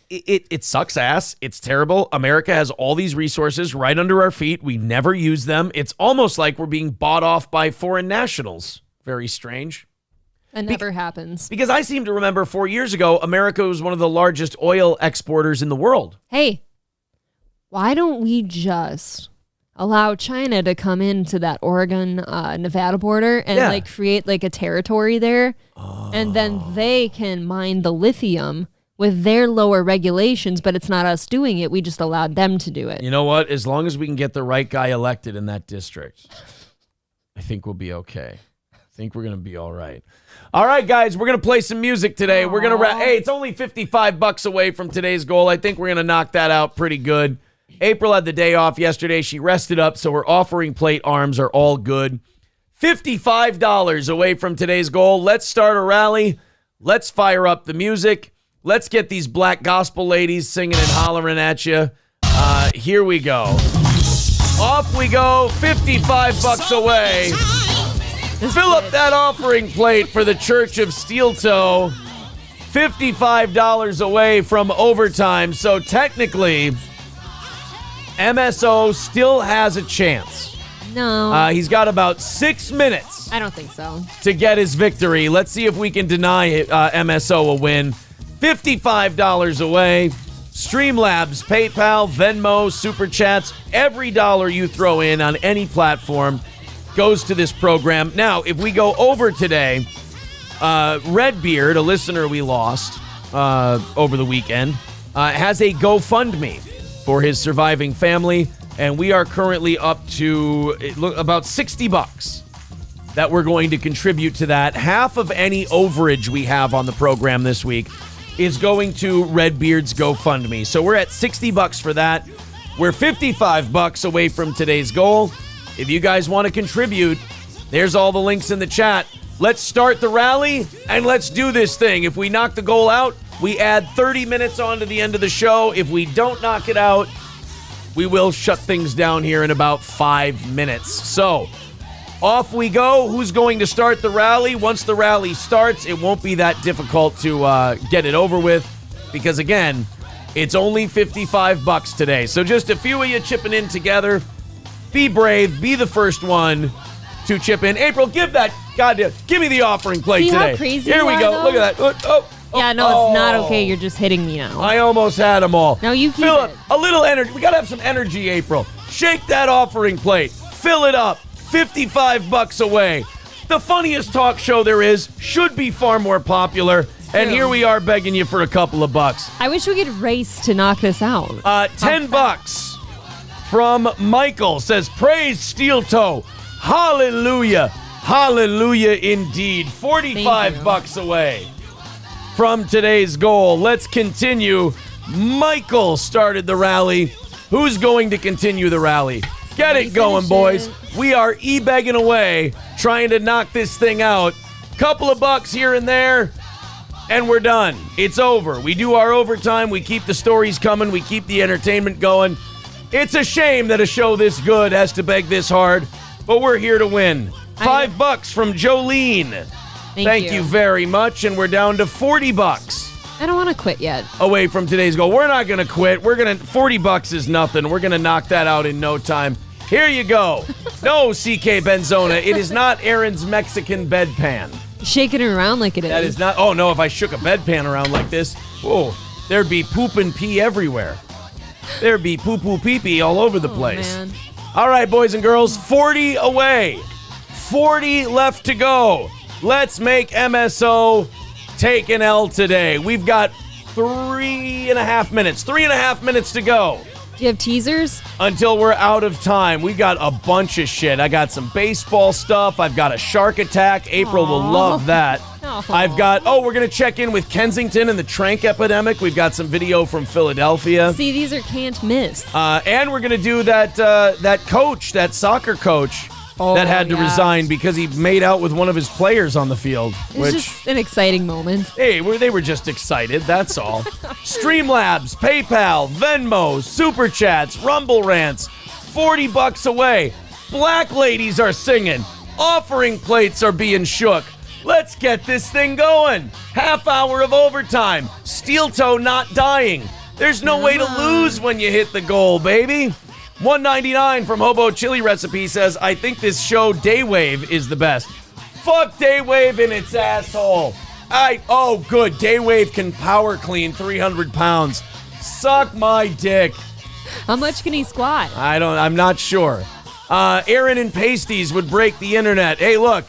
It sucks ass. It's terrible. America has all these resources right under our feet. We never use them. It's almost like we're being bought off by foreign nationals. Very strange. It never happens. Because I seem to remember 4 years ago, America was one of the largest oil exporters in the world. Hey, why don't we just allow China to come into that Oregon, Nevada border and like create like a territory there, and then they can mine the lithium with their lower regulations, but it's not us doing it. We just allowed them to do it. You know what? As long as we can get the right guy elected in that district, I think we'll be okay. I think we're going to be all right. All right, guys, we're going to play some music today. We're going to hey, it's only $55 away from today's goal. I think we're going to knock that out pretty good. April had the day off yesterday. She rested up, so her offering plate arms are all good. $55 away from today's goal. Let's start a rally. Let's fire up the music. Let's get these black gospel ladies singing and hollering at you. Here we go. Off we go. $55 away. Fill up that offering plate for the Church of Steel Toe. $55 away from overtime. So technically, MSO still has a chance. No. He's got about 6 minutes. I don't think so. To get his victory. Let's see if we can deny MSO a win. $55 away. Streamlabs, PayPal, Venmo, Super Chats. Every dollar you throw in on any platform goes to this program. Now, if we go over today, Redbeard, a listener we lost over the weekend, has a GoFundMe for his surviving family, and we are currently up to about $60 that we're going to contribute to that. Half of any overage we have on the program this week is going to Redbeard's GoFundMe. So we're at $60 for that. We're $55 away from today's goal. If you guys want to contribute, there's all the links in the chat. Let's start the rally, and let's do this thing. If we knock the goal out, we add 30 minutes on to the end of the show. If we don't knock it out, we will shut things down here in about 5 minutes. So, off we go. Who's going to start the rally? Once the rally starts, it won't be that difficult to get it over with because, again, it's only $55 today. So just a few of you chipping in together. Be brave. Be the first one to chip in. April, give me the offering plate See today. How crazy Here we go. though? Look at that. Yeah, no, it's not okay. You're just hitting me now. I almost had them all. No, you keep Fill it. up a little energy. We got to have some energy, April. Shake that offering plate. Fill it up. $55 away. The funniest talk show there is. Should be far more popular. And here we are begging you for a couple of bucks. I wish we could race to knock this out. $10 from Michael says, praise Steel Toe. Hallelujah. Hallelujah indeed. $45 away from today's goal. Let's continue. Michael started the rally. Who's going to continue the rally? Get it going, boys. We are e-begging away, trying to knock this thing out. Couple of bucks here and there, and we're done. It's over. We do our overtime. We keep the stories coming. We keep the entertainment going. It's a shame that a show this good has to beg this hard, but we're here to win. $5 from Jolene. Thank you very much, and we're down to $40. I don't want to quit yet. Away from today's goal. We're not going to quit. $40 is nothing. We're going to knock that out in no time. Here you go. No, CK Benzona. It is not Aaron's Mexican bedpan. Shaking it around like it is. That is not. Oh, no, if I shook a bedpan around like this, whoa, there'd be poop and pee everywhere. There'd be poo-poo pee-pee all over the place. Man. All right, boys and girls, 40 away. 40 left to go. Let's make MSO take an L today. We've got 3.5 minutes. 3.5 minutes to go. Do you have teasers? Until we're out of time. We got a bunch of shit. I got some baseball stuff. I've got a shark attack. April will love that. I've got, we're going to check in with Kensington and the trank epidemic. We've got some video from Philadelphia. See, these are can't miss. And we're going to do that coach, that soccer coach that had to resign because he made out with one of his players on the field. It's just an exciting moment. Hey, they were just excited, that's all. Streamlabs, PayPal, Venmo, Super Chats, Rumble Rants. $40 away. Black ladies are singing. Offering plates are being shook. Let's get this thing going. Half hour of overtime. Steel toe not dying. There's no way to lose when you hit the goal, baby. 199 from Hobo Chili Recipe says, I think this show Daywave is the best. Fuck Daywave in its asshole. Oh, good. Daywave can power clean 300 pounds. Suck my dick. How much can he squat? I'm not sure. Aaron and Pasties would break the internet. Hey, look.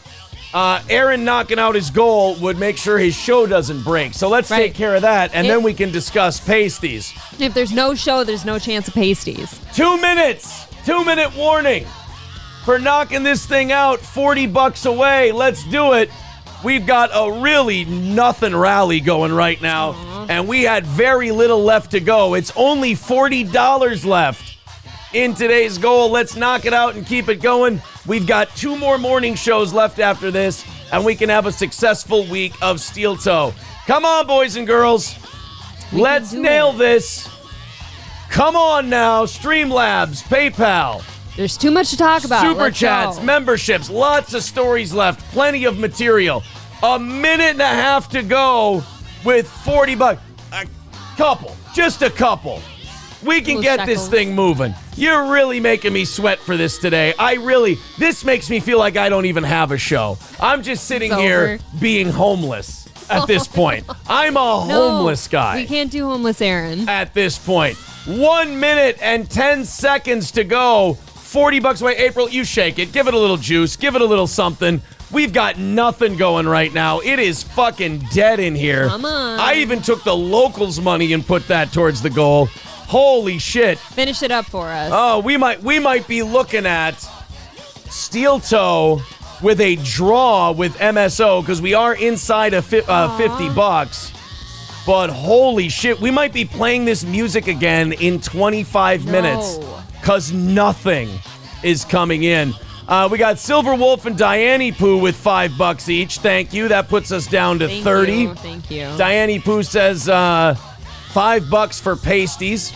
Aaron knocking out his goal would make sure his show doesn't break. So let's take care of that, and then we can discuss Pasties. If there's no show, there's no chance of Pasties. 2 minutes. 2-minute warning for knocking this thing out. $40 away. Let's do it. We've got a really nothing rally going right now, and we had very little left to go. It's only $40 left in today's goal. Let's knock it out and keep it going. We've got 2 more morning shows left after this, and we can have a successful week of Steel Toe. Come on, boys and girls. Let's nail this. Come on now. Streamlabs, PayPal. There's too much to talk about. Super chats, memberships, lots of stories left, plenty of material. A minute and a half to go with $40. A couple, just a couple. We can get this thing moving. You're really making me sweat for this today. This makes me feel like I don't even have a show. I'm just sitting here being homeless at this point. I'm a homeless guy. We can't do homeless Aaron. At this point. 1 minute and 10 seconds to go. $40 away. April, you shake it. Give it a little juice. Give it a little something. We've got nothing going right now. It is fucking dead in here. Come on. I even took the locals' money and put that towards the goal. Holy shit. Finish it up for us. Oh, we might be looking at Steel Toe with a draw with MSO because we are inside of $50. But holy shit, we might be playing this music again in 25 minutes because nothing is coming in. We got Silver Wolf and Diane Poo with $5 each. Thank you. That puts us down to 30. Thank you. Diane Poo says $5 for pasties.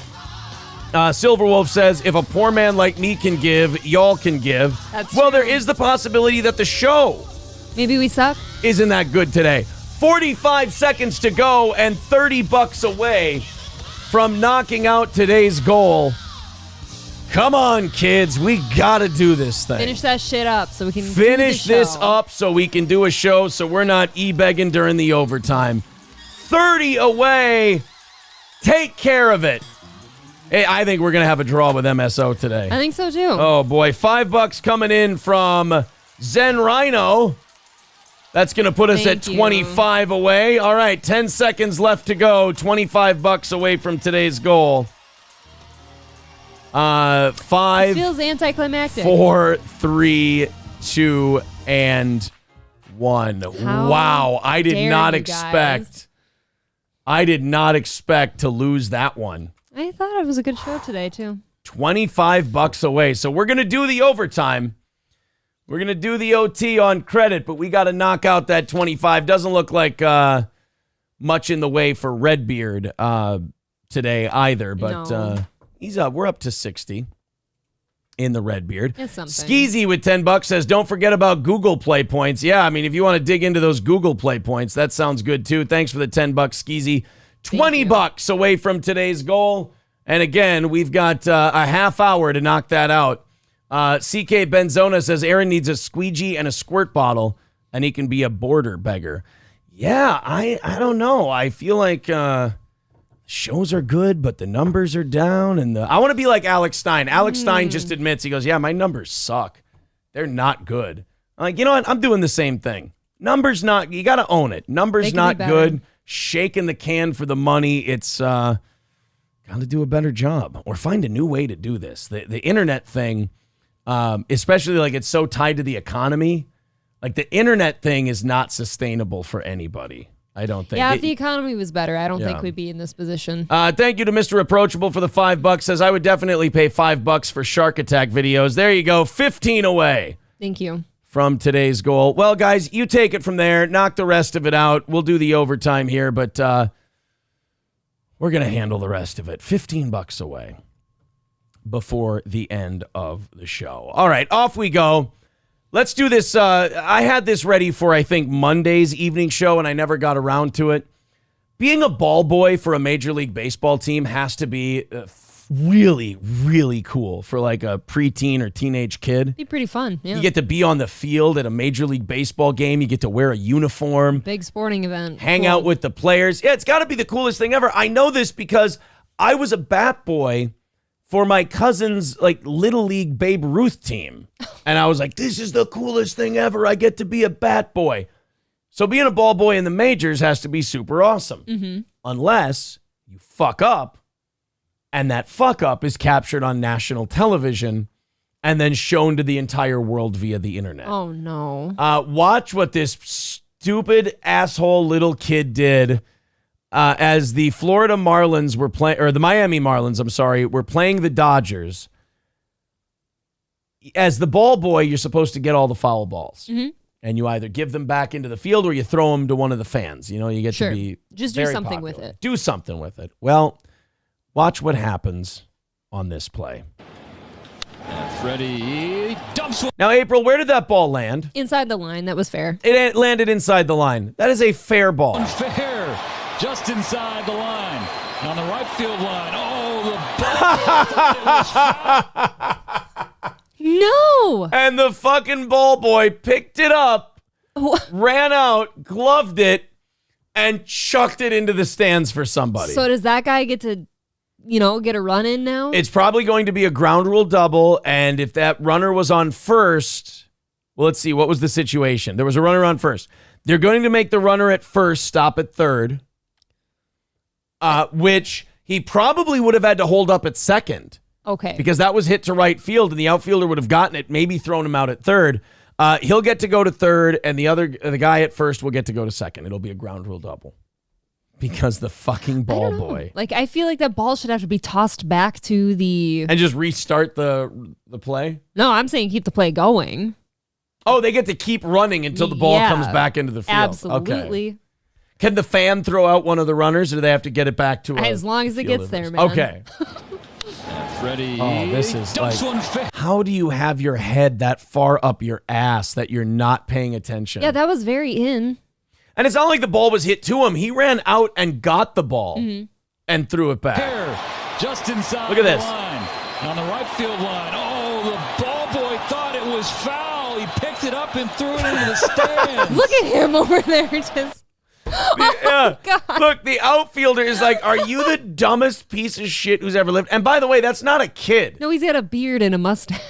Silver Wolf says, if a poor man like me can give, y'all can give. That's well, true. there is the possibility that the show maybe we suck. Isn't that good today. 45 seconds to go and $30 away from knocking out today's goal. Come on, kids. We got to do this thing. Finish that shit up so we can finish this up so we can do a show so we're not e-begging during the overtime. 30 away. Take care of it. Hey, I think we're going to have a draw with MSO today. I think so, too. Oh, boy. $5 coming in from Zen Rhino. That's going to put us at 25 away. All right, 10 seconds left to go. $25 away from today's goal. 5. This feels anticlimactic. 4, 3, 2, and 1. Wow, I did not expect. I did not expect to lose that one. I thought it was a good show today, too. $25 away. So we're going to do the overtime. We're going to do the OT on credit, but we got to knock out that 25. Doesn't look like much in the way for Redbeard today either, but he's up. We're up to 60 in the Redbeard. It's something. Skeezy with $10 says, don't forget about Google Play points. Yeah, I mean, if you want to dig into those Google Play points, that sounds good too. Thanks for the $10, Skeezy. $20 away from today's goal. And again, we've got a half hour to knock that out. CK Benzona says Aaron needs a squeegee and a squirt bottle, and he can be a border beggar. Yeah, I don't know. I feel like shows are good, but the numbers are down. And I want to be like Alex Stein. Alex Stein just admits, he goes, yeah, my numbers suck. They're not good. I'm like, you know what? I'm doing the same thing. Numbers not, you got to own it. Numbers not good. Shaking the can for the money. It's got to do a better job or find a new way to do this. The internet thing, especially like it's so tied to the economy, like the internet thing is not sustainable for anybody. I don't think. Yeah, if the economy was better, I don't think we'd be in this position. Thank you to Mr. Approachable for the $5. Says I would definitely pay $5 for Shark Attack videos. There you go. 15 away. Thank you. From today's goal. Well, guys, you take it from there. Knock the rest of it out. We'll do the overtime here, but we're going to handle the rest of it. $15 away. before the end of the show. All right, off we go. Let's do this. I had this ready for, I think, Monday's evening show, and I never got around to it. Being a ball boy for a Major League Baseball team has to be really, really cool for like a preteen or teenage kid. Be pretty fun. Yeah. You get to be on the field at a Major League Baseball game. You get to wear a uniform. Big sporting event. Hang out with the players. Yeah, it's got to be the coolest thing ever. I know this because I was a bat boy for my cousin's like Little League Babe Ruth team. And I was like, this is the coolest thing ever. I get to be a bat boy. So being a ball boy in the majors has to be super awesome. Mm-hmm. Unless you fuck up and that fuck up is captured on national television and then shown to the entire world via the internet. Oh, no. Watch what this stupid asshole little kid did as the Florida Marlins were playing, or the Miami Marlins, I'm sorry, were playing the Dodgers. As the ball boy, you're supposed to get all the foul balls. Mm-hmm. And you either give them back into the field or you throw them to one of the fans. You know, you get Sure. to be Just do very something popular. with it. Do something with it. Well, watch what happens on this play. Freddie dumps one. Now, April, where did that ball land? Inside the line. That was fair. It landed inside the line. That is a fair ball. Unfair. Just inside the line. On the right field line. Oh, the ball. No. And the fucking ball boy picked it up, ran out, gloved it, and chucked it into the stands for somebody. So does that guy get to, get a run in now? It's probably going to be a ground rule double, and if that runner was on first, well, let's see, what was the situation? There was a runner on first. They're going to make the runner at first stop at third, which he probably would have had to hold up at second. Okay. Because that was hit to right field, and the outfielder would have gotten it, maybe thrown him out at third. He'll get to go to third, and the guy at first will get to go to second. It'll be a ground rule double. Because the fucking ball boy. Like, I feel like that ball should have to be tossed back to the... And just restart the play? No, I'm saying keep the play going. Oh, they get to keep running until the ball comes back into the field. Absolutely. Okay. Can the fan throw out one of the runners, or do they have to get it back to as long as it gets there, man. Okay. Freddie. Oh, this is like, how do you have your head that far up your ass that you're not paying attention? Yeah, that was very in. And it's not like the ball was hit to him. He ran out and got the ball and threw it back. Here, just inside Look at this. the line. On the right field line. Oh, the ball boy thought it was foul. He picked it up and threw it into the stands. Look at him over there just... God. Look, the outfielder is like, are you the dumbest piece of shit who's ever lived? And by the way, that's not a kid. No, he's got a beard and a mustache.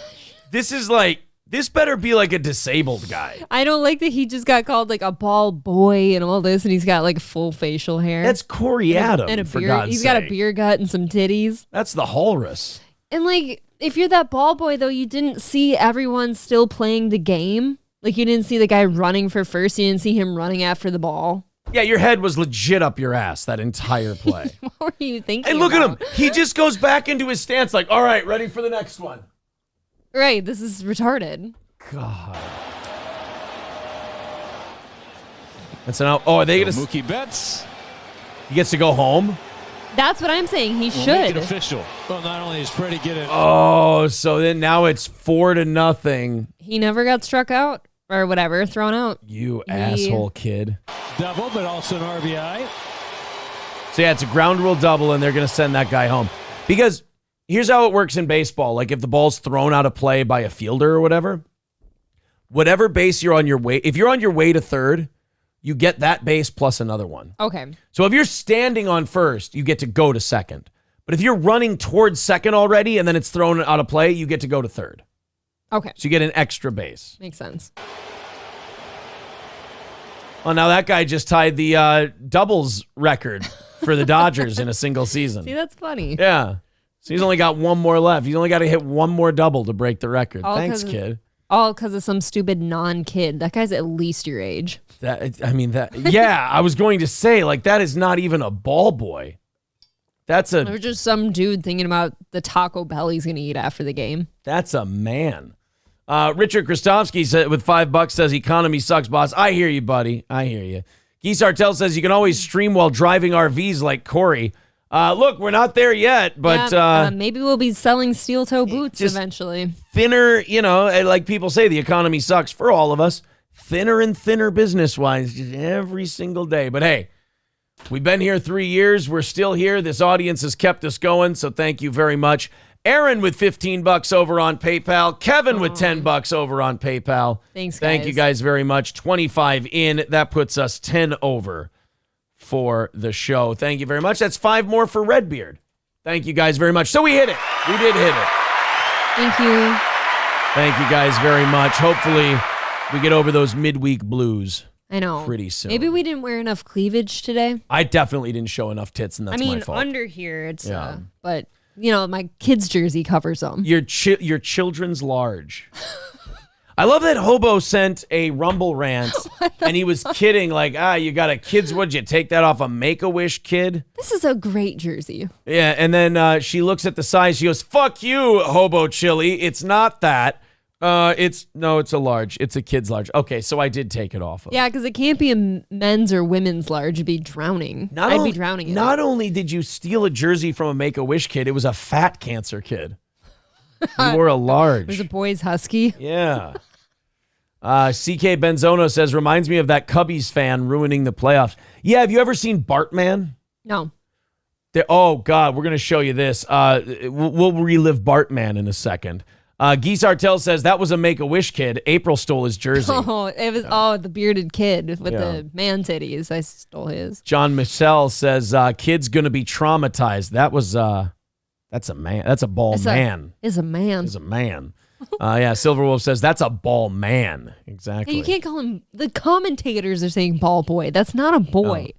This better be like a disabled guy. I don't like that he just got called like a ball boy and all this, and he's got like full facial hair. That's Corey Adams, and a for beard. God's He's sake. got a beer gut and some titties. That's the Walrus. And like, if you're that ball boy, though, you didn't see everyone still playing the game. Like, you didn't see the guy running for first. You didn't see him running after the ball. Yeah, your head was legit up your ass that entire play. What were you thinking? Hey, look at him. He just goes back into his stance like, all right, ready for the next one. Right, this is retarded. God. That's an out. Oh, are they going to... Mookie Betts. He gets to go home? That's what I'm saying. He We'll should. make it official. Well, not only is Freddie get it. Oh, so then now it's 4-0. He never got struck out or whatever, thrown out. You asshole kid. Double, but also an RBI. So yeah, it's a ground rule double, and they're going to send that guy home. Because here's how it works in baseball. Like if the ball's thrown out of play by a fielder or whatever base you're on your way, if you're on your way to third, you get that base plus another one. Okay. So if you're standing on first, you get to go to second. But if you're running towards second already and then it's thrown out of play, you get to go to third. Okay. So you get an extra base. Makes sense. Well, now that guy just tied the doubles record for the Dodgers in a single season. See, that's funny. Yeah. So he's only got one more left. He's only got to hit one more double to break the record. All Thanks, kid. All because of some stupid non-kid. That guy's at least your age. Yeah, I was going to say, like, that is not even a ball boy. Or just some dude thinking about the Taco Bell he's going to eat after the game. That's a man. Richard Krastovsky said, with $5 says, economy sucks, boss. I hear you, buddy. I hear you. Geese Artel says, you can always stream while driving RVs like Corey. Look, we're not there yet, but maybe we'll be selling steel toe boots eventually. Thinner, like people say, the economy sucks for all of us. Thinner and thinner business-wise, just every single day. But hey, we've been here 3 years. We're still here. This audience has kept us going, so thank you very much. Aaron with $15 over on PayPal. Kevin with $10 over on PayPal. Thanks, guys. Thank you guys very much. 25 in. That puts us 10 over for the show. Thank you very much. That's 5 more for Redbeard. Thank you guys very much. So we hit it. We did hit it. Thank you. Thank you guys very much. Hopefully we get over those midweek blues. I know. Pretty soon. Maybe we didn't wear enough cleavage today. I definitely didn't show enough tits, and that's my fault. Under here, it's but my kid's jersey covers them. Your children's large. I love that Hobo sent a Rumble rant, and he was kidding, like, you got a kid's, what'd you take that off a Make-A-Wish kid? This is a great jersey. Yeah, and then she looks at the size, she goes, fuck you, Hobo Chili, it's not that. It's a large. It's a kid's large. Okay, so I did take it off of. Yeah, because it can't be a men's or women's large. It'd be drowning. I'd be drowning in it. Not only did you steal a jersey from a Make-A-Wish kid, it was a fat cancer kid. You wore a large. It was a boy's husky. Yeah. CK Benzono says, reminds me of that Cubbies fan ruining the playoffs. Yeah, have you ever seen Bartman? No. Oh, God, we're going to show you this. We'll relive Bartman in a second. Geese Artel says that was a Make-A-Wish kid. April stole his jersey. Oh, it was the bearded kid with the man titties. I stole his. John Michelle says kid's gonna be traumatized. That's a man. That's a ball man. Is a man. Is a man. Silverwolf says that's a ball man. Exactly. Yeah, you can't call him. The commentators are saying ball boy. That's not a boy.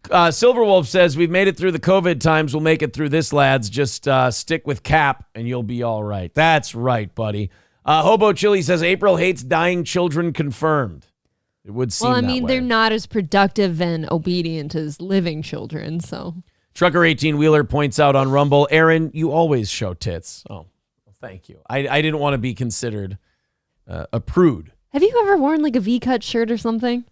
Silverwolf says, we've made it through the COVID times. We'll make it through this, lads. Just stick with Cap, and you'll be all right. That's right, buddy. Hobo Chili says, April hates dying children confirmed. It would seem that way. They're not as productive and obedient as living children, so. Trucker 18-Wheeler points out on Rumble, Aaron, you always show tits. Oh, well, thank you. I didn't want to be considered a prude. Have you ever worn like a V-cut shirt or something?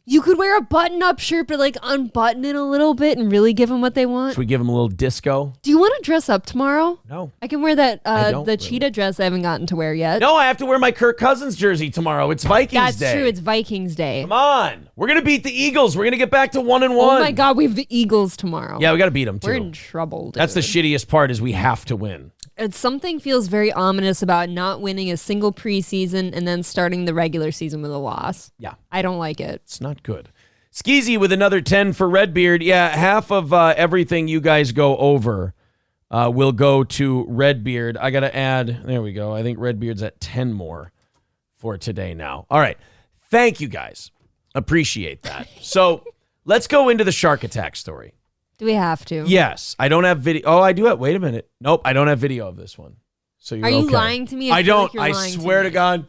You could wear a button-up shirt, but like unbutton it a little bit and really give them what they want. Should we give them a little disco? Do you want to dress up tomorrow? No. I can wear that the cheetah dress I haven't gotten to wear yet. No, I have to wear my Kirk Cousins jersey tomorrow. It's Vikings Day. That's true. It's Vikings Day. Come on. We're going to beat the Eagles. We're going to get back to 1-1. Oh, my God. We have the Eagles tomorrow. Yeah, we got to beat them, too. We're in trouble, dude. That's the shittiest part is we have to win. Something feels very ominous about not winning a single preseason and then starting the regular season with a loss. Yeah. I don't like it. It's not good. Skeezy with another 10 for Redbeard. Yeah, half of everything you guys go over will go to Redbeard. I got to add, there we go. I think Redbeard's at 10 more for today now. All right. Thank you, guys. Appreciate that. So let's go into the shark attack story. Do we have to? Yes. I don't have video. Oh, I do have. Wait a minute. Nope. I don't have video of this one. So you're Are you okay. lying to me? I don't. Like I swear to God.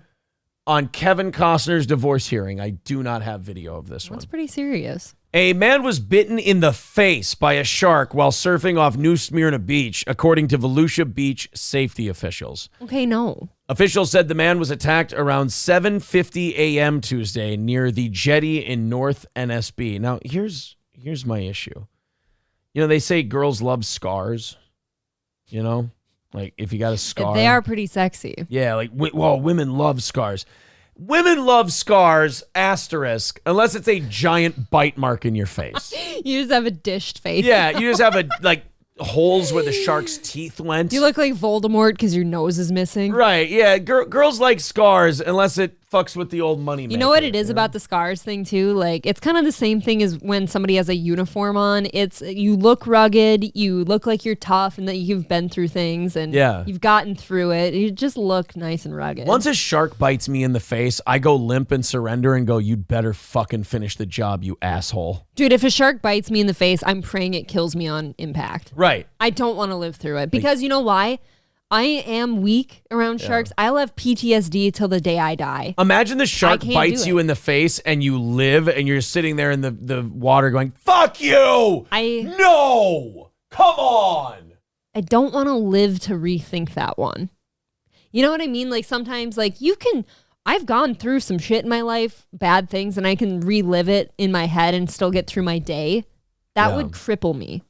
On Kevin Costner's divorce hearing, I do not have video of this one. That's pretty serious. A man was bitten in the face by a shark while surfing off New Smyrna Beach, according to Volusia Beach safety officials. Okay, no. Officials said the man was attacked around 7:50 a.m. Tuesday near the jetty in North NSB. Now, here's my issue. They say girls love scars, Like, if you got a scar. They are pretty sexy. Yeah, like, women love scars. Women love scars, asterisk, unless it's a giant bite mark in your face. You just have a dished face. Yeah, you just have holes where the shark's teeth went. You look like Voldemort because your nose is missing. Right, yeah. Girls like scars unless it fucks with the old money maker. You know what it is about the scars thing, too? Like, it's kind of the same thing as when somebody has a uniform on. It's, you look rugged, you look like you're tough, and that you've been through things, and you've gotten through it. You just look nice and rugged. Once a shark bites me in the face, I go limp and surrender and go, you'd better fucking finish the job, you asshole. Dude, if a shark bites me in the face, I'm praying it kills me on impact. Right. I don't want to live through it. Because you know why? I am weak around sharks. I'll have PTSD till the day I die. Imagine the shark bites you in the face and you live and you're sitting there in the water going, fuck you! No! Come on! I don't want to live to rethink that one. You know what I mean? Like sometimes I've gone through some shit in my life, bad things, and I can relive it in my head and still get through my day. That would cripple me.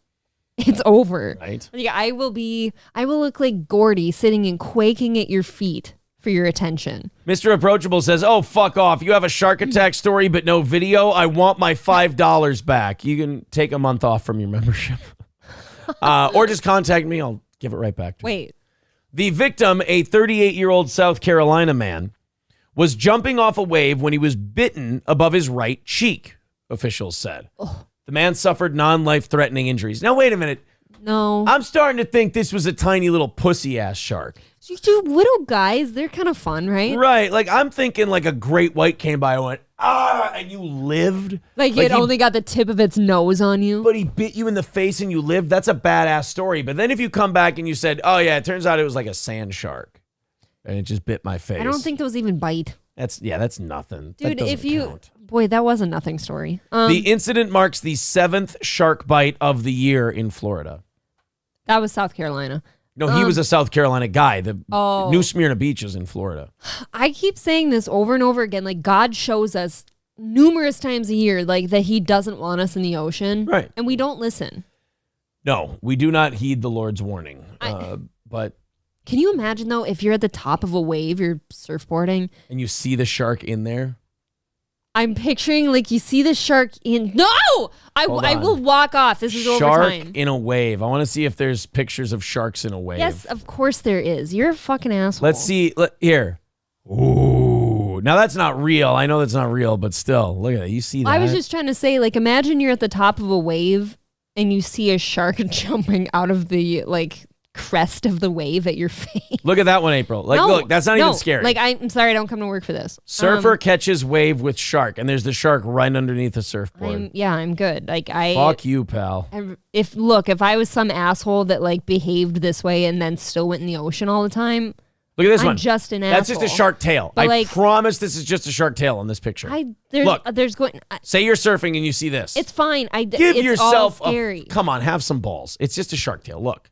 It's over. Right. Like, I will look like Gordy sitting and quaking at your feet for your attention. Mr. Approachable says, oh, fuck off. You have a shark attack story, but no video. I want my $5 back. You can take a month off from your membership. Or just contact me. I'll give it right back to you. Wait. The victim, a 38-year-old South Carolina man, was jumping off a wave when he was bitten above his right cheek, officials said. Oh. The man suffered non-life-threatening injuries. Now, wait a minute. No. I'm starting to think this was a tiny little pussy-ass shark. Dude, little guys, they're kind of fun, right? Right. Like, I'm thinking like a great white came by and went, and you lived. Like it only got the tip of its nose on you. But he bit you in the face and you lived. That's a badass story. But then if you come back and you said, oh, yeah, it turns out it was like a sand shark. And it just bit my face. I don't think those even bite. That's nothing. Dude, boy, that was a nothing story. The incident marks the 7th shark bite of the year in Florida. That was South Carolina. No, he was a South Carolina guy. The New Smyrna Beach is in Florida. I keep saying this over and over again. Like, God shows us numerous times a year, like, that he doesn't want us in the ocean. Right. And we don't listen. No, we do not heed the Lord's warning. But can you imagine, though, if you're at the top of a wave, you're surfboarding, and you see the shark in there? I'm picturing, like, you see the shark in... No! I will walk off. This is overtime. Shark in a wave. I want to see if there's pictures of sharks in a wave. Yes, of course there is. You're a fucking asshole. Let's see. Here. Ooh. Now, that's not real. I know that's not real, but still. Look at that. You see that? I was just trying to say, like, imagine you're at the top of a wave and you see a shark jumping out of the, like... crest of the wave at your face. Look at that one, April. Like, look, that's not even scary. Like, I'm sorry, I don't come to work for this. Surfer catches wave with shark, and there's the shark right underneath the surfboard. I'm good. Like, fuck you, pal. If I was some asshole that like behaved this way and then still went in the ocean all the time. Look at this I'm one. Just an asshole. That's just a shark tail. But I promise this is just a shark tail on this picture. Say you're surfing and you see this. It's fine. Give yourself all scary. Come on, have some balls. It's just a shark tail. Look.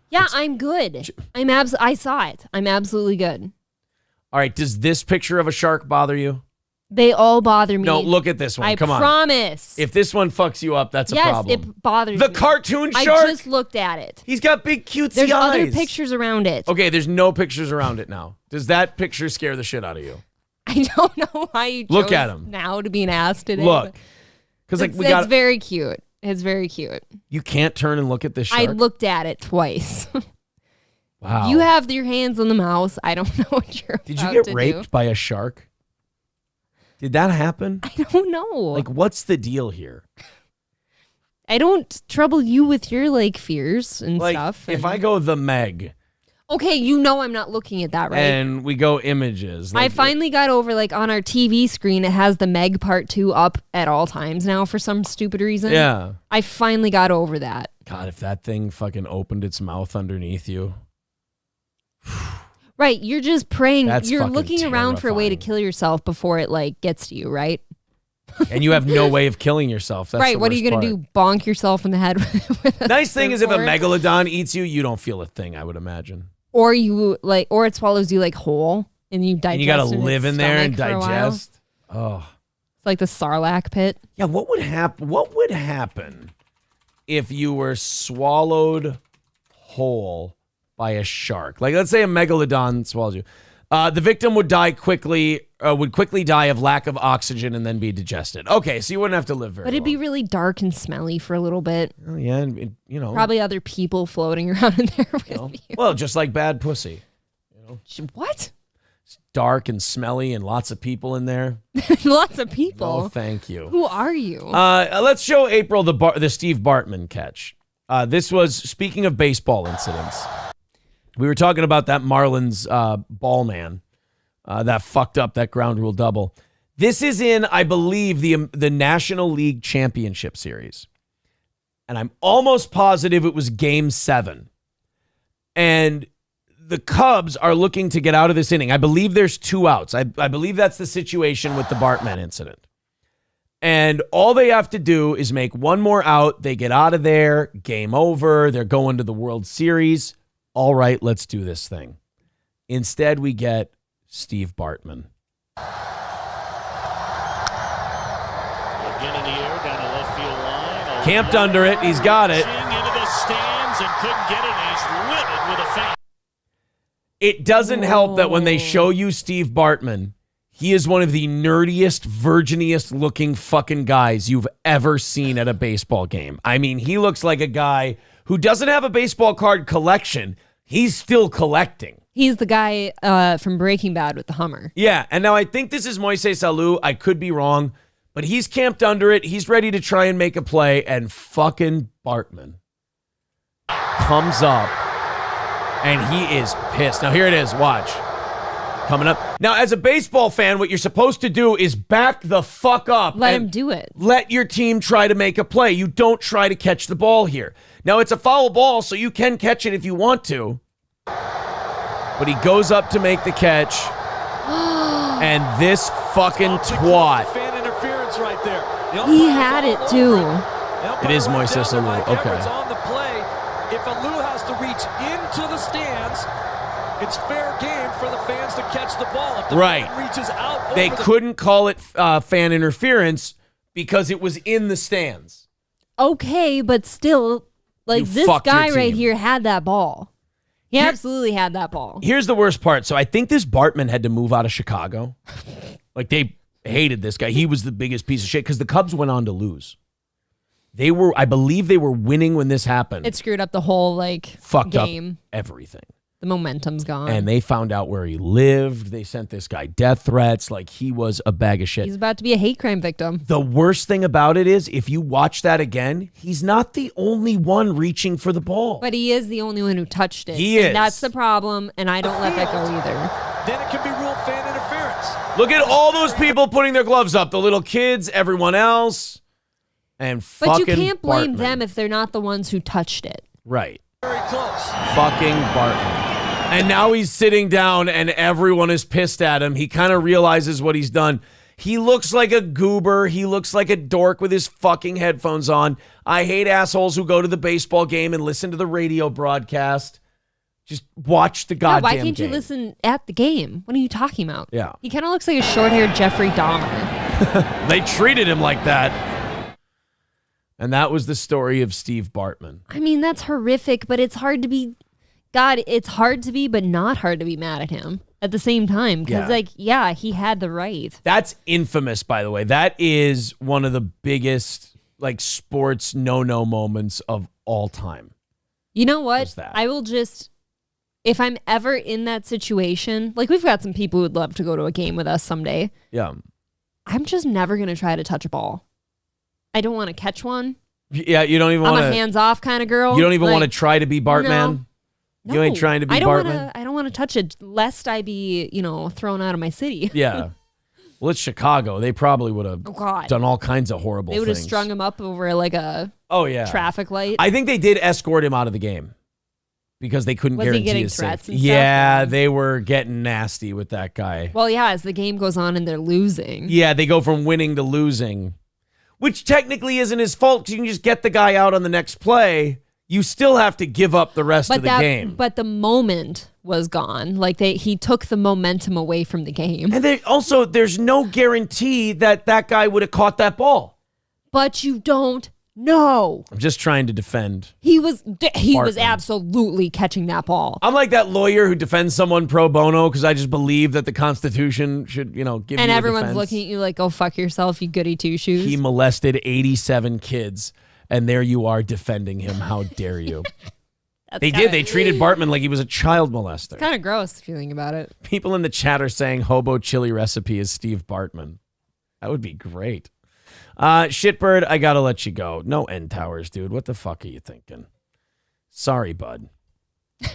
Yeah, I'm good. I saw it. I'm absolutely good. All right, does this picture of a shark bother you? They all bother me. No, look at this one. Come on. I promise. If this one fucks you up, that's a problem. Yes, it bothers me. The cartoon shark? I just looked at it. He's got big cutesy eyes. There's other pictures around it. Okay, there's no pictures around it now. Does that picture scare the shit out of you? I don't know why you chose look at him now to be an ass today. Look. Because it's very cute. It's very cute. You can't turn and look at this shark? I looked at it twice. Wow. You have your hands on the mouse. I don't know what you're about to do. Did you get raped by a shark? Did that happen? I don't know. Like, what's the deal here? I don't trouble you with your, like, fears and stuff. If I go The Meg. Okay, you know I'm not looking at that, right? And we go images. I finally got over, like, on our TV screen, it has the Meg Part 2 up at all times now for some stupid reason. Yeah. I finally got over that. God, if that thing fucking opened its mouth underneath you. Right, you're just praying. That's you're fucking looking around for a way to kill yourself before it, like, gets to you, right? And you have no way of killing yourself. That's right, what are you going to do? Bonk yourself in the head with a nice thing is if a surfboard? Megalodon eats you, you don't feel a thing, I would imagine. Or or it swallows you, like, whole, and you digest. And you got to in live its in there and stomach for a while. digest. Oh. It's like the Sarlacc pit. Yeah, what would happen if you were swallowed whole by a shark? Like, let's say a megalodon swallows you. The victim would quickly die of lack of oxygen and then be digested. Okay, so you wouldn't have to live very long. But it'd be really dark and smelly for a little bit. Oh, yeah, and, you know. Probably other people floating around in there with you. Well, just like bad pussy. You know? What? It's dark and smelly and lots of people in there. Lots of people? Oh, thank you. Who are you? Let's show April the Steve Bartman catch. This was, speaking of baseball incidents, we were talking about that Marlins ball man that fucked up that ground rule double. This is in, I believe, the National League Championship Series. And I'm almost positive it was Game 7. And the Cubs are looking to get out of this inning. I believe there's 2 outs. I believe that's the situation with the Bartman incident. And all they have to do is make one more out. They get out of there. Game over. They're going to the World Series. All right, let's do this thing. Instead, we get Steve Bartman. Again in the air, down the left field line. A Camped under it. He's got it. Into the stands and couldn't get it, and he's livid with a fan. It doesn't help that when they show you Steve Bartman, he is one of the nerdiest, virginiest looking fucking guys you've ever seen at a baseball game. I mean, he looks like a guy who doesn't have a baseball card collection. He's still collecting. He's the guy from Breaking Bad with the Hummer. Yeah, and now I think this is Moises Alou. I could be wrong, but he's camped under it. He's ready to try and make a play, and fucking Bartman comes up, and he is pissed. Now, here it is. Watch. Coming up. Now, as a baseball fan, what you're supposed to do is back the fuck up. Let him do it. Let your team try to make a play. You don't try to catch the ball here. Now, it's a foul ball, so you can catch it if you want to. But he goes up to make the catch, and this fucking twat. Fan interference right there. He had it, too. It is Moises Alou. Okay. On the play. If Alou has to reach into the stands, it's fair game for the fans to catch the ball. If the fan reaches out, they couldn't call it fan interference because it was in the stands. Okay, but still, like, this guy right here had that ball. He absolutely had that ball. Here's the worst part. So I think this Bartman had to move out of Chicago. Like, they hated this guy. He was the biggest piece of shit because the Cubs went on to lose. I believe they were winning when this happened. It screwed up the whole, fucked game. Up everything. The momentum's gone. And they found out where he lived. They sent this guy death threats. Like, he was a bag of shit. He's about to be a hate crime victim. The worst thing about it is, if you watch that again, he's not the only one reaching for the ball. But he is the only one who touched it. He is. And that's the problem, and I don't let that go either. Then it can be ruled fan interference. Look at all those people putting their gloves up. The little kids, everyone else. And but you fucking can't blame Bartman. them if they're not the ones who touched it. Right. Very close. Fucking Bartman. And now he's sitting down and everyone is pissed at him. He kind of realizes what he's done. He looks like a goober. He looks like a dork with his fucking headphones on. I hate assholes who go to the baseball game and listen to the radio broadcast. Just watch the goddamn game. Why can't you listen at the game? What are you talking about? Yeah. He kind of looks like a short-haired Jeffrey Dahmer. They treated him like that. And that was the story of Steve Bartman. I mean, that's horrific, but it's hard to be... God, it's hard to be, but not hard to be mad at him at the same time. Because, he had the right. That's infamous, by the way. That is one of the biggest, sports no-no moments of all time. You know what? I will just... If I'm ever in that situation, we've got some people who would love to go to a game with us someday. Yeah. I'm just never going to try to touch a ball. I don't want to catch one. Yeah, you don't even want to... I'm a hands-off kind of girl. You don't even want to try to be Bartman? No. You ain't trying to be Bartman? I don't want to touch it, lest I be, thrown out of my city. Yeah. Well, it's Chicago. They probably would have done all kinds of horrible things. They would have strung him up over a traffic light. I think they did escort him out of the game because they couldn't guarantee his safety. Yeah, they were getting nasty with that guy. Well, yeah, as the game goes on and they're losing. Yeah, they go from winning to losing. Which technically isn't his fault because you can just get the guy out on the next play. You still have to give up the rest of the game. But the moment was gone. He took the momentum away from the game. And there's no guarantee that guy would have caught that ball. But you don't know. I'm just trying to defend. He was absolutely catching that ball. I'm like that lawyer who defends someone pro bono because I just believe that the Constitution should, give you and everyone's defense. Looking at you like, "Go fuck yourself, you goody two shoes." He molested 87 kids, and there you are defending him. How dare you? They treated Bartman like he was a child molester. It's kind of gross if you think about it. People in the chat are saying hobo chili recipe is Steve Bartman. That would be great. Shitbird, I gotta let you go. No end towers, dude. What the fuck are you thinking? Sorry, bud.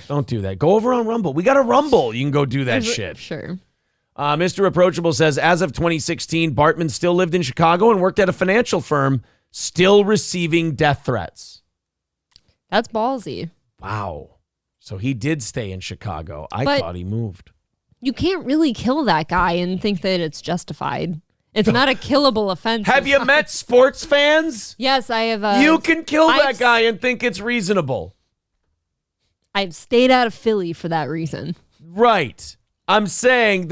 Don't do that. Go over on Rumble. We got a Rumble. You can go do that shit. Sure. Mr. Approachable says, as of 2016, Bartman still lived in Chicago and worked at a financial firm, still receiving death threats. That's ballsy. Wow. So he did stay in Chicago. I thought he moved. You can't really kill that guy and think that it's justified. It's not a killable offense. Have you met sports fans? Yes, I have. You can kill that guy and think it's reasonable. I've stayed out of Philly for that reason. Right. I'm saying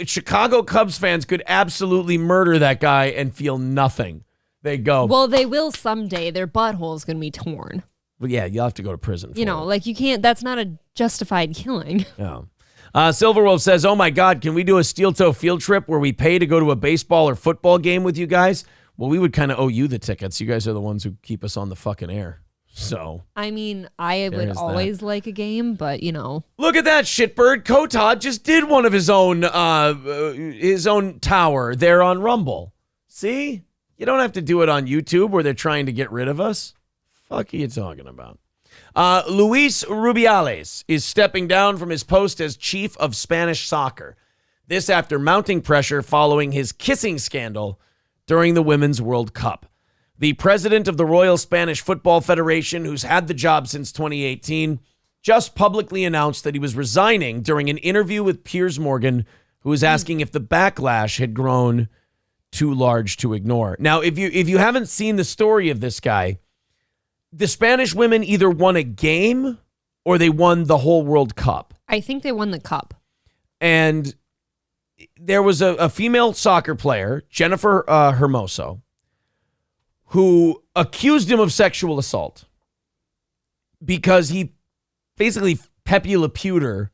Chicago Cubs fans could absolutely murder that guy and feel nothing. they go. Well, they will someday. Their butthole's going to be torn. Well, yeah, you'll have to go to prison for You know, like you can't, that's not a justified killing. Yeah. Silverwolf says, oh my God, can we do a steel toe field trip where we pay to go to a baseball or football game with you guys? Well, we would kind of owe you the tickets. You guys are the ones who keep us on the fucking air. So. I mean, I would always like a game, but you know. Look at that shitbird. Kotod just did one of his own tower there on Rumble. See? You don't have to do it on YouTube where they're trying to get rid of us. Fuck are you talking about? Luis Rubiales is stepping down from his post as chief of Spanish soccer. This after mounting pressure following his kissing scandal during the Women's World Cup. The president of the Royal Spanish Football Federation, who's had the job since 2018, just publicly announced that he was resigning during an interview with Piers Morgan, who was asking if the backlash had grown too large to ignore. Now, if you haven't seen the story of this guy, the Spanish women either won a game or they won the whole World Cup. I think they won the cup. And there was a female soccer player, Jennifer Hermoso, who accused him of sexual assault because he basically Pepe Le Pew'd her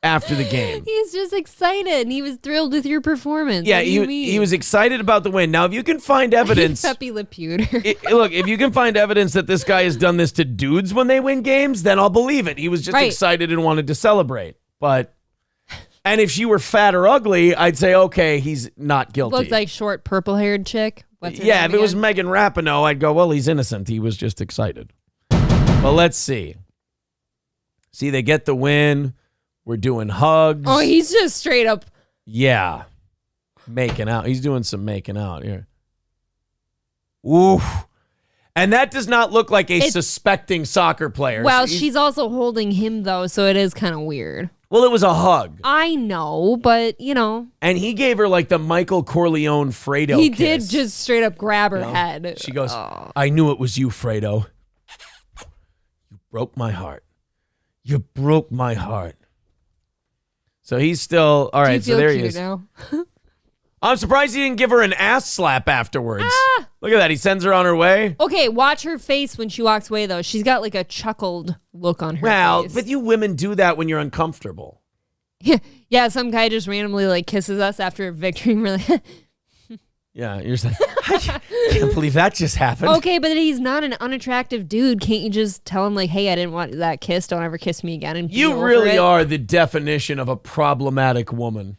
after the game. He's just excited, and he was thrilled with your performance. Yeah, he was excited about the win. Now, if you can find evidence... Pepe Le Pew'd her. Look, if you can find evidence that this guy has done this to dudes when they win games, then I'll believe it. He was just excited and wanted to celebrate. And if she were fat or ugly, I'd say, okay, he's not guilty. Looks like short, purple-haired chick. Yeah, if it was Megan Rapinoe, I'd go, well, he's innocent. He was just excited. But let's see. See, they get the win. We're doing hugs. Oh, he's just straight up. Yeah. Making out. He's doing some making out here. Oof. And that does not look like a suspecting soccer player. Well, she's also holding him, though, so it is kind of weird. Well, it was a hug. I know, but, you know. And he gave her like the Michael Corleone Fredo He kiss. did just straight up grab her head. She goes, I knew it was you, Fredo. You broke my heart. You broke my heart. So he's still, all right, so there he is. Now? I'm surprised he didn't give her an ass slap afterwards. Look at that. He sends her on her way. Okay, watch her face when she walks away, though. She's got like a chuckled look on her face. But you women do that when you're uncomfortable. Yeah, some guy just randomly like kisses us after a victory. And we're like, yeah, you're just like, I can't believe that just happened. okay, but he's not an unattractive dude. Can't you just tell him like, hey, I didn't want that kiss. Don't ever kiss me again. And you really are the definition of a problematic woman.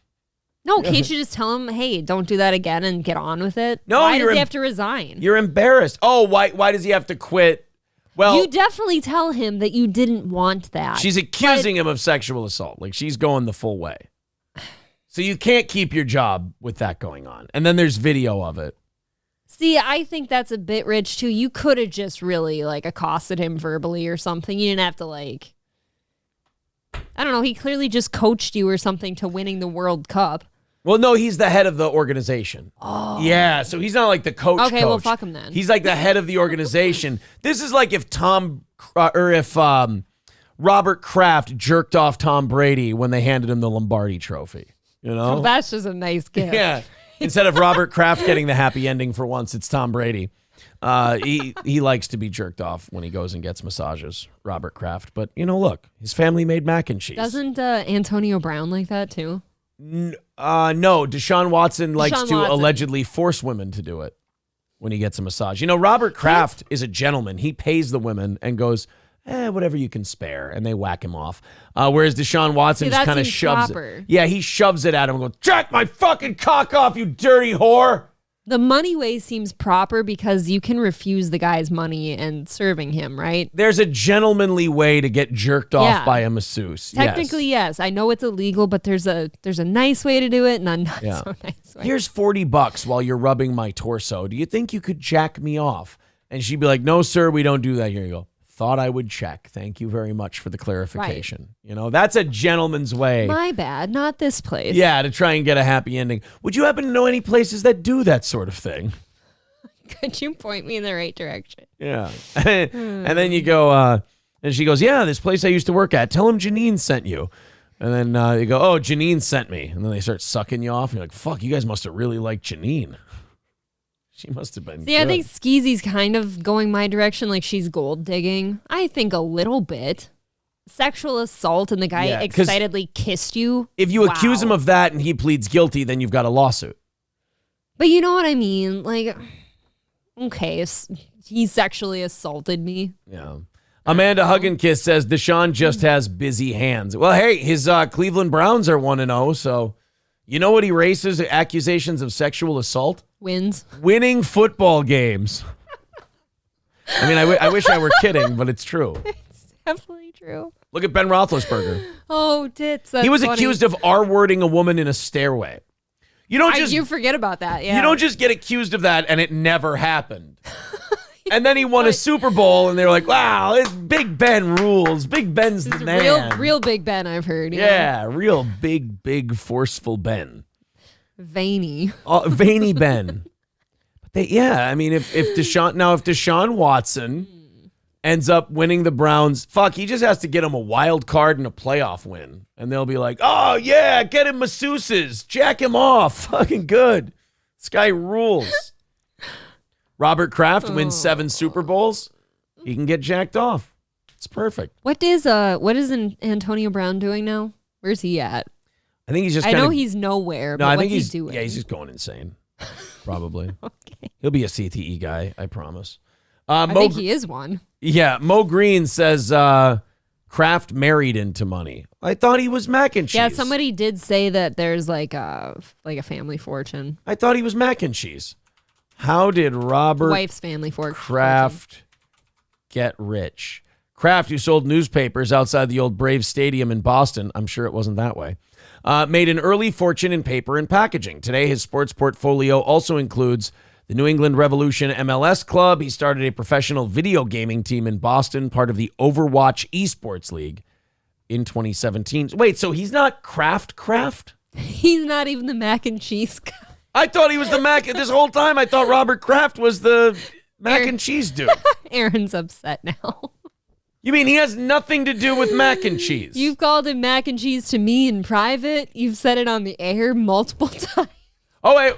No, can't you just tell him, hey, don't do that again and get on with it? No, why does he have to resign? You're embarrassed. Oh, why does he have to quit? Well, you definitely tell him that you didn't want that. She's accusing him of sexual assault. Like, she's going the full way. So you can't keep your job with that going on. And then there's video of it. See, I think that's a bit rich, too. You could have just really, like, accosted him verbally or something. You didn't have to, like... I don't know. He clearly just coached you or something to winning the World Cup. Well, no, he's the head of the organization. Oh. Yeah, so he's not like the coach. Okay, well, fuck him then. He's like the head of the organization. This is like if Robert Kraft jerked off Tom Brady when they handed him the Lombardi trophy. You know? Well, that's just a nice gift. Yeah. Instead of Robert Kraft getting the happy ending for once, it's Tom Brady. He likes to be jerked off when he goes and gets massages, Robert Kraft. But, you know, look, his family made mac and cheese. Doesn't Antonio Brown like that, too? No, Deshaun Watson likes to allegedly force women to do it when he gets a massage. You know, Robert Kraft is a gentleman. He pays the women and goes, whatever you can spare, and they whack him off. Whereas Deshaun Watson just kind of shoves it. Yeah, he shoves it at him and goes, jack my fucking cock off, you dirty whore. The money way seems proper because you can refuse the guy's money and serving him, right? There's a gentlemanly way to get jerked off by a masseuse. Technically, yes. I know it's illegal, but there's a nice way to do it and a not so nice way. Here's $40 while you're rubbing my torso. Do you think you could jack me off? And she'd be like, no, sir, we don't do that. Here you go. Thought I would check. Thank you very much for the clarification. Right. You know, that's a gentleman's way. My bad, not this place. Yeah, to try and get a happy ending. Would you happen to know any places that do that sort of thing? Could you point me in the right direction? Yeah. And then you go, and she goes, yeah, this place I used to work at. Tell him Janine sent you. And then you go, oh, Janine sent me. And then they start sucking you off. And you're like, fuck, you guys must have really liked Janine. She must have been See, I think Skeezy's kind of going my direction, like she's gold digging. I think a little bit. Sexual assault and the guy excitedly kissed you. If you accuse him of that and he pleads guilty, then you've got a lawsuit. But you know what I mean? Like, okay, he sexually assaulted me. Yeah. Amanda Hugginkiss says Deshaun just has busy hands. Well, hey, his Cleveland Browns are 1-0, so you know what erases accusations of sexual assault? Wins. Winning football games. I mean, I wish I were kidding, but it's true. It's definitely true. Look at Ben Roethlisberger. Oh, tits. That's he was funny. accused of R-wording a woman in a stairway. You forget about that, yeah. You don't just get accused of that and it never happened. And then he won a Super Bowl and they're like, wow, it's Big Ben rules. Big Ben's the man. Real Big Ben, I've heard. Yeah, real big, forceful Ben. Veiny. Veiny Ben. But I mean, if Deshaun Watson ends up winning the Browns, he just has to get him a wild card and a playoff win. And they'll be like, oh, yeah, get him masseuses. Jack him off. Fucking good. This guy rules. Robert Kraft wins 7 Super Bowls. He can get jacked off. It's perfect. What is Antonio Brown doing now? Where's he at? I think he's just I know he's nowhere, but what's he doing? Yeah, he's just going insane. Probably. Okay. He'll be a CTE guy, I promise. I think he is one. Yeah, Mo Green says Kraft married into money. I thought he was mac and cheese. Yeah, somebody did say that there's like a family fortune. I thought he was mac and cheese. How did Robert wife's family fortune Kraft get rich? Kraft, who sold newspapers outside the old Braves Stadium in Boston, I'm sure it wasn't that way, made an early fortune in paper and packaging. Today, his sports portfolio also includes the New England Revolution MLS Club. He started a professional video gaming team in Boston, part of the Overwatch Esports League in 2017. Wait, so he's not Kraft? He's not even the mac and cheese guy. I thought he was the mac. This whole time, I thought Robert Kraft was the mac and cheese dude. Aaron's upset now. You mean he has nothing to do with mac and cheese? You've called him mac and cheese to me in private. You've said it on the air multiple times. Oh, wait.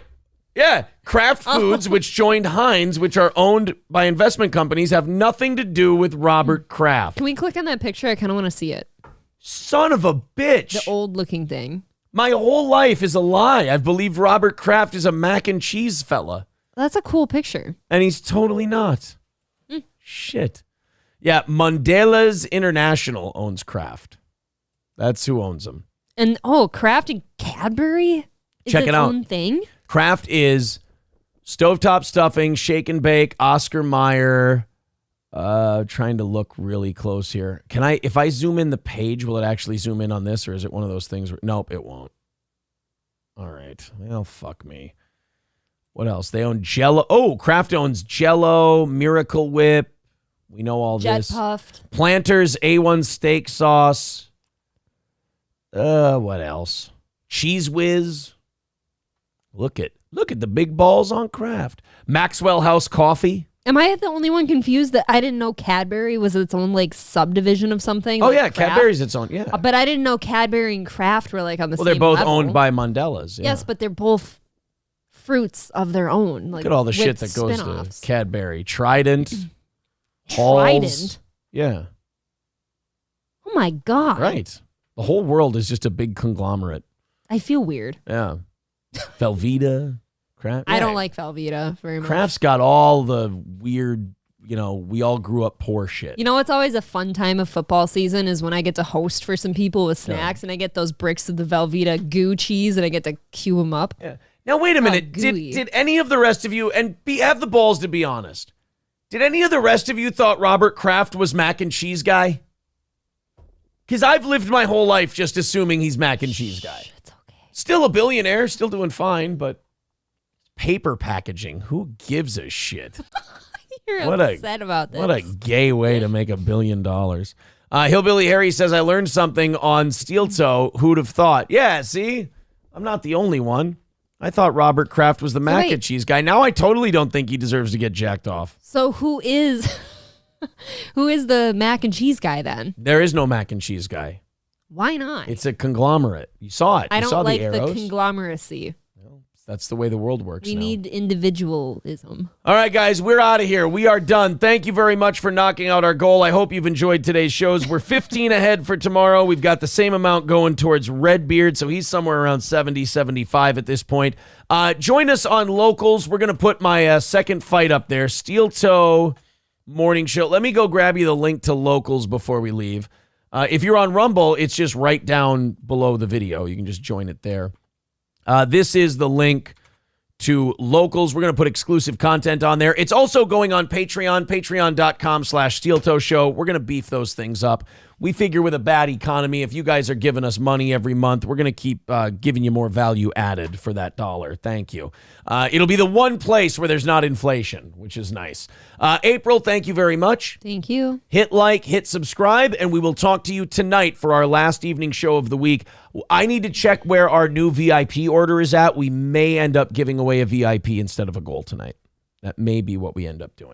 Yeah. Kraft Foods, which joined Heinz, which are owned by investment companies, have nothing to do with Robert Kraft. Can we click on that picture? I kind of want to see it. Son of a bitch. The old looking thing. My whole life is a lie. I've believed Robert Kraft is a mac and cheese fella. That's a cool picture. And he's totally not. Shit. Yeah, Mandela's International owns Kraft. That's who owns them. And Kraft and Cadbury is Check it out. Own thing? Kraft is stovetop stuffing, shake and bake, Oscar Mayer. Trying to look really close here. If I zoom in the page, will it actually zoom in on this, or is it one of those things nope, it won't. All right. Well, fuck me. What else? They own Jell-O. Oh, Kraft owns Jell-O, Miracle Whip. We know all Jet this. Puffed. Planters A1 steak sauce. What else? Cheese Whiz. Look at the big balls on Kraft. Maxwell House Coffee. Am I the only one confused that I didn't know Cadbury was its own like subdivision of something? Oh like yeah, Kraft? Cadbury's its own. Yeah, but I didn't know Cadbury and Kraft were like on the same level. Well, they're both level. owned by Mandela's. Yeah. Yes, but they're both fruits of their own. Like, look at all the shit that goes to Cadbury. Trident. Halls. Trident. Yeah. Oh my God. Right. The whole world is just a big conglomerate. I feel weird. Yeah. Velveeta. Kraft. I don't like Velveeta very much. Kraft's got all the weird, we all grew up poor shit. You know what's always a fun time of football season is when I get to host for some people with snacks and I get those bricks of the Velveeta goo cheese and I get to cue them up. Yeah. Now, wait a minute. Did any of the rest of you, and have the balls to be honest, did any of the rest of you thought Robert Kraft was mac and cheese guy? Because I've lived my whole life just assuming he's mac and cheese guy. It's okay. Still a billionaire, still doing fine, but paper packaging, who gives a shit? You're upset about this. What a gay way to make $1 billion. Hillbilly Harry says, I learned something on Steel Toe. Who'd have thought? Yeah, see? I'm not the only one. I thought Robert Kraft was the mac and cheese guy. Now I totally don't think he deserves to get jacked off. So who is the mac and cheese guy then? There is no mac and cheese guy. Why not? It's a conglomerate. You saw it. I you don't saw like the the arrows. conglomeracy. It's That's the way the world works We now. need individualism. All right, guys, we're out of here. We are done. Thank you very much for knocking out our goal. I hope you've enjoyed today's shows. We're 15 ahead for tomorrow. We've got the same amount going towards Redbeard, so he's somewhere around 70, 75 at this point. Join us on Locals. We're going to put my second fight up there, Steel Toe Morning Show. Let me go grab you the link to Locals before we leave. If you're on Rumble, it's just right down below the video. You can just join it there. This is the link to Locals. We're going to put exclusive content on there. It's also going on Patreon, patreon.com/SteelToe Show. We're going to beef those things up. We figure with a bad economy, if you guys are giving us money every month, we're going to keep giving you more value added for that dollar. Thank you. It'll be the one place where there's not inflation, which is nice. April, thank you very much. Thank you. Hit like, hit subscribe, and we will talk to you tonight for our last evening show of the week. I need to check where our new VIP order is at. We may end up giving away a VIP instead of a goal tonight. That may be what we end up doing.